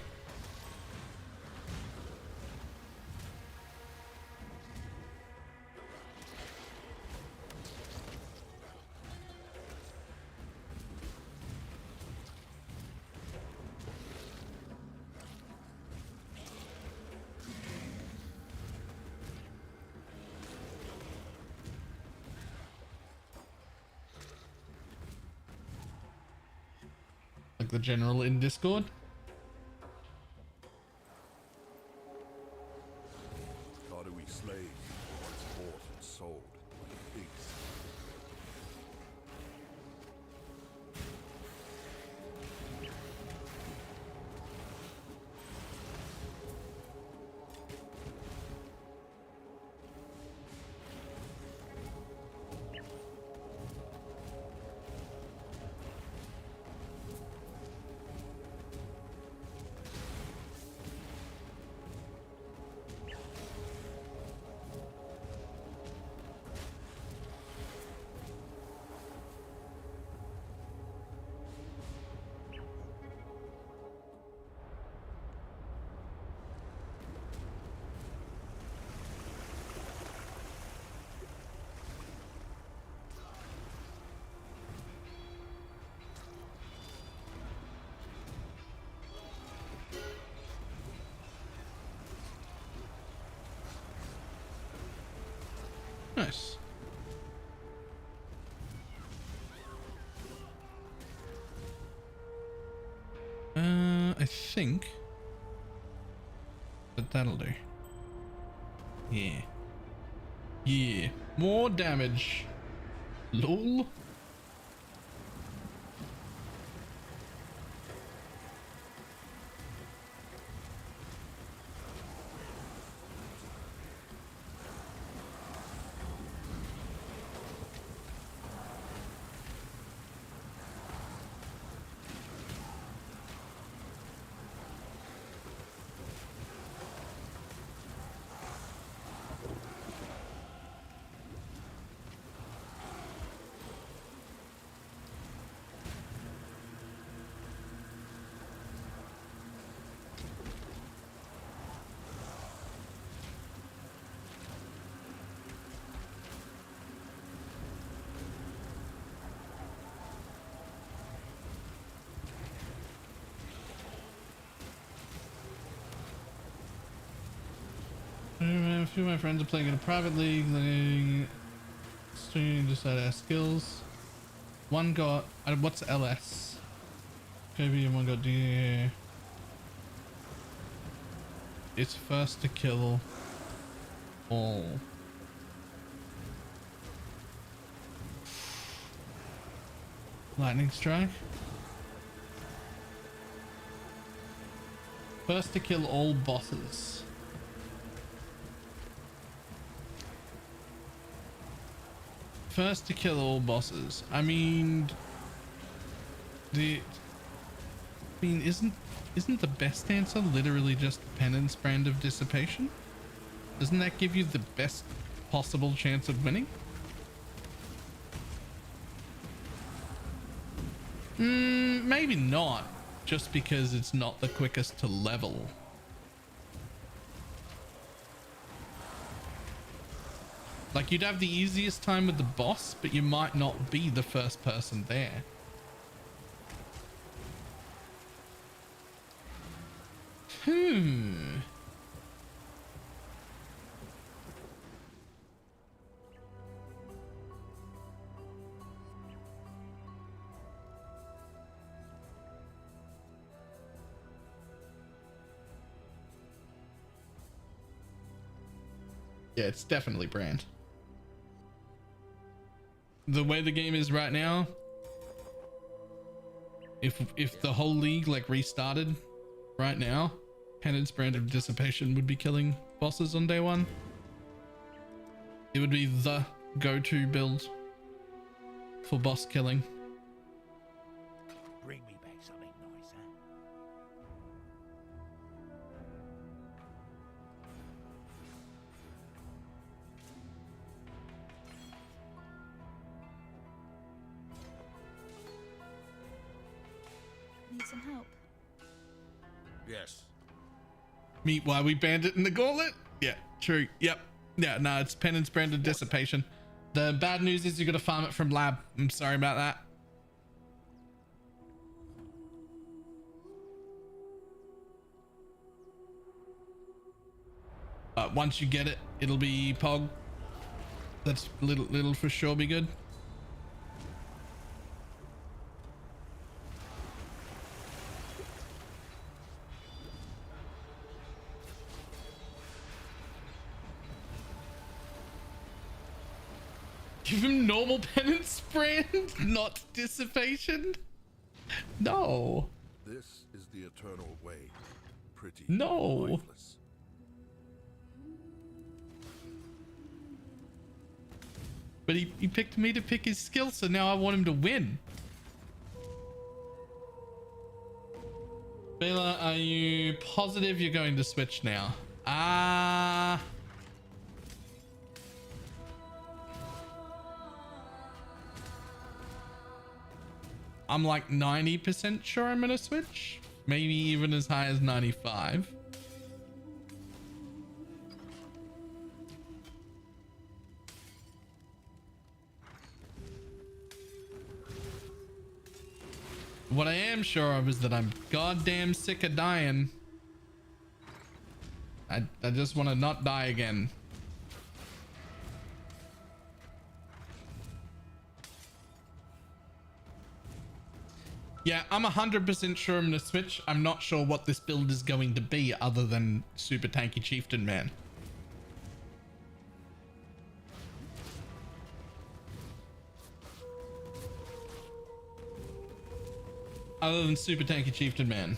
Speaker 1: Like the general in Discord.
Speaker 8: How do we slave what's bought and sold like pigs?
Speaker 1: Nice. I think that that'll do. Yeah. Yeah. More damage. Lol. A few of my friends are playing in a private league, letting streaming decide our skills. One got what's LS? KB and one got D. It's first to kill all. Lightning strike. First to kill all bosses. First to kill all bosses. I mean, isn't the best answer literally just Penance Brand of Dissipation? Doesn't that give you the best possible chance of winning? Maybe not, just because it's not the quickest to level. Like, you'd have the easiest time with the boss, but you might not be the first person there.
Speaker 6: Yeah, it's definitely brand. The way the game is right now, if the whole league like restarted right now, Penance brand of dissipation would be killing bosses on day one. It would be the go-to build for boss killing.
Speaker 7: Bring me back something nicer.
Speaker 5: Need some help.
Speaker 8: Yes.
Speaker 6: Meet why we banned it in the gauntlet? Yeah, true. Yep. Yeah, no, it's Penance brand of dissipation. The bad news is you gotta farm it from lab. I'm sorry about that. Once you get it, it'll be Pog. That's little for sure be good. Give him normal Penance brand, not dissipation. No.
Speaker 8: This is the eternal way. Pretty.
Speaker 6: No.
Speaker 8: Lifeless.
Speaker 6: But he picked me to pick his skill, so now I want him to win. Baylor, are you positive you're going to switch now? I'm like 90% sure I'm gonna switch. Maybe even as high as 95. What I am sure of is that I'm goddamn sick of dying. I just want to not die again. Yeah, I'm 100% sure I'm gonna switch. I'm not sure what this build is going to be other than super tanky chieftain, man. Other than super tanky chieftain, man.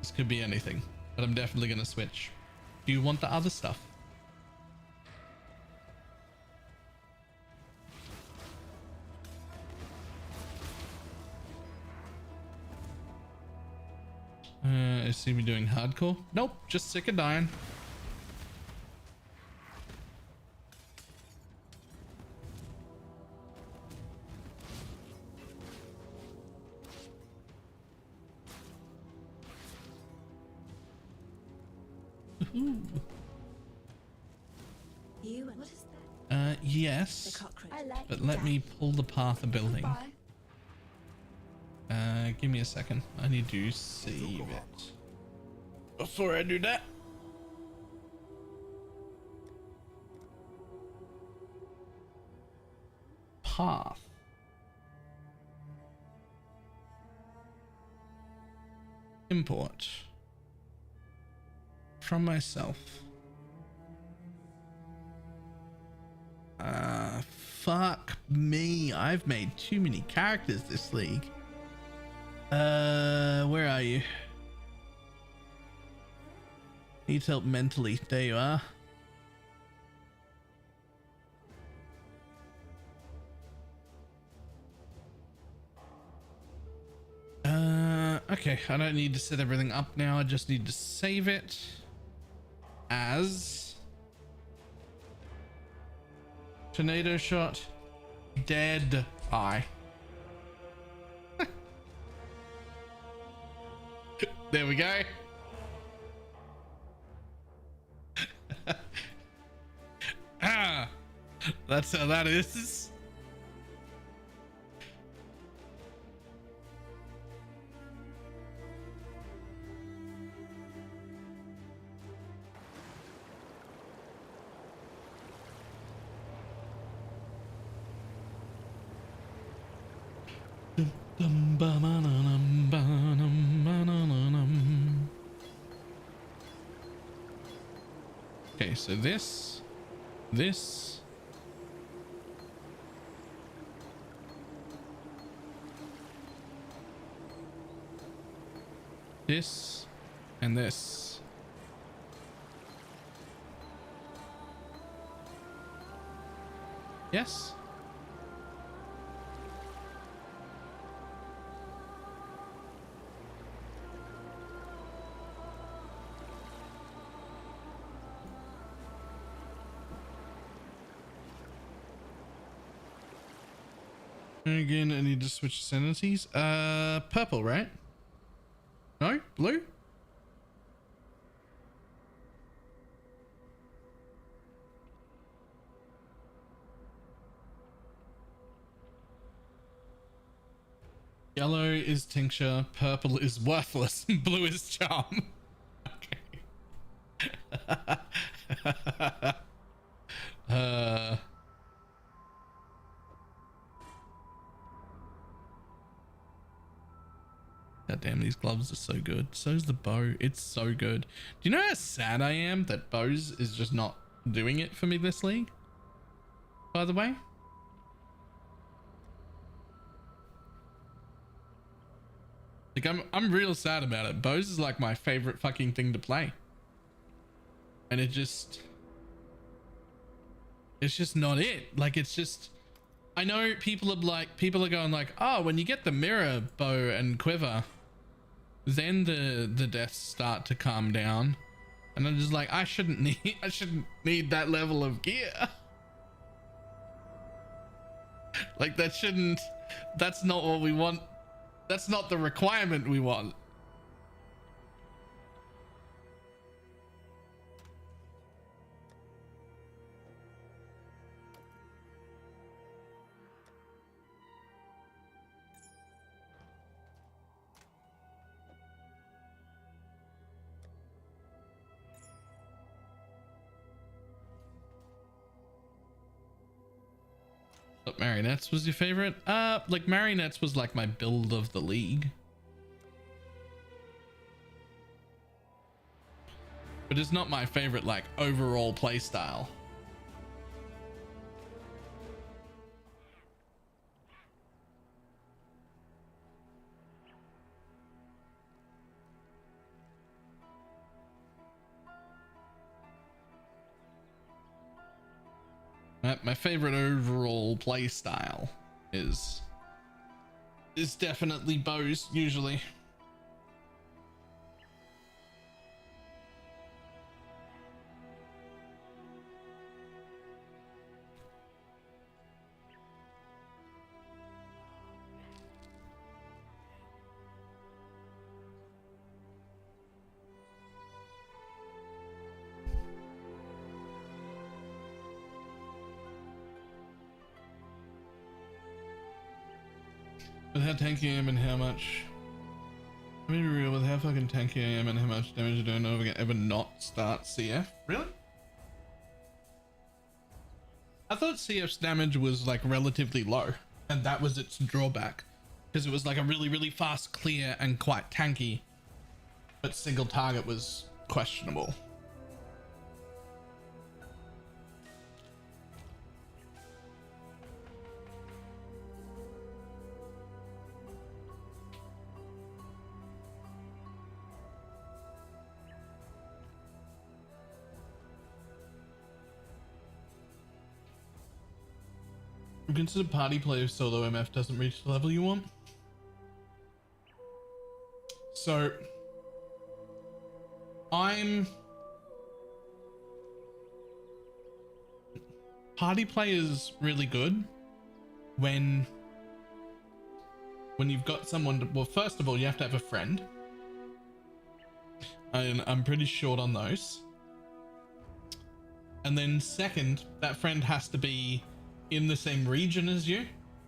Speaker 6: This could be anything, but I'm definitely gonna switch. Do you want the other stuff? I see me doing hardcore. Nope, just sick of dying. Ooh.
Speaker 4: You and what is that?
Speaker 6: Yes,
Speaker 4: I like
Speaker 6: but let me pull the path of building.
Speaker 4: Bye.
Speaker 6: Give me a second. I need to save it before I do that. Path. Import. From myself. Fuck me. I've made too many characters this league. Where are you? Needs help mentally. There you are. Okay, I don't need to set everything up now. I just need to save it as tornado shot dead eye. There we go. That's how that is. Okay, so this, this, this, and this. Yes. Again, I need to switch sentences. Purple, right? No? Blue? Yellow is tincture, purple is worthless, and blue is charm. Okay. God damn, these gloves are so good. So's the bow. It's so good. Do you know how sad I am that bows is just not doing it for me this league? By the way. Like I'm real sad about it. Bows is like my favorite fucking thing to play. And it's just not it. Like it's just, I know people are going like, oh, when you get the mirror bow and quiver, then the deaths start to calm down. And I'm just like, I shouldn't need that level of gear. Like that's not what we want. That's not the requirement we want. But marionettes was your favorite? Like marionettes was like my build of the league. But it's not my favorite like overall play style. My favorite overall play style is definitely bows usually. With how tanky I am and how much, I mean, be real, with how fucking tanky I am and how much damage I do, I don't know if I can ever not start CF. Really? I thought CF's damage was like relatively low, and that was its drawback, because it was like a really, really fast clear and quite tanky, but single target was questionable. Consider party play if solo MF doesn't reach the level you want. So party play is really good when you've got someone to, well, first of all, you have to have a friend, and I'm pretty short on those. And then second, that friend has to be in the same region as you,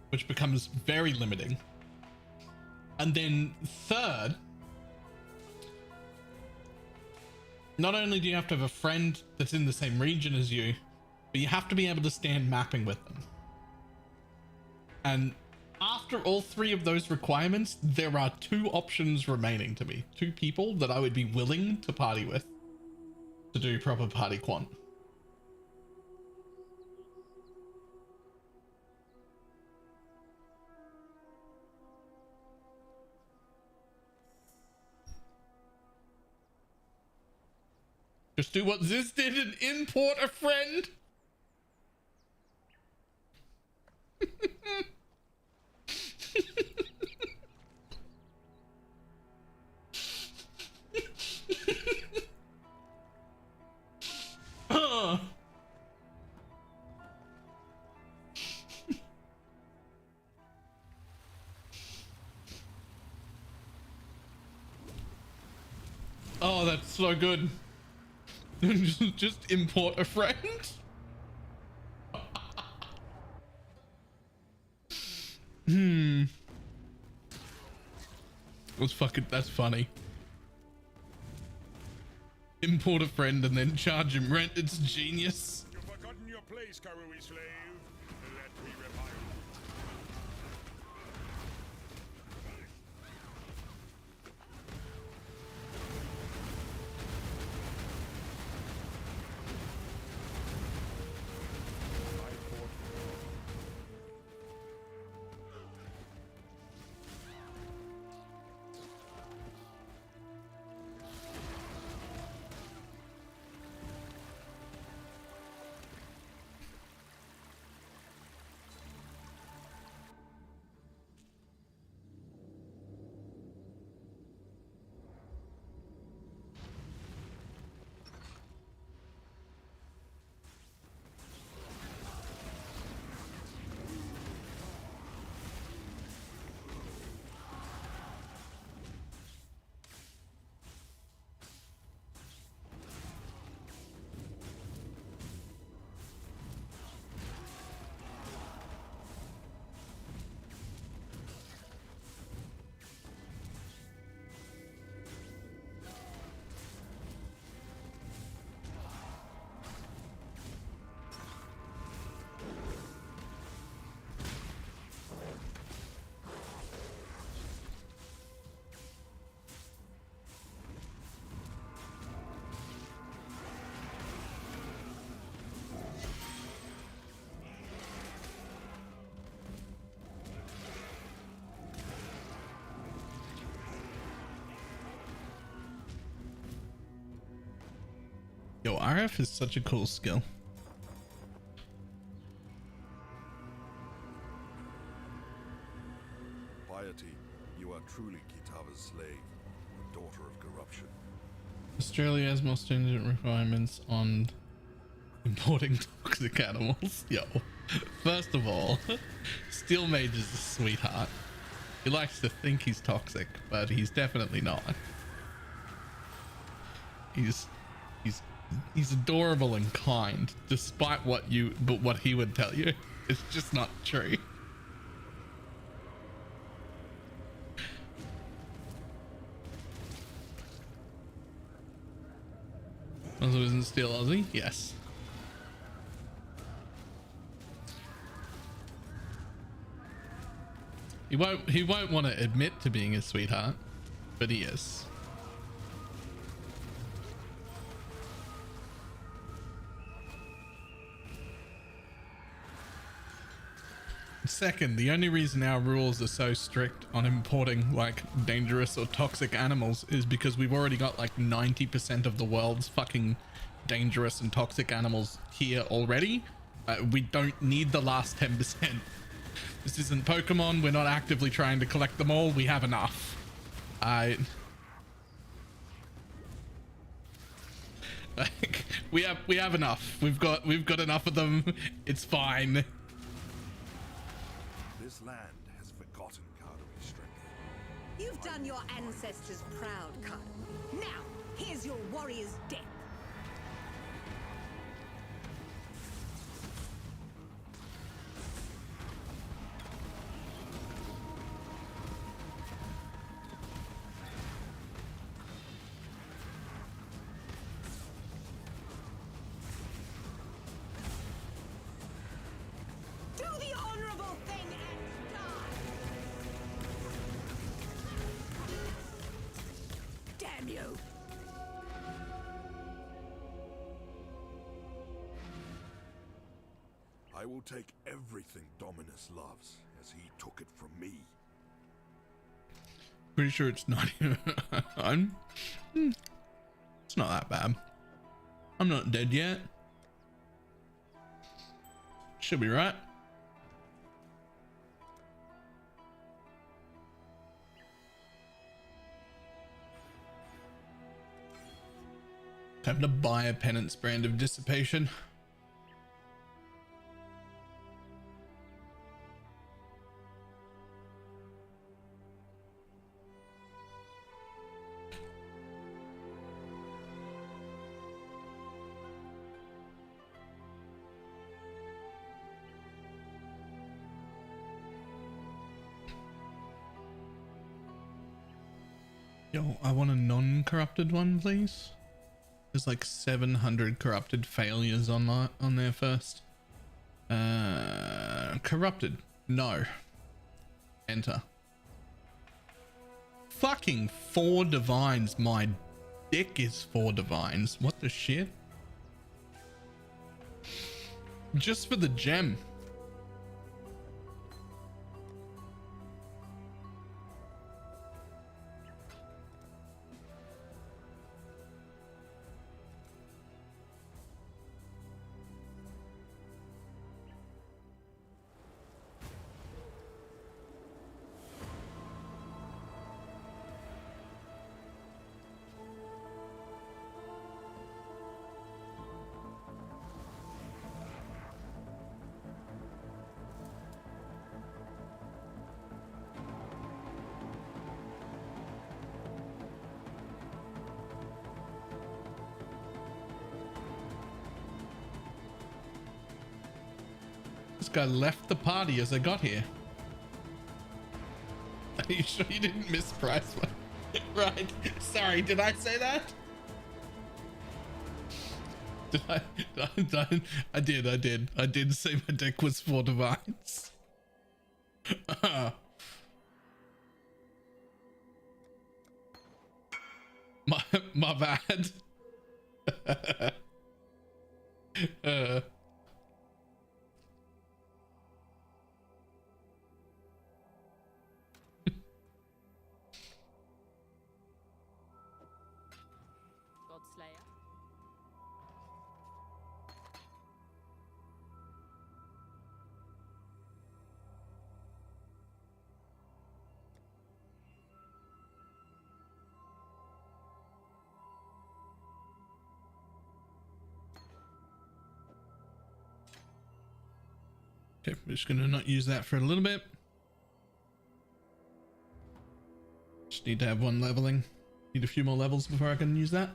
Speaker 6: which becomes very limiting. And then third, not only do you have to have a friend that's in the same region as you, but you have to be able to stand mapping with them. And after all three of those requirements, there are two options remaining to me. Two people that I would be willing to party with to do proper party quant.
Speaker 1: Just do what Ziz did and import a friend. Oh, that's so good. Just import a friend. That's funny. Import a friend and then charge him rent. It's genius.
Speaker 8: You've forgotten your place, Karui slave. Let me remind you.
Speaker 1: Yo, RF is such a cool skill.
Speaker 8: Piety, you are truly Kitava's slave, the daughter of corruption.
Speaker 1: Australia has more stringent requirements on importing toxic animals. Yo, first of all, BalorMage is a sweetheart. He likes to think he's toxic, but he's definitely not. He's adorable and kind, despite what he would tell you. It's just not true. Also isn't still Aussie? Yes. He won't want to admit to being a sweetheart, but he is. Second, the only reason our rules are so strict on importing like dangerous or toxic animals is because we've already got like 90% of the world's fucking dangerous and toxic animals here already. We don't need the last 10%. This isn't Pokemon. We're not actively trying to collect them all. We have enough. Like, we have enough. We've got enough of them. It's fine.
Speaker 8: This land has forgotten Karui's strength.
Speaker 4: You've done your ancestors proud, Karui. Now, here's your warrior's death. Do the honorable thing and die! Damn you!
Speaker 8: I will take everything Dominus loves, as he took it from me.
Speaker 1: Pretty sure it's not even. It's not that bad.
Speaker 6: I'm not dead yet. Should be right. Time to buy a penance brand of dissipation. Yo, I want a non-corrupted one, please. There's like 700 corrupted failures on there first. Corrupted. No. Enter. Fucking 4 divines. My dick is 4 divines. What the shit? Just for the gem. This guy left the party as I got here. Are you sure you didn't miss price one? Right. Sorry, did I say that? I did say my deck was 4 divines. My bad.
Speaker 5: Godslayer.
Speaker 6: Okay, we're just gonna not use that for a little bit. Just need to have 1 leveling. Need a few more levels before I can use that.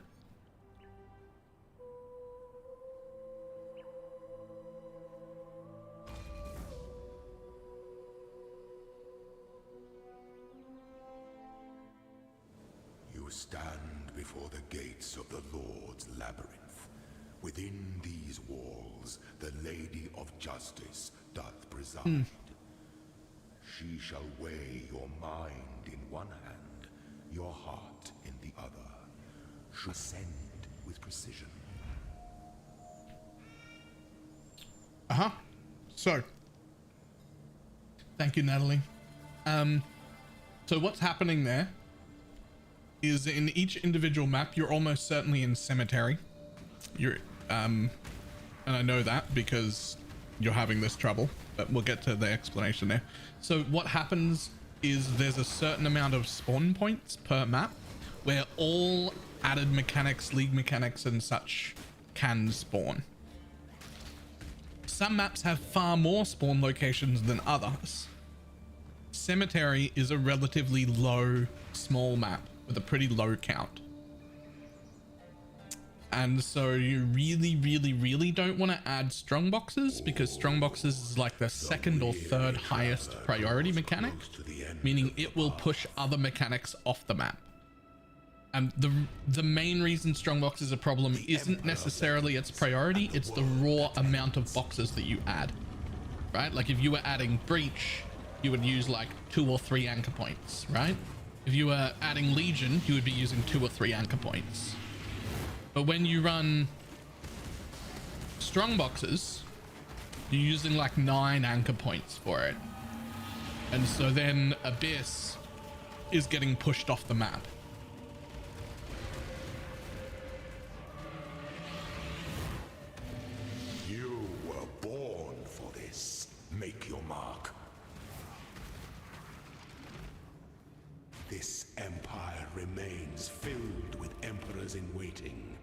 Speaker 7: You stand before the gates of the Lord's labyrinth. Within these walls, the Lady of Justice doth preside. She shall weigh your mind in one hand, your heart in the other. She'll ascend with precision.
Speaker 6: So, thank you, Natalie. So what's happening there is in each individual map, you're almost certainly in cemetery. You're, and I know that because you're having this trouble, but we'll get to the explanation there. So what happens is there's a certain amount of spawn points per map where all added mechanics, league mechanics and such can spawn. Some maps have far more spawn locations than others. Cemetery is a relatively low, small map with a pretty low count. And so you really don't want to add strong boxes, because strong boxes is like the 2nd or 3rd highest priority mechanic, meaning it will push other mechanics off the map. And the main reason strongbox is a problem isn't necessarily its priority, it's the raw amount of boxes that you add, right? Like if you were adding breach, you would use like 2 or 3 anchor points, right? If you were adding legion, you would be using 2 or 3 anchor points. But when you run strong boxes, you're using like 9 anchor points for it. And so then Abyss is getting pushed off the map.
Speaker 7: Make your mark. This empire remains filled with emperors in waiting.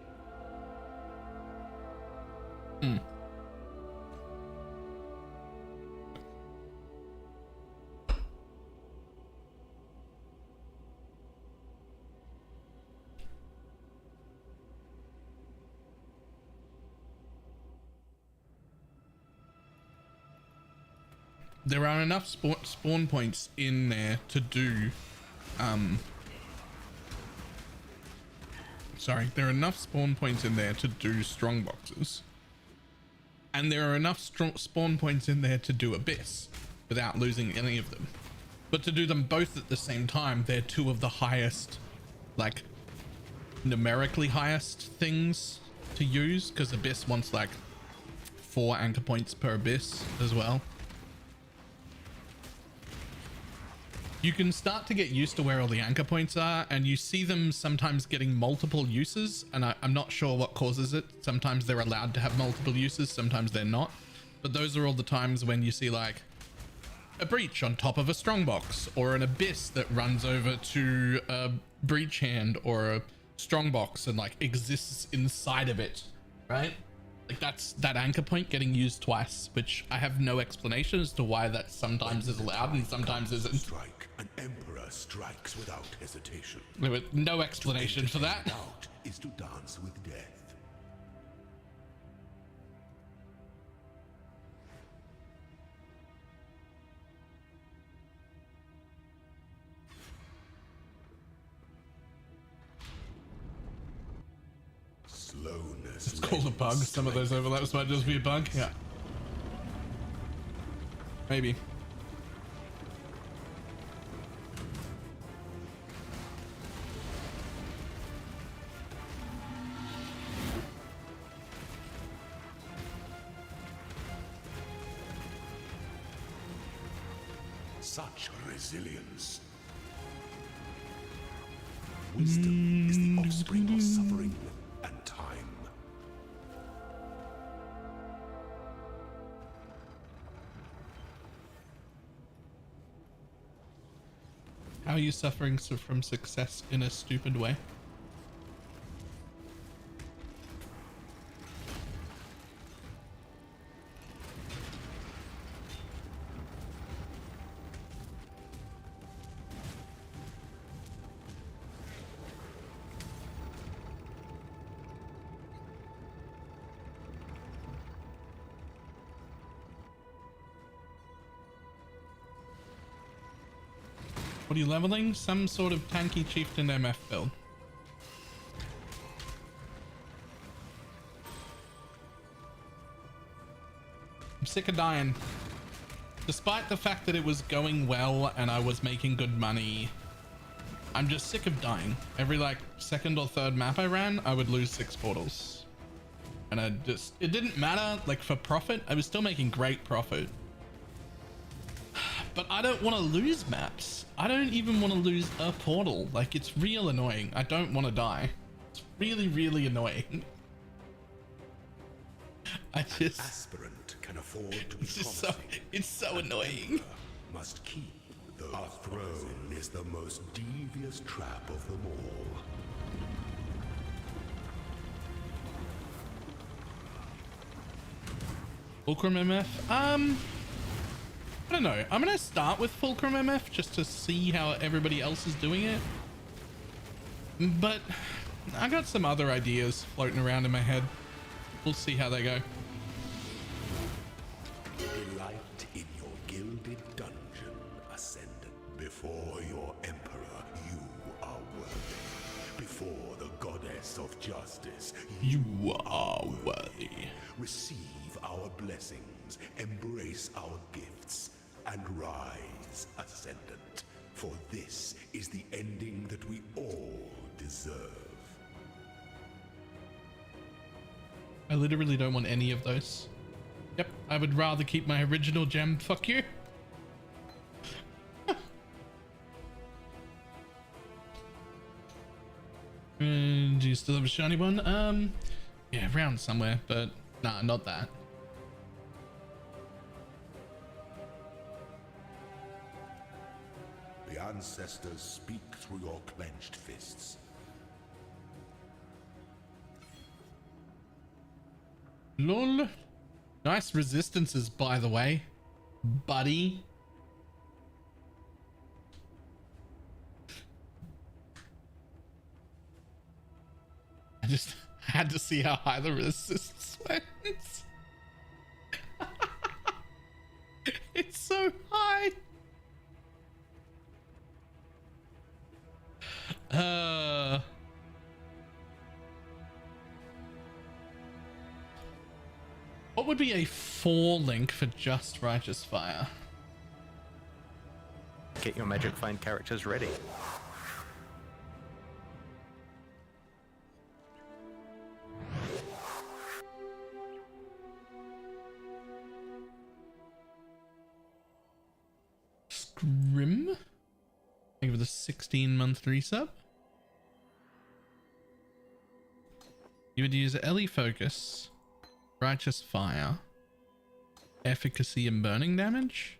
Speaker 6: There are enough spawn points in there to do there are enough spawn points in there to do strong boxes, and there are enough spawn points in there to do abyss without losing any of them. But to do them both at the same time, they're two of the highest, like numerically highest things to use, because abyss wants like 4 anchor points per abyss as well. You can start to get used to where all the anchor points are, and you see them sometimes getting multiple uses, and I'm not sure what causes it. Sometimes they're allowed to have multiple uses, sometimes they're not. But those are all the times when you see like a breach on top of a strongbox, or an abyss that runs over to a breach hand or a strongbox and like exists inside of it, right? Like that's that anchor point getting used twice, which I have no explanation as to why that sometimes is allowed and sometimes isn't.
Speaker 7: Strike. An emperor strikes without hesitation.
Speaker 6: There was no explanation for that.
Speaker 7: Doubt is to dance with death. Slowness.
Speaker 6: It's called a bug. Some of those overlaps might just be a bug. Yeah. Maybe.
Speaker 7: Such resilience. Wisdom is the offspring of suffering and time.
Speaker 6: How are you suffering from success in a stupid way? What are you leveling? Some sort of tanky chieftain MF build. I'm sick of dying. Despite the fact that it was going well and I was making good money, I'm just sick of dying. Every like second or third map I ran, I would lose 6 portals. And it didn't matter, like for profit, I was still making great profit. But I don't want to lose maps. I don't even want to lose a portal. Like, it's real annoying. I don't want to die. It's really, really annoying. I just...
Speaker 7: Aspirant can afford to be
Speaker 6: it's just so... It's so annoying.
Speaker 7: Must keep the throne is the most devious trap of them all.
Speaker 6: Fulcrum MF? I don't know. I'm going to start with Fulcrum MF just to see how everybody else is doing it. But I got some other ideas floating around in my head. We'll see how they go.
Speaker 7: Delight in your gilded dungeon, Ascendant. Before your emperor, you are worthy. Before the goddess of justice,
Speaker 6: you are worthy.
Speaker 7: Receive our blessings, embrace our gifts, and rise, Ascendant. For this is the ending that we all deserve.
Speaker 6: I literally don't want any of those. Yep, I would rather keep my original gem. Fuck you. Do you still have a shiny one? Yeah, around somewhere, but nah, not that.
Speaker 7: ancestors speak through your clenched fists.
Speaker 1: Lol. Nice resistances, by the way, buddy. I just had to see how high the resistance went. It's so high. What would be a 4 link for just Righteous Fire?
Speaker 3: Get your magic find characters ready.
Speaker 1: Scrim? Thank you for the 16-month resub. You would use Ellie Focus, Righteous Fire, Efficacy, and Burning Damage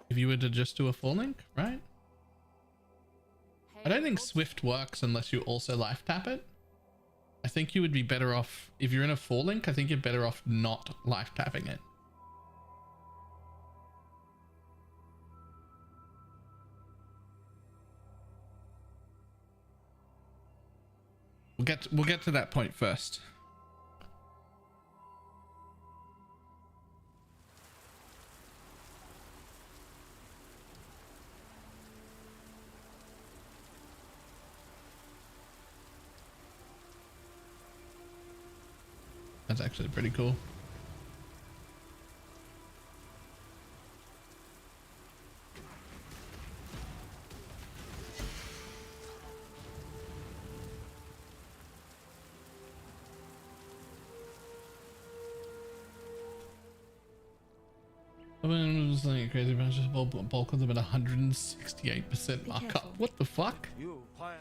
Speaker 1: if you were to just do a 4 link, right? I don't think Swift works unless you also life tap it. I think you would be better off, if you're in a 4 link, I think you're better off not life tapping it. We'll get to that point first. That's actually pretty cool. I mean, it was like a crazy bunch of bulk with them at 168% markup. What the fuck?
Speaker 8: You quiet.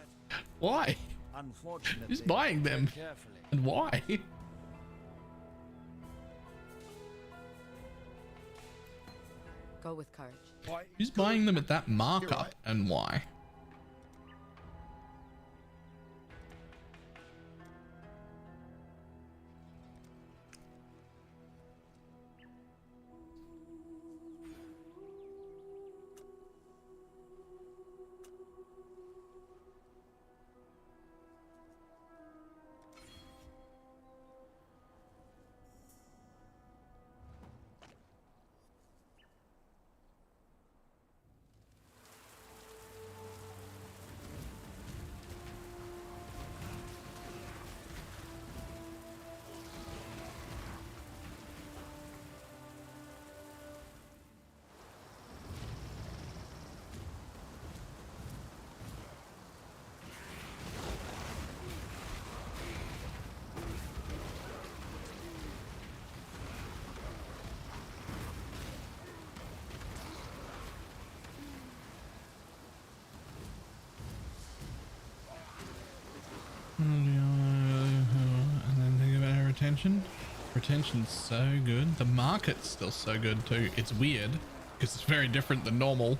Speaker 1: Why?
Speaker 8: Unfortunately,
Speaker 1: Who's buying them?
Speaker 8: tread carefully.
Speaker 1: And why?
Speaker 5: Go with courage.
Speaker 8: Why?
Speaker 1: Who's buying them at that markup and why? And then think about her retention. Retention's so good. The market's still so good too. It's weird because it's very different than normal,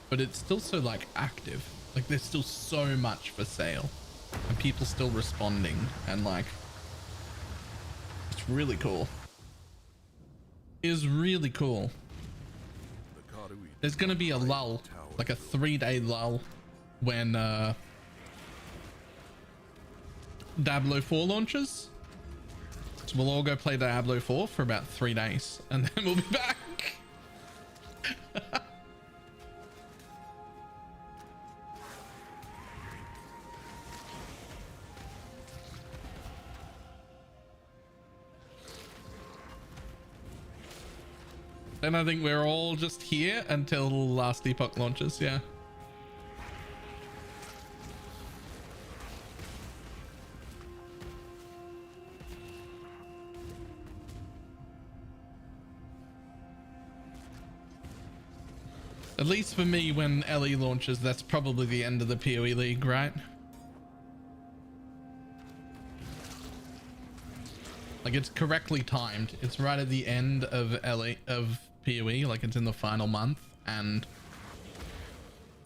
Speaker 1: but it's still so like active. Like there's still so much for sale and people still responding, and like it's really cool. It's really cool. There's gonna be a lull, like a 3-day lull when Diablo 4 launches. So we'll all go play Diablo 4 for about 3 days and then we'll be back. And I think we're all just here until Last Epoch launches, yeah. At least for me, when LE launches, that's probably the end of the PoE League, right? Like it's correctly timed. It's right at the end of PoE, like it's in the final month, and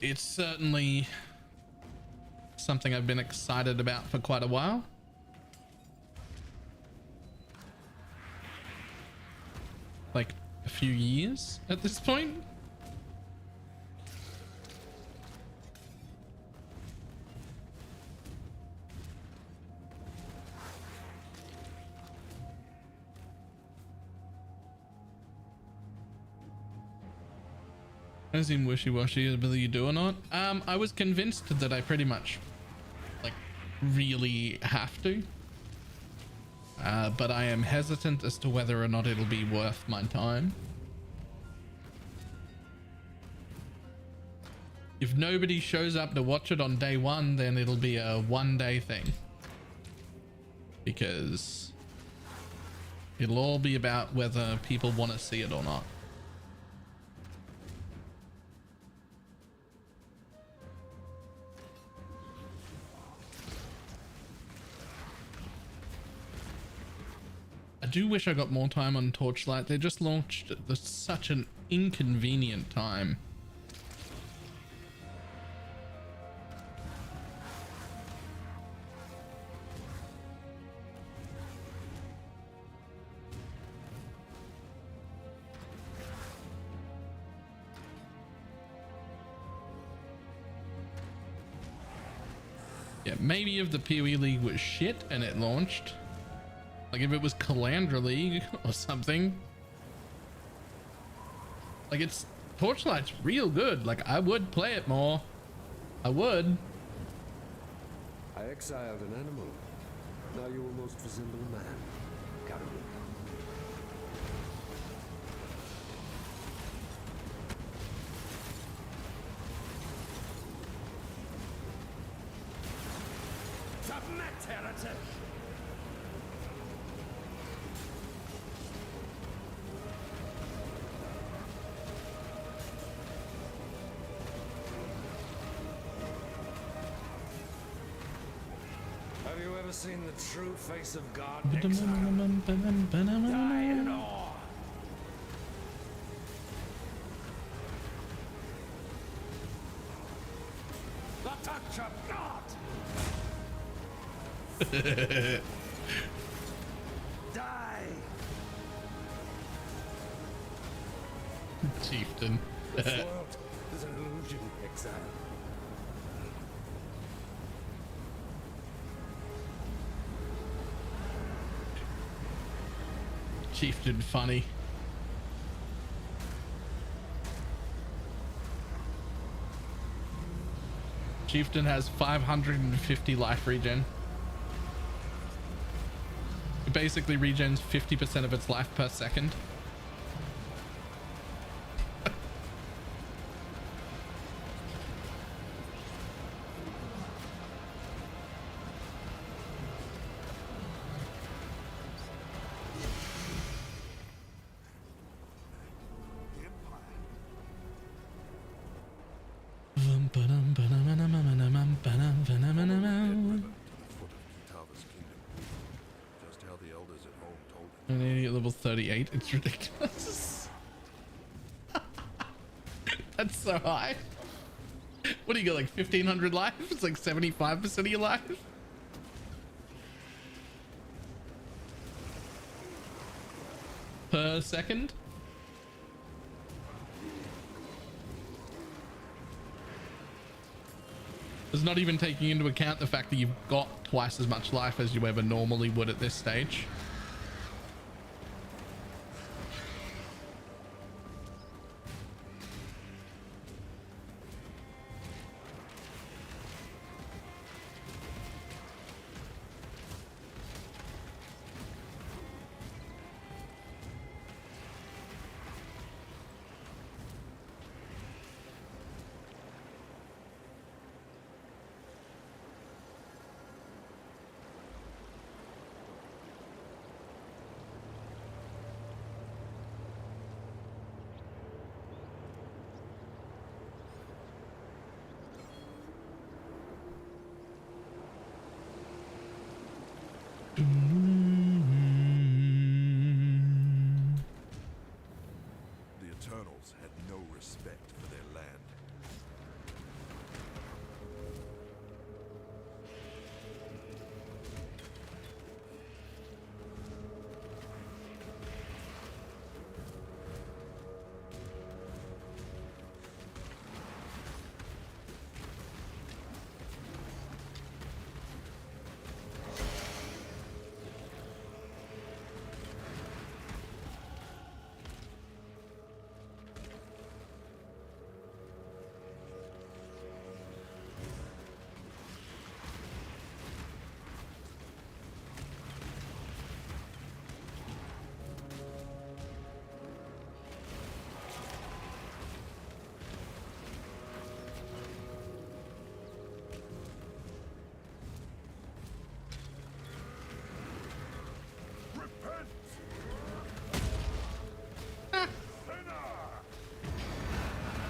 Speaker 1: it's certainly something I've been excited about for quite a while. Like a few years at this point. I seem wishy-washy whether you do or not. I was convinced that I pretty much like really have to. But I am hesitant as to whether or not it'll be worth my time. If nobody shows up to watch it on day one, then it'll be a one-day thing. Because it'll all be about whether people want to see it or not. I do wish I got more time on Torchlight. They just launched at such an inconvenient time. Yeah, maybe if the PoE League was shit and it launched. Like if it was Calandra League or something. Like it's Torchlight's real good. Like I would play it more. I would.
Speaker 10: I exiled an animal. Now you almost resemble a man. Caribou.
Speaker 7: Submit, heretic!
Speaker 10: Have you ever seen the true face of God? Exile? Die in awe. The touch of God. Die.
Speaker 1: Chieftain.
Speaker 10: This world is an illusion, exile.
Speaker 1: Chieftain funny. Chieftain has 550 life regen. It basically regens 50% of its life per second. An idiot level 38. It's ridiculous. That's so high. What do you got, like 1500 life? It's like 75% of your life. Per second. It's not even taking into account the fact that you've got twice as much life as you ever normally would at this stage.
Speaker 8: The Eternals had no respect for their land.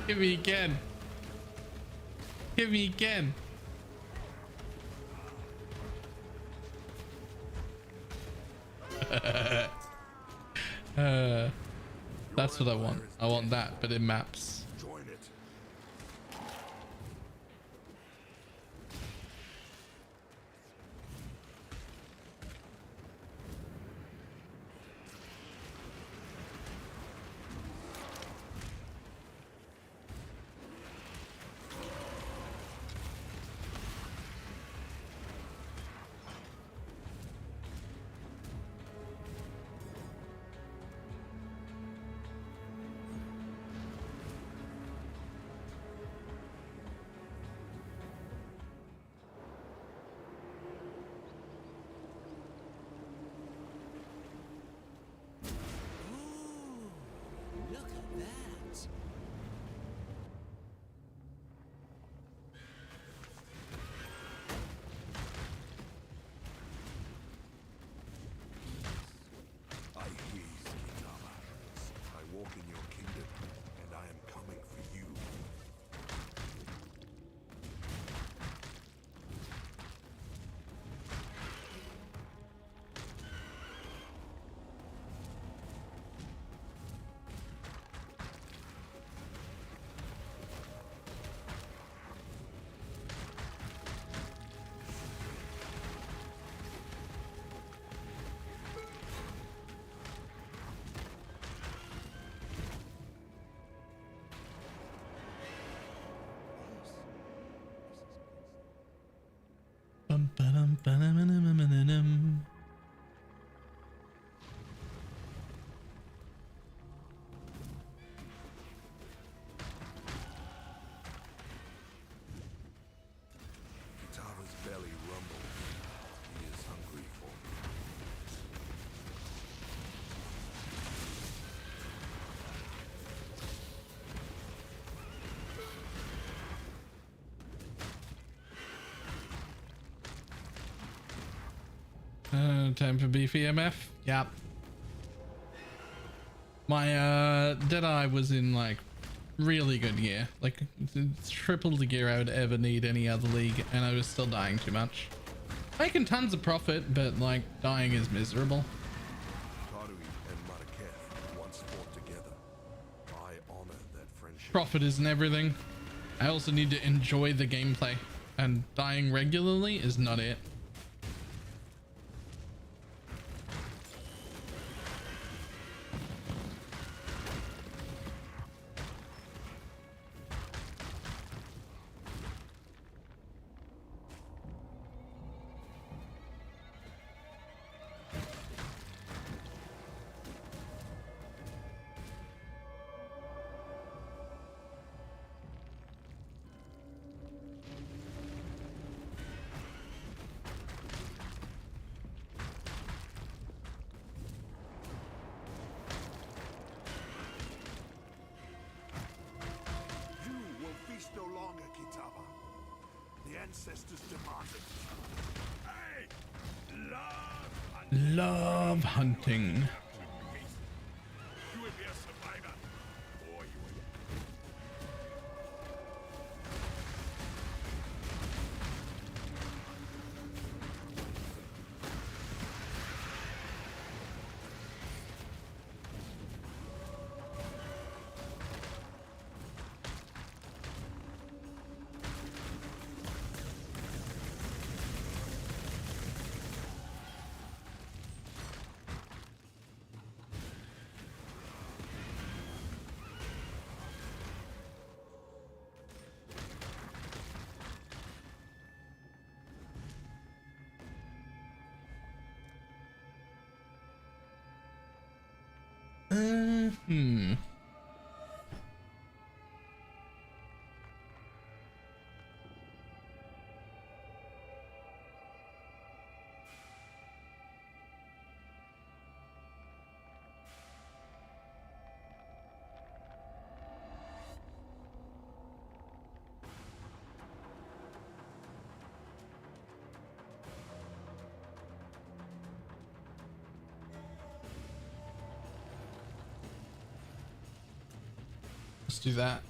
Speaker 6: Hit me again. Hit me again. That's what I want. I want that, but in maps.
Speaker 7: Join it. Kitava's belly rumbled. He is hungry for me.
Speaker 6: Time for beefy MF. Yep. My Deadeye was in like really good gear, like triple the gear I would ever need any other league, and I was still dying too much. Making tons of profit, but like dying is miserable. Profit isn't everything. I also need to enjoy the gameplay, and dying regularly is not it.
Speaker 7: No longer, Kitava. The ancestors demanded. Hey!
Speaker 6: Love hunting.
Speaker 7: You will be a survivor. Or you will.
Speaker 6: Let's do that.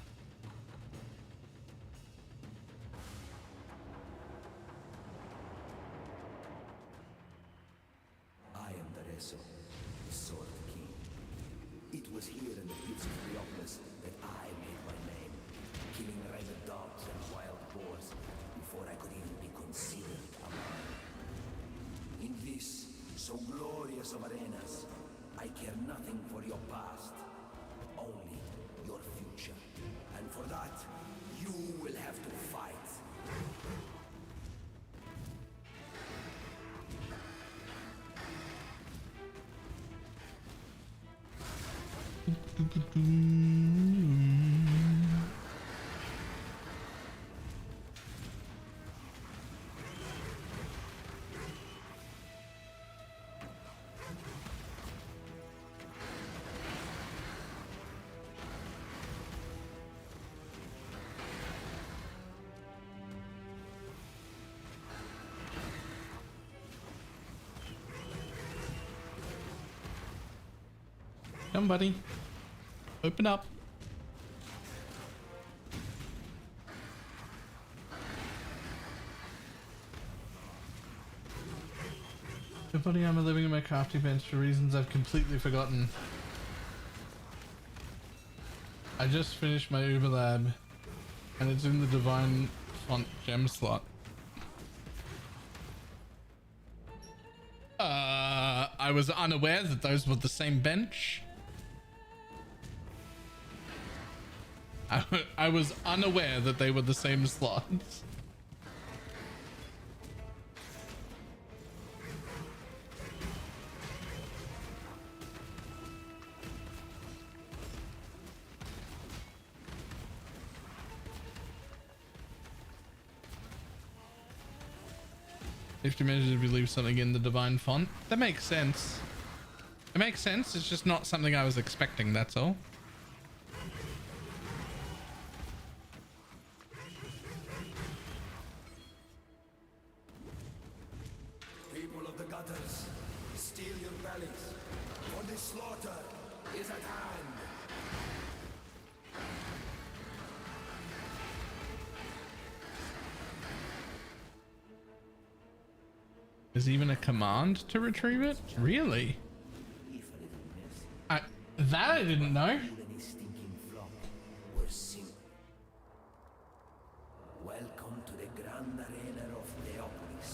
Speaker 7: But you will have to fight.
Speaker 6: Come, buddy. Open up. Good buddy, I'm living in my crafty bench for reasons I've completely forgotten. I just finished my Uber lab and it's in the divine font gem slot. I was unaware that those were the same bench. I was unaware that they were the same slots. If you manage to leave something in the divine font, that makes sense. It makes sense. It's just not something I was expecting. That's all.
Speaker 7: People of the gutters, steel your bellies, for the slaughter is at hand.
Speaker 6: There's even a command to retrieve it? Really? That I didn't know.
Speaker 7: Welcome to the grand arena of Theopolis.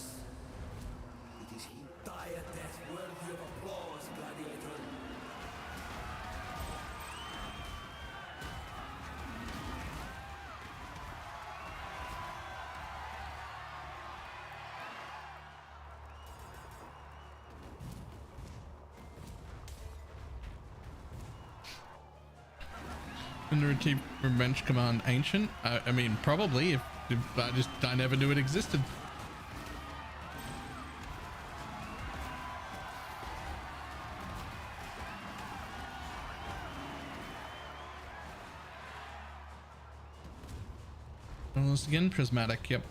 Speaker 7: It is dire death worthy of applause, gladiator.
Speaker 6: And the retrieve revenge command ancient? I mean, probably if I never knew it existed. Almost again, prismatic. Yep.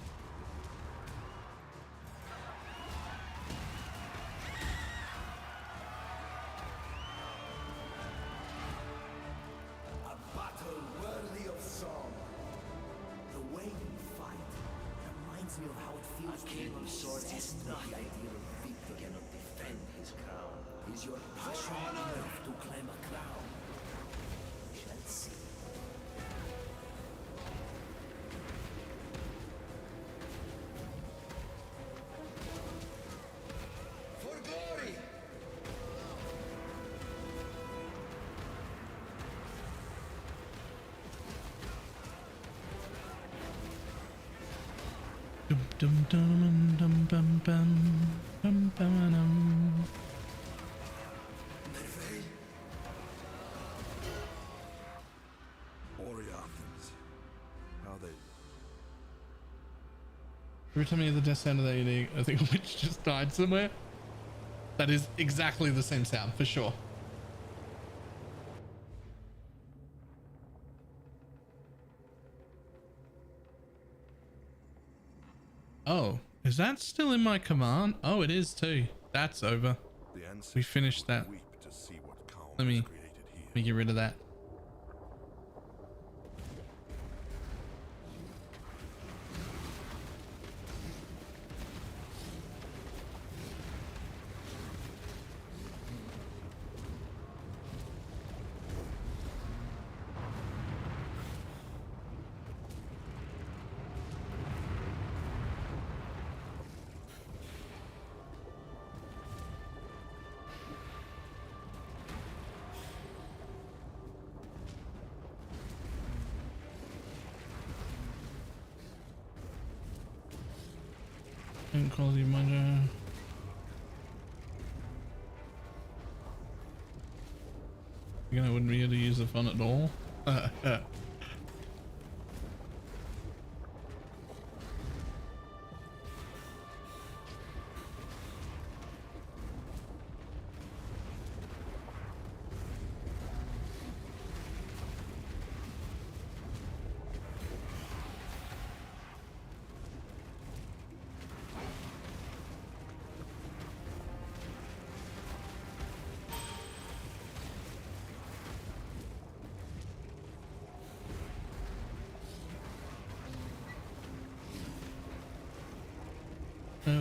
Speaker 6: Dum dum dum dum dum dum dum dum.
Speaker 8: How they?
Speaker 6: Every time you hear the death sound of that unique, I think a witch just died somewhere. That is exactly the same sound for sure. Oh, is that still in my command? Oh, it is too. That's over. We finished that. Let me get rid of that. Decent quality mojo. Again, I wouldn't be able to use the font at all.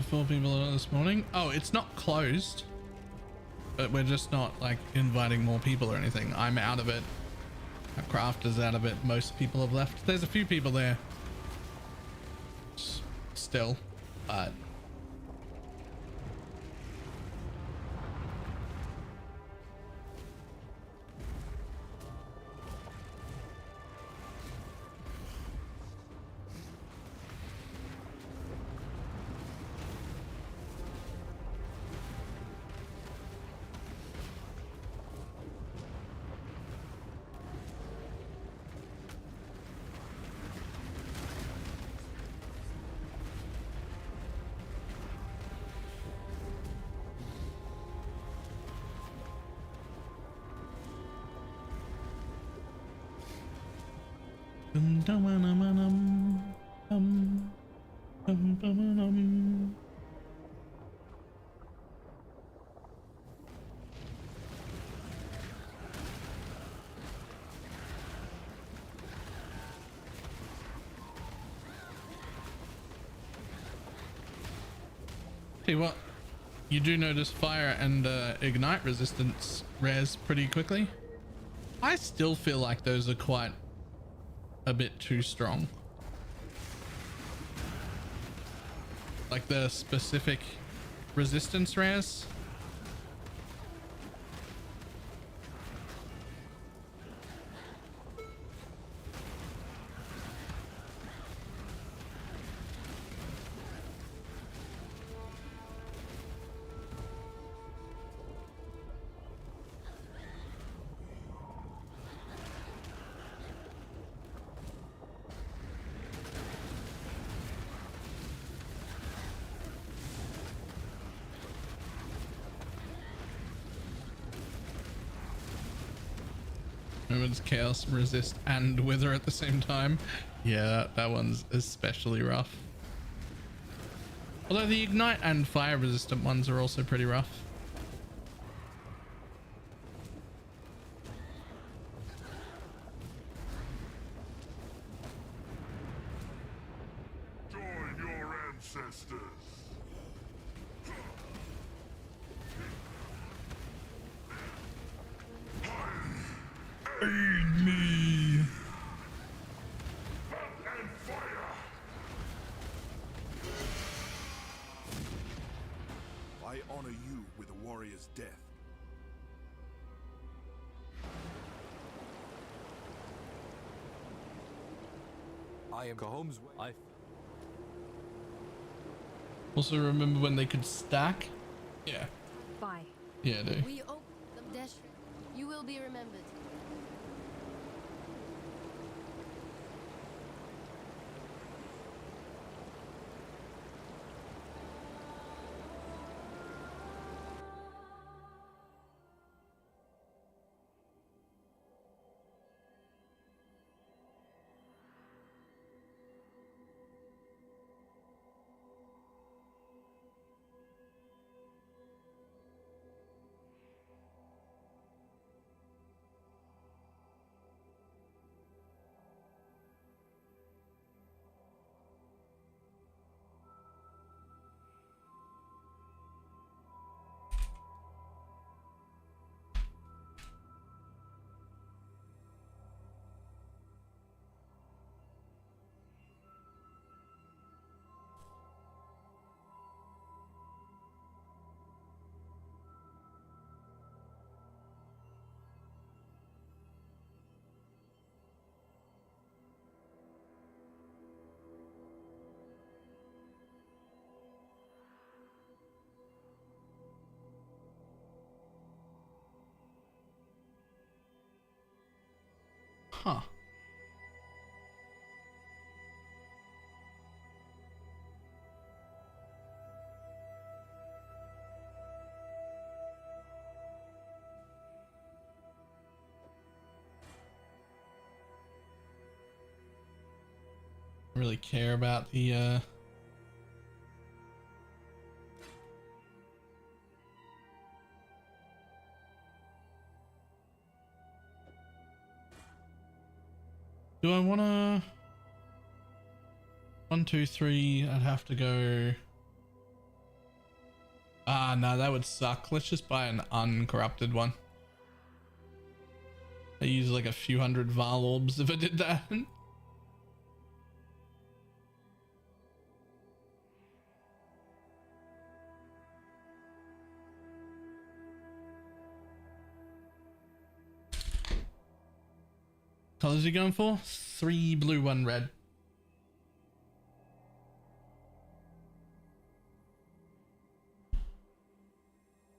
Speaker 6: Four people this morning. Oh, it's not closed, but we're just not like inviting more people or anything. I'm out of it. Our craft is out of it. Most people have left. There's a few people there still, but see what you do notice fire and ignite resistance res pretty quickly. I still feel like those are quite a bit too strong. Like the specific resistance res. It's chaos resist and wither at the same time. Yeah, that one's especially rough. Although the ignite and fire resistant ones are also pretty rough.
Speaker 7: Join your ancestors.
Speaker 6: Aid me.
Speaker 7: And fire.
Speaker 8: I honor you with a warrior's death.
Speaker 10: I am Cahome's way.
Speaker 6: Also remember when they could stack? Yeah.
Speaker 5: Bye.
Speaker 6: Yeah, dude.
Speaker 11: We open them, Dash. You will be remembered.
Speaker 6: Huh. Really care about the do I want to 1 2 3? I'd have to go. Ah, no, that would suck. Let's just buy an uncorrupted one. I use like a few hundred Val orbs if I did that. Colors are you going for? 3 blue, 1 red.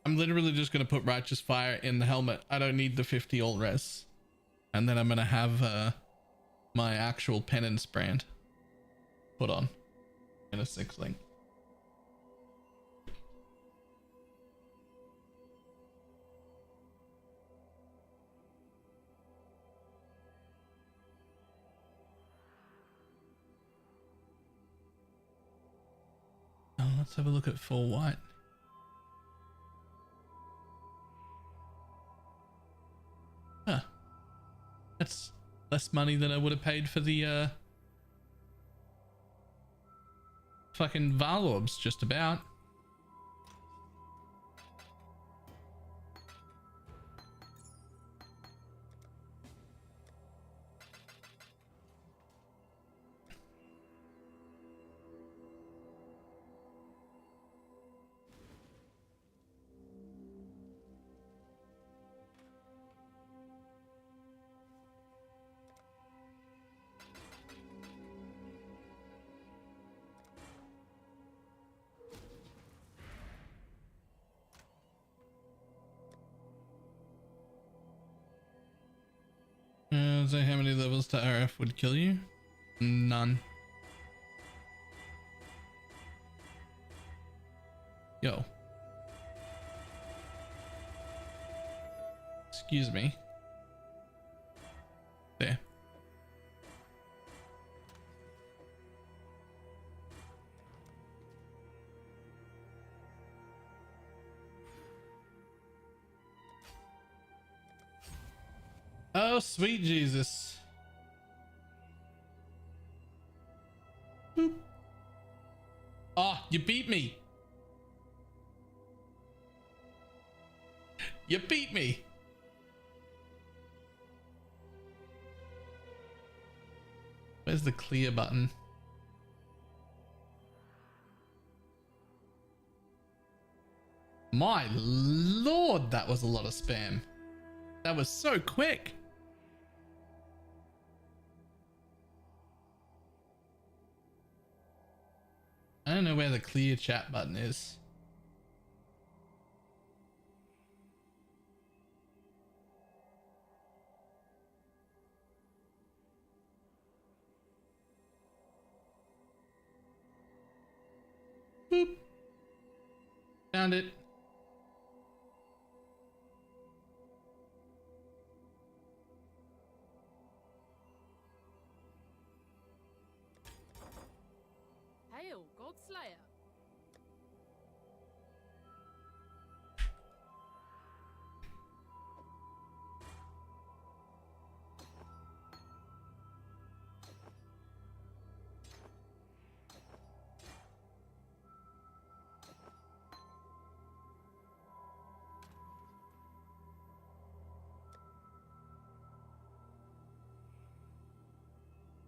Speaker 6: I'm literally just going to put Righteous Fire in the helmet. I don't need the 50 alt res. And then I'm going to have my actual penance brand put on in a 6 link. Let's have a look at full white. Huh. That's less money than I would have paid for the fucking Val orbs, just about. So how many levels to RF would kill you? None. Yo. Excuse me. There. Oh, sweet Jesus. Boop. Oh, you beat me. You beat me. Where's the clear button? My lord, that was a lot of spam. That was so quick. I don't know where the clear chat button is. Boop. Found it.
Speaker 5: Hail, Godslayer.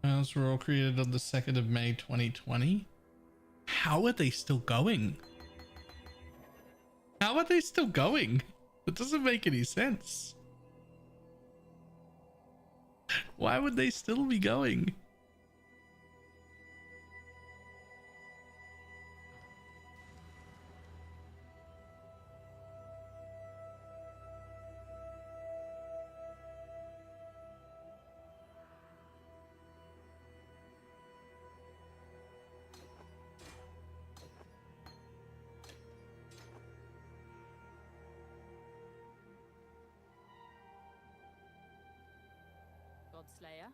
Speaker 6: Files were all created on the 2nd of May 2020. How are they still going? How are they still going? That doesn't make any sense. Why would they still be going?
Speaker 5: Godslayer.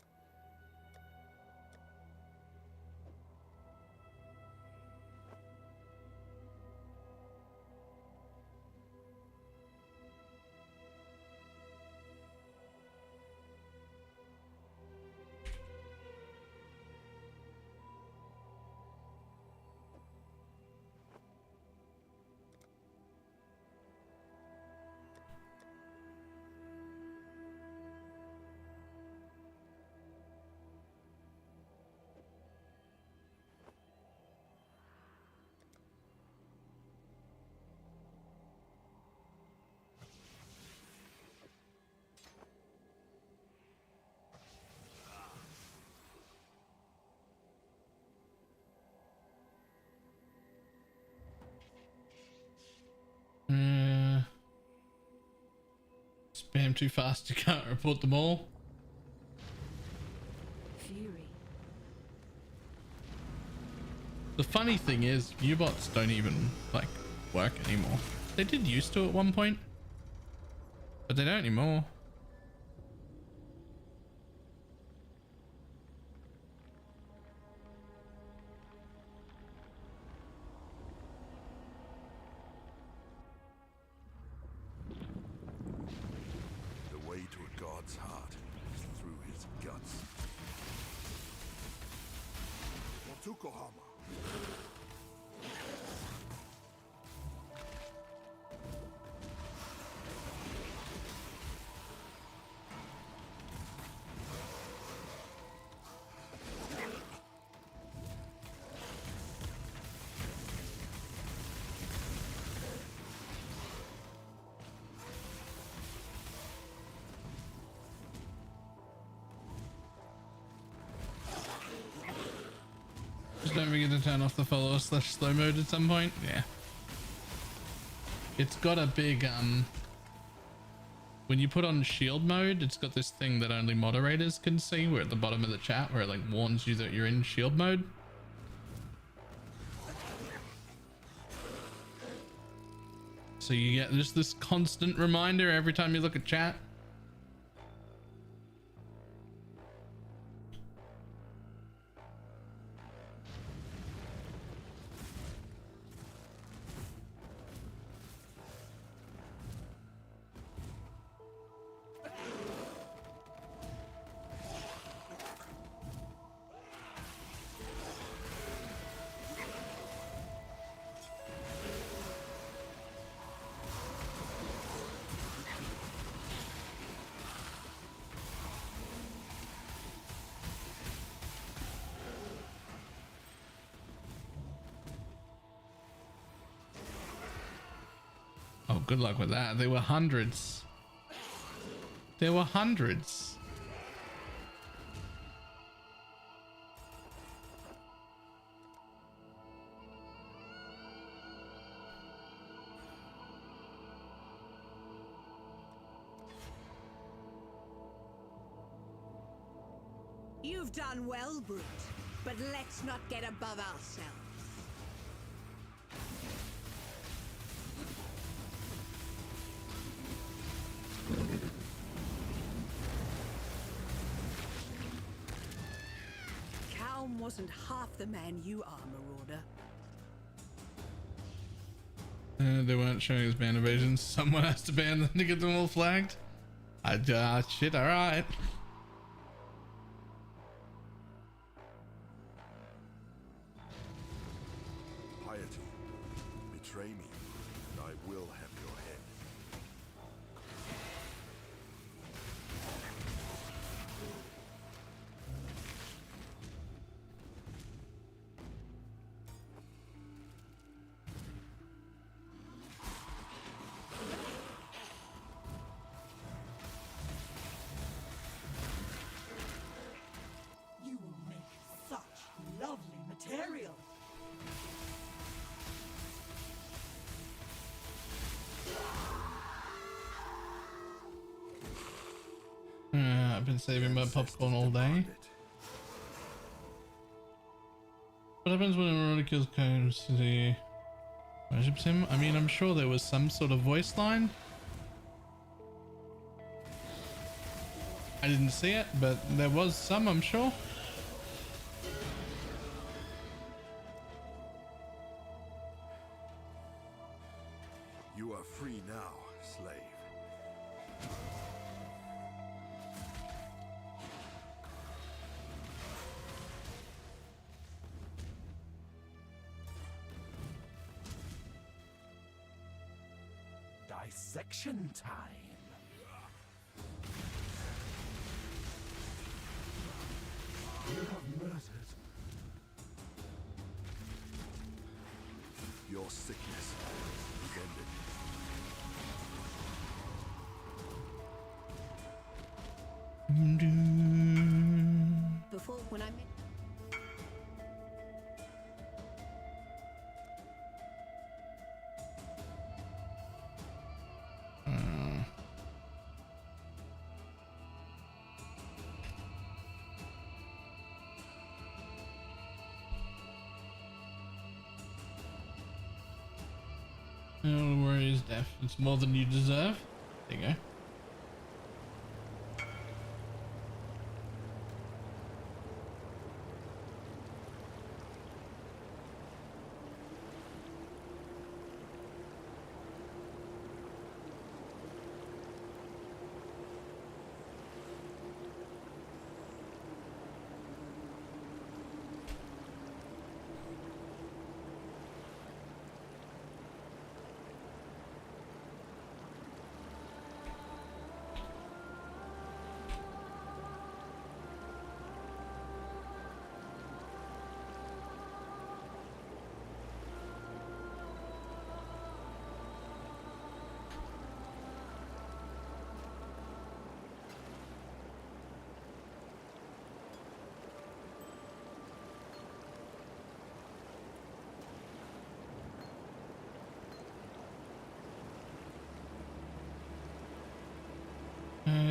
Speaker 6: Spam too fast, you can't report them all.
Speaker 5: Fury.
Speaker 6: The funny thing is, U-bots don't even like work anymore. They did used to at one point, but they don't anymore.
Speaker 8: The way to a god's heart is through his guts. Watukohama.
Speaker 6: Just don't forget to turn off the follow/slow mode at some point. Yeah. It's got a big, when you put on shield mode, it's got this thing that only moderators can see. We're at the bottom of the chat where it like warns you that you're in shield mode. So you get just this constant reminder every time you look at chat. Oh, good luck with that. There were hundreds. There were hundreds.
Speaker 4: You've done well, Brute, but let's not get above ourselves. Calm wasn't half the man you are, Marauder.
Speaker 6: They weren't showing us ban evasions. Someone has to ban them to get them all flagged. Shit, alright.
Speaker 8: Piety. Betray me, and I will have your head.
Speaker 4: You will make such lovely material.
Speaker 6: I've been saving my popcorn all day. What happens when a marauder kills Combs? Does he worships him? I mean, I'm sure there was some sort of voice line. I didn't see it, but there was some, I'm sure.
Speaker 8: You are free now, slave.
Speaker 7: Dissection time. You have murdered.
Speaker 8: Your sickness is ended.
Speaker 4: Before, when I met...
Speaker 6: No worries, Def. It's more than you deserve. There you go.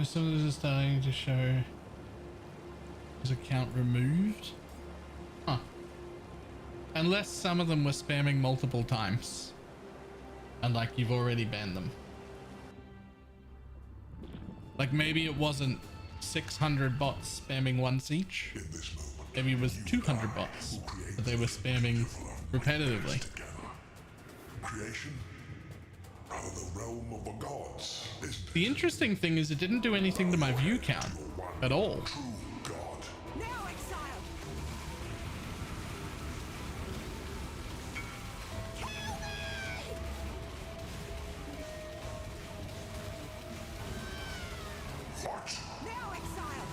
Speaker 6: Some of this is starting to show his account removed. Huh. Unless some of them were spamming multiple times. And like you've already banned them. Like maybe it wasn't 600 bots spamming once each. Maybe it was 200 bots, but they were spamming repetitively.
Speaker 7: Creation out of the realm of the gods.
Speaker 6: The interesting thing is it didn't do anything to my view count at all.
Speaker 7: True God.
Speaker 4: Now exiled!
Speaker 7: What?
Speaker 4: Now exiled!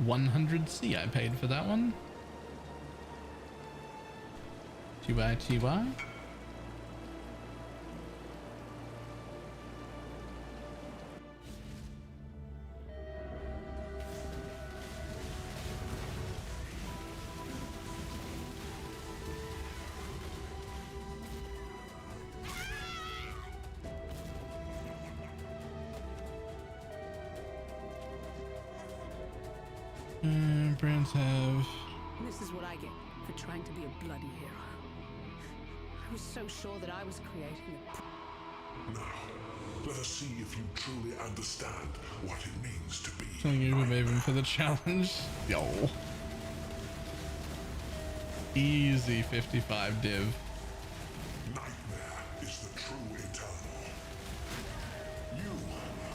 Speaker 6: $100C I paid for that one. TY. 'Brands have...
Speaker 4: This is what I get for trying to be a bloody hero. I was so sure that I was creating a...
Speaker 7: Now, let us see if you truly understand what it means to be.
Speaker 6: Telling you Maven for the challenge. Yo. Easy 55 div.
Speaker 7: Nightmare is the true eternal. You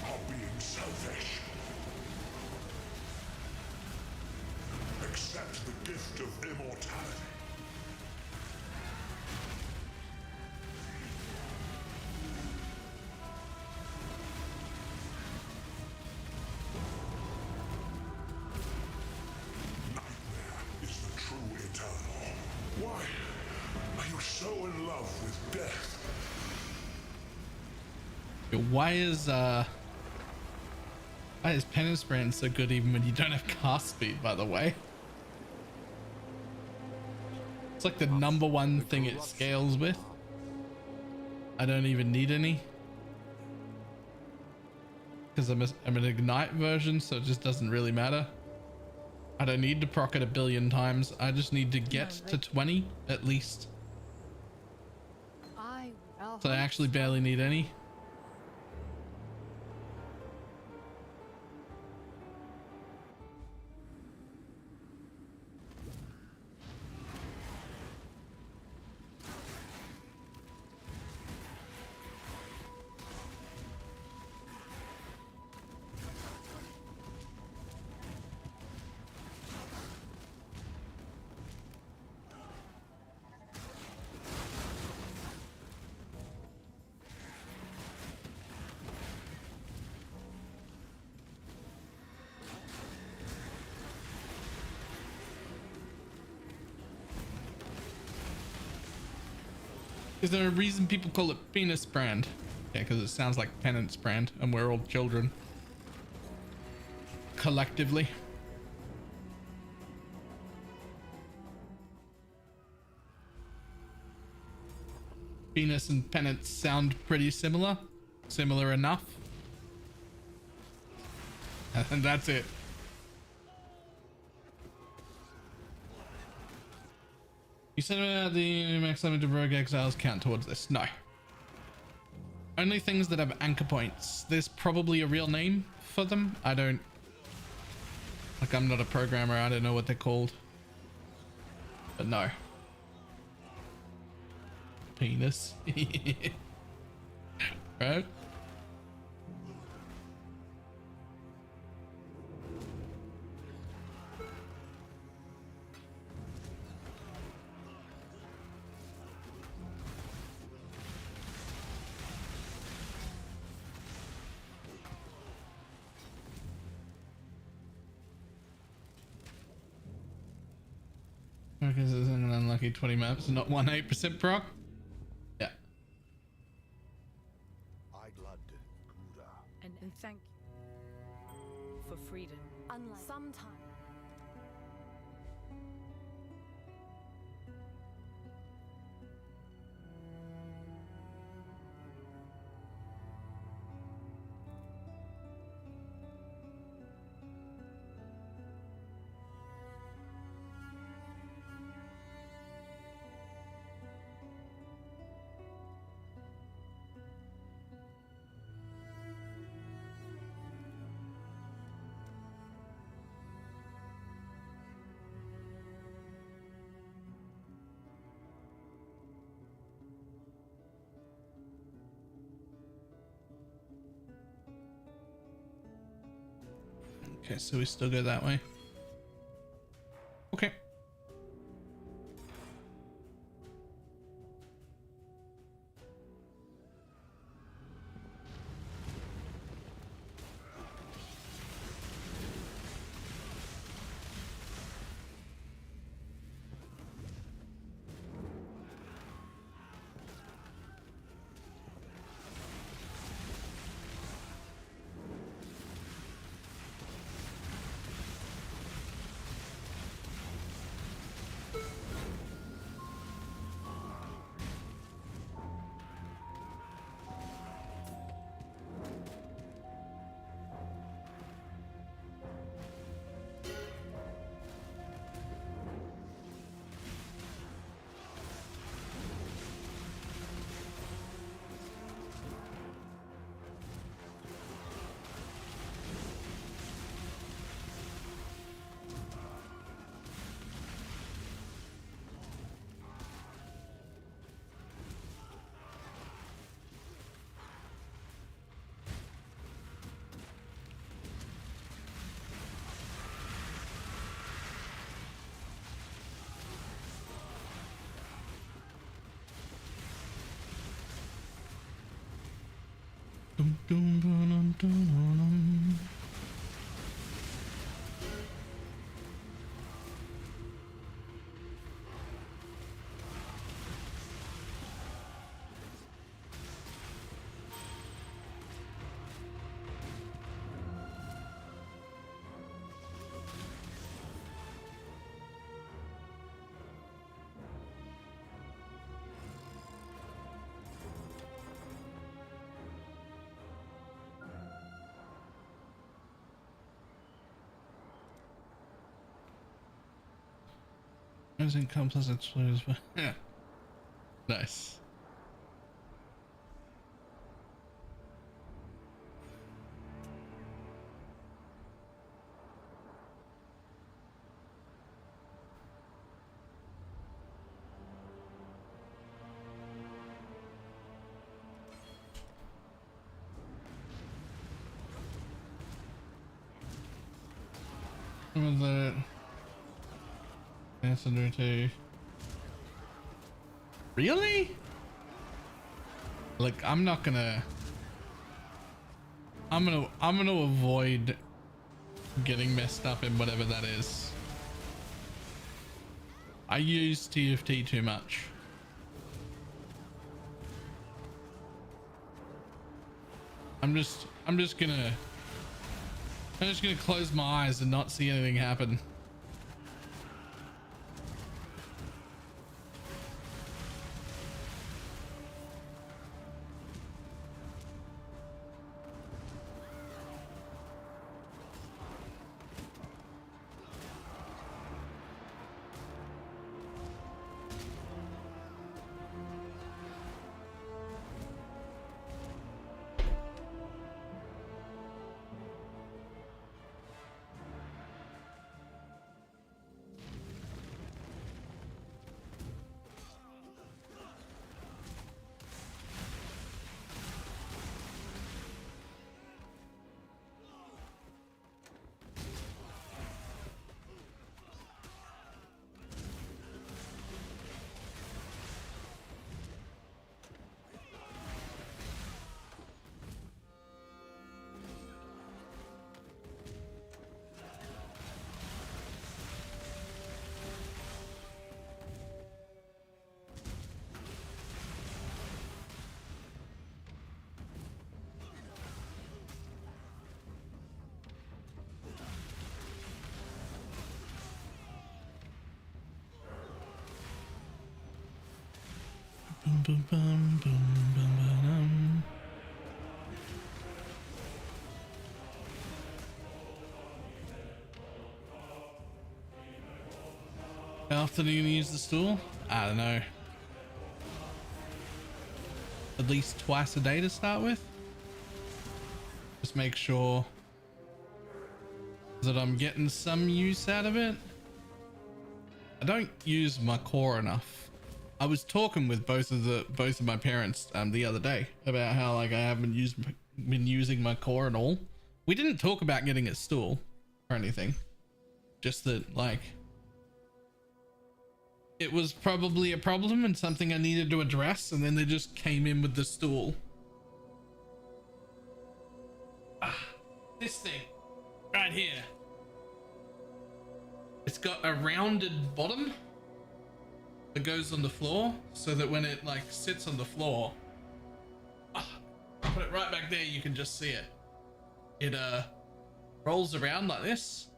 Speaker 7: are being selfish. Accept the gift of immortality. Nightmare is the true eternal. Why are you so in love with death?
Speaker 6: Yo, why is I Why is penance brand so good even when you don't have cast speed, by the way? It's like the number one thing it scales with. I don't even need any. Because I'm an ignite version, so it just doesn't really matter. I don't need to proc it a billion times. I just need to get to 20 at least. So I actually barely need any. Is there a reason people call it penis brand? Yeah, because it sounds like penance brand, and we're all children. Collectively. Penis and penance sound pretty similar. Similar enough. And that's it. You said the max limit of rogue exiles count towards this. No. Only things that have anchor points. There's probably a real name for them. I don't... Like, I'm not a programmer. I don't know what they're called. But no. Penis. Right? Okay, this is an unlucky 20 maps, not 18% proc. Yeah.
Speaker 5: And thank you for freedom. Unlike sometimes.
Speaker 6: Okay, so we still go that way. Okay. Dum, dum, dum, dum, dum. Using complex explosives, but yeah. Nice. What was that? Messenger too. Really? Like, I'm gonna avoid getting messed up in whatever that is. I use TFT too much. I'm just gonna close my eyes and not see anything happen. Boom, boom, boom, boom, boom. How often are you gonna use the stool? I don't know. At least twice a day to start with. Just make sure that I'm getting some use out of it. I don't use my core enough. I was talking with both of my parents the other day about how like I haven't been using my core at all. We didn't talk about getting a stool or anything. Just that like it was probably a problem and something I needed to address, and then they just came in with the stool. This thing right here. It's got a rounded bottom that goes on the floor, so that when it like sits on the floor, put it right back there, you can just see it. It rolls around like this,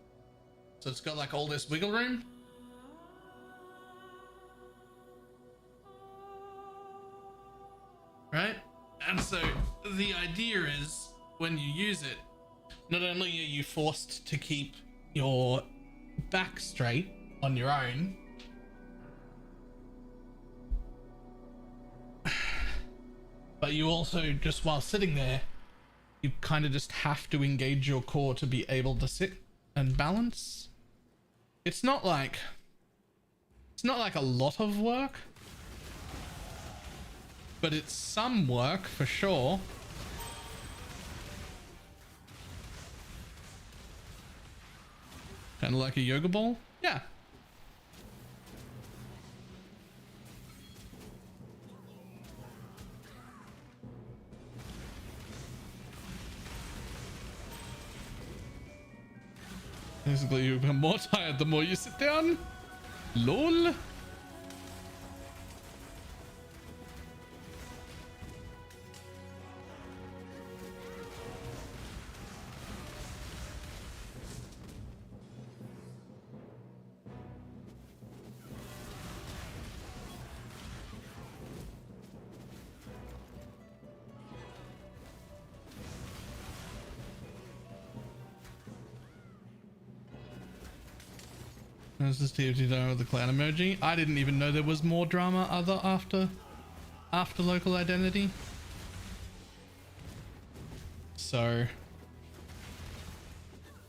Speaker 6: so it's got like all this wiggle room. Right? And so the idea is when you use it, not only are you forced to keep your back straight on your own, but you also, just while sitting there, you kind of just have to engage your core to be able to sit and balance. It's not like a lot of work, but it's some work for sure. Kind of like a yoga ball. Yeah. Basically, you become more tired the more you sit down. LOL. This is TFT done with the clown emoji. I didn't even know there was more drama after local identity. So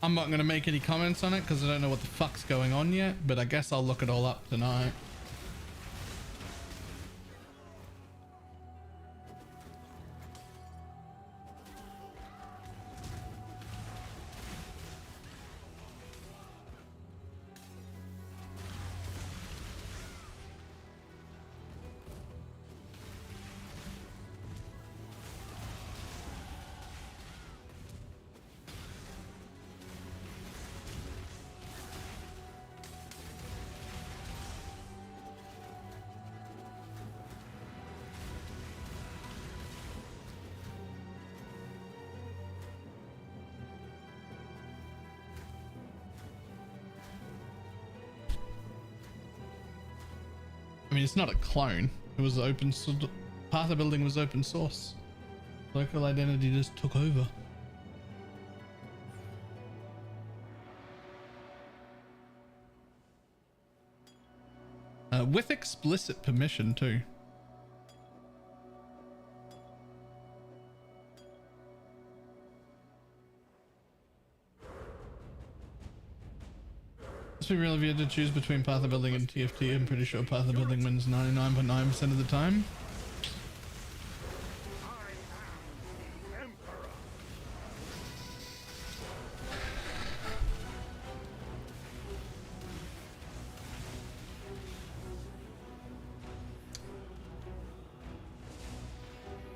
Speaker 6: I'm not gonna make any comments on it because I don't know what the fuck's going on yet, but I guess I'll look it all up tonight. I mean, it's not a clone. It was open source. Part of the building was open source. Local identity just took over. With explicit permission too. Let's be real, if you had to choose between Path of Building and TFT, I'm pretty sure Path of Building wins 99.9% of the time.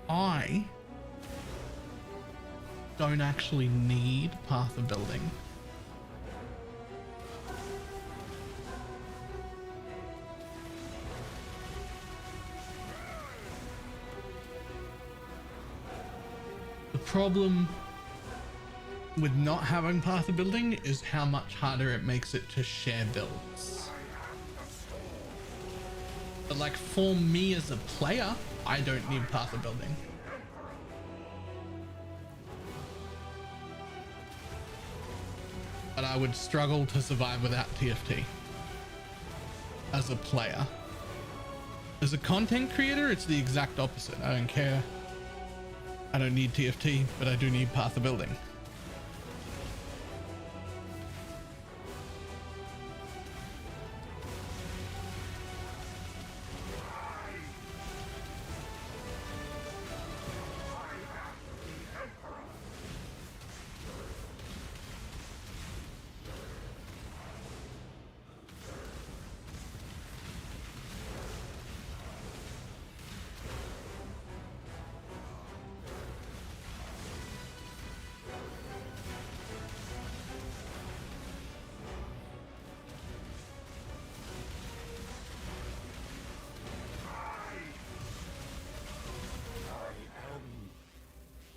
Speaker 6: I don't actually need Path of Building. The problem with not having Path of Building is how much harder it makes it to share builds. But like for me as a player, I don't need Path of Building. But I would struggle to survive without TFT as a player. As a content creator, it's the exact opposite. I don't care. I don't need TFT, but I do need Path of Building.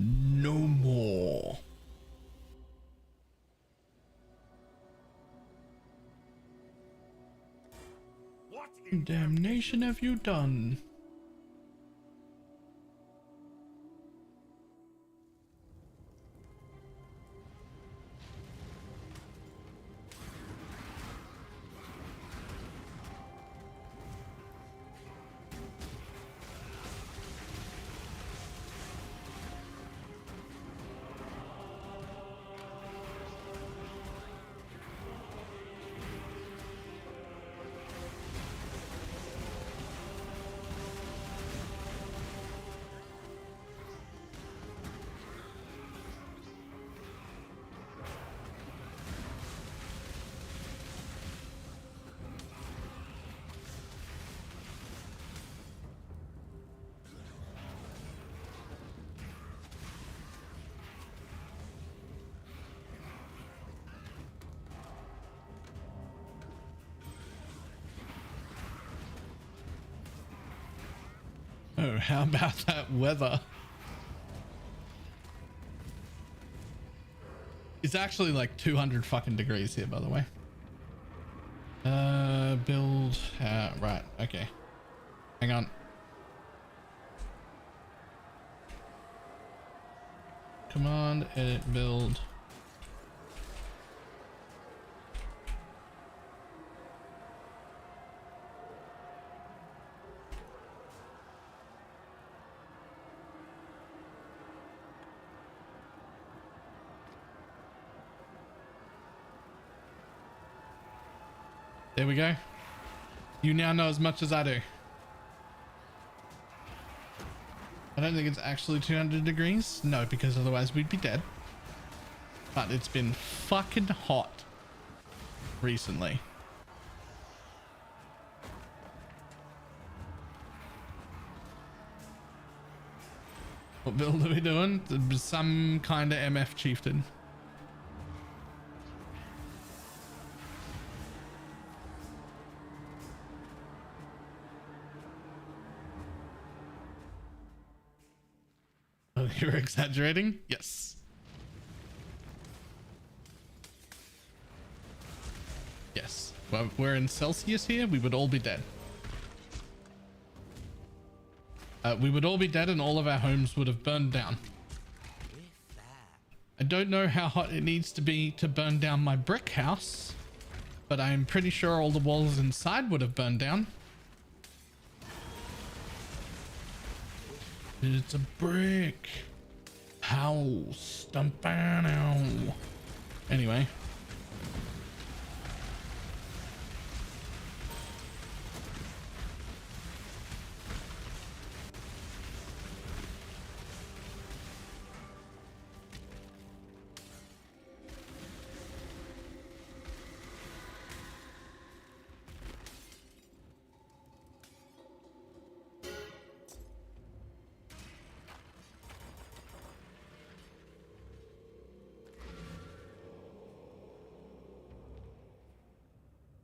Speaker 6: No more. What in damnation have you done? Oh, how about that weather? It's actually like 200 fucking degrees here, by the way. Build, right, okay. Hang on. Command, edit, build. There we go. You now know as much as I do. I don't think it's actually 200 degrees. No, because otherwise we'd be dead. But it's been fucking hot recently. What build are we doing? Some kind of MF chieftain. Oh, you're exaggerating? Yes. Yes. Well, we're in Celsius here. We would all be dead. We would all be dead and all of our homes would have burned down. I don't know how hot it needs to be to burn down my brick house, but I'm pretty sure all the walls inside would have burned down. It's a brick house. Anyway.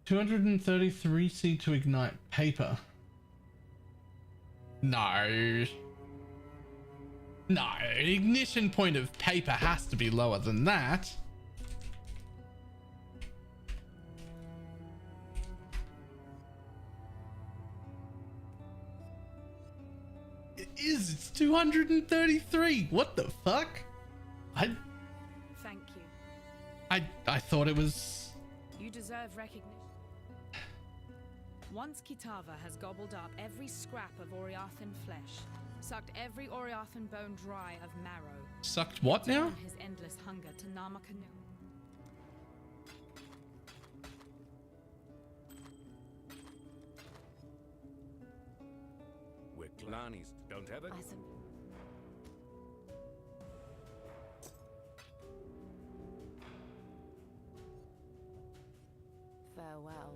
Speaker 6: $233C to ignite paper. No. No, ignition point of paper has to be lower than that. It is, it's 233. What the fuck?
Speaker 5: Thank you.
Speaker 6: I thought it was...
Speaker 12: You deserve recognition. Once Kitava has gobbled up every scrap of Oriathan flesh, sucked every Oriathan bone dry of marrow.
Speaker 6: Sucked what now?
Speaker 12: His endless hunger to Namakanu.
Speaker 8: We're Clanies. Don't have it?
Speaker 5: Farewell.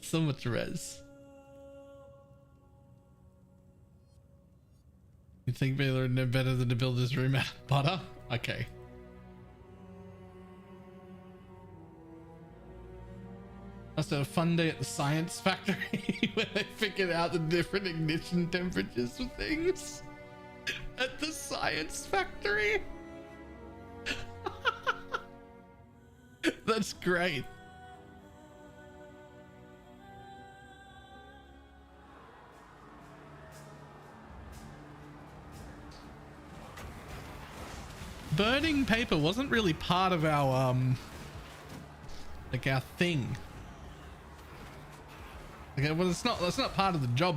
Speaker 6: So much res. You think Baylor would know better than to build his room out of butter? Okay. Must have a fun day at the science factory where they figured out the different ignition temperatures for things. At the science factory? That's great. Burning paper wasn't really part of our like our thing. Okay, well that's not part of the job.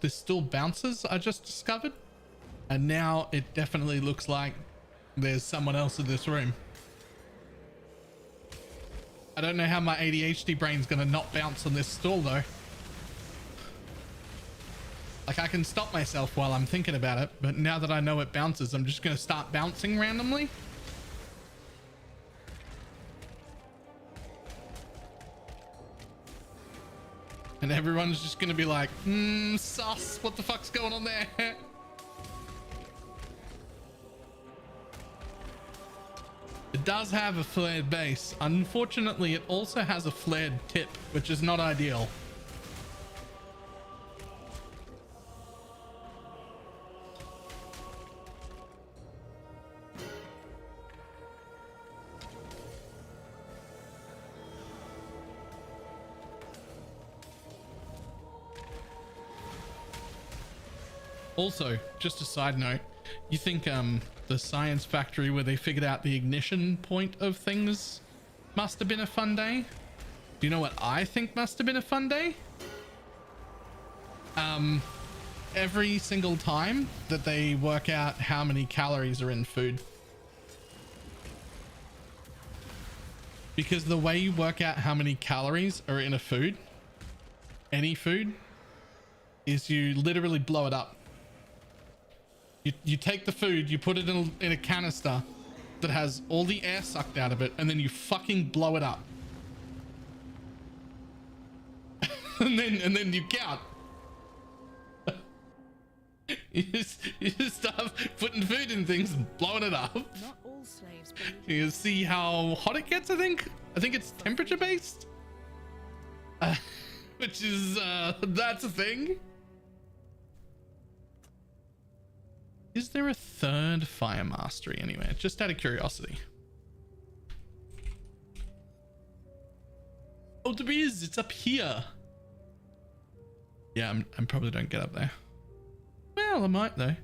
Speaker 6: This still bounces, I just discovered, and now it definitely looks like there's someone else in this room. I don't know how my ADHD brain's gonna not bounce on this stall though. Like I can stop myself while I'm thinking about it, but now that I know it bounces, I'm just gonna start bouncing randomly. And everyone's just gonna be like, sus, what the fuck's going on there?
Speaker 1: It does have a flared base. Unfortunately, it also has a flared tip, which is not ideal. Also, just a side note, you think the science factory where they figured out the ignition point of things must have been a fun day? Do you know what I think must have been a fun day? Every single time that they work out how many calories are in food. Because the way you work out how many calories are in a food, any food, is you literally blow it up. You take the food, you put it in a canister that has all the air sucked out of it, and then you fucking blow it up. and then you count. you just start putting food in things and blowing it up.
Speaker 12: Not all slaves believe.
Speaker 1: You see how hot it gets, I think it's temperature based. Which is that's a thing. Is there a third fire mastery anywhere? Just out of curiosity. Oh, there is. It's up here. Yeah, I probably don't get up there. Well, I might though.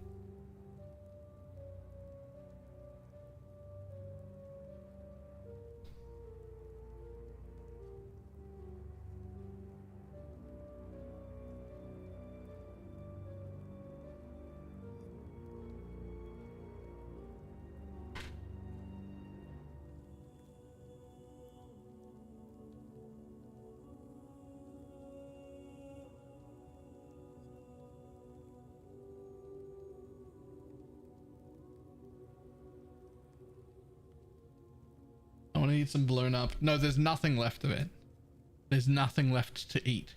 Speaker 1: I want to eat some blown up. No, there's nothing left of it. There's nothing left to eat.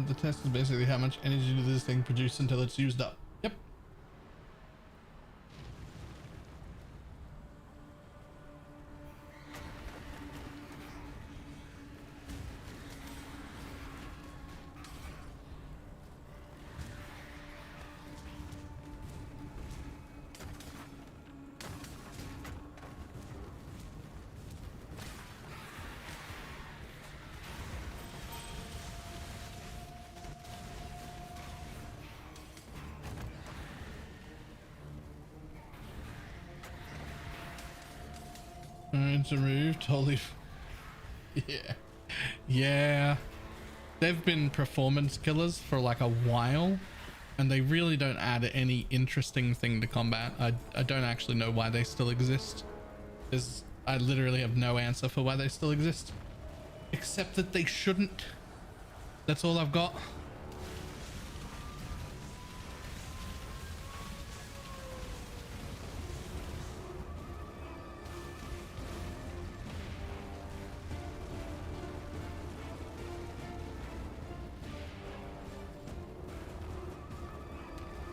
Speaker 1: The test is basically how much energy does this thing produce until it's used up. Yep. It's removed. Holy yeah, they've been performance killers for like a while, and they really don't add any interesting thing to combat. I don't actually know why they still exist, because I literally have no answer for why they still exist, except that they shouldn't. That's all I've got.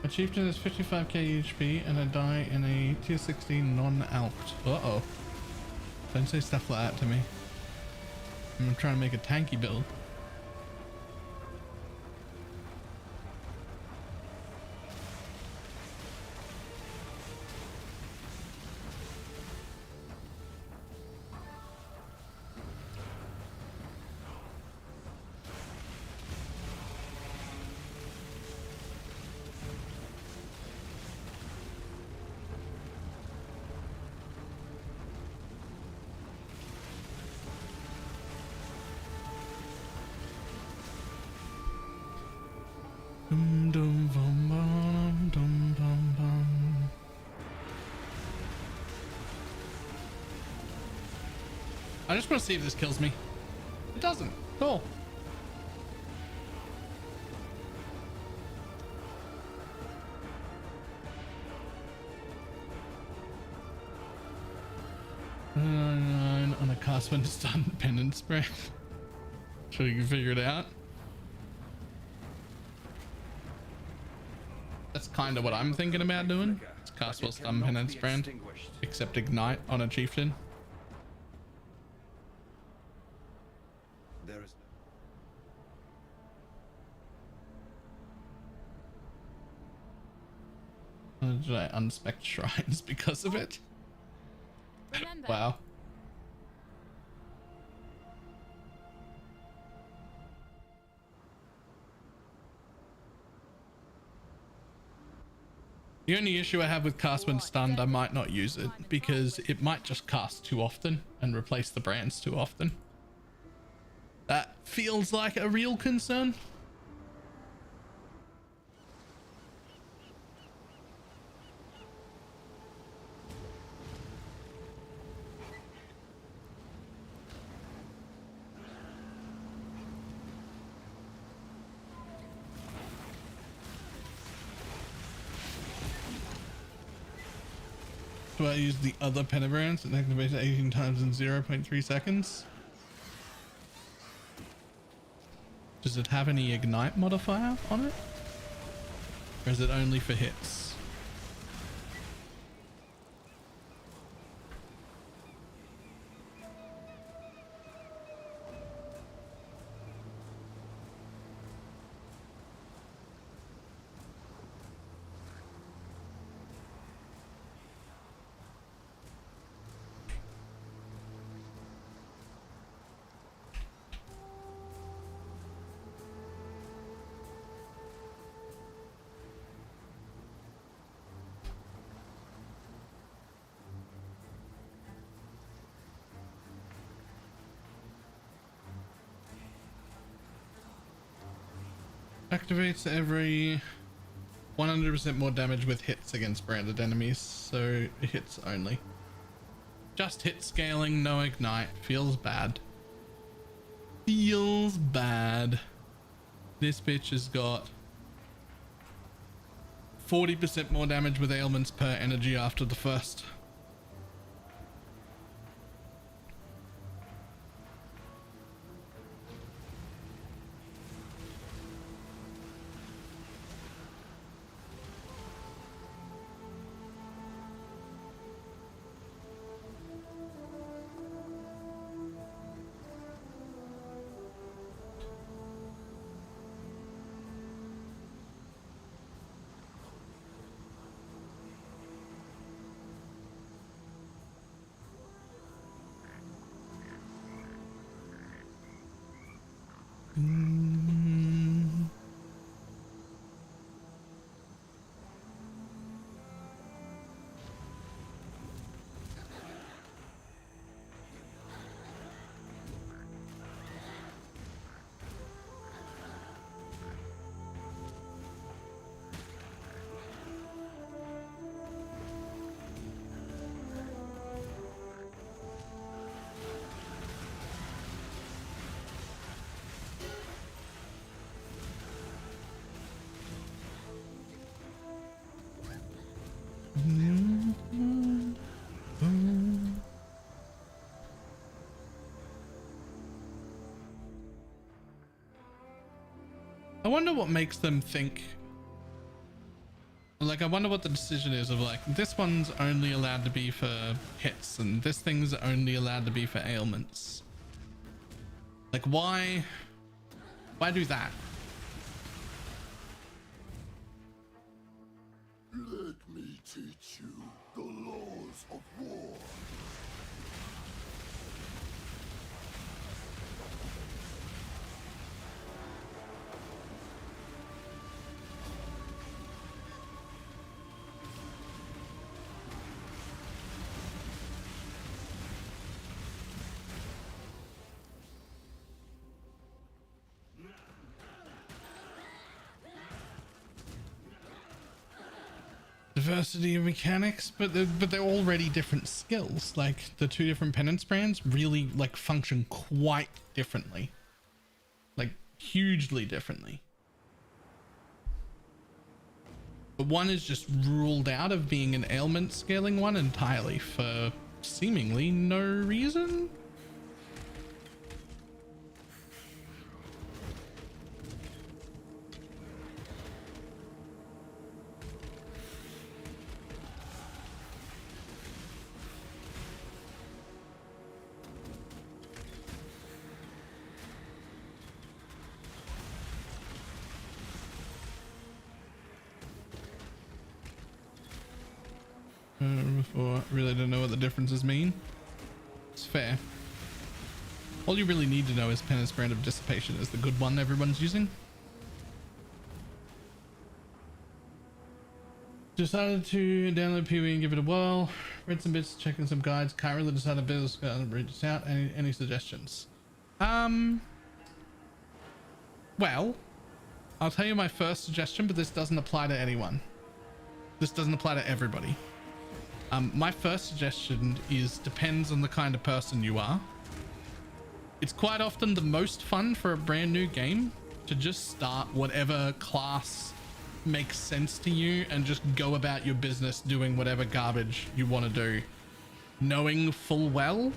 Speaker 1: A chieftain is 55k HP and I die in a tier 16 non-alped. Uh-oh. Don't say stuff like that to me. I'm trying to make a tanky build.
Speaker 6: Dum, dum, bum, bum, dum, bum, bum. I just want to see if this kills me. It doesn't. Cool. On a cast when stun penance spray. So you can figure it out. That's kind of what I'm thinking about doing. It's cast while stun penance brand, except ignite on a chieftain.
Speaker 8: There is
Speaker 6: Did I unspec shrines because of it?
Speaker 12: Remember,
Speaker 6: Wow. The only issue I have with cast when stunned, I might not use it because it might just cast too often and replace the brands too often. That feels like a real concern. Do I use the other penabrands and activate it 18 times in 0.3 seconds? Does it have any ignite modifier on it? Or is it only for hits? Activates every 100% more damage with hits against branded enemies, so hits only. Just hit scaling, no ignite. Feels bad. Feels bad. This bitch has got 40% more damage with ailments per energy after the first. I wonder what makes them think, like, I wonder what the decision is of like, this one's only allowed to be for hits and this thing's only allowed to be for ailments. Like, why do that?
Speaker 7: Let me teach you the laws of war.
Speaker 6: diversity of mechanics, but they're already different skills. Like the two different penance brands really like function quite differently, like hugely differently. But one is just ruled out of being an ailment scaling one entirely for seemingly no reason. Before I really don't know what the differences mean. It's fair. All you really need to know is penance brand of dissipation is the good one everyone's using. Decided to download PoE and give it a whirl. Read some bits, checking some guides. Can't really decide a bit. Read this out. Any suggestions? Well, I'll tell you my first suggestion, but this doesn't apply to anyone. This doesn't apply to everybody. My first suggestion is depends on the kind of person you are. It's quite often the most fun for a brand new game to just start whatever class makes sense to you and just go about your business doing whatever garbage you want to do, knowing full well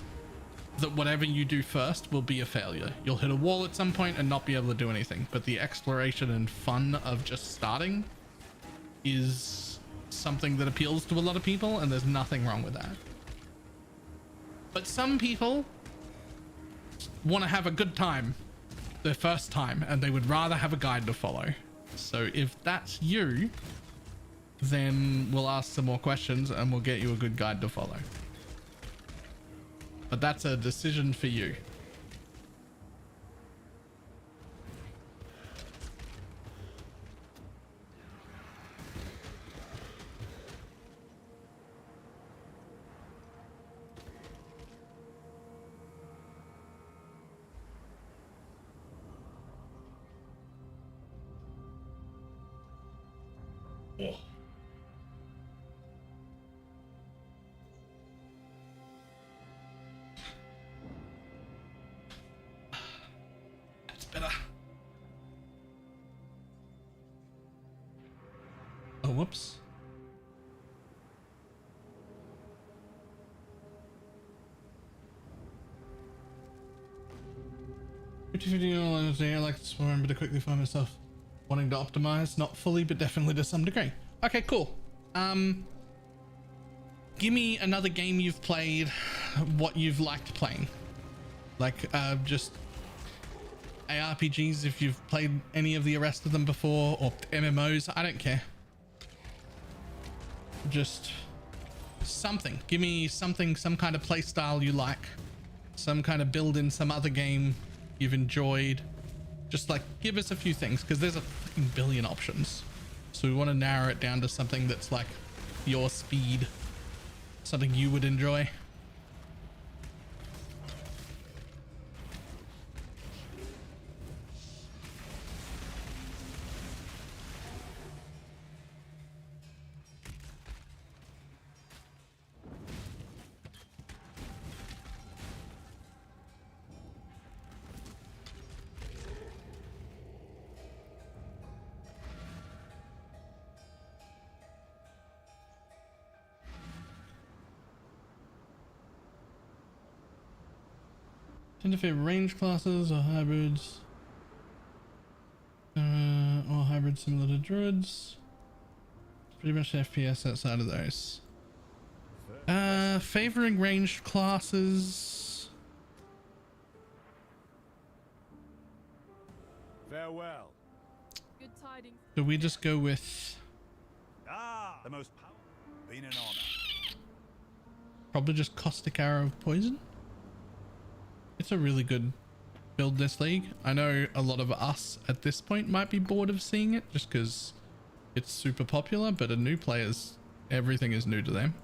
Speaker 6: that whatever you do first will be a failure. You'll hit a wall at some point and not be able to do anything, but the exploration and fun of just starting is something that appeals to a lot of people, and there's nothing wrong with that. But some people want to have a good time their first time, and they would rather have a guide to follow. So if that's you, then we'll ask some more questions and we'll get you a good guide to follow. But that's a decision for you.
Speaker 1: Oh. That's better. Oh, whoops. I like to remember to quickly find myself wanting to optimize, not fully, but definitely to some degree. Okay, cool. Give me another game you've played, what you've liked playing. Like, just ARPGs, if you've played any of the rest of them before, or MMOs, I don't care. Just something. Give me something, some kind of play style you like. Some kind of build in some other game you've enjoyed. Just like give us a few things, because there's a fucking billion options. So we want to narrow it down to something that's like your speed, something you would enjoy. Tend to favor range classes or hybrids. Or hybrids similar to druids. Pretty much FPS outside of those. Favoring ranged classes.
Speaker 8: Farewell.
Speaker 12: Good tidings.
Speaker 6: Do we just go with
Speaker 8: The most powerful. Been an honor.
Speaker 6: probably just caustic arrow of poison? It's a really good build this league. I know a lot of us at this point might be bored of seeing it just because it's super popular, but a new players, everything is new to them.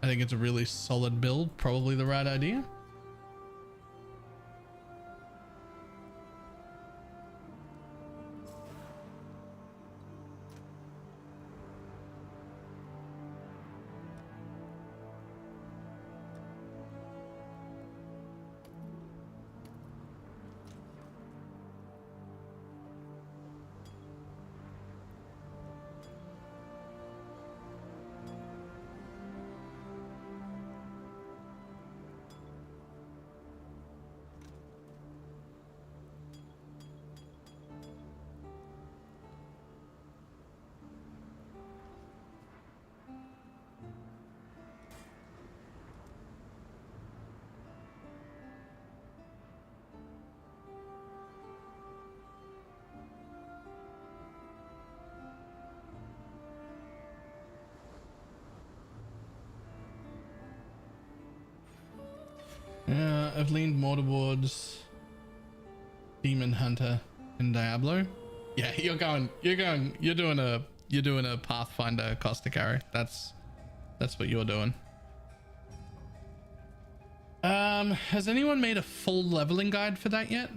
Speaker 6: I think it's a really solid build, probably the right idea. Yeah, I've leaned more towards Demon Hunter in Diablo. Yeah, you're doing a Pathfinder Costa carry. That's what you're doing. Has anyone made a full leveling guide for that yet?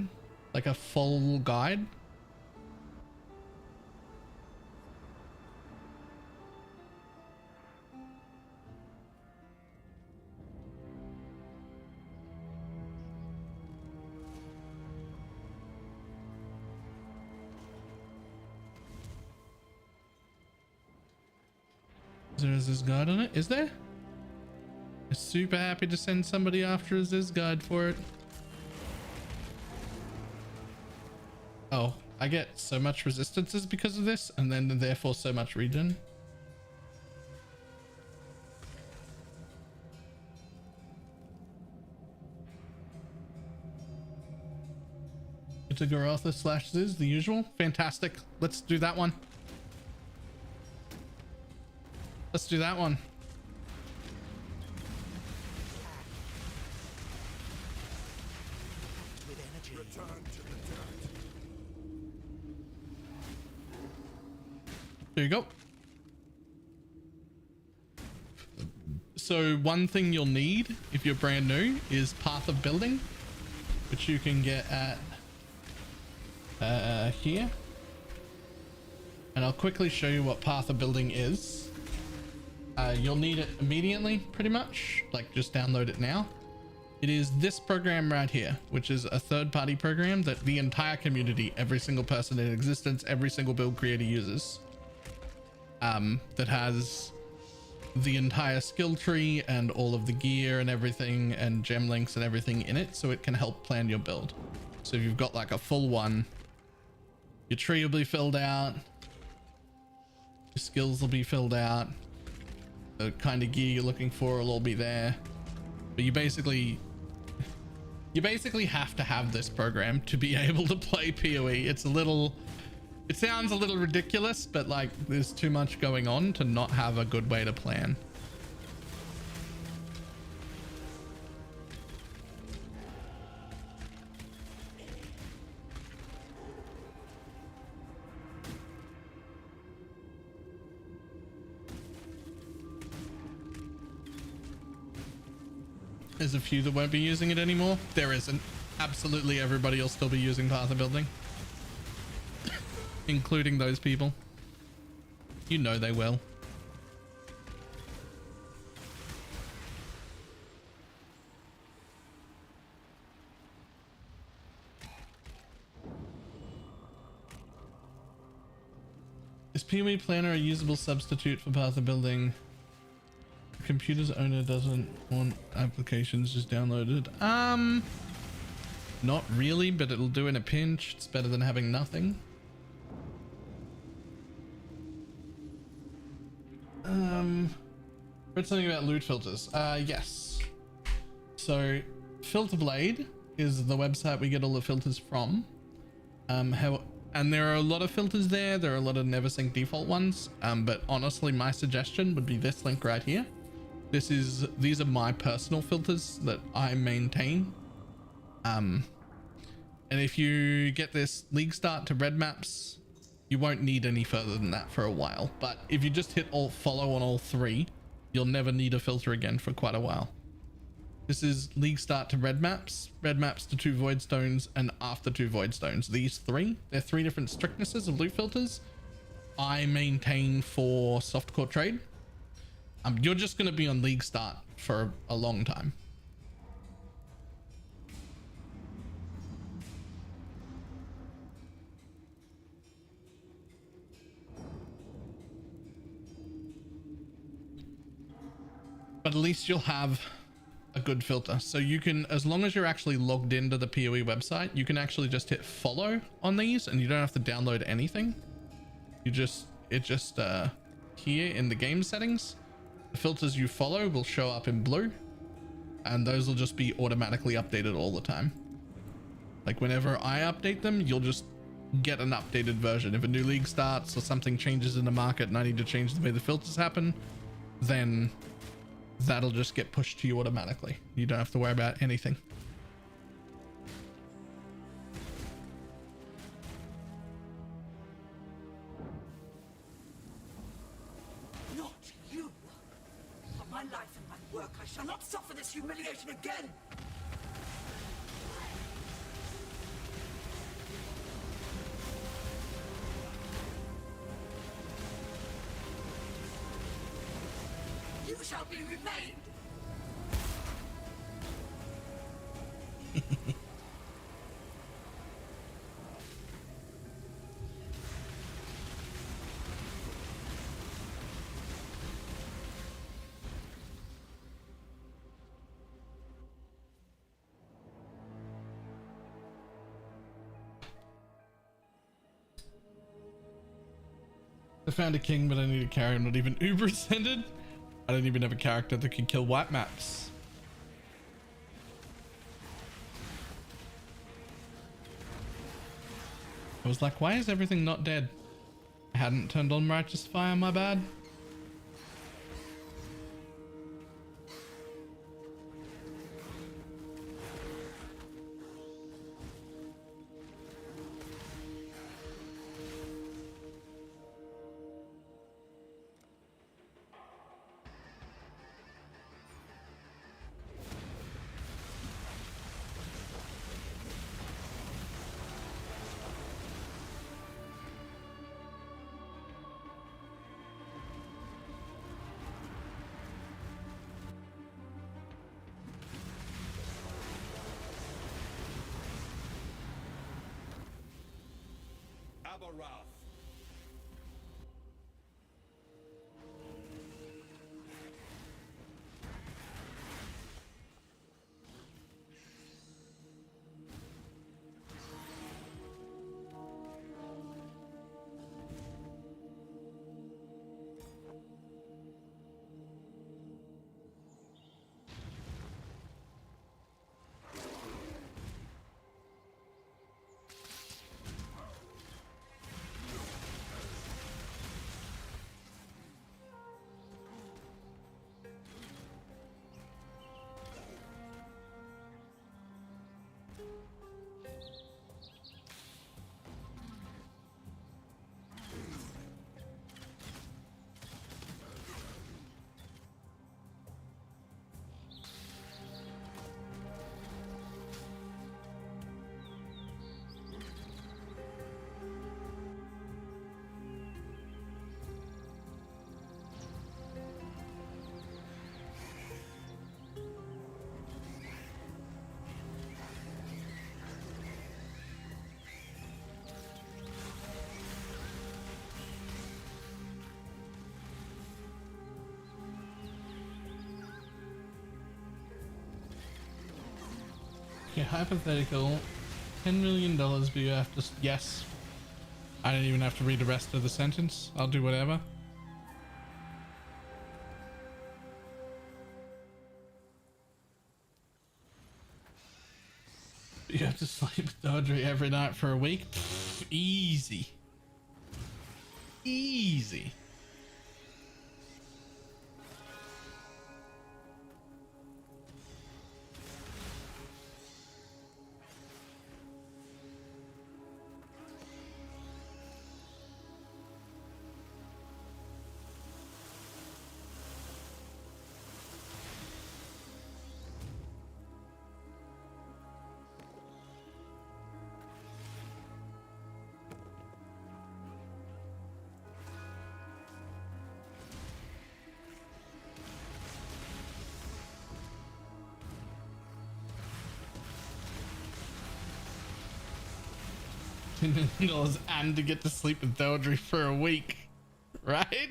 Speaker 6: Like a full guide? Is this guide on it? Is there? I'm super happy to send somebody after us this guide for it. Oh, I get so much resistances because of this, and then therefore so much regen. It's a Garotha / Ziz, the usual. Fantastic. Let's do that one. Let's do that one. There you go. So one thing you'll need if you're brand new is Path of Building, which you can get at here. And I'll quickly show you what Path of Building is. You'll need it immediately, pretty much. Like, just download it now. It is this program right here, which is a third-party program that the entire community, every single person in existence, every single build creator uses. That has the entire skill tree and all of the gear and everything and gem links and everything in it, so it can help plan your build. So if you've got like a full one, your tree will be filled out, your skills will be filled out, the kind of gear you're looking for will all be there. But you basically have to have this program to be able to play PoE. It sounds a little ridiculous, but like there's too much going on to not have a good way to plan. There's a few that won't be using it anymore. There isn't. Absolutely everybody will still be using Path of Building. Including those people. You know they will. Is PoE Planner a usable substitute for Path of Building? The computer's owner doesn't want applications just downloaded. Not really, but it'll do in a pinch. It's better than having nothing. Read something about loot filters. Yes. So Filter Blade is the website we get all the filters from. And there are a lot of filters there. There are a lot of never sync default ones. But honestly, my suggestion would be this link right here. These are my personal filters that I maintain. And if you get this league start to red maps, you won't need any further than that for a while. But if you just hit alt follow on all three, you'll never need a filter again for quite a while. This is league start to red maps to 2 void stones, and after 2 void stones. These three, they're 3 different strictnesses of loot filters I maintain for softcore trade. You're just going to be on league start for a long time. But at least you'll have a good filter. So you can, as long as you're actually logged into the PoE website, you can actually just hit follow on these and you don't have to download anything. Here in the game settings, the filters you follow will show up in blue, and those will just be automatically updated all the time. Like whenever I update them, you'll just get an updated version. If a new league starts or something changes in the market and I need to change the way the filters happen, then that'll just get pushed to you automatically. You don't have to worry about anything.
Speaker 7: Not you! For my life and my work, I shall not suffer this humiliation again! You shall be remained!
Speaker 6: I found a king, but I need a carry. I'm not even uber ascended. I don't even have a character that can kill white maps. I was like, why is everything not dead? I hadn't turned on righteous fire, my bad. Okay, hypothetical. $10 million, but you have to... Yes. I don't even have to read the rest of the sentence. I'll do whatever. You have to sleep with Audrey every night for a week? Pfft, easy. Easy. $10 million and to get to sleep with Dodry for a week, right?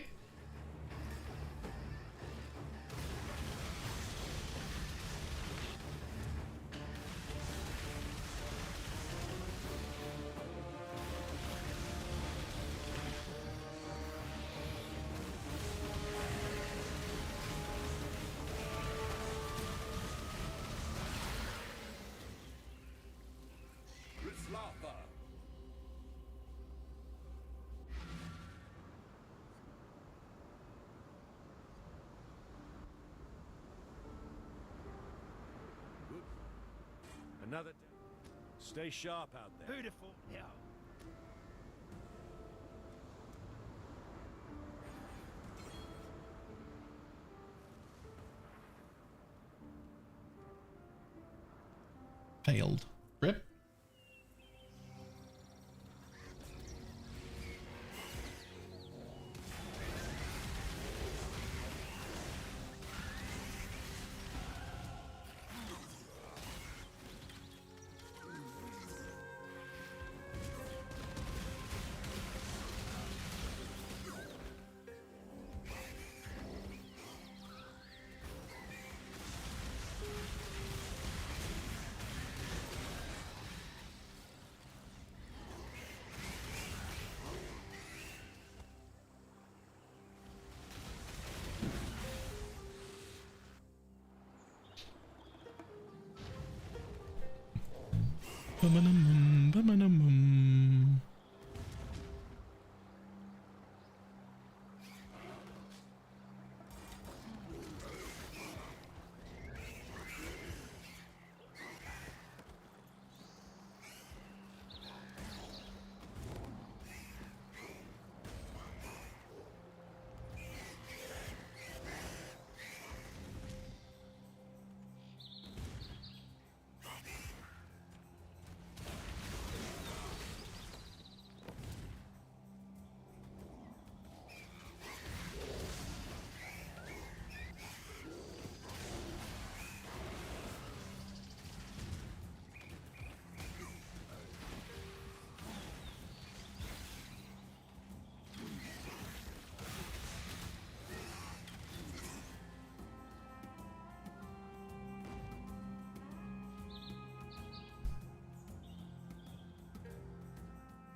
Speaker 8: Stay sharp out there.
Speaker 7: Beautiful. Yeah.
Speaker 1: Failed. Rip. Ba-ba-dum-bum, ba-ba-dum-bum.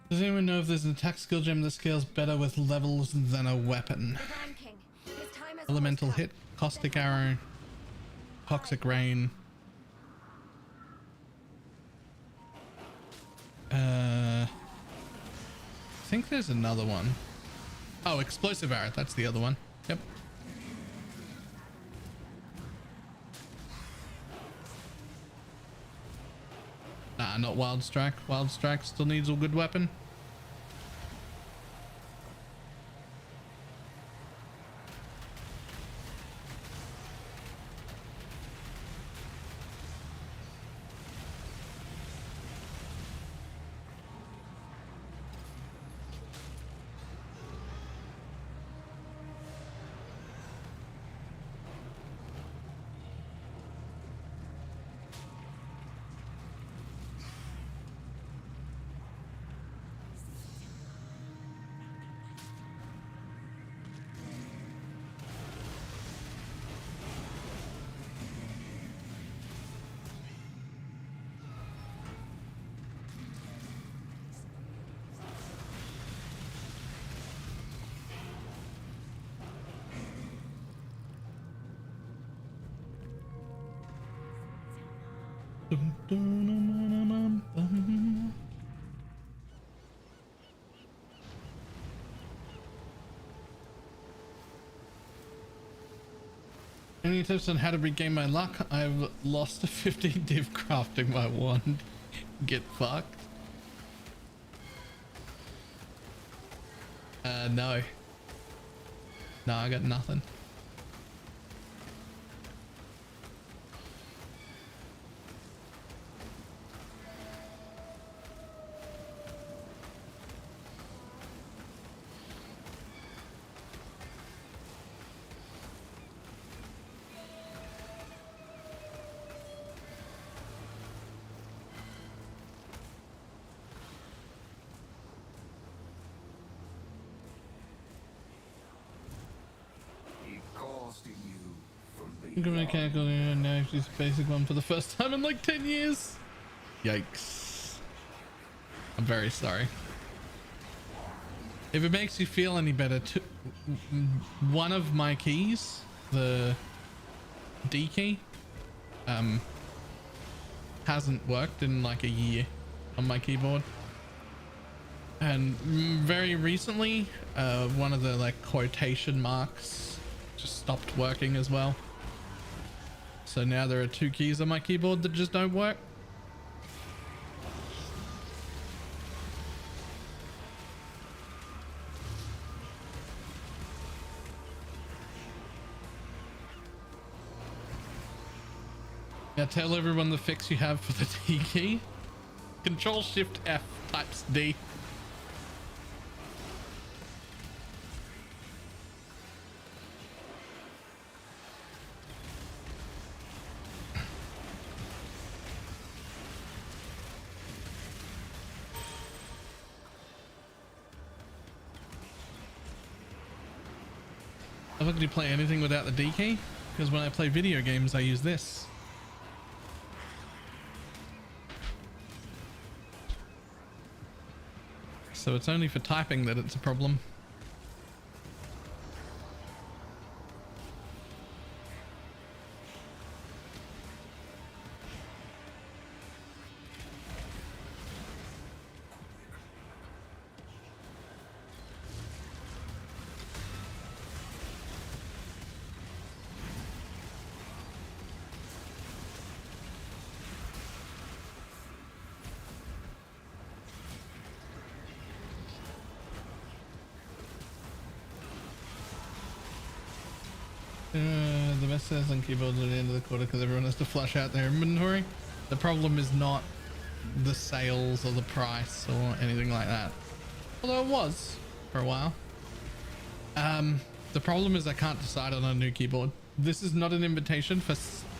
Speaker 1: Does anyone know if there's an attack skill gem that scales better with levels than a weapon? Elemental hit, caustic arrow, toxic rain. I think there's another one. Oh, explosive arrow. That's the other one. Yep. Nah, not Wild Strike. Wild Strike still needs a good weapon. Any tips on how to regain my luck? I've lost a 15 div crafting my wand. Get fucked. No. No, I got nothing. Mechanical now use basic one for the first time in like 10 years. Yikes. I'm very sorry. If it makes you feel any better, one of my keys, the D key, hasn't worked in like a year on my keyboard. And very recently, one of the like quotation marks just stopped working as well. So now there are two keys on my keyboard that just don't work.
Speaker 6: Now tell everyone the fix you have for the D key. Control Shift F types D. I'm not going to play anything without the D key, because when I play video games I use this. So it's only for typing that it's a problem. The best says on keyboards at the end of the quarter because everyone has to flush out their inventory. The problem is not the sales or the price or anything like that. Although it was for a while. The problem is I can't decide on a new keyboard. This is not an invitation for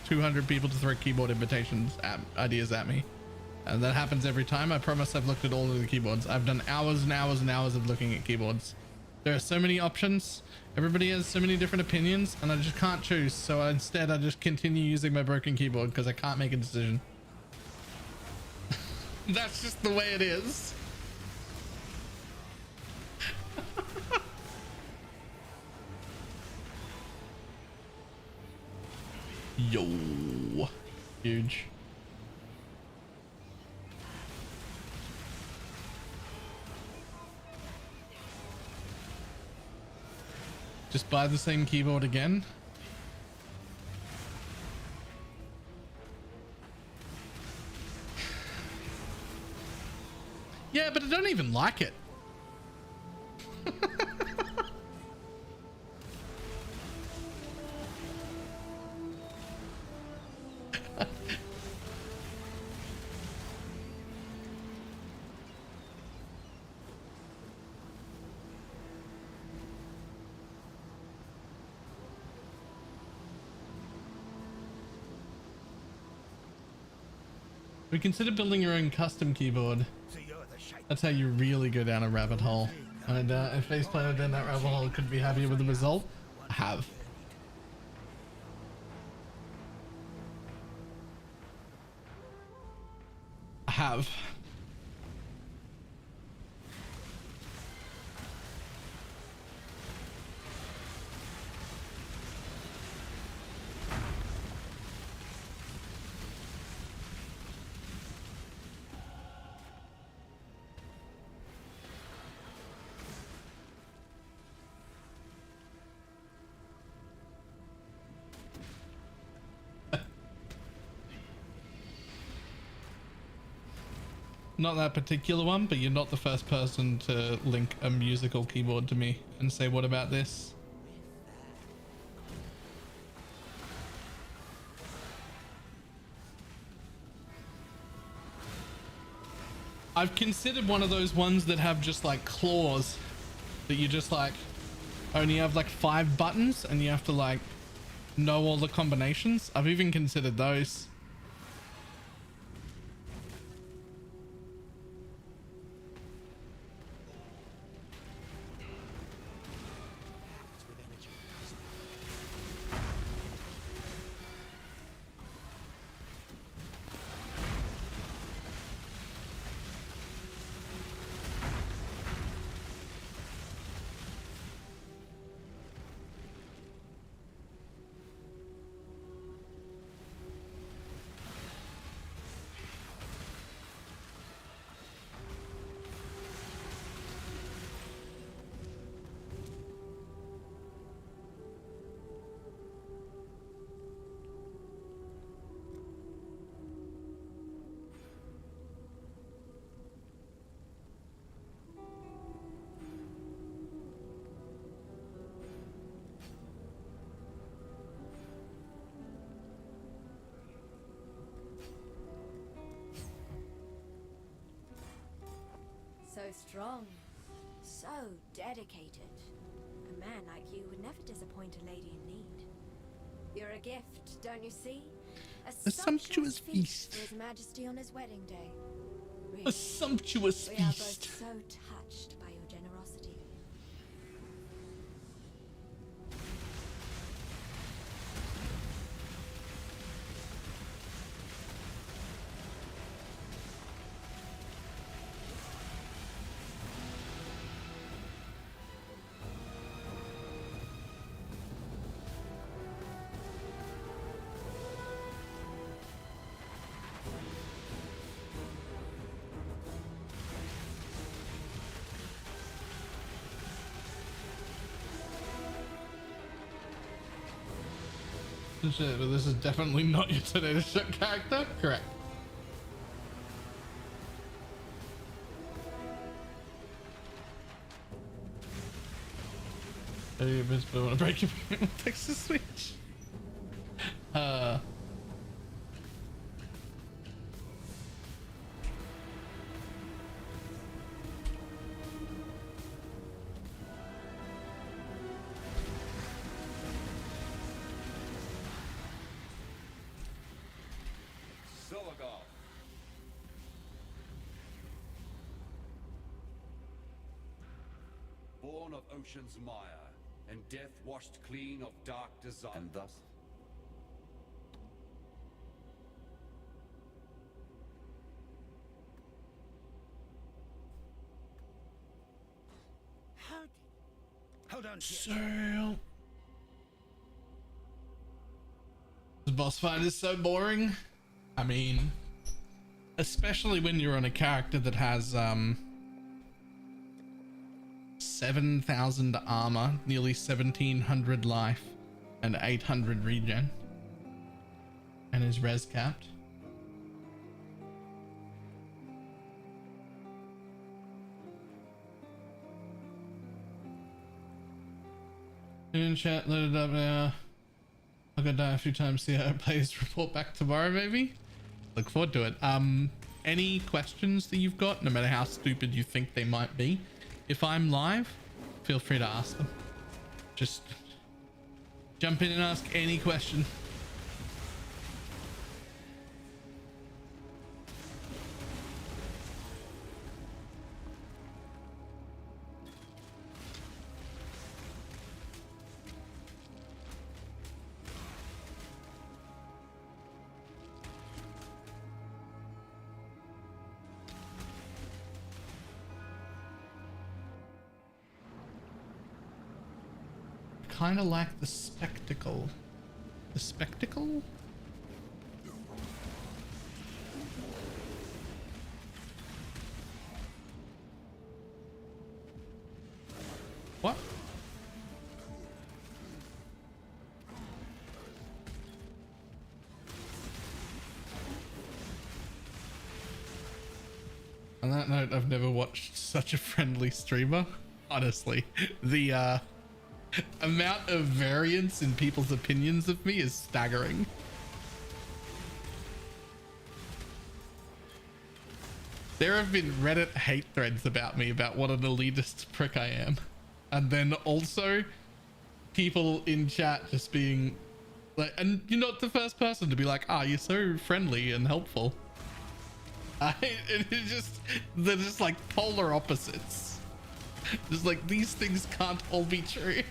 Speaker 6: 200 people to throw keyboard ideas at me. And that happens every time. I promise I've looked at all of the keyboards. I've done hours and hours and hours of looking at keyboards. There are so many options. Everybody has so many different opinions and I just can't choose. So instead I just continue using my broken keyboard because I can't make a decision. That's just the way it is. Yo. Huge. Just buy the same keyboard again. Yeah, but I don't even like it. We consider building your own custom keyboard. That's how you really go down a rabbit hole. And if Face Planner down that rabbit hole could be happier with the result, I have. I have. Not that particular one, but you're not the first person to link a musical keyboard to me and say, what about this? I've considered one of those ones that have just like claws that you just like only have like 5 buttons and you have to like know all the combinations. I've even considered those.
Speaker 5: strong, so dedicated. A man like you would never disappoint a lady in need. You're a gift, don't you see?
Speaker 1: A sumptuous feast
Speaker 5: for His Majesty on his wedding day.
Speaker 1: A sumptuous
Speaker 5: we are
Speaker 1: feast.
Speaker 5: both so touched by your generosity.
Speaker 6: Shit, but this is definitely not your Tornado Shot character. Correct. Hey, Vince, but I want to break your Texas Switch.
Speaker 13: Born of ocean's mire, and death washed clean of dark desire. And thus?
Speaker 7: Hold on.
Speaker 1: So
Speaker 6: This boss fight is so boring. I mean, especially when you're on a character that has 7,000 armor, nearly 1,700 life, and 800 regen, and is res capped. In chat, load it up now. I'll go die a few times, see how it plays, report back tomorrow maybe. Look forward to it. Any questions that you've got, no matter how stupid you think they might be, if I'm live, feel free to ask them. Just jump in and ask any question. Kind of like the spectacle. The spectacle? What? On that note, I've never watched such a friendly streamer. Honestly, the amount of variance in people's opinions of me is staggering. There have been Reddit hate threads about me about what an elitist prick I am. And then also people in chat just being like, and you're not the first person to be like, ah, you're so friendly and helpful. It's just, they're just like polar opposites. Just like, these things can't all be true.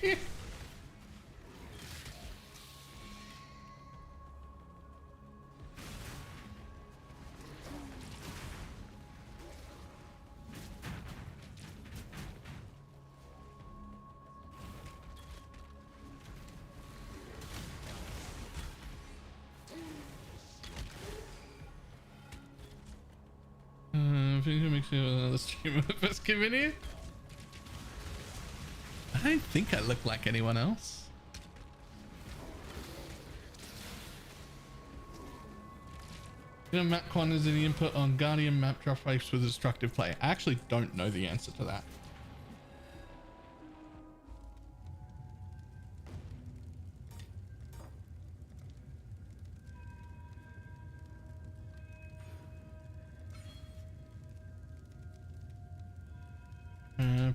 Speaker 6: I think it makes you another streamer first came in here. I don't think I look like anyone else. You know, map quant is any input on Guardian map drop rates with destructive play. I actually don't know the answer to that.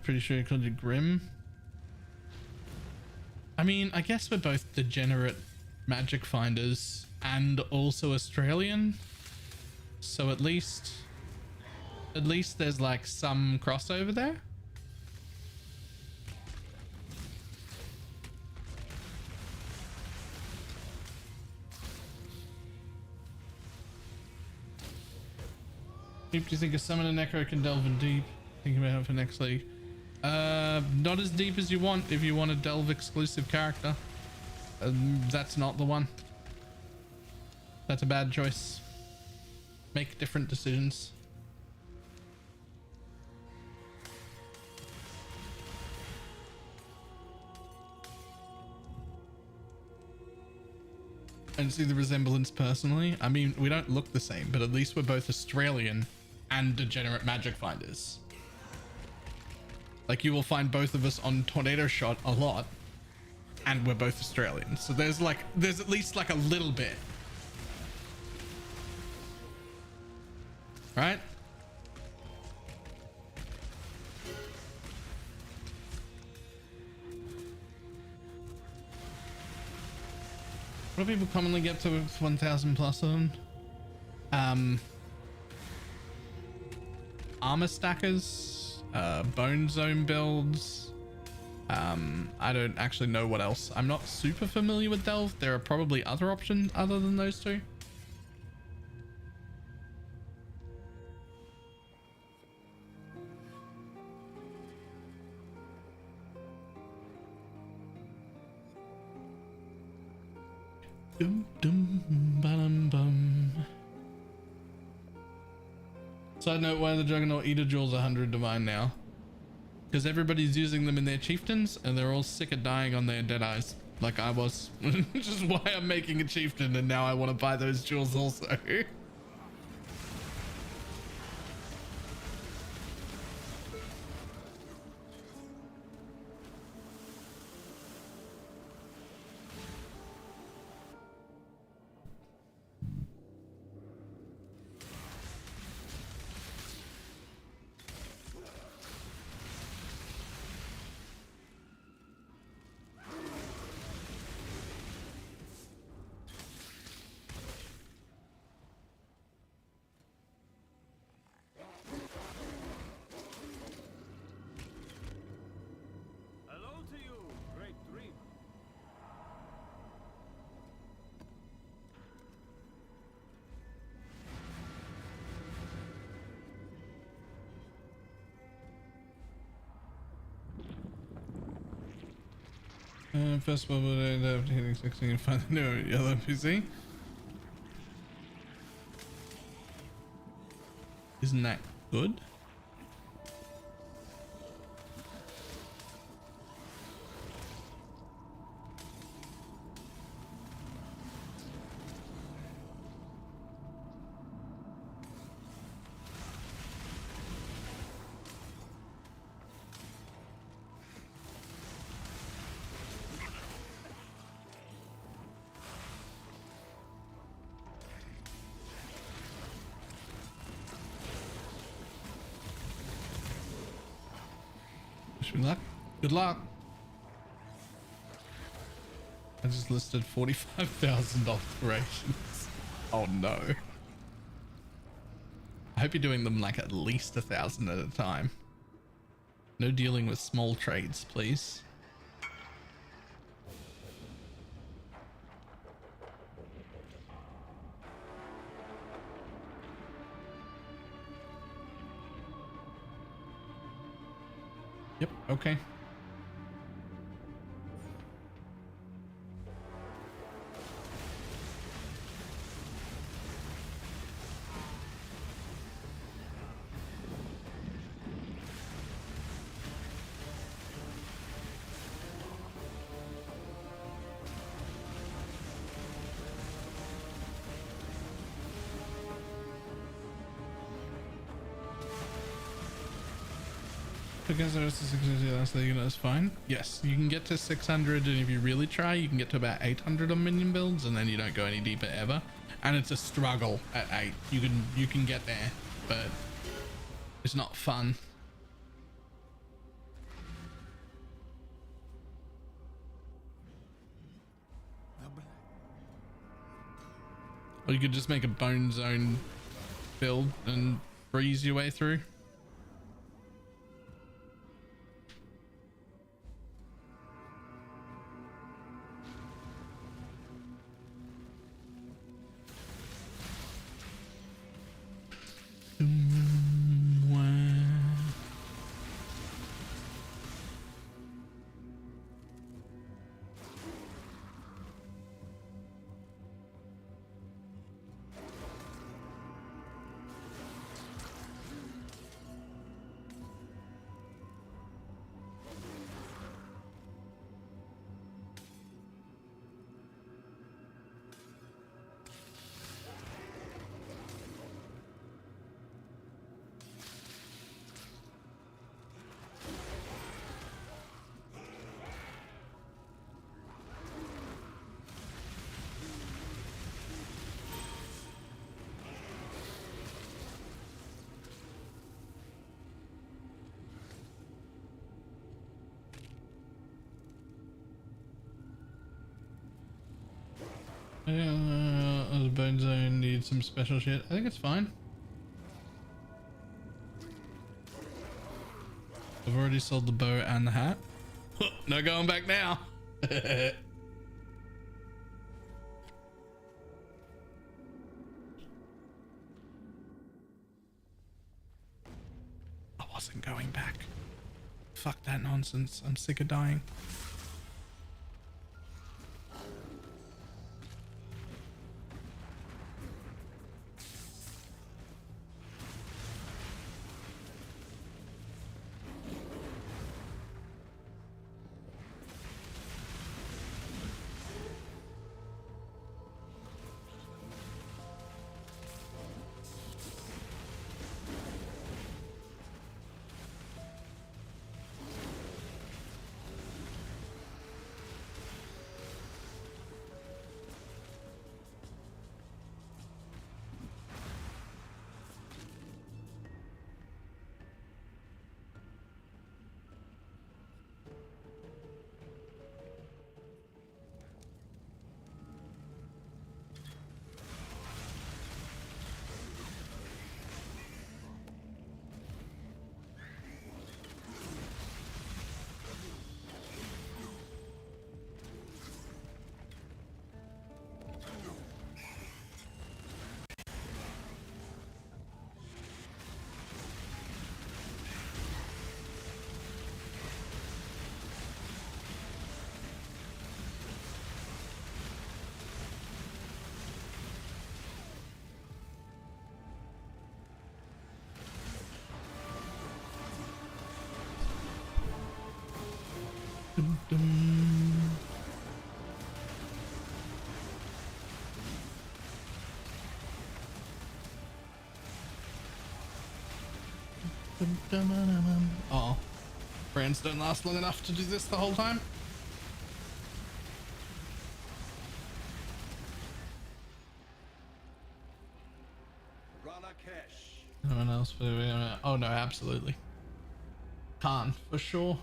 Speaker 6: Pretty sure he called you Grim. I mean, I guess we're both degenerate magic finders and also Australian. So at least there's like some crossover there. Deep, do you think a summoner necro can delve in deep? Thinking about it for next league. Not as deep as you want if you want a delve exclusive character. That's not the one. That's a bad choice. Make different decisions. I don't see the resemblance personally. I mean, we don't look the same, but at least we're both Australian and degenerate magic finders. Like, you will find both of us on Tornado Shot a lot, and we're both Australian. So there's at least like a little bit. Right? What do people commonly get to 1,000 plus of them? Armor stackers, bone zone builds. I don't actually know what else. I'm not super familiar with Delve. There are probably other options other than those two. Dum dum ba-dum bum. Side note, why are the Juggernaut Eater Jewels 100 divine now? Because everybody's using them in their chieftains and they're all sick of dying on their dead eyes, like I was. Which is why I'm making a chieftain, and now I want to buy those jewels also. First of all, would I end up hitting 16 and find a new yellow PC? Isn't that good? Good luck. Good luck. I just listed 45,000 alterations. Oh no. I hope you're doing them like at least 1,000 at a time. No dealing with small trades, please. Yep, okay. Because the rest of 600 last league, that's fine. Yes, you can get to 600, and if you really try, you can get to about 800 on minion builds, and then you don't go any deeper ever. And it's a struggle at 8. You can get there, but it's not fun. Or you could just make a bone zone build and breeze your way through. The bone zone needs some special shit. I think it's fine. I've already sold the bow and the hat. No going back now. I wasn't going back. Fuck that nonsense. I'm sick of dying. Oh, brands don't last long enough to do this the whole time. No one else. Oh no, absolutely. Khan for sure.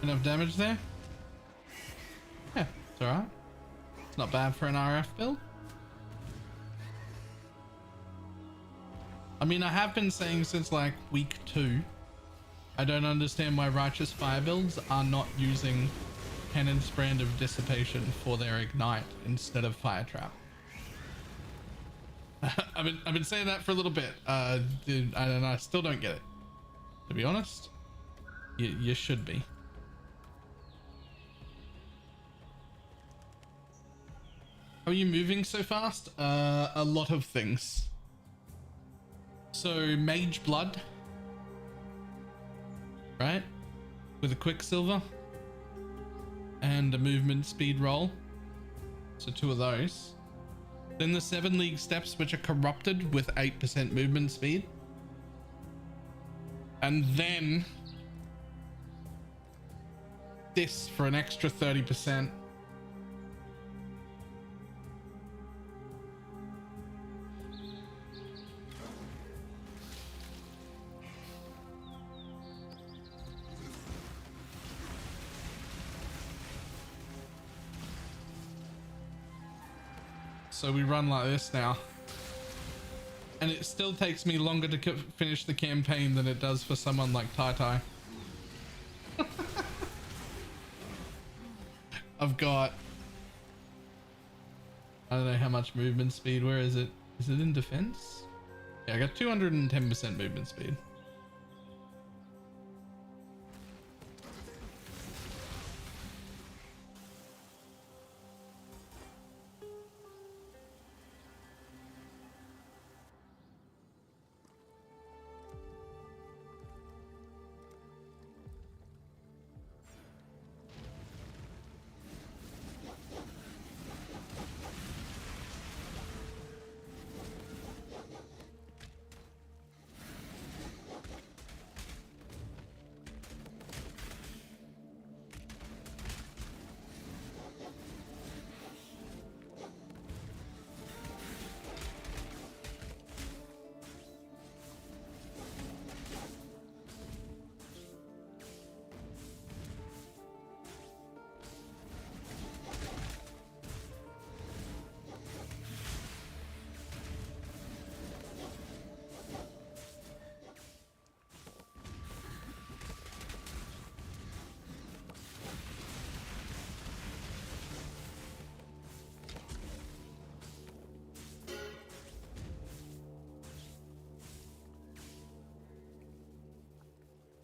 Speaker 6: Enough damage there? It's not bad for an RF build. I mean, I have been saying since like week 2, I don't understand why Righteous Fire builds are not using Penance Brand of Dissipation for their Ignite instead of Fire Trap. I've been saying that for a little bit, and I still don't get it. To be honest, you should be. How are you moving so fast? A lot of things. So Mage Blood, right? With a Quicksilver and a movement speed roll. So 2 of those. Then the 7 League Steps, which are corrupted with 8% movement speed. And then this for an extra 30%. So we run like this now, and it still takes me longer to finish the campaign than it does for someone like Tai. I've got, I don't know how much movement speed. Where is it? Is it in defense? Yeah, I got 210% movement speed.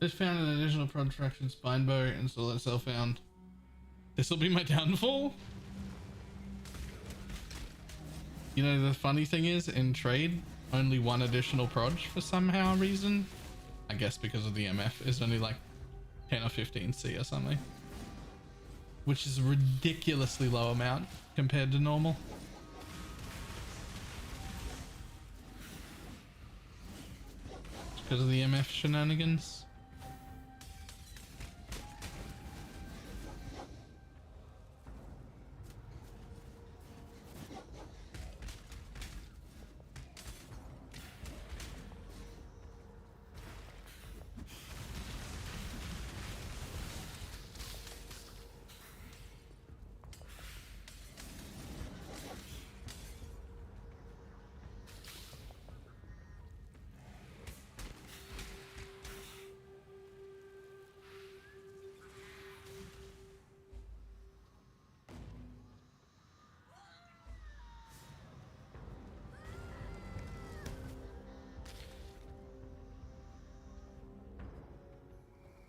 Speaker 6: Just found an additional prod fraction spine bow and saw that self found. This will be my downfall. You know, the funny thing is, in trade, only 1 additional prod for somehow reason. I guess because of the MF is only like 10 or 15 C or something, which is a ridiculously low amount compared to normal. Because of the MF shenanigans.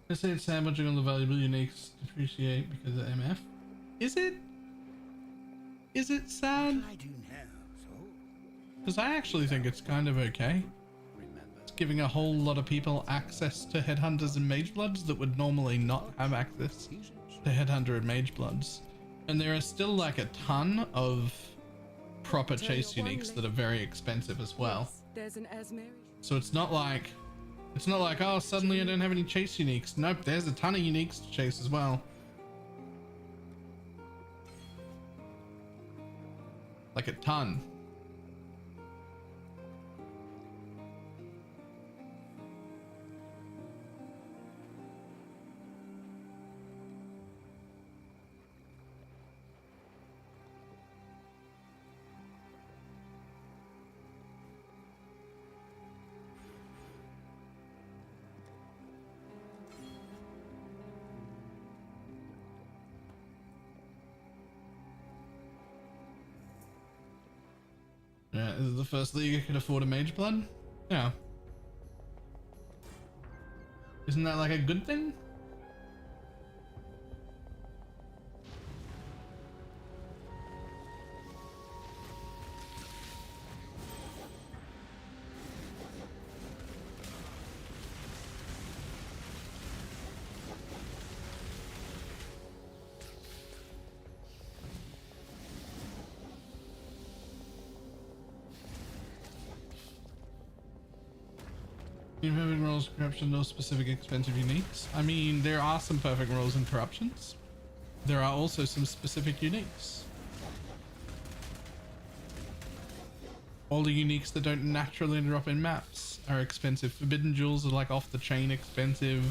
Speaker 6: I say it's sandwiching on the valuable uniques depreciate because of MF. Is it? Is it sad? Because I actually think it's kind of okay. It's giving a whole lot of people access to Headhunters and Magebloods that would normally not have access to Headhunter and Magebloods. And there are still like a ton of proper chase uniques that are very expensive as well. So it's not like, oh, suddenly I don't have any chase uniques. Nope, there's a ton of uniques to chase as well. Like a ton. Is it the first league I could afford a mage blood? Yeah. Isn't that like a good thing? Perfect rolls, corruption, no specific expensive uniques. I mean, there are some perfect rolls and corruptions. There are also some specific uniques. All the uniques that don't naturally drop in maps are expensive. Forbidden jewels are like off the chain expensive.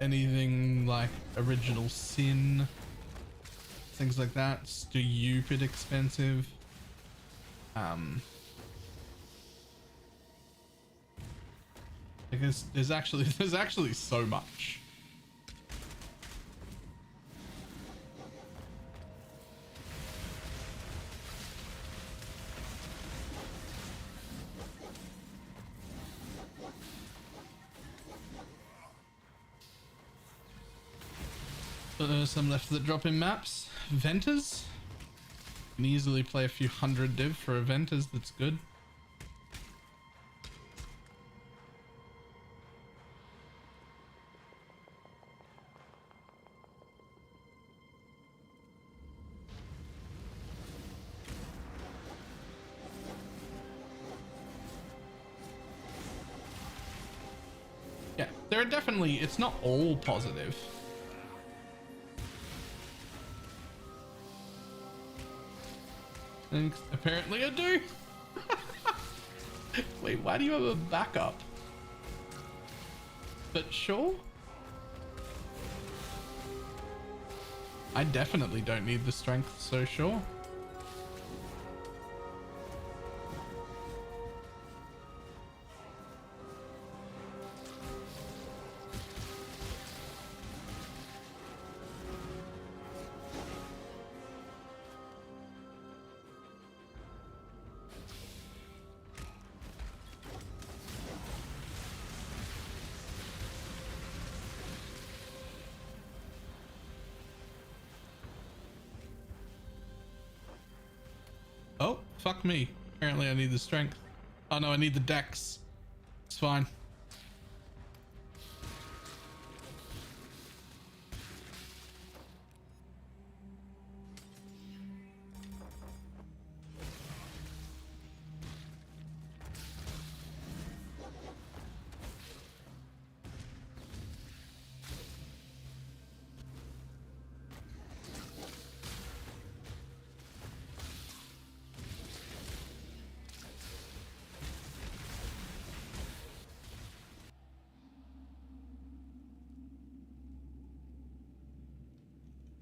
Speaker 6: Anything like original sin, things like that, stupid expensive. Because there's actually so much. But there are some left that drop in maps. Venters. You can easily play a few hundred div for a Venters, that's good. Yeah, there are definitely, it's not all positive. Thanks. Apparently I do. Wait, why do you have a backup? But sure. I definitely don't need the strength, so sure. Oh, fuck me. Apparently I need the strength. Oh no, I need the dex. It's fine.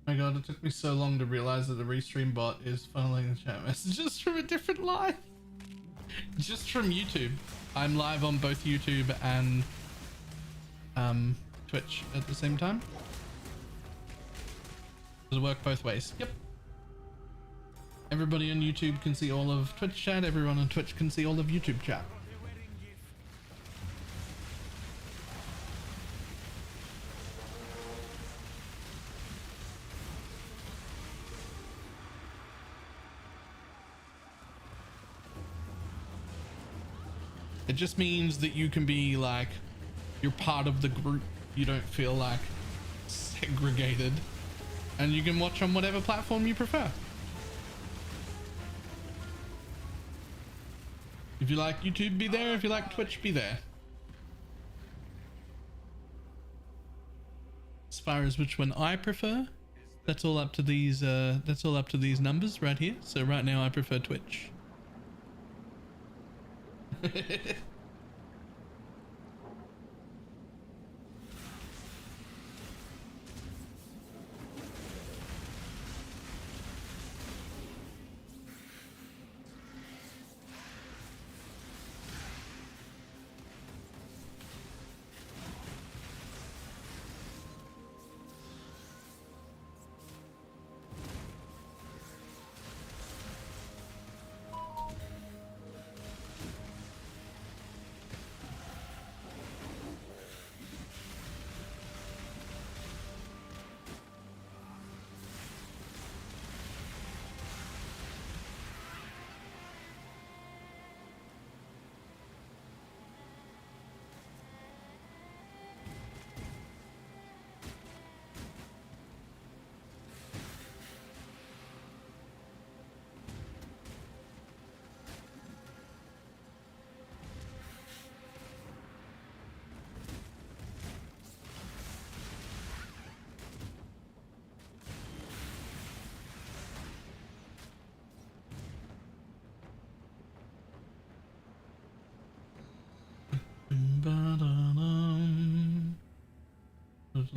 Speaker 6: Oh my god, it took me so long to realize that the restream bot is funneling the chat messages from a different line. Just from YouTube. I'm live on both YouTube and Twitch at the same time. Does it work both ways? Yep. Everybody on YouTube can see all of Twitch chat, everyone on Twitch can see all of YouTube chat. It just means that you can be like, you're part of the group. You don't feel like segregated, and you can watch on whatever platform you prefer. If you like YouTube, be there. If you like Twitch, be there. As far as which one I prefer, that's all up to these numbers right here. So right now I prefer Twitch.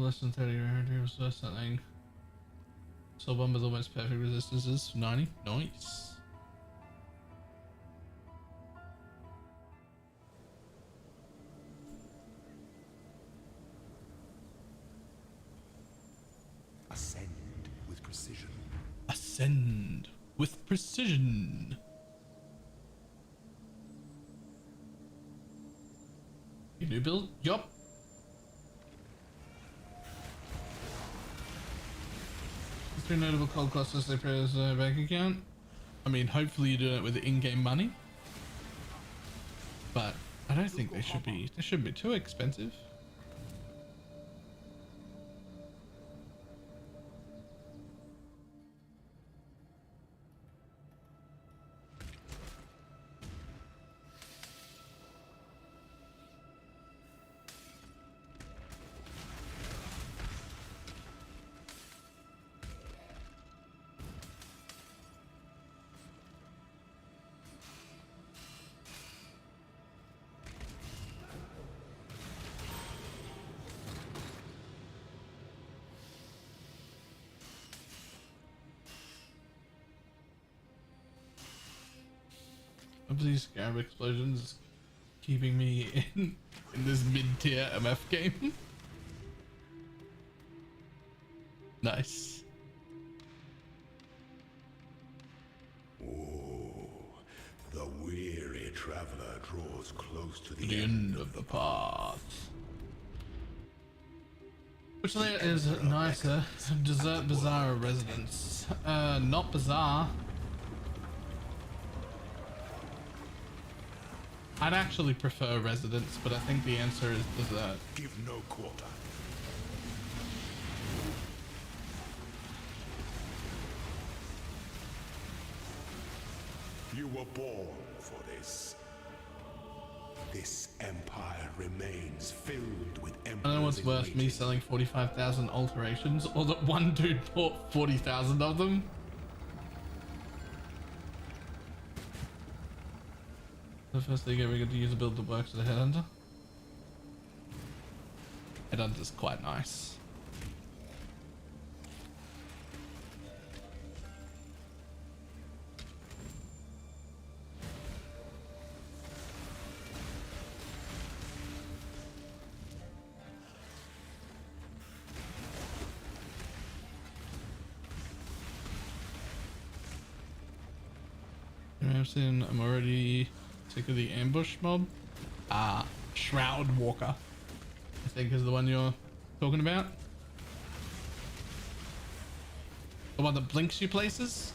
Speaker 6: Less than 30 or something. Soul Bomb with almost perfect resistances. 90. Nice.
Speaker 7: Ascend with precision.
Speaker 6: Ascend with precision. Your new build? Yup. Three notable cold clusters they pay as a bank account. I mean, hopefully you do it with in-game money. But I don't think they shouldn't be too expensive. These scarab explosions keeping me in this mid-tier MF game. Nice.
Speaker 7: Oh, the weary traveler draws close to
Speaker 6: The end of the path. Which layer is nicer? Desert, Bazaar, or Residence? Not Bazaar. I'd actually prefer Residence, but I think the answer is Desert.
Speaker 7: Give no quarter. You were born for this. This empire remains filled with
Speaker 6: I don't know what's worse, me selling 45,000 alterations or that one dude bought 40,000 of them. The first thing we get to use a build that works with a Headhunter. Headhunter's quite nice. I'm already sick of the ambush mob. Shroud Walker, I think is the one you're talking about. The one that blinks you places.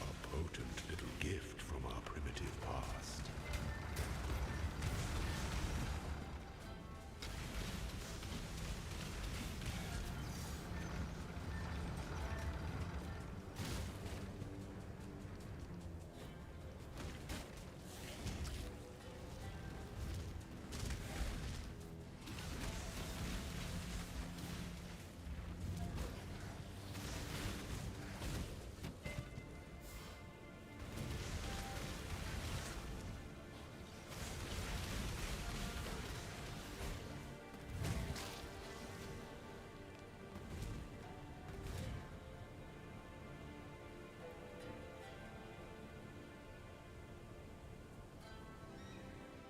Speaker 7: A potent little gift from our primitive past.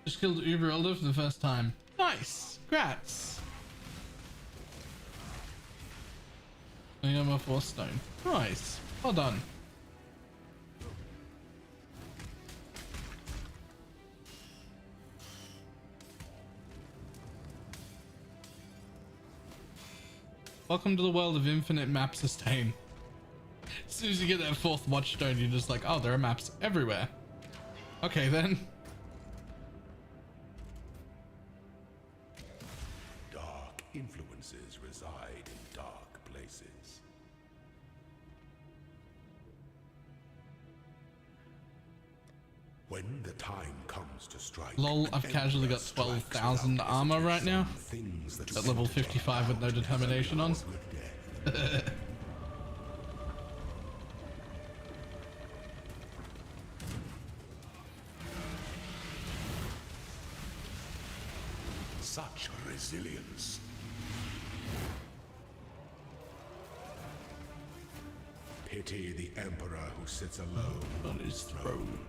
Speaker 6: Just killed Uber Elder for the first time. Nice! Grats! I got my 4th stone. Nice! Well done. Welcome to the world of infinite map sustain. As soon as you get that 4th watchstone, you're just like, oh, there are maps everywhere. Okay then.
Speaker 7: Dark influences reside in dark places. When the time comes to strike,
Speaker 6: Lol, I've casually got 12,000 armor right now. At level 55 with no determination on.
Speaker 7: Such resilience. Pity the Emperor who sits alone on his throne.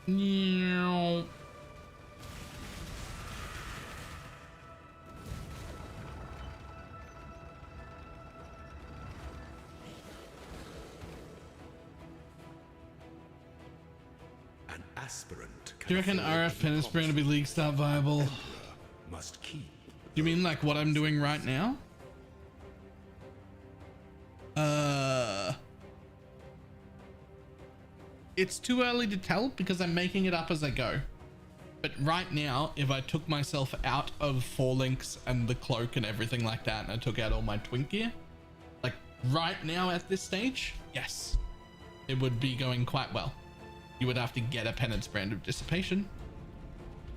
Speaker 6: No.
Speaker 7: An aspirant.
Speaker 6: Do you reckon RF penance brand to be league start viable?
Speaker 7: Must keep.
Speaker 6: You mean like what I'm doing right now? It's too early to tell because I'm making it up as I go. But right now, if I took myself out of 4 links and the cloak and everything like that, and I took out all my twink gear, like right now at this stage, yes, it would be going quite well. You would have to get a penance brand of dissipation.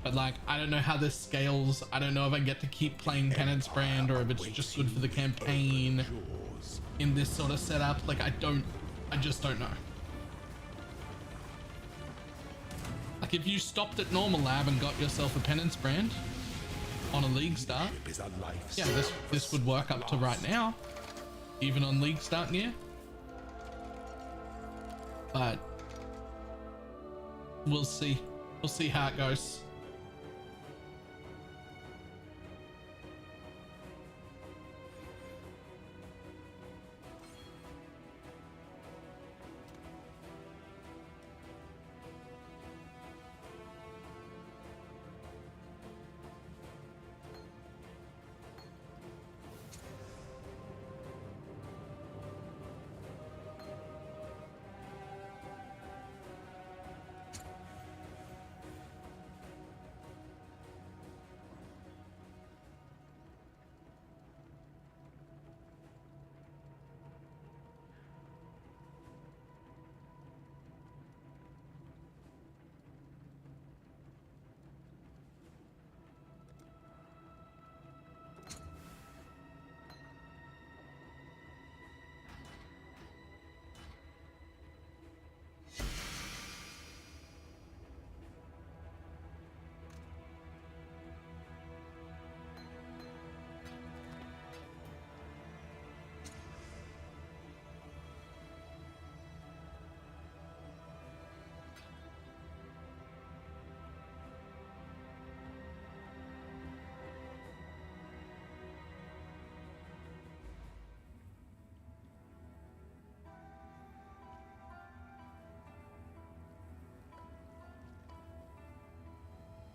Speaker 6: But like, I don't know how this scales. I don't know if I get to keep playing penance brand or if it's just good for the campaign in this sort of setup. Like, I just don't know. Like, if you stopped at normal lab and got yourself a penance brand on a league start, yeah, this would work up to right now, even on league start gear. But we'll see. We'll see how it goes.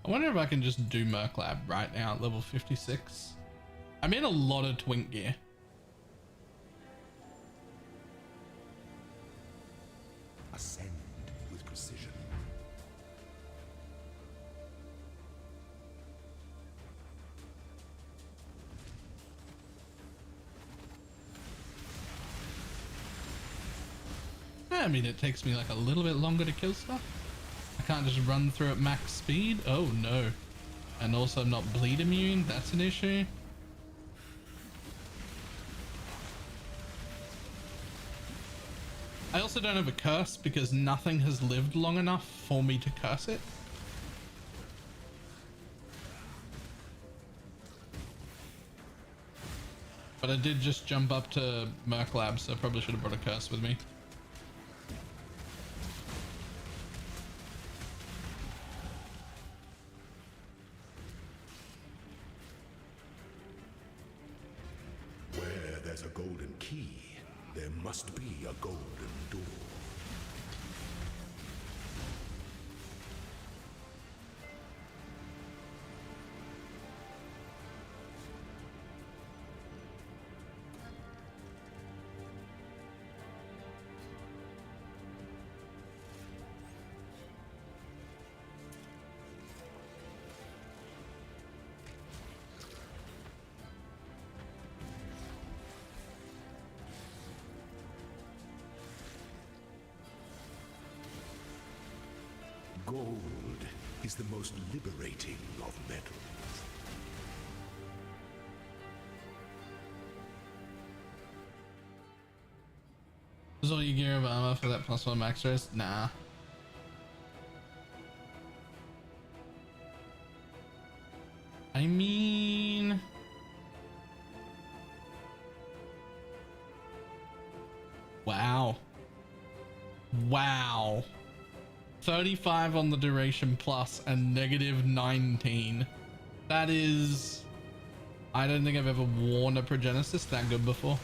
Speaker 6: I wonder if I can just do Merc Lab right now at level 56. I'm in a lot of twink gear.
Speaker 7: Ascend with precision.
Speaker 6: I mean, it takes me like a little bit longer to kill stuff. I can't just run through at max speed. Oh no. And also I'm not bleed immune. That's an issue. I also don't have a curse because nothing has lived long enough for me to curse it. But I did just jump up to Merc Lab, so I probably should have brought a curse with me.
Speaker 7: Where there's a golden key, There must be a golden door. Gold is the most liberating of metals.
Speaker 6: Is all you gear of armor for that +1 max rest? Nah. I mean, wow. Wow. 35 on the duration plus and -19. That is, I don't think I've ever worn a Progenesis that good before.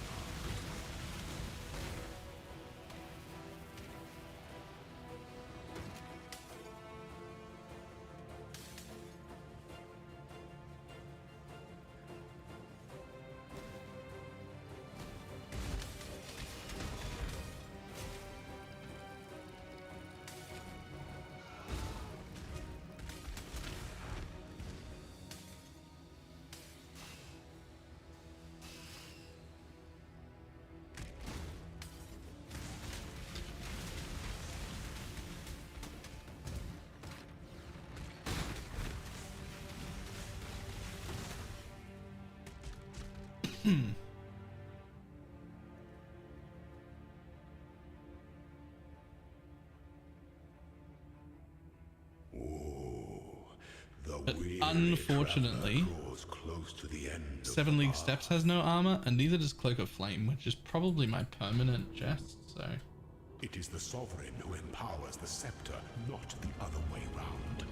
Speaker 6: But unfortunately,
Speaker 7: close to the end
Speaker 6: 7 League Steps has no armor, and neither does Cloak of Flame, which is probably my permanent jest, so...
Speaker 7: It is the Sovereign who empowers the scepter, not the other way round.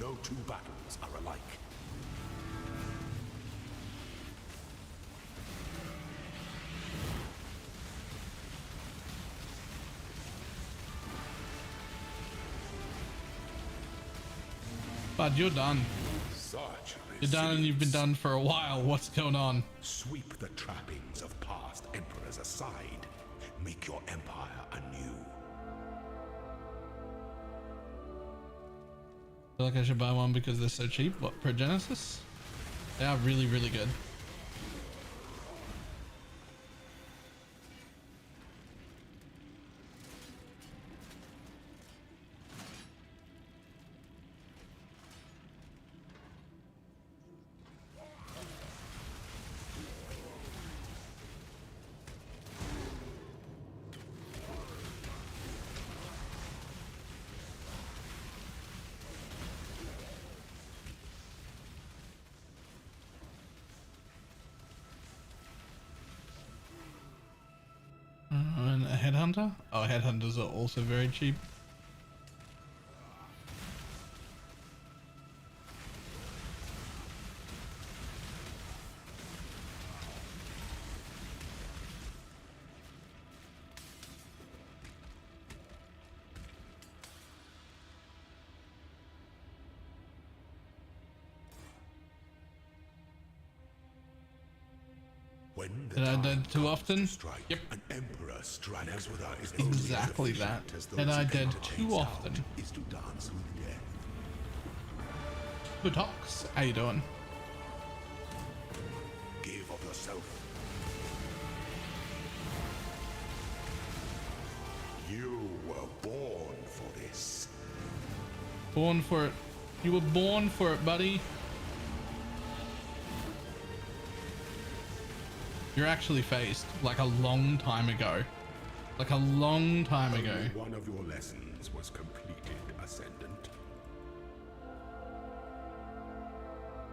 Speaker 7: No two battles are alike.
Speaker 6: Bud, you're done. You're done and you've been done for a while. What's going on?
Speaker 7: Sweep the trappings of past emperors aside. Make your empire anew.
Speaker 6: I feel like I should buy one because they're so cheap. What, Progenesis? They are really, really good. And a Headhunter? Oh, Headhunters are also very cheap.
Speaker 7: When the
Speaker 6: Did I
Speaker 7: time
Speaker 6: dead too often?
Speaker 7: strike,
Speaker 6: Yep.
Speaker 7: an emperor strikes without his
Speaker 6: Exactly that. Did I dead too often?
Speaker 7: Is to dance with death.
Speaker 6: Butox, how you doing?
Speaker 7: Give of yourself. You were born for this.
Speaker 6: Born for it. You were born for it, buddy. You're actually faced like a long time ago. Like a long time ago.
Speaker 7: Only one of your lessons was completed, Ascendant.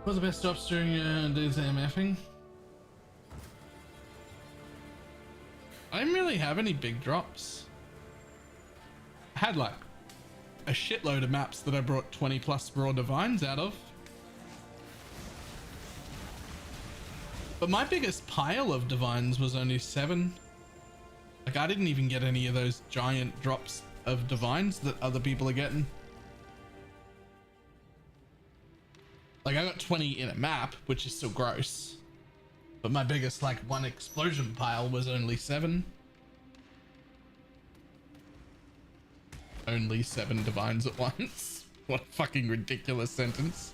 Speaker 6: What's the best stops during days MFing? I didn't really have any big drops. I had like a shitload of maps that I brought 20 plus raw divines out of. But my biggest pile of divines was only 7. Like I didn't even get any of those giant drops of divines that other people are getting. Like I got 20 in a map, which is still gross. But my biggest like one explosion pile was only 7. Only 7 divines at once. What a fucking ridiculous sentence.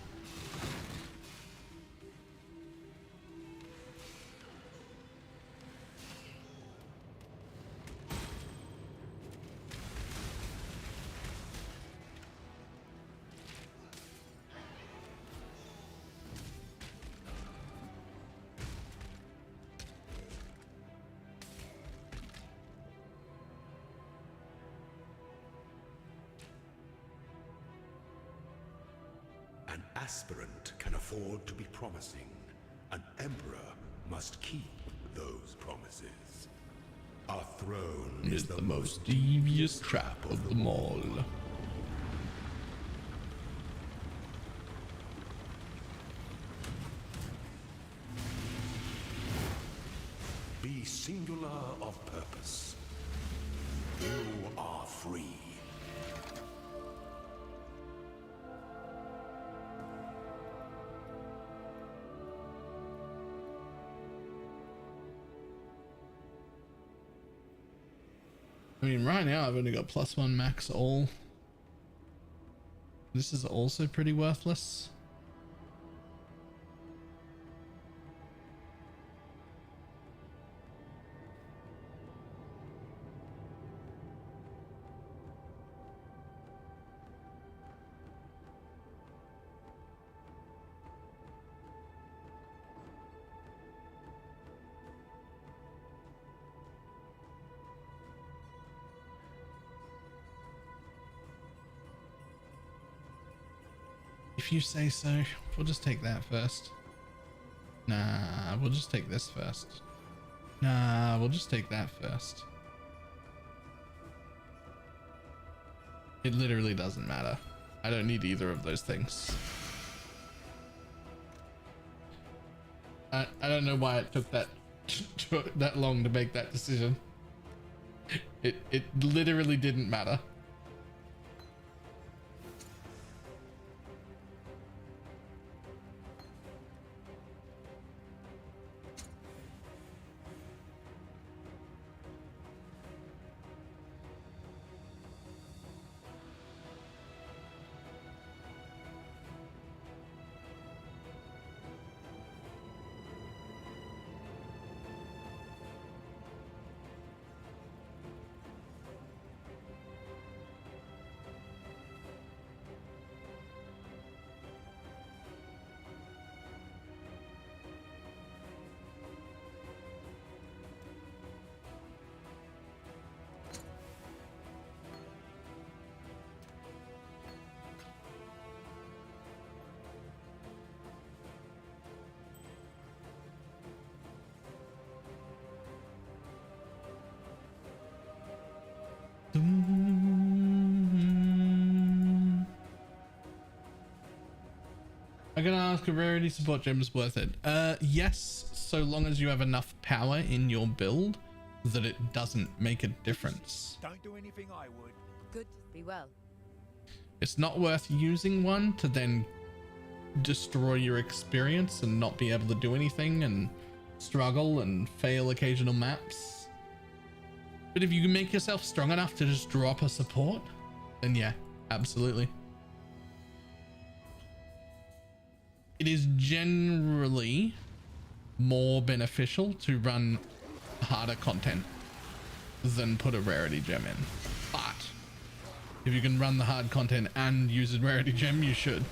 Speaker 7: An aspirant can afford to be promising. An emperor must keep those promises. Our throne
Speaker 6: is the most devious trap of them all.
Speaker 7: Be singular of purpose. You are free.
Speaker 6: I mean, right now I've only got +1 max all. This is also pretty worthless. If you say so, we'll just take that first. Nah, we'll just take this first. Nah, we'll just take that first. It literally doesn't matter. I don't need either of those things. I don't know why it took that long to make that decision. It literally didn't matter. I'm gonna ask, a rarity support gem is worth it? Yes, so long as you have enough power in your build that it doesn't make a difference.
Speaker 8: Don't do anything I would.
Speaker 11: Good. Be well.
Speaker 6: It's not worth using one to then destroy your experience and not be able to do anything and struggle and fail occasional maps. But if you can make yourself strong enough to just drop a support, then yeah, absolutely. It is generally more beneficial to run harder content than put a rarity gem in. But if you can run the hard content and use a rarity gem, you should.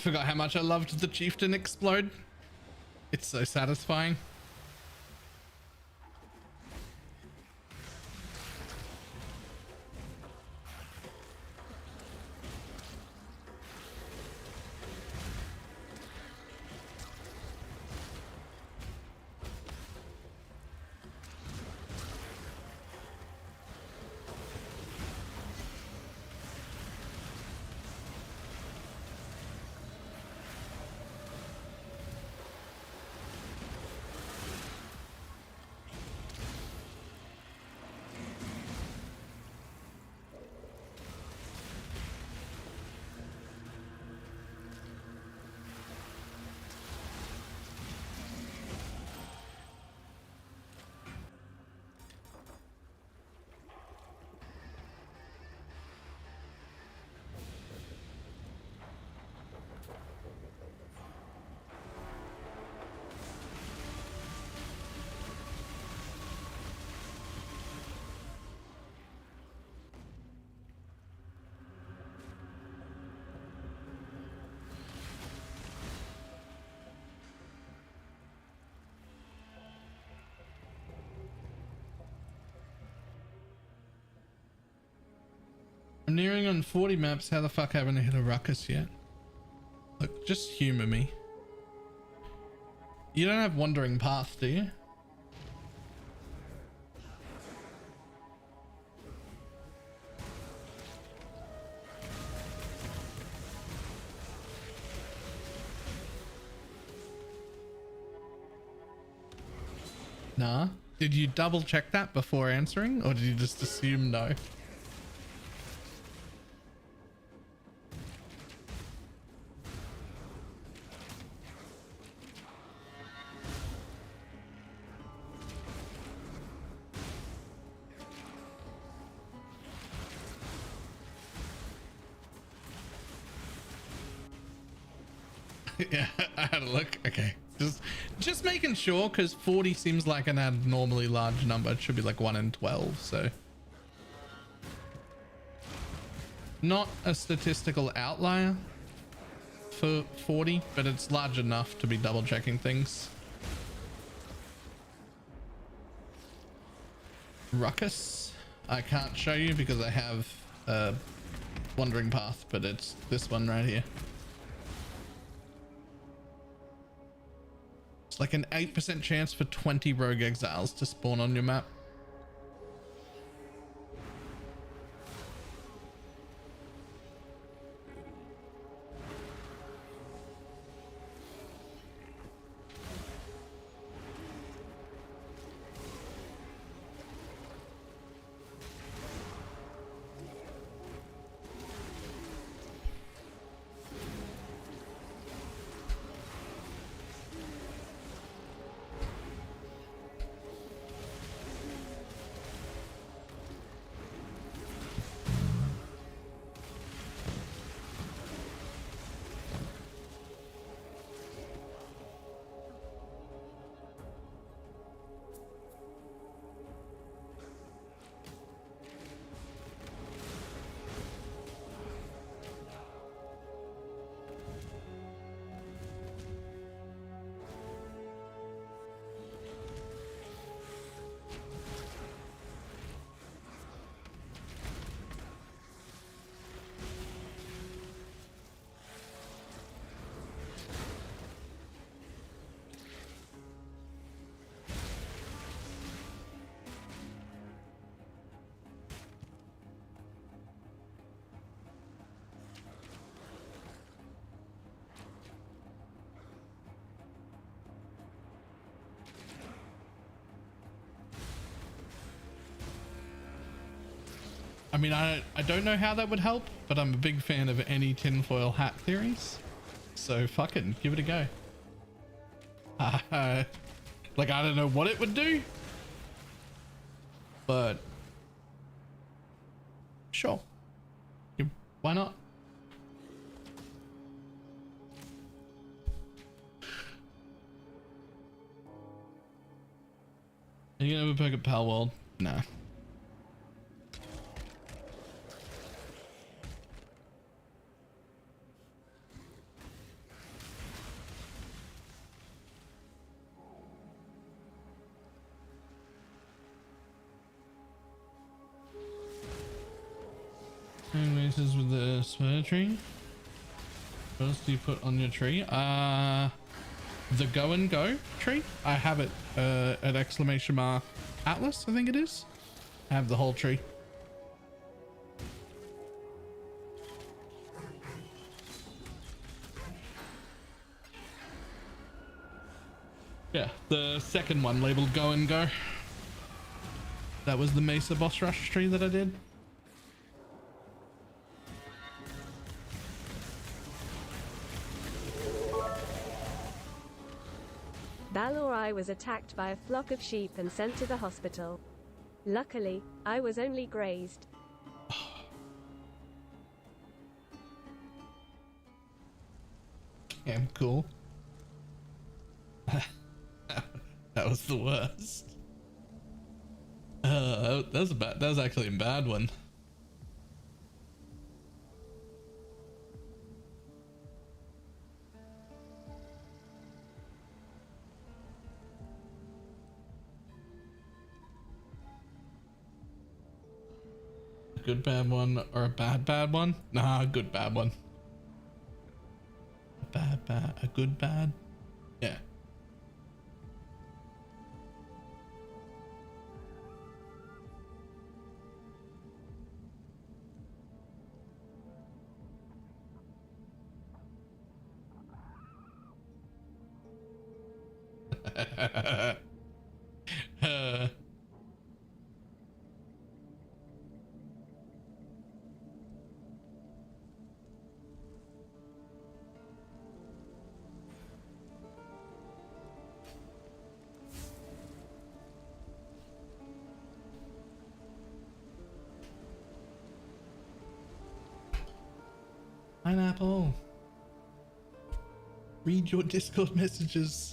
Speaker 6: forgot how much I loved the chieftain explode. It's so satisfying. I'm nearing on 40 maps. How the fuck haven't I hit a ruckus yet? Look, just humor me. You don't have wandering path, do you? Nah. Did you double check that before answering, or did you just assume no? Yeah, I had a look. Okay, just making sure, because 40 seems like an abnormally large number. It should be like 1 in 12, so not a statistical outlier for 40, but it's large enough to be double checking things. Ruckus, I can't show you because I have a wandering path, but it's this one right here. It's like an 8% chance for 20 rogue exiles to spawn on your map. I mean, I don't know how that would help, but I'm a big fan of any tinfoil hat theories. So fucking give it a go. Like, I don't know what it would do, but sure. Why not? Are you gonna have a poke at Pal World? Nah. places with the spur tree. What else do you put on your tree? The go and go tree. I have it at exclamation mark Atlas, I think it is. I have the whole tree. Yeah, the second one labeled go and go. That was the Mesa boss rush tree that I did.
Speaker 14: Balor was attacked by a flock of sheep and sent to the hospital. Luckily, I was only grazed.
Speaker 6: Yeah, cool. That was the worst. That was a bad. That was actually a bad one. A good bad one or a bad one? Nah, a good bad one. A good bad. Yeah. Pineapple. Read your Discord messages.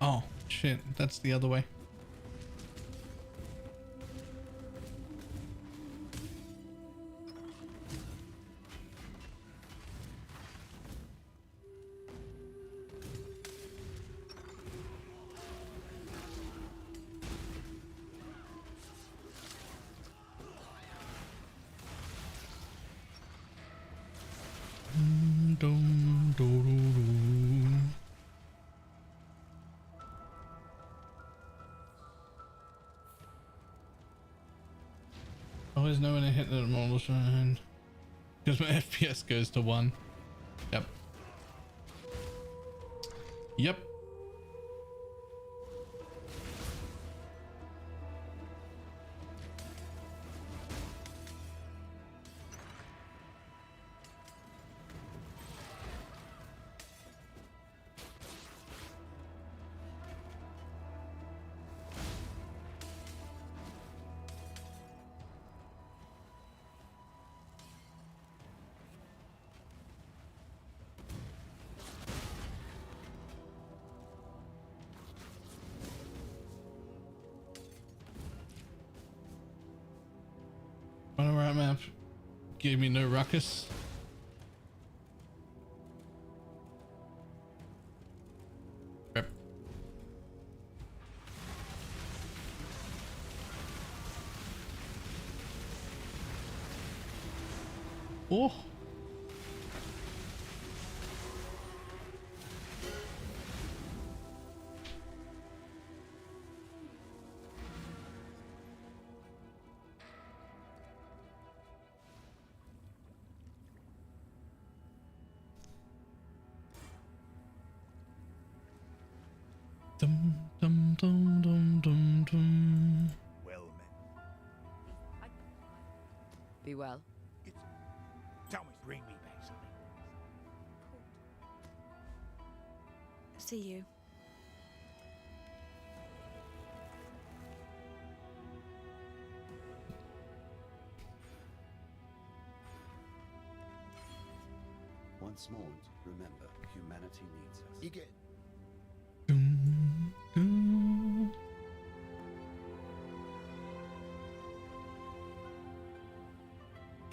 Speaker 6: Oh, shit. That's the other way. Always know when I hit the model shine because my FPS goes to 1. Yep. Yep. That map gave me no ruckus. Rip. Oh. Dum, dum, dum, dum, dum, dum.
Speaker 7: Well met.
Speaker 15: Be well.
Speaker 7: Tell me, bring me back something.
Speaker 12: See you.
Speaker 13: Once more, remember, humanity needs us.
Speaker 7: You get
Speaker 6: Dum, dum.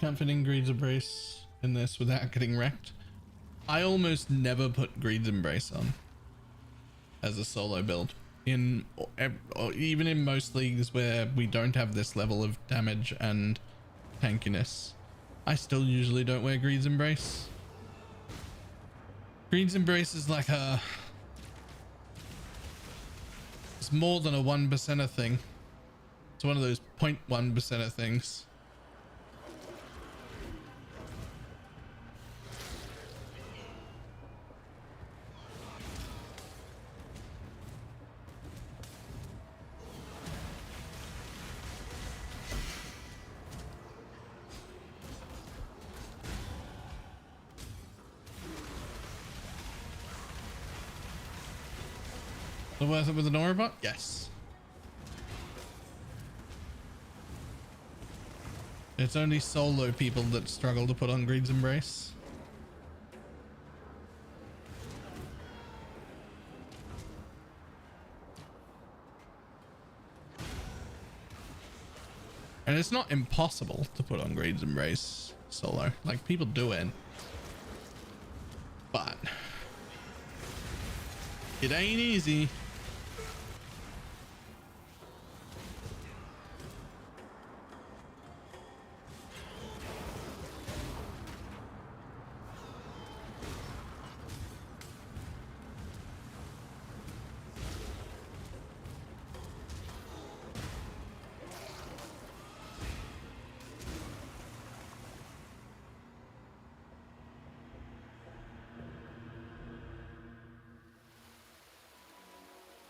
Speaker 6: Can't fit in Greed's Embrace in this without getting wrecked. I almost never put Greed's Embrace on as a solo build. Or even in most leagues where we don't have this level of damage and tankiness, I still usually don't wear Greed's Embrace. Greed's Embrace is like a... It's more than a 1%er thing. It's one of those 0.1%er things. So worth it with an aura bot? Yes. It's only solo people that struggle to put on Greed's Embrace. And it's not impossible to put on Greed's Embrace solo. Like, people do it. But it ain't easy.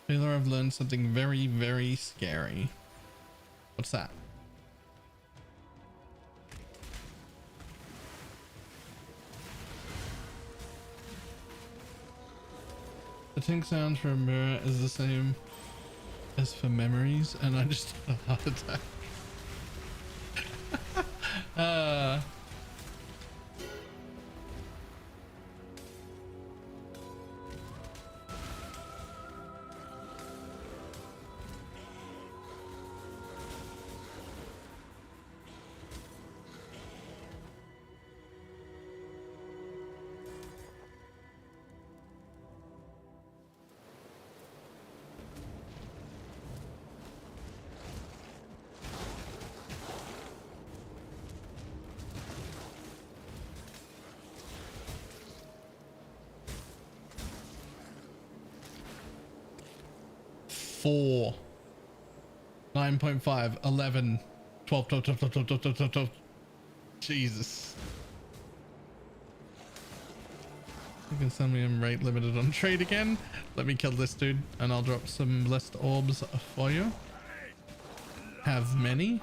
Speaker 6: Taylor, I've learned something very, very scary. What's that? The tink sound for a mirror is the same as for memories, and I just had a heart attack. Four, 9.5, 11, 12, 12, 12, 12, 12, 12, 12, 12. Jesus. You can send me I'm rate limited on trade again. Let me kill this dude and I'll drop some blessed orbs for you. Have many.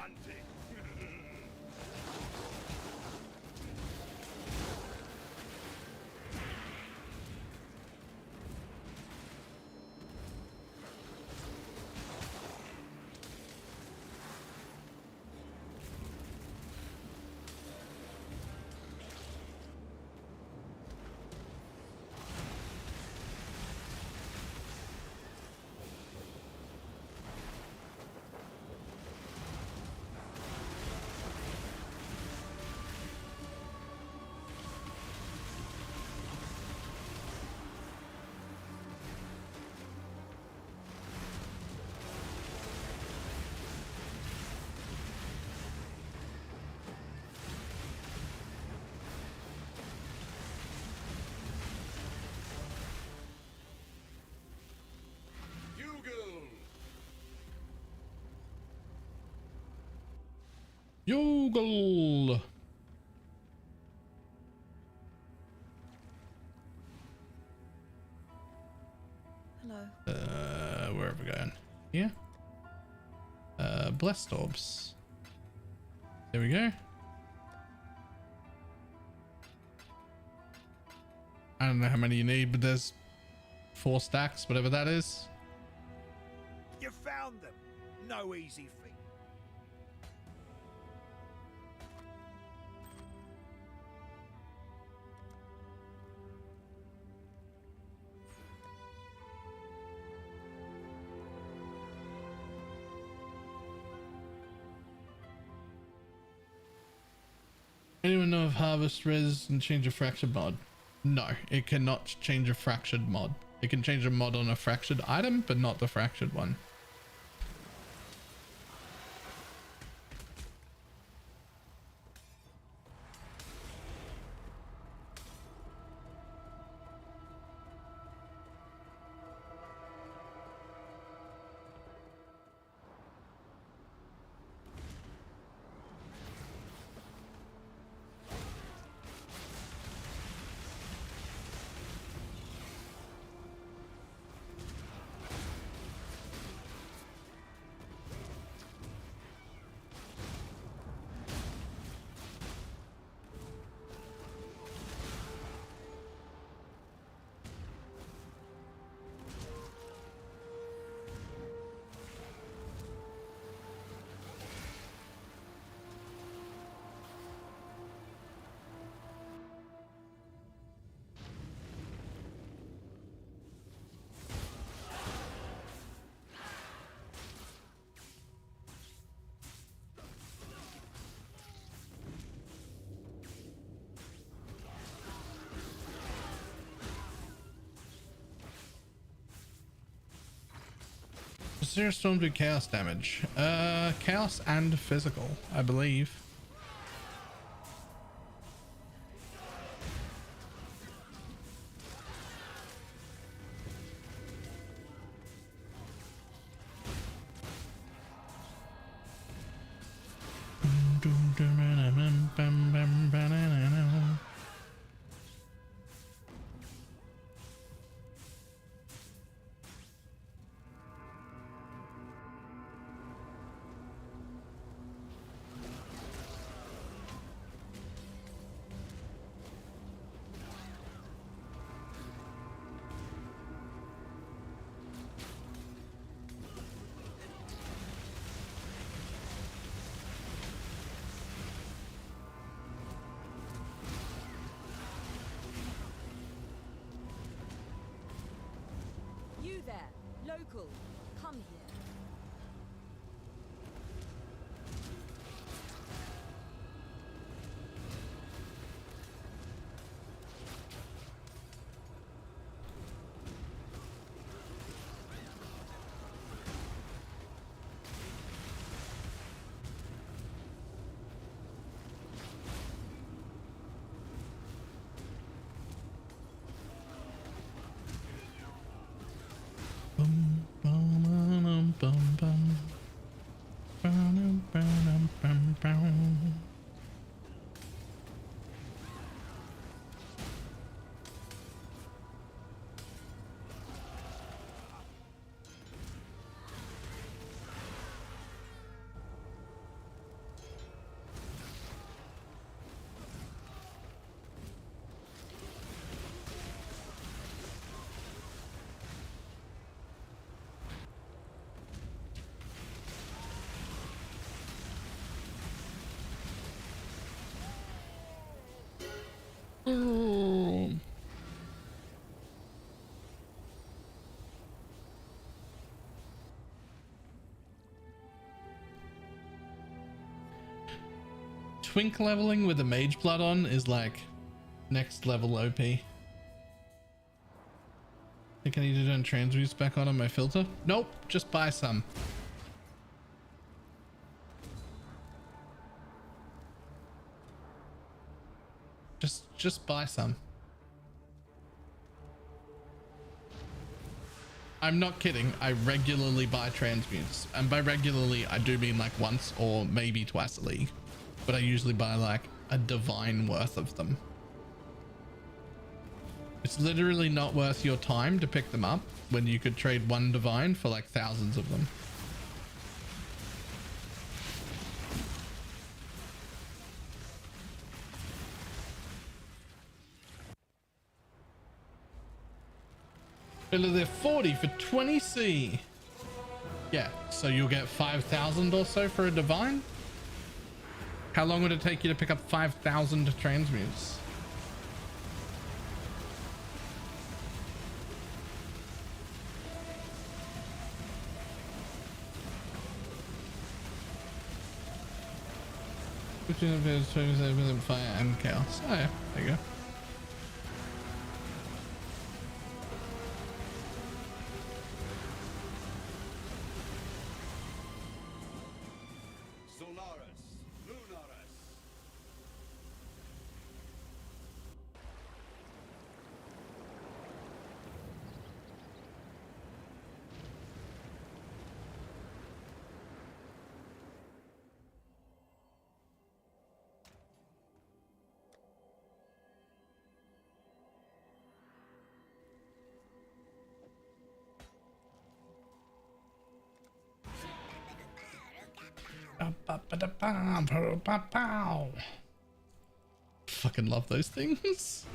Speaker 6: Yogle.
Speaker 12: Hello.
Speaker 6: Where are we going? Here? Blessed orbs. There we go. I don't know how many you need, but there's 4 stacks, whatever that is.
Speaker 8: You found them. No easy feat.
Speaker 6: Anyone know of Harvest Res and change a fractured mod? No, it cannot change a fractured mod. It can change a mod on a fractured item, but not the fractured one. Zero storm do chaos damage. Chaos and physical, I believe.
Speaker 5: You there, local, come here. Twink leveling with a mage blood on is like next level OP. Think I need to turn transmutes back on my filter? Nope, just buy some. Just buy some. I'm not kidding. I regularly buy transmutes, and by regularly I do mean like once or maybe twice a league.
Speaker 1: but I usually buy like a divine worth of them. It's literally not worth your time to pick them up when you could trade one divine for like thousands of them. They're 40 for 20C. Yeah, so you'll get 5,000 or so for a divine. How long would it take you to pick up 5,000 transmutes? Fire and chaos. Oh yeah, there you go. Fucking love those things.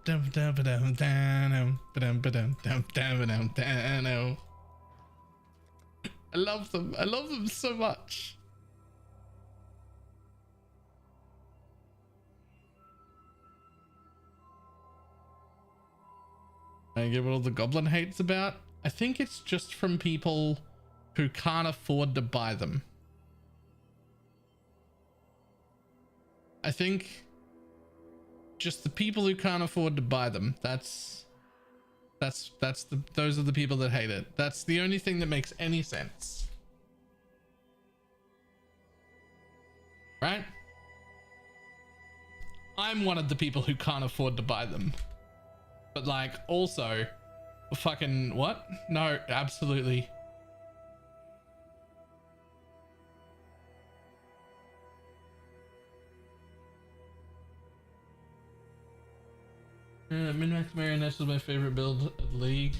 Speaker 1: I love them. I love them so much. I get what all the goblin hate's about. I think it's just from people who can't afford to buy them. I think just the people who can't afford to buy them. Those are the people that hate it. That's the only thing that makes any sense. Right? I'm one of the people who can't afford to buy them. But like also fucking what? No, absolutely. Min-max Mirror Nest is my favorite build of the league.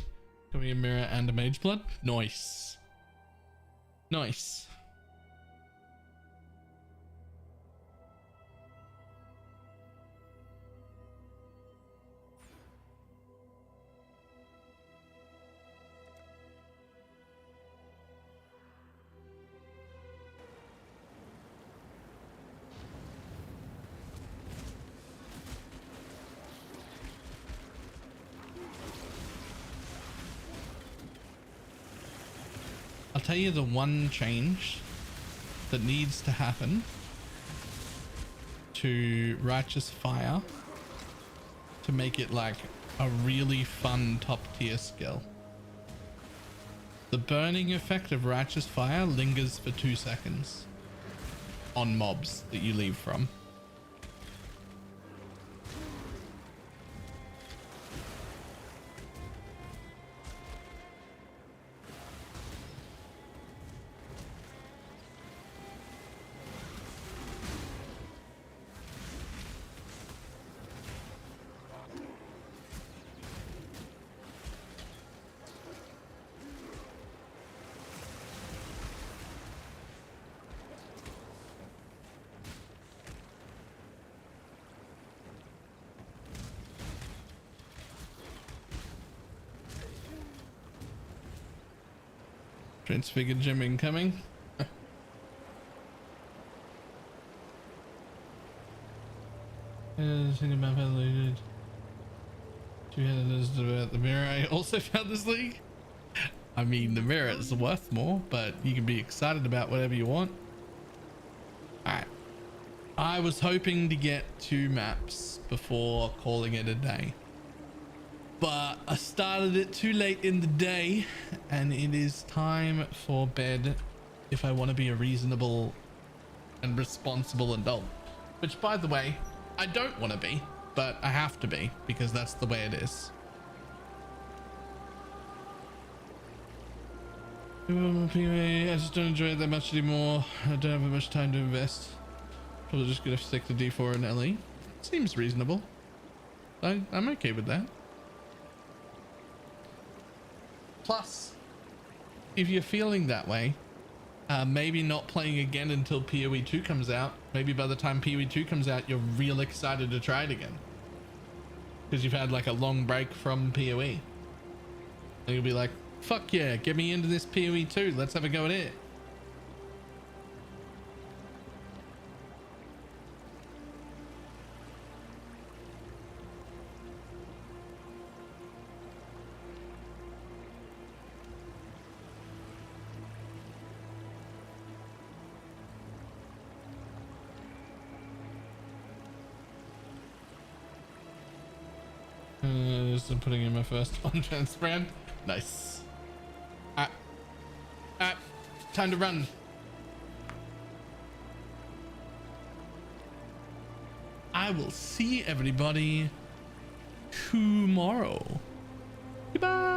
Speaker 1: Can we a mirror and a mage blood? Nice. Nice. I'll tell you the one change that needs to happen to Righteous Fire to make it like a really fun top tier skill. The burning effect of Righteous Fire lingers for 2 seconds on mobs that you leave from. Transfigured gem incoming. Thinking about how they did. About the mirror. I also found this league. I mean, the mirror is worth more, but you can be excited about whatever you want. Alright. I was hoping to get 2 maps before calling it a day, but I started it too late in the day and it is time for bed if I want to be a reasonable and responsible adult, which by the way, I don't want to be, but I have to be because that's the way it is.
Speaker 6: I just don't enjoy it that much anymore. I don't have much time to invest. Probably just gonna stick to D4 and LE. Seems reasonable. I'm okay with that. Plus, if you're feeling that way, maybe not playing again until PoE 2 comes out. Maybe by the time PoE 2 comes out, you're real excited to try it again. Because you've had like a long break from PoE. And you'll be like, fuck yeah, get me into this PoE 2. Let's have a go at it. Just putting in my first on-chance brand. Nice. Time to run. I will see everybody tomorrow. Goodbye.